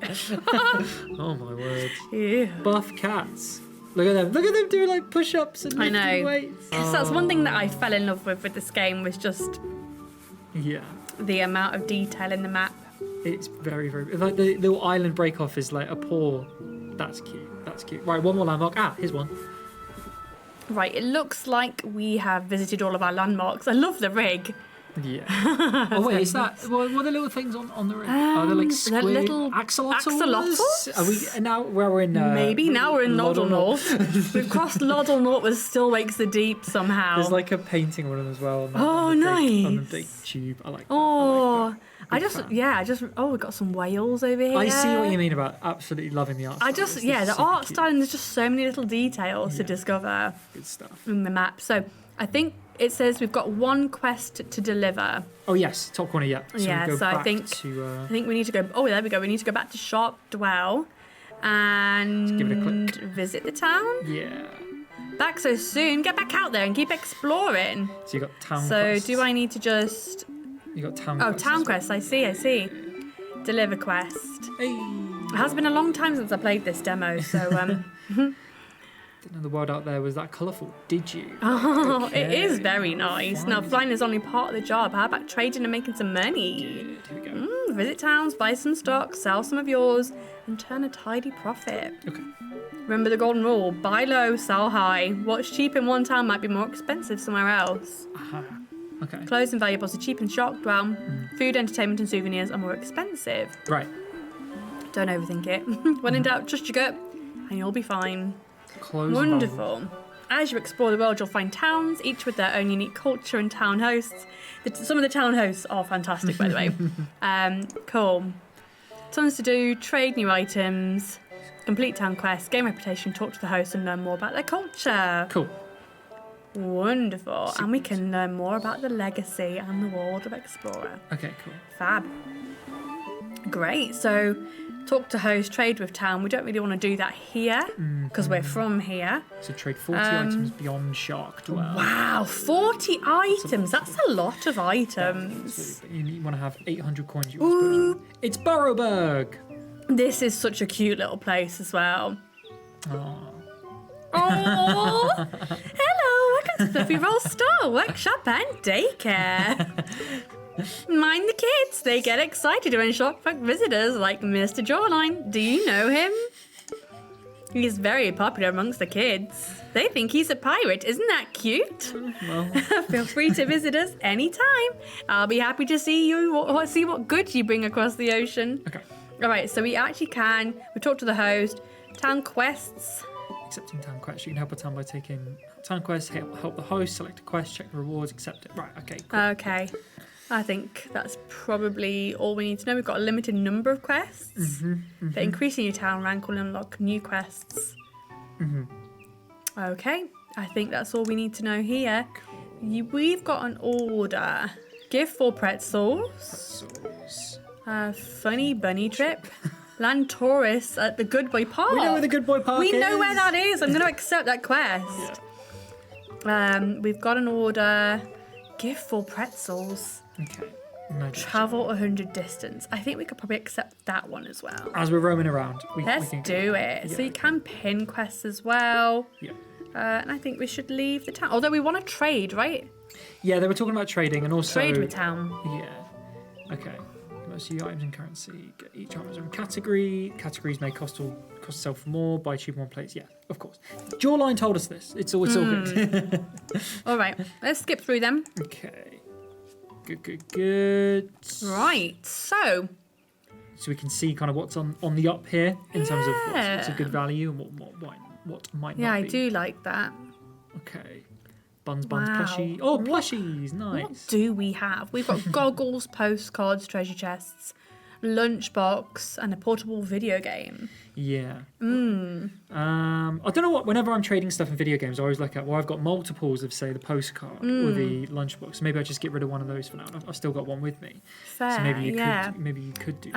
Oh my word. Ew. Buff cats. Look at them. Look at them doing like push-ups and I lifting know. weights. Yes, that's one thing that I fell in love with this game was just the amount of detail in the map. It's very, very... Like the little island break-off is like a paw. That's cute. That's cute. Right, one more landmark. Here's one. Right, it looks like we have visited all of our landmarks. I love the rig. Yeah. Oh wait, is that what are the little things on the ring? Are they like squid little axolotls? Are we now where we're in? Maybe now we're in Loddle North. We've crossed Loddle North, but still wakes the deep somehow. There's like a painting of one of them as well. On the big tube. I like that. Oh, I like that. we've got some whales over here. I see what you mean about absolutely loving the art style. The art style, and there's just so many little details to discover. Good stuff. In the map. So I think it says we've got one quest to deliver. Oh yes, top corner, yeah. I think we need to go. Oh, there we go. We need to go back to Sharp Dwell and give it a click. Visit the town. Yeah. Back so soon. Get back out there and keep exploring. So you got town. So quests. do I need to just? You got town. Oh, town quest. I see. Deliver quest. Hey. It has been a long time since I played this demo, so Didn't know the world out there was that colourful, did you? Oh, Okay. It is very nice. Now, flying is only part of the job. How about trading and making some money? Good. Here we go. Visit towns, buy some stock, sell some of yours, and turn a tidy profit. Okay. Remember the golden rule: buy low, sell high. What's cheap in one town might be more expensive somewhere else. Okay. Clothes and valuables are cheap in Sharp Dwell. Food, entertainment, and souvenirs are more expensive. Right. Don't overthink it. When in doubt, trust your gut, and you'll be fine. Clothes. Wonderful. As you explore the world, you'll find towns, each with their own unique culture and town hosts. Some of the town hosts are fantastic, by the way. Cool. Tons to do, trade new items, complete town quests, gain reputation, talk to the host and learn more about their culture. Cool. Wonderful. And we can learn more about the legacy and the world of Explorer. Okay, cool. Fab. Great. So talk to host, trade with town. We don't really want to do that here because we're from here. So trade 40 items beyond Shark Dwell. Wow, 40 items. That's a lot of items. You want to have 800 coins. It's Burrowburg. This is such a cute little place as well. Oh. Hello, welcome to Fluffy Roll Store, Workshop and Daycare. Mind the kids, they get excited when shockfuck visitors like Mr. Jawline. Do you know him? He's very popular amongst the kids. They think he's a pirate. Isn't that cute? Well. Feel free to visit us anytime. I'll be happy to see what good you bring across the ocean. Okay. All right, so we talk to the host. Town quests. Accepting town quests. You can help a town by taking town quests, help the host, select a quest, check the rewards, accept it. Right, okay, cool. Okay. I think that's probably all we need to know. We've got a limited number of quests. But increasing your town rank will unlock new quests. Okay, I think that's all we need to know here. We've got an order. Give 4 pretzels. Funny bunny trip. Land tourists at the Good Boy Park. We know where the Good Boy Park is. We know where that is. I'm going to accept that quest. We've got an order. Give 4 pretzels. Okay. Travel 100 distance. I think we could probably accept that one as well. As we're roaming around. Let's do it. So you can pin quests as well. Yeah. And I think we should leave the town. Although we want to trade, right? Yeah, they were talking about trading and also... Trade with town. Yeah. Okay. Most use items in currency. Get each item its own category. Categories may cost itself more. Buy cheaper one place. Yeah, of course. Jawline told us this. It's all good. All right. Let's skip through them. Okay. Good. Right. So we can see kind of what's on the up here in terms of what's a good value and what might not be. Yeah, I do like that. Okay. Buns, plushie. Oh, plushies, nice. What do we have? We've got goggles, postcards, treasure chests, lunchbox, and a portable video game. Yeah. I don't know what. Whenever I'm trading stuff in video games, I always look at. Well, I've got multiples of, say, the postcard or the lunchbox. Maybe I just get rid of one of those for now. I've still got one with me. Fair. So maybe you could do.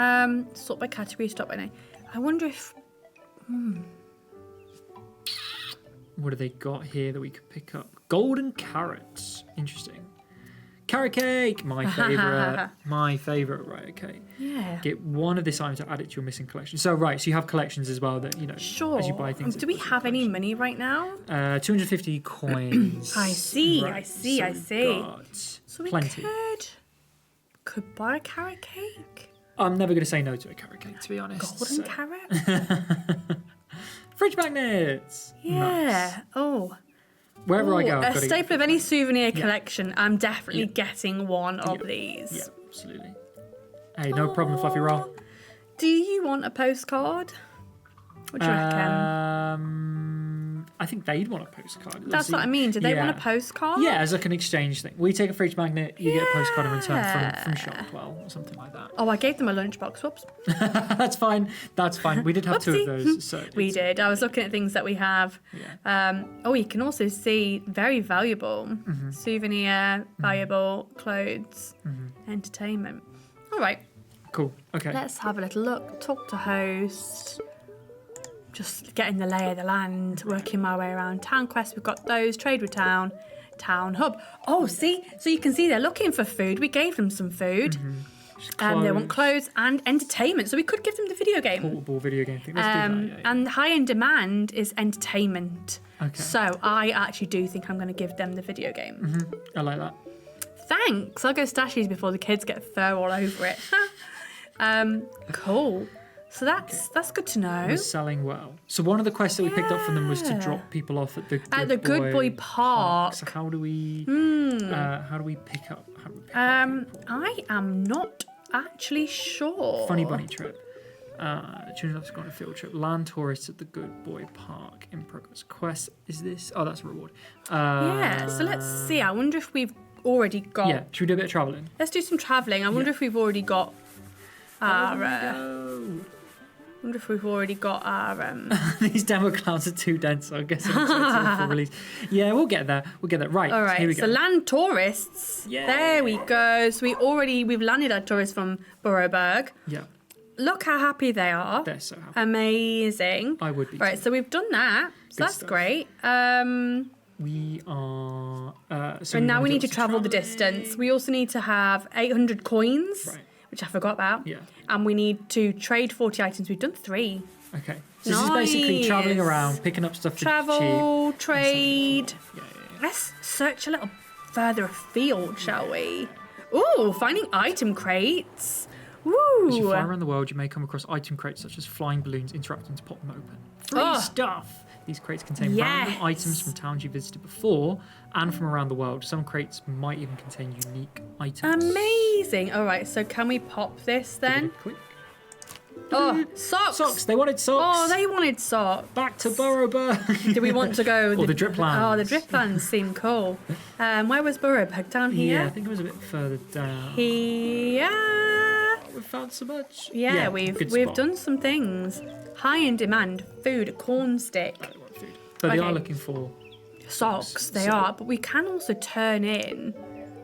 Sort by category, stop by name. I wonder if. What have they got here that we could pick up? Golden carrots. Interesting. Carrot cake. My favourite. Right, okay. Yeah. Get one of this item to add it to your missing collection. So, so you have collections as well that, Sure. as you buy things. Do we have any money right now? 250 coins. I see. Right, So we plenty. could buy a carrot cake. I'm never going to say no to a carrot cake, to be honest. Golden carrot? Fridge magnets. Yeah. Nice. Oh. Wherever I go, Ooh, I've a got to staple of any souvenir Yeah. collection. I'm definitely Yeah. getting one of these. Yeah, absolutely. Hey, no problem, Fluffy Roll. Do you want a postcard? What do you reckon? I think they'd want a postcard. That's what I mean. Do they want a postcard? Yeah, as like an exchange thing. We take a fridge magnet, you get a postcard in return from Shopwell or something like that. Oh, I gave them a lunchbox. Whoops. That's fine. That's fine. We did have two of those. So We did. I was looking at things that we have. You can also see very valuable souvenir, valuable clothes, entertainment. All right. Cool. Okay. Let's have a little look. Talk to host. Just getting the lay of the land, working my way around. Town quests, we've got those. Trade with town. Town hub. Oh, see? So you can see they're looking for food. We gave them some food. They want clothes and entertainment. So we could give them the video game. Portable video game thing. Let's do that. Yeah. And high in demand is entertainment. Okay. So I actually do think I'm going to give them the video game. I like that. Thanks. I'll go stash these before the kids get fur all over it. Cool. So that's good to know. We're selling well. So one of the quests that we picked up from them was to drop people off at the Good Boy Park. So how do we pick up? I am not actually sure. Funny bunny trip. Children have gone on a field trip. Land tourists at the Good Boy Park in progress. Quest is this? Oh, that's a reward. Yeah. So let's see. I wonder if we've already got. Yeah. Should we do a bit of travelling? Let's do some travelling. I wonder if we've already got our. Wonder if we've already got our. These demo clouds are too dense, so I guess I'm for release. Yeah, we'll get there. Right. All right. Here we go. So land tourists. Yeah. There we go. So we've landed our tourists from Boroughburg. Yeah. Look how happy they are. They're so happy. Amazing. I would be. Right. Too. So we've done that. So that's stuff. great. We are. And now we need to travel the distance. We also need to have 800 coins, which I forgot about. Yeah. And we need to trade 40 items. We've done 3. Okay. So this is basically traveling Nice. around, picking up stuff for Travel, cheap. trade. Let's search a little further afield, shall we? Ooh, finding item crates. Ooh. As you fly around the world, you may come across item crates such as flying balloons, interacting to pop them open. Free stuff! These crates contain random items from towns you visited before and from around the world. Some crates might even contain unique items. Amazing. All right, so can we pop this then? Quick. Oh, socks! Socks! They wanted socks! Oh, they wanted socks. Back to Boroughburg! Do we want to go? Or the drip lands. Oh, the drip lands seem cool. Where was Boroughburg? Down here? Yeah, I think it was a bit further down. Here. We've found so much. Yeah, we've done some things. High in demand food, corn stick. But they are looking for socks. They are, but we can also turn in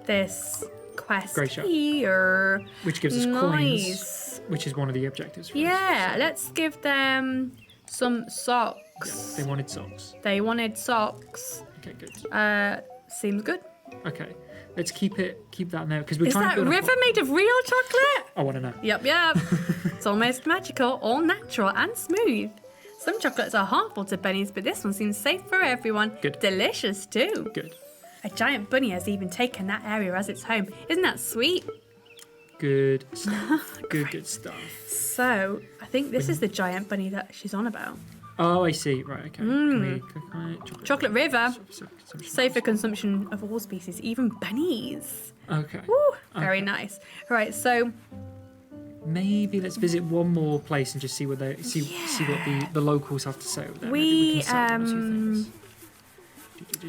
this quest Great shout. here, which gives us coins, which is one of the objectives. For Yeah, let's give them some socks. Yeah, they wanted socks. They wanted socks. Okay, good. Seems good. Okay, let's keep that now because we're Is trying that to build river made of real chocolate? I want to know. Yep. It's almost magical, all natural and smooth. Some chocolates are harmful to bunnies, but this one seems safe for everyone. Good. Delicious too. Good. A giant bunny has even taken that area as its home. Isn't that sweet? Good stuff. good stuff. So, I think this is the giant bunny that she's on about. Oh, I see. Right, okay. Can we, Chocolate River. Safe for consumption of all species, even bunnies. Okay. Woo, very nice. All right, so maybe let's visit one more place and just see what see what the locals have to say over there. we can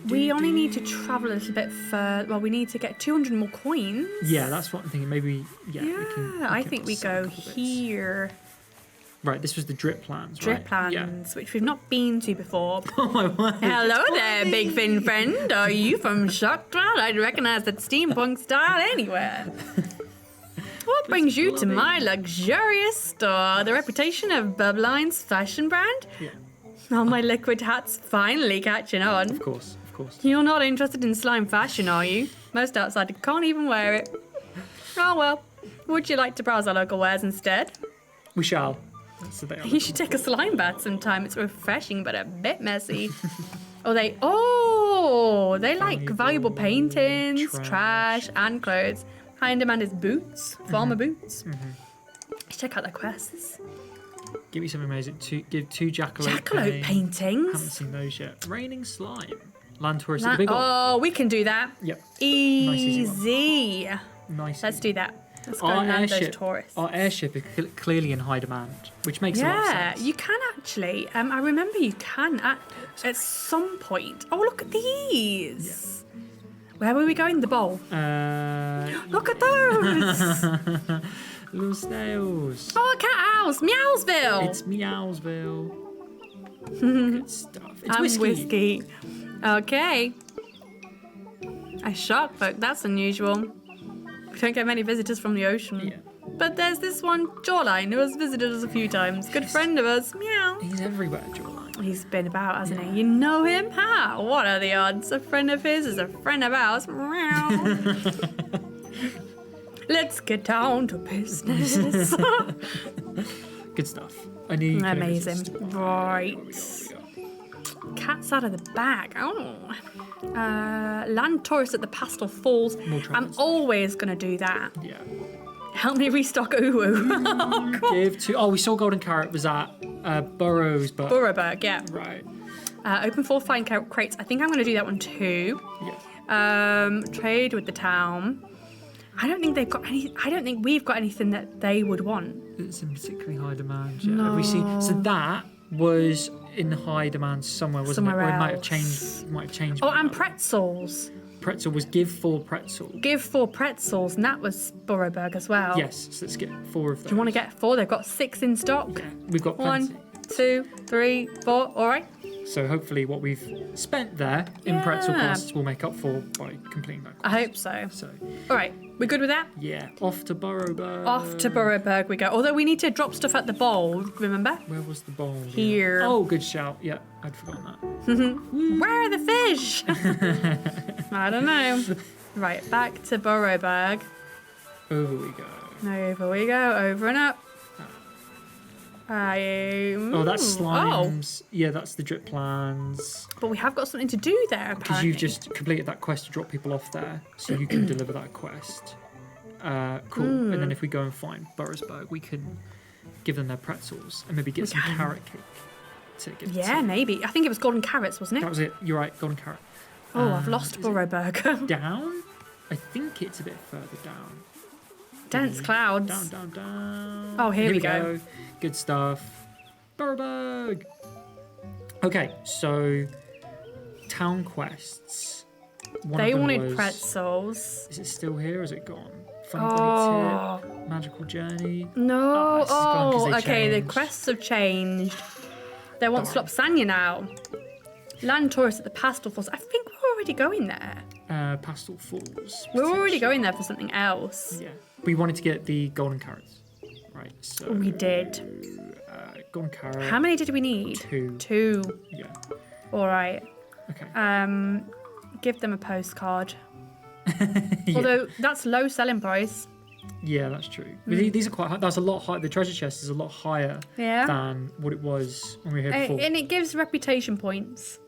we only need to travel a little bit further. Well, we need to get 200 more coins. Yeah, that's what I'm thinking. Maybe I think we go here. Right, this was the drip lands, Drip right? lands, which we've not been to before. Oh my word. Hello there, big fin friend. Are you from Shocktrot? I'd recognize that steampunk style anywhere. What brings you to my luxurious store? The reputation of Bubline's fashion brand? Yeah. Oh, my liquid hat's finally catching on. Of course. You're not interested in slime fashion, are you? Most outsiders can't even wear it. Oh well. Would you like to browse our local wares instead? We shall. That's the You should take a slime bath sometime. It's refreshing, but a bit messy. They like valuable paintings, trash, and clothes. High in demand is boots, farmer boots. Let's check out their quests. Give me something amazing. Give 2 jackalope Jackalope paintings? Haven't seen those yet. Raining slime. Land tourist at the big one. Oh, we can do that. Yep. Easy. Nice. Let's do that. Let's go and land those tourists. Our airship is clearly in high demand, which makes a lot of sense. Yeah, you can actually. I remember you can at some point. Oh, look at these. Yeah. Where were we going? The bowl. Look at those. Little snails. Oh, a cat house. Meowsville. It's Meowsville. Good stuff. It's whiskey. Okay. A shark boat. That's unusual. We don't get many visitors from the ocean. Yeah. But there's this one, Jawline, who has visited us a few times. Good friend of us. Meow. He's everywhere, Jawline. He's been about, hasn't he? You know him? How? What are the odds? A friend of his is a friend of ours. Meow. Let's get down to business. Good stuff. Amazing. Right. Cat's out of the bag. Oh. Land tourist at the Pastel Falls. I'm always going to do that. Yeah. Help me restock Uwu. Give to. Oh, we saw Golden Carrot was at Burrowsburg. Burrowsburg, yeah. Right. Open 4 fine crates. I think I'm going to do that one too. Yeah. Trade with the town. I don't think they've got any. I don't think we've got anything that they would want. It's in particularly high demand. Yeah. No. Have we seen? So that was in high demand somewhere, wasn't it? Or it might have changed. Oh, and pretzels. Pretzel was give 4 pretzels. Give 4 pretzels, and that was Burrowsburg as well. Yes, so let's get 4 of those. Do you want to get 4? They've got 6 in stock. Yeah, we've got plenty. 1, 2, 3, 4. All right. So hopefully what we've spent there in pretzel costs will make up for by completing that quest. I hope so. All right, we're good with that? Yeah, off to Burrowsburg. Off to Burrowsburg we go. Although we need to drop stuff at the bowl, remember? Where was the bowl? Here. Oh, good shout. Yeah, I'd forgotten that. Where are the fish? I don't know. Right, back to Burrowsburg. Over we go. Over we go, over and up. Oh, that's slimes. Oh. Yeah, that's the drip plans. But we have got something to do there, apparently. Because you've just completed that quest to drop people off there, so you can deliver that quest. Cool. And then if we go and find Burrowsburg, we can give them their pretzels and maybe get some carrot cake to give to. Maybe. I think it was golden carrots, wasn't it? That was it. You're right, golden carrot. Oh, I've lost Burrowsburg. Down? I think it's a bit further down. Dense clouds. Down. Oh, here we go. Good stuff. Burrowsburg. Okay, so town quests. They wanted pretzels. Is it still here or is it gone? Funny tip, magical journey. No. Okay, the quests have changed. They want Slopsanya now. Land tourist at the Pastel Falls. I think we're already going there. Pastel Falls. We're already going there for something else. Yeah. We wanted to get the golden carrots. Right, so we did. Golden carrot. How many did we need? 2. Yeah. All right. Okay. Give them a postcard. Although that's low selling price. Yeah, that's true. These are quite high. That's a lot higher. The treasure chest is a lot higher than what it was when we were here before. And it gives reputation points.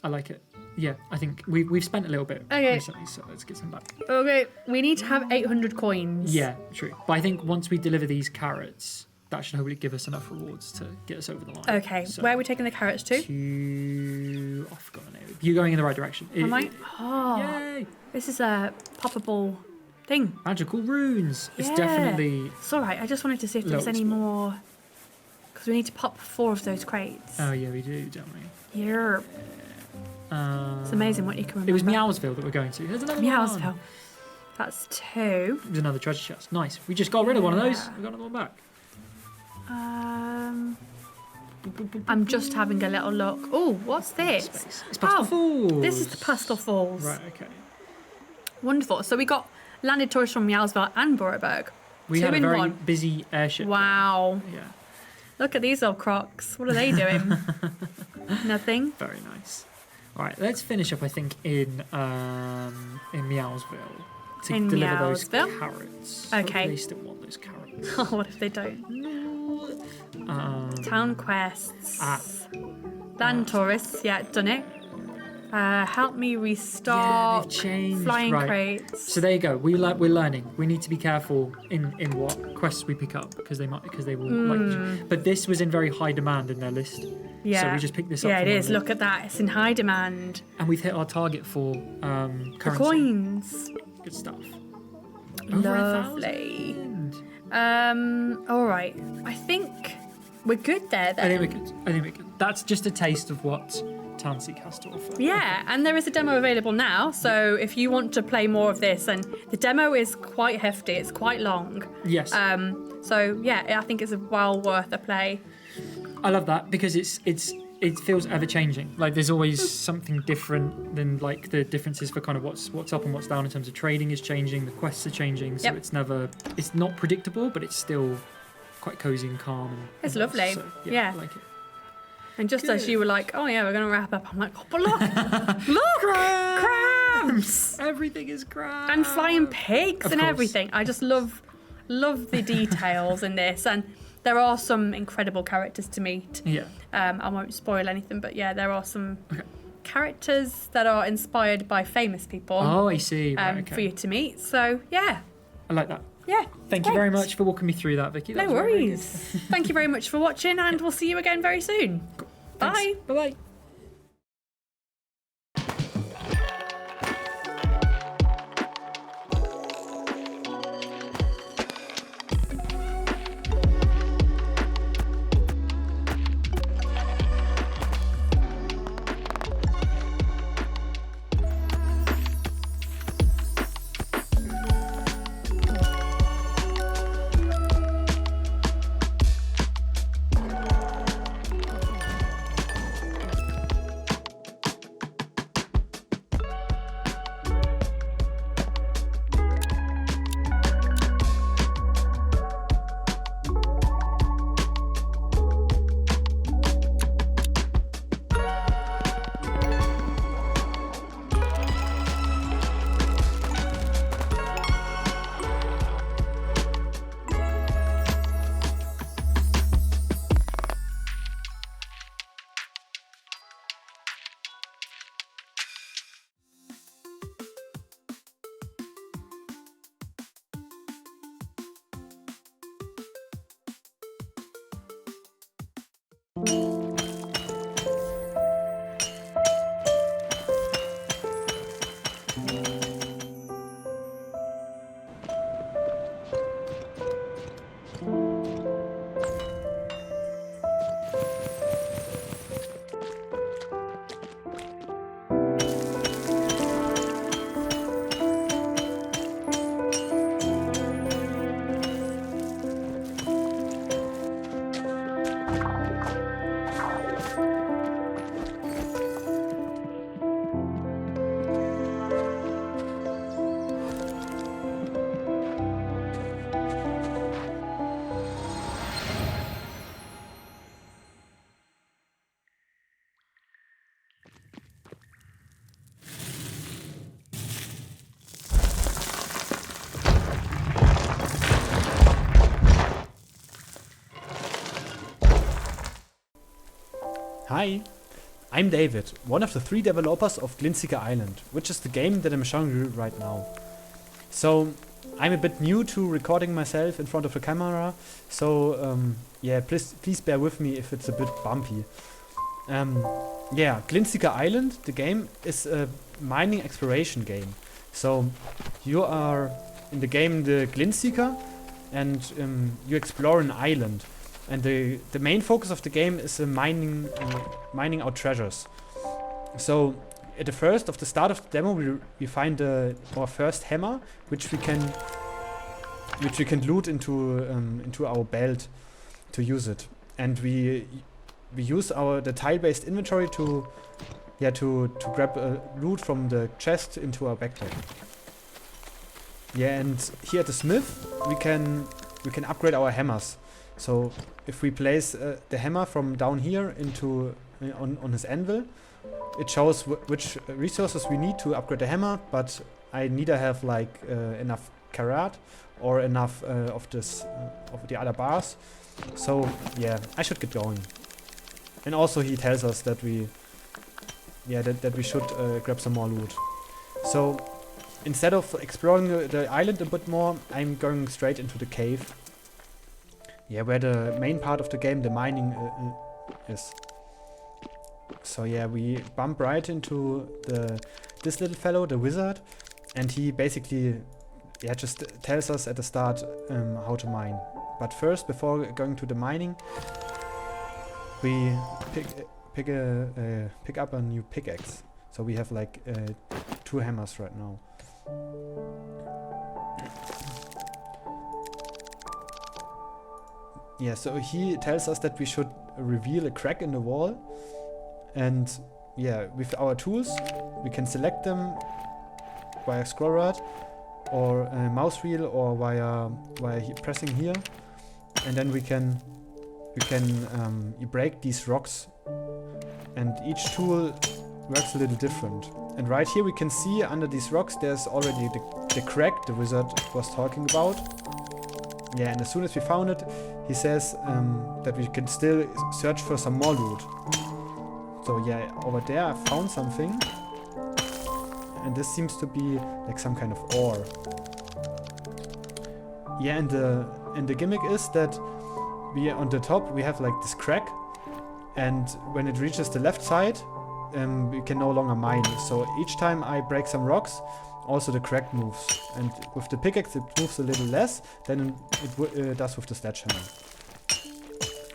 I like it. Yeah, I think we've spent a little bit recently, so let's get some back. Okay, we need to have 800 coins. Yeah, true. But I think once we deliver these carrots, that should hopefully give us enough rewards to get us over the line. Okay, so where are we taking the carrots to? I forgot the name. You're going in the right direction. Am I? Oh, yay! This is a poppable thing. Magical runes. Yeah. It's definitely... It's all right. I just wanted to see if there's any more... Because we need to pop 4 of those crates. Oh, yeah, we do, don't we? Yeah. It's amazing what you can remember. It was Meowsville that we're going to. There's another Meowsville. one. That's 2. There's another treasure chest. Nice. We just got rid of one of those. We got another one back. I'm just having a little look. Oh, what's this? It's Pastel Falls. This is the Pastel Falls. Right, okay. Wonderful. So we got landed tourists from Meowsville and Burrowsburg. We had a very busy airship. Wow. Yeah. Look at these old crocs. What are they doing? Nothing. Very nice. All right, let's finish up, I think, in Meowsville to deliver those carrots. Okay. They still want those carrots. Oh, what if they don't? Town quests. Land tourists. Yeah, done it. Help me restock flying crates. So there you go. We're learning. We need to be careful in what quests we pick up because they will like. But this was in very high demand in their list. Yeah. So we just picked this up. Yeah, from it one is. of the- Look at that. It's in high demand. And we've hit our target for The currency. coins. Good stuff. Lovely. All right. I think we're good there then. I think we're good. That's just a taste of what Townseek has to offer. Yeah, and there is a demo available now, so if you want to play more of this, and the demo is quite hefty, it's quite long. Yes. So yeah, I think it's well worth a play. I love that because it feels ever changing. Like there's always something different than like the differences for kind of what's up and what's down in terms of trading is changing, the quests are changing, so Yep. it's not predictable, but it's still quite cozy and calm. And It's nice. lovely. So, Yeah. I like it. And just as Good. you were like, oh yeah, we're going to wrap up, I'm like, oh, but look, crabs! Everything is crabs. And flying pigs Of and course. everything. I just love the details in this, and there are some incredible characters to meet. Yeah. I won't spoil anything, but yeah, there are some characters that are inspired by famous people. Oh, I see. Right, okay. For you to meet. So yeah, I like that. yeah. Thank you very thanks. much for walking me through that, Vicky. That No was very, very good. worries. Thank you very much for watching, and we'll see you again very soon. Bye. Bye bye. Hi, I'm David, one of the 3 developers of Glintseeker Island, which is the game that I'm showing you right now. So, I'm a bit new to recording myself in front of the camera, so yeah, please bear with me if it's a bit bumpy. Yeah, Glintseeker Island, the game, is a mining exploration game. So, you are in the game the Glintseeker, and you explore an island. And the main focus of the game is mining out treasures. So at the start of the demo, we find our first hammer, which we can loot into our belt to use it. And we use the tile-based inventory to grab loot from the chest into our backpack. Yeah, and here at the smith we can upgrade our hammers. So if we place the hammer from down here on his anvil, it shows which resources we need to upgrade the hammer, but I neither have like enough carat or enough of the other bars. So yeah, I should get going. And also he tells us that we should grab some more loot. So instead of exploring the island a bit more, I'm going straight into the cave. Yeah, where the main part of the game, the mining, is. So yeah, we bump right into this little fellow, the wizard, and he basically just tells us at the start how to mine. But first, before going to the mining, we pick up a new pickaxe. So we have like 2 hammers right now. Yeah, so he tells us that we should reveal a crack in the wall, and yeah, with our tools we can select them via scroll rod or mouse wheel or via pressing here, and then we can break these rocks, and each tool works a little different. And right here we can see under these rocks there's already the crack the wizard was talking about. Yeah, and as soon as we found it, he says that we can still search for some more loot. So yeah, over there I found something, and this seems to be like some kind of ore. Yeah, and the gimmick is that we on the top we have like this crack, and when it reaches the left side, we can no longer mine. So each time I break some rocks, also the crack moves, and with the pickaxe it moves a little less than it does with the sledgehammer.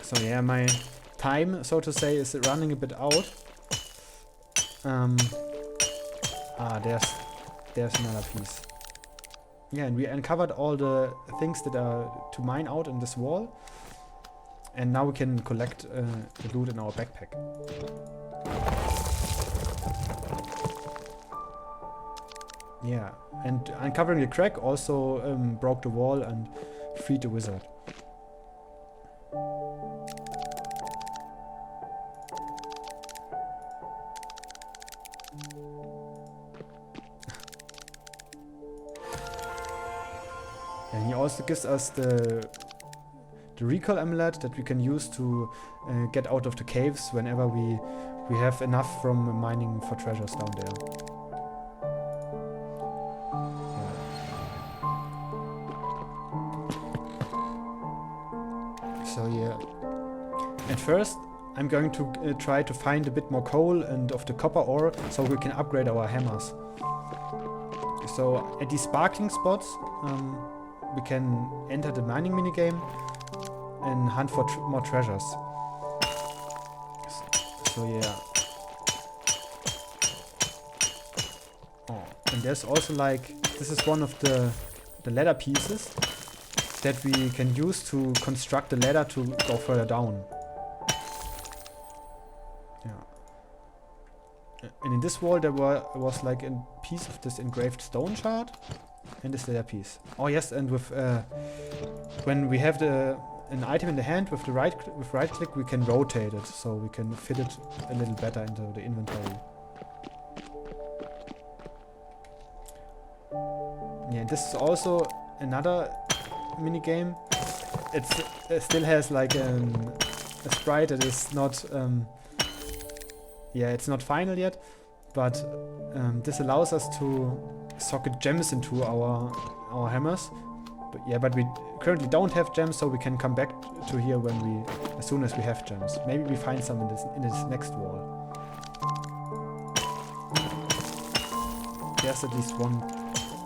So yeah, my time, so to say, is running a bit out. There's another piece. Yeah, and we uncovered all the things that are to mine out in this wall, and now we can collect the loot in our backpack. Yeah, and uncovering the crack also broke the wall and freed the wizard. And he also gives us the recall amulet that we can use to get out of the caves whenever we have enough from mining for treasures down there. So yeah, at first I'm going to try to find a bit more coal and of the copper ore so we can upgrade our hammers. So at these sparkling spots we can enter the mining minigame and hunt for more treasures. So yeah. Oh, and there's also like, this is one of the ladder pieces that we can use to construct a ladder to go further down. Yeah. And in this wall there was like a piece of this engraved stone shard and this ladder piece. Oh yes, and with when we have an item in the hand with right click we can rotate it, so we can fit it a little better into the inventory. Yeah, this is also another mini game. It still has like a sprite that is not it's not final yet, but this allows us to socket gems into our hammers. But we currently don't have gems, so we can come back to here as soon as we have gems. Maybe we find some in this next wall. There's at least one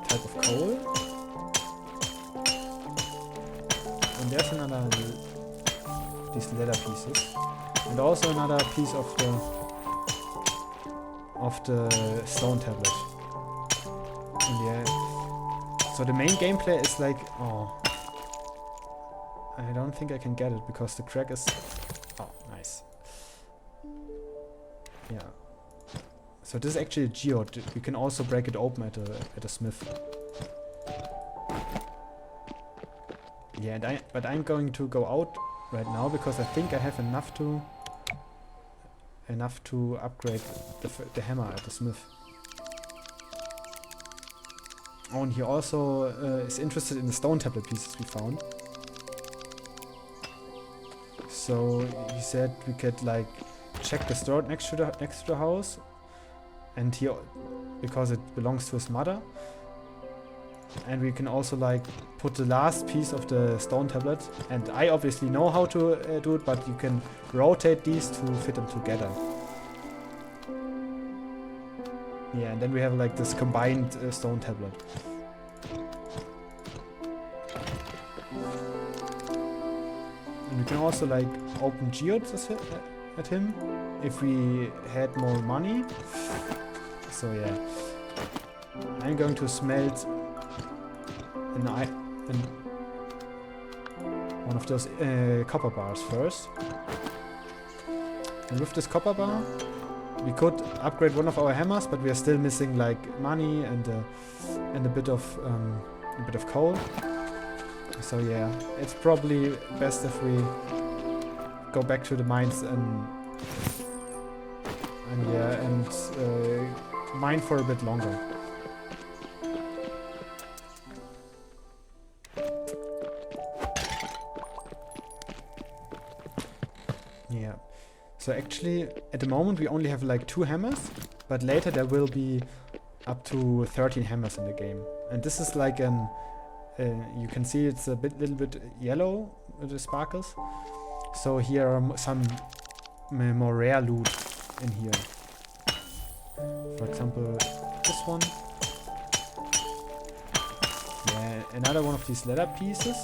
type of coal. And there's another these leather pieces, and also another piece of the stone tablet. And yeah, so the main gameplay is like, I don't think I can get it because the crack is nice. Yeah. So this is actually a geode. We can also break it open at a smith. Yeah, but I'm going to go out right now because I think I have enough to upgrade the hammer at the smith. Oh, and he also is interested in the stone tablet pieces we found. So he said we could like check the store next to the house, and because it belongs to his mother. And we can also like put the last piece of the stone tablet, and I obviously know how to do it, but you can rotate these to fit them together. Yeah, and then we have like this combined stone tablet. And we can also like open geodes at him if we had more money. So yeah, I'm going to smelt one of those copper bars first. And with this copper bar, we could upgrade one of our hammers, but we are still missing like money and a bit of coal. So yeah, it's probably best if we go back to the mines and mine for a bit longer. Yeah. So actually, at the moment we only have like 2 hammers, but later there will be up to 13 hammers in the game. And this is like an you can see it's a little bit yellow with the sparkles. So here are some more rare loot in here. For example, this one. Yeah, another one of these leather pieces.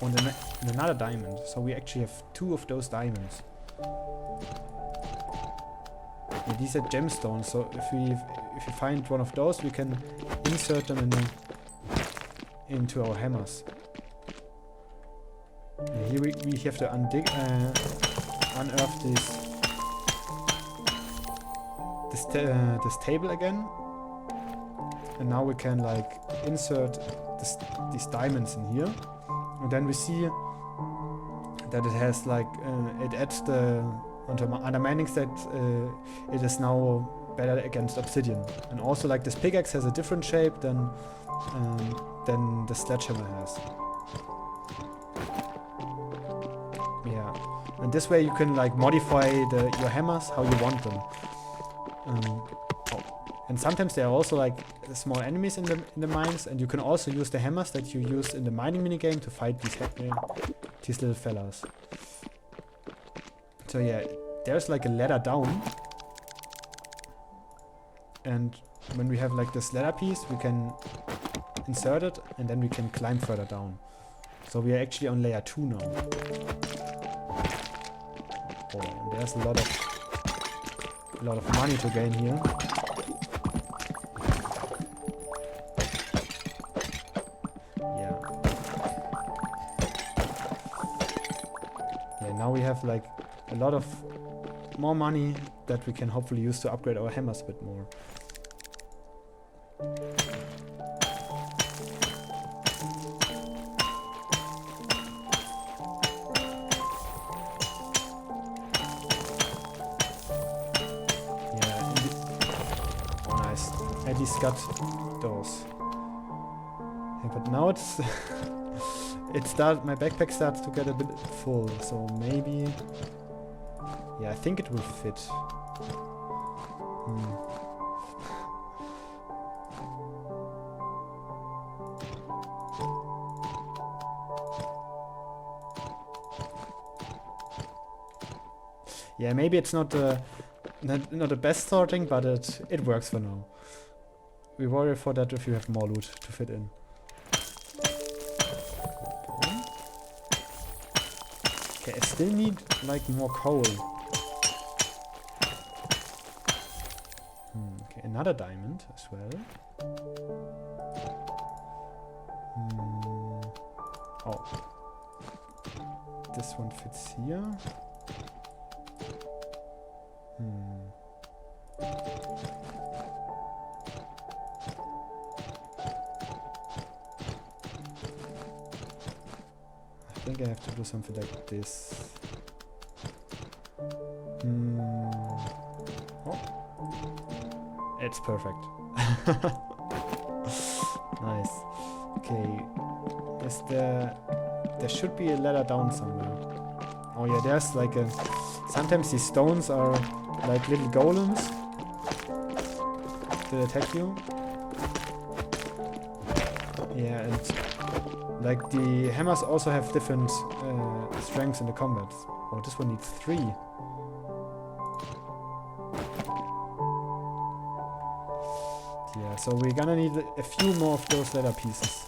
And another diamond. So we actually have 2 of those diamonds. Yeah, these are gemstones. So if you find one of those, we can insert them into our hammers. And here we have to unearth this table again, and now we can like insert these diamonds in here, and then we see that it has like it adds under minings that it is now better against obsidian, and also like this pickaxe has a different shape than the sledgehammer has. Yeah, and this way you can like modify your hammers how you want them. And sometimes there are also like small enemies in the mines, and you can also use the hammers that you use in the mining minigame to fight these little fellas. So yeah, there's like a ladder down, and when we have like this ladder piece, we can insert it, and then we can climb further down. So we are actually on layer 2 now. Oh, and there's a lot of money to gain here. Yeah. Yeah, now we have like a lot of more money that we can hopefully use to upgrade our hammers a bit more. Got those. Yeah, but now it's my backpack starts to get a bit full, so maybe yeah, I think it will fit. Yeah, maybe it's not the best sorting, but it works for now. We worry for that if you have more loot to fit in. Okay, I still need like more coal. Okay, another diamond as well. Oh. This one fits here. I think I have to do something like this. Oh. It's perfect. Nice. Okay. There should be a ladder down somewhere. Oh yeah, there's like sometimes these stones are like little golems that attack you. Yeah, and like the hammers also have different strengths in the combat. Oh, this one needs 3. yeah, so we're gonna need a few more of those leather pieces.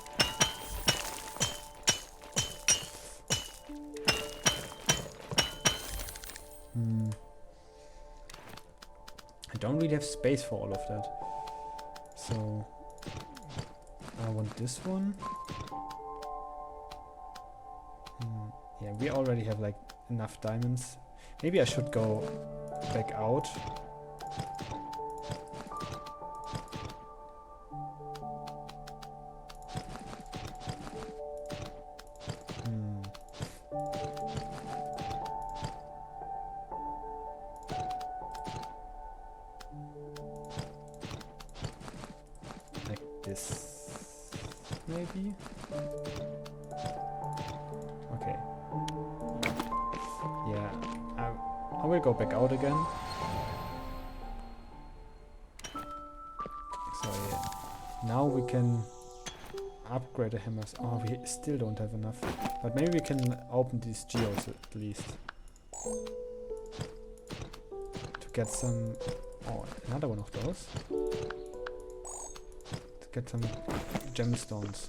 I don't really have space for all of that. So I want this one. Yeah, we already have like enough diamonds. Maybe I should go back out. Like this, maybe? Okay. Yeah, I will go back out again. So yeah, now we can upgrade the hammers. Oh, we still don't have enough. But maybe we can open these geos at least. To get some... Oh, another one of those. To get some gemstones.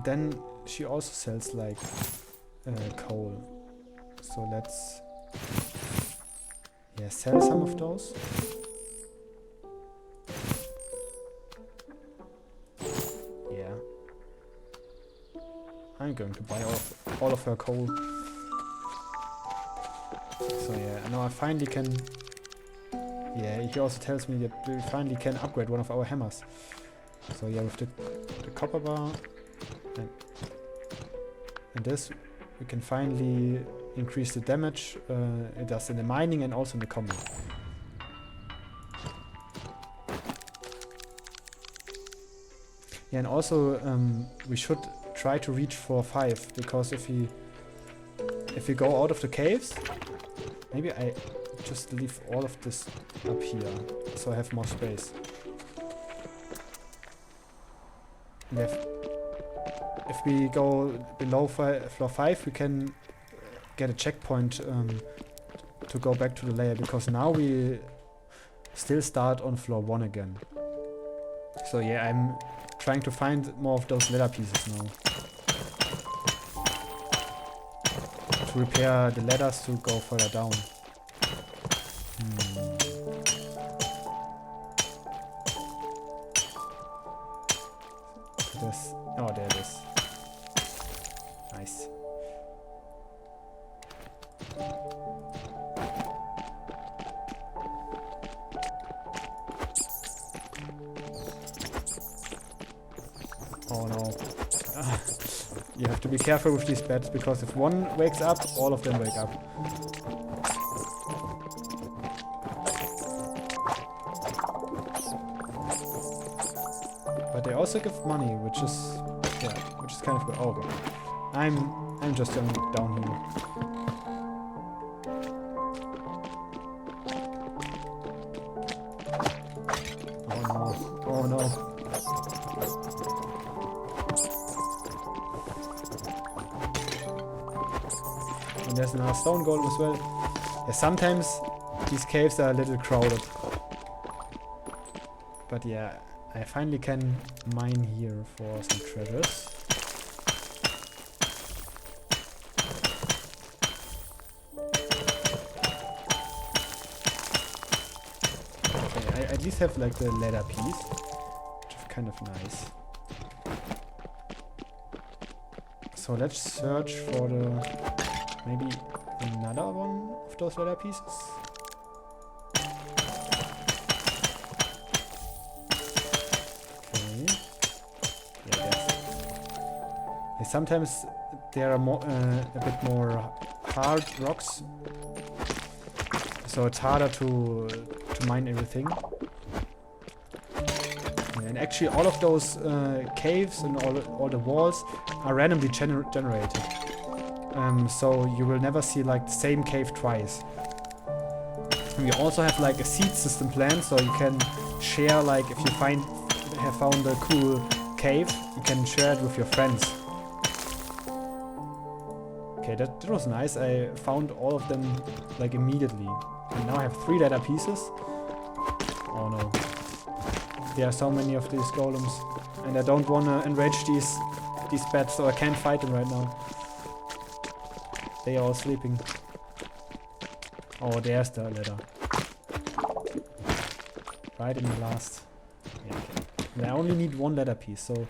Then she also sells like coal. So let's sell some of those. Yeah. I'm going to buy all of her coal. So yeah, now I finally can... Yeah, he also tells me that we finally can upgrade one of our hammers. So yeah, with the copper bar and this, we can finally increase the damage it does in the mining and also in the combat. Yeah, and also we should try to reach 4-5, because if we go out of the caves, maybe I just leave all of this up here so I have more space. If we go below floor 5, we can get a checkpoint to go back to the layer, because now we still start on floor 1 again. So yeah, I'm trying to find more of those leather pieces now. To repair the ladders to go further down. Oh, there it is. Nice. Oh no. You have to be careful with these beds, because if one wakes up, all of them wake up. But they also give money, which is kind of good. Oh, okay. I'm just down here. Oh no. And there's another stone golem as well. Yeah, sometimes these caves are a little crowded. But yeah, I finally can mine here for some treasures. Okay, I at least have like the leather piece, which is kind of nice. So let's search for maybe another one of those leather pieces. Sometimes there are a bit more hard rocks, so it's harder to mine everything. And actually, all of those caves and all the walls are randomly generated, so you will never see like the same cave twice. And we also have like a seed system plan, so you can share, like if you have found a cool cave, you can share it with your friends. Okay, that was nice. I found all of them like immediately. And now I have 3 leather pieces. Oh no. There are so many of these golems. And I don't want to enrage these bats, so I can't fight them right now. They are all sleeping. Oh, there's the ladder. Right in the last. Yeah, okay. And I only need one ladder piece, so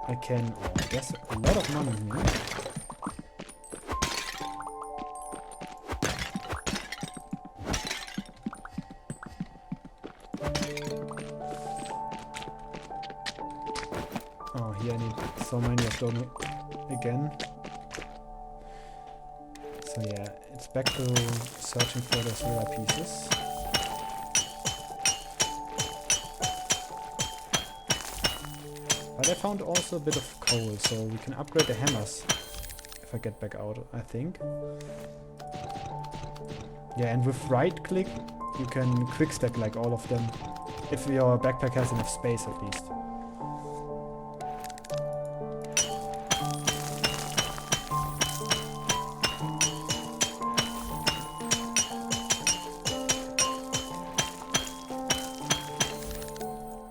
I can. Oh, there's a lot of money here. Oh, here I need so many of them again. So yeah, it's back to searching for those rare pieces. But I found also a bit of coal, so we can upgrade the hammers if I get back out, I think. Yeah, and with right click you can quick stack like all of them, if your backpack has enough space at least.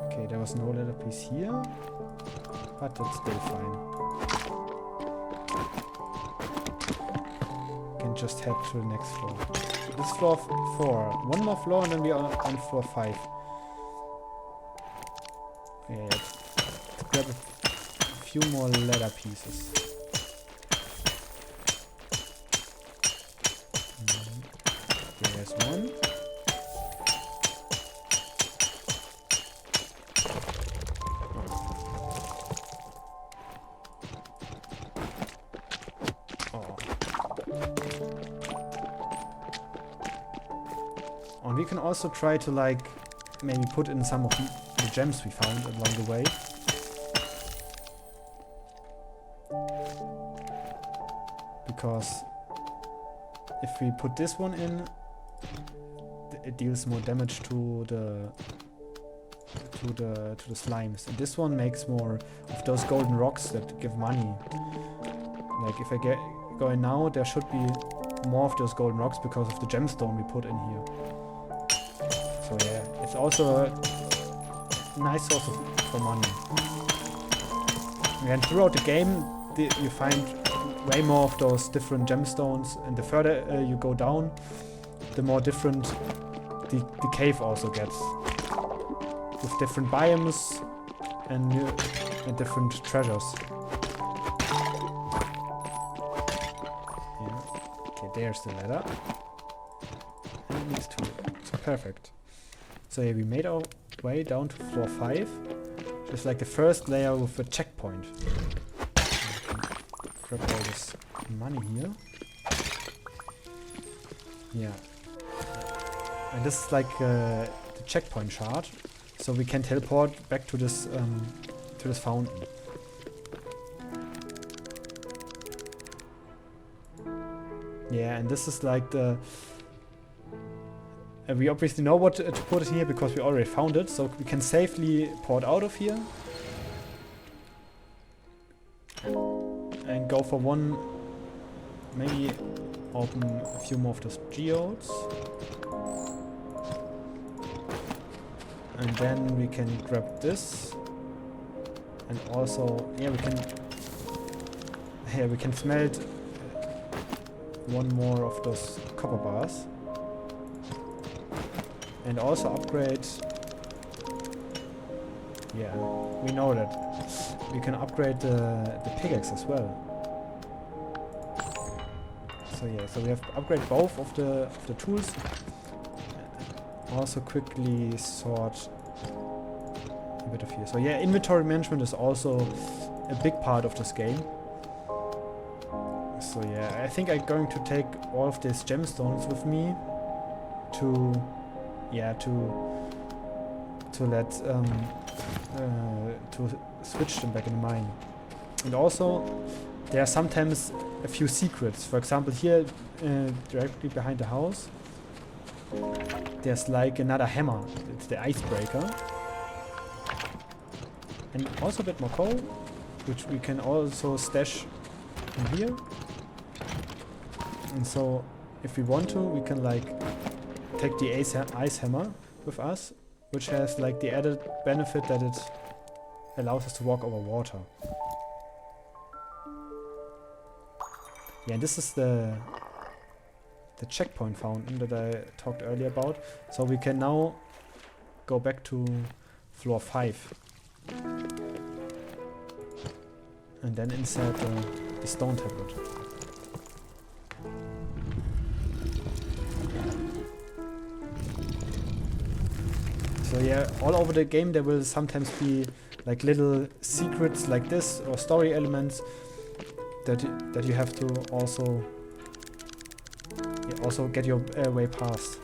Okay, there was no leather piece here, but that's still fine. Can just head to the next floor. This is floor 4. One more floor and then we are on floor 5. Yeah, let's grab a few more leather pieces. There's one. And we can also try to like maybe put in some of the gems we found along the way. Because if we put this one in, it deals more damage to the slimes. And this one makes more of those golden rocks that give money. Like if I go in now, there should be more of those golden rocks because of the gemstone we put in here. So yeah, it's also a nice source for money. And throughout the game, you find way more of those different gemstones, and the further you go down, the more different the cave also gets. With different biomes and different treasures. Yeah. Okay, there's the ladder. And it needs 2. So perfect. So yeah, we made our way down to floor 5. Just like the first layer with a checkpoint. Grab all this money here. Yeah. And this is like the checkpoint shard. So we can teleport back to this fountain. Yeah, and this is like the... we obviously know what to put it here because we already found it, so we can safely port out of here. And go for one, maybe open a few more of those geodes. And then we can grab this. And also, yeah, we can smelt one more of those copper bars. And also upgrade... Yeah, we know that. We can upgrade the pickaxe as well. So yeah, so we have to upgrade both of the tools. Also quickly sort a bit of here. So yeah, inventory management is also a big part of this game. So yeah, I think I'm going to take all of these gemstones with me to switch them back in the mine. And also there are sometimes a few secrets. For example, here directly behind the house there's like another hammer. It's the icebreaker. And also a bit more coal, which we can also stash in here. And so if we want to, we can like take the ice hammer with us, which has like the added benefit that it allows us to walk over water. Yeah, and this is the checkpoint fountain that I talked earlier about. So we can now go back to floor 5. And then insert the stone tablet. So yeah, all over the game there will sometimes be like little secrets like this or story elements that you have to also get your way past.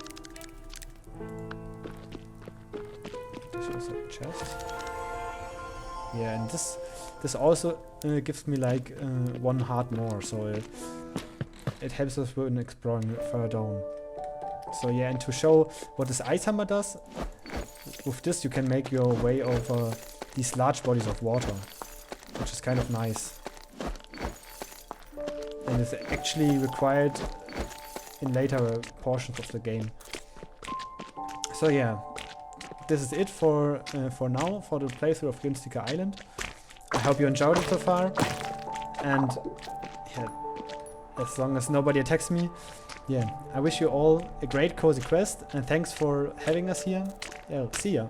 There's also a chest. Yeah, and this also gives me like 1 heart more, so it helps us when exploring further down. So yeah, and to show what this ice hammer does, with this you can make your way over these large bodies of water, which is kind of nice. And it's actually required in later portions of the game. So yeah, this is it for now, for the playthrough of Glintseeker Island. I hope you enjoyed it so far, and yeah, as long as nobody attacks me, yeah, I wish you all a great cozy quest, and thanks for having us here. Yeah, see ya.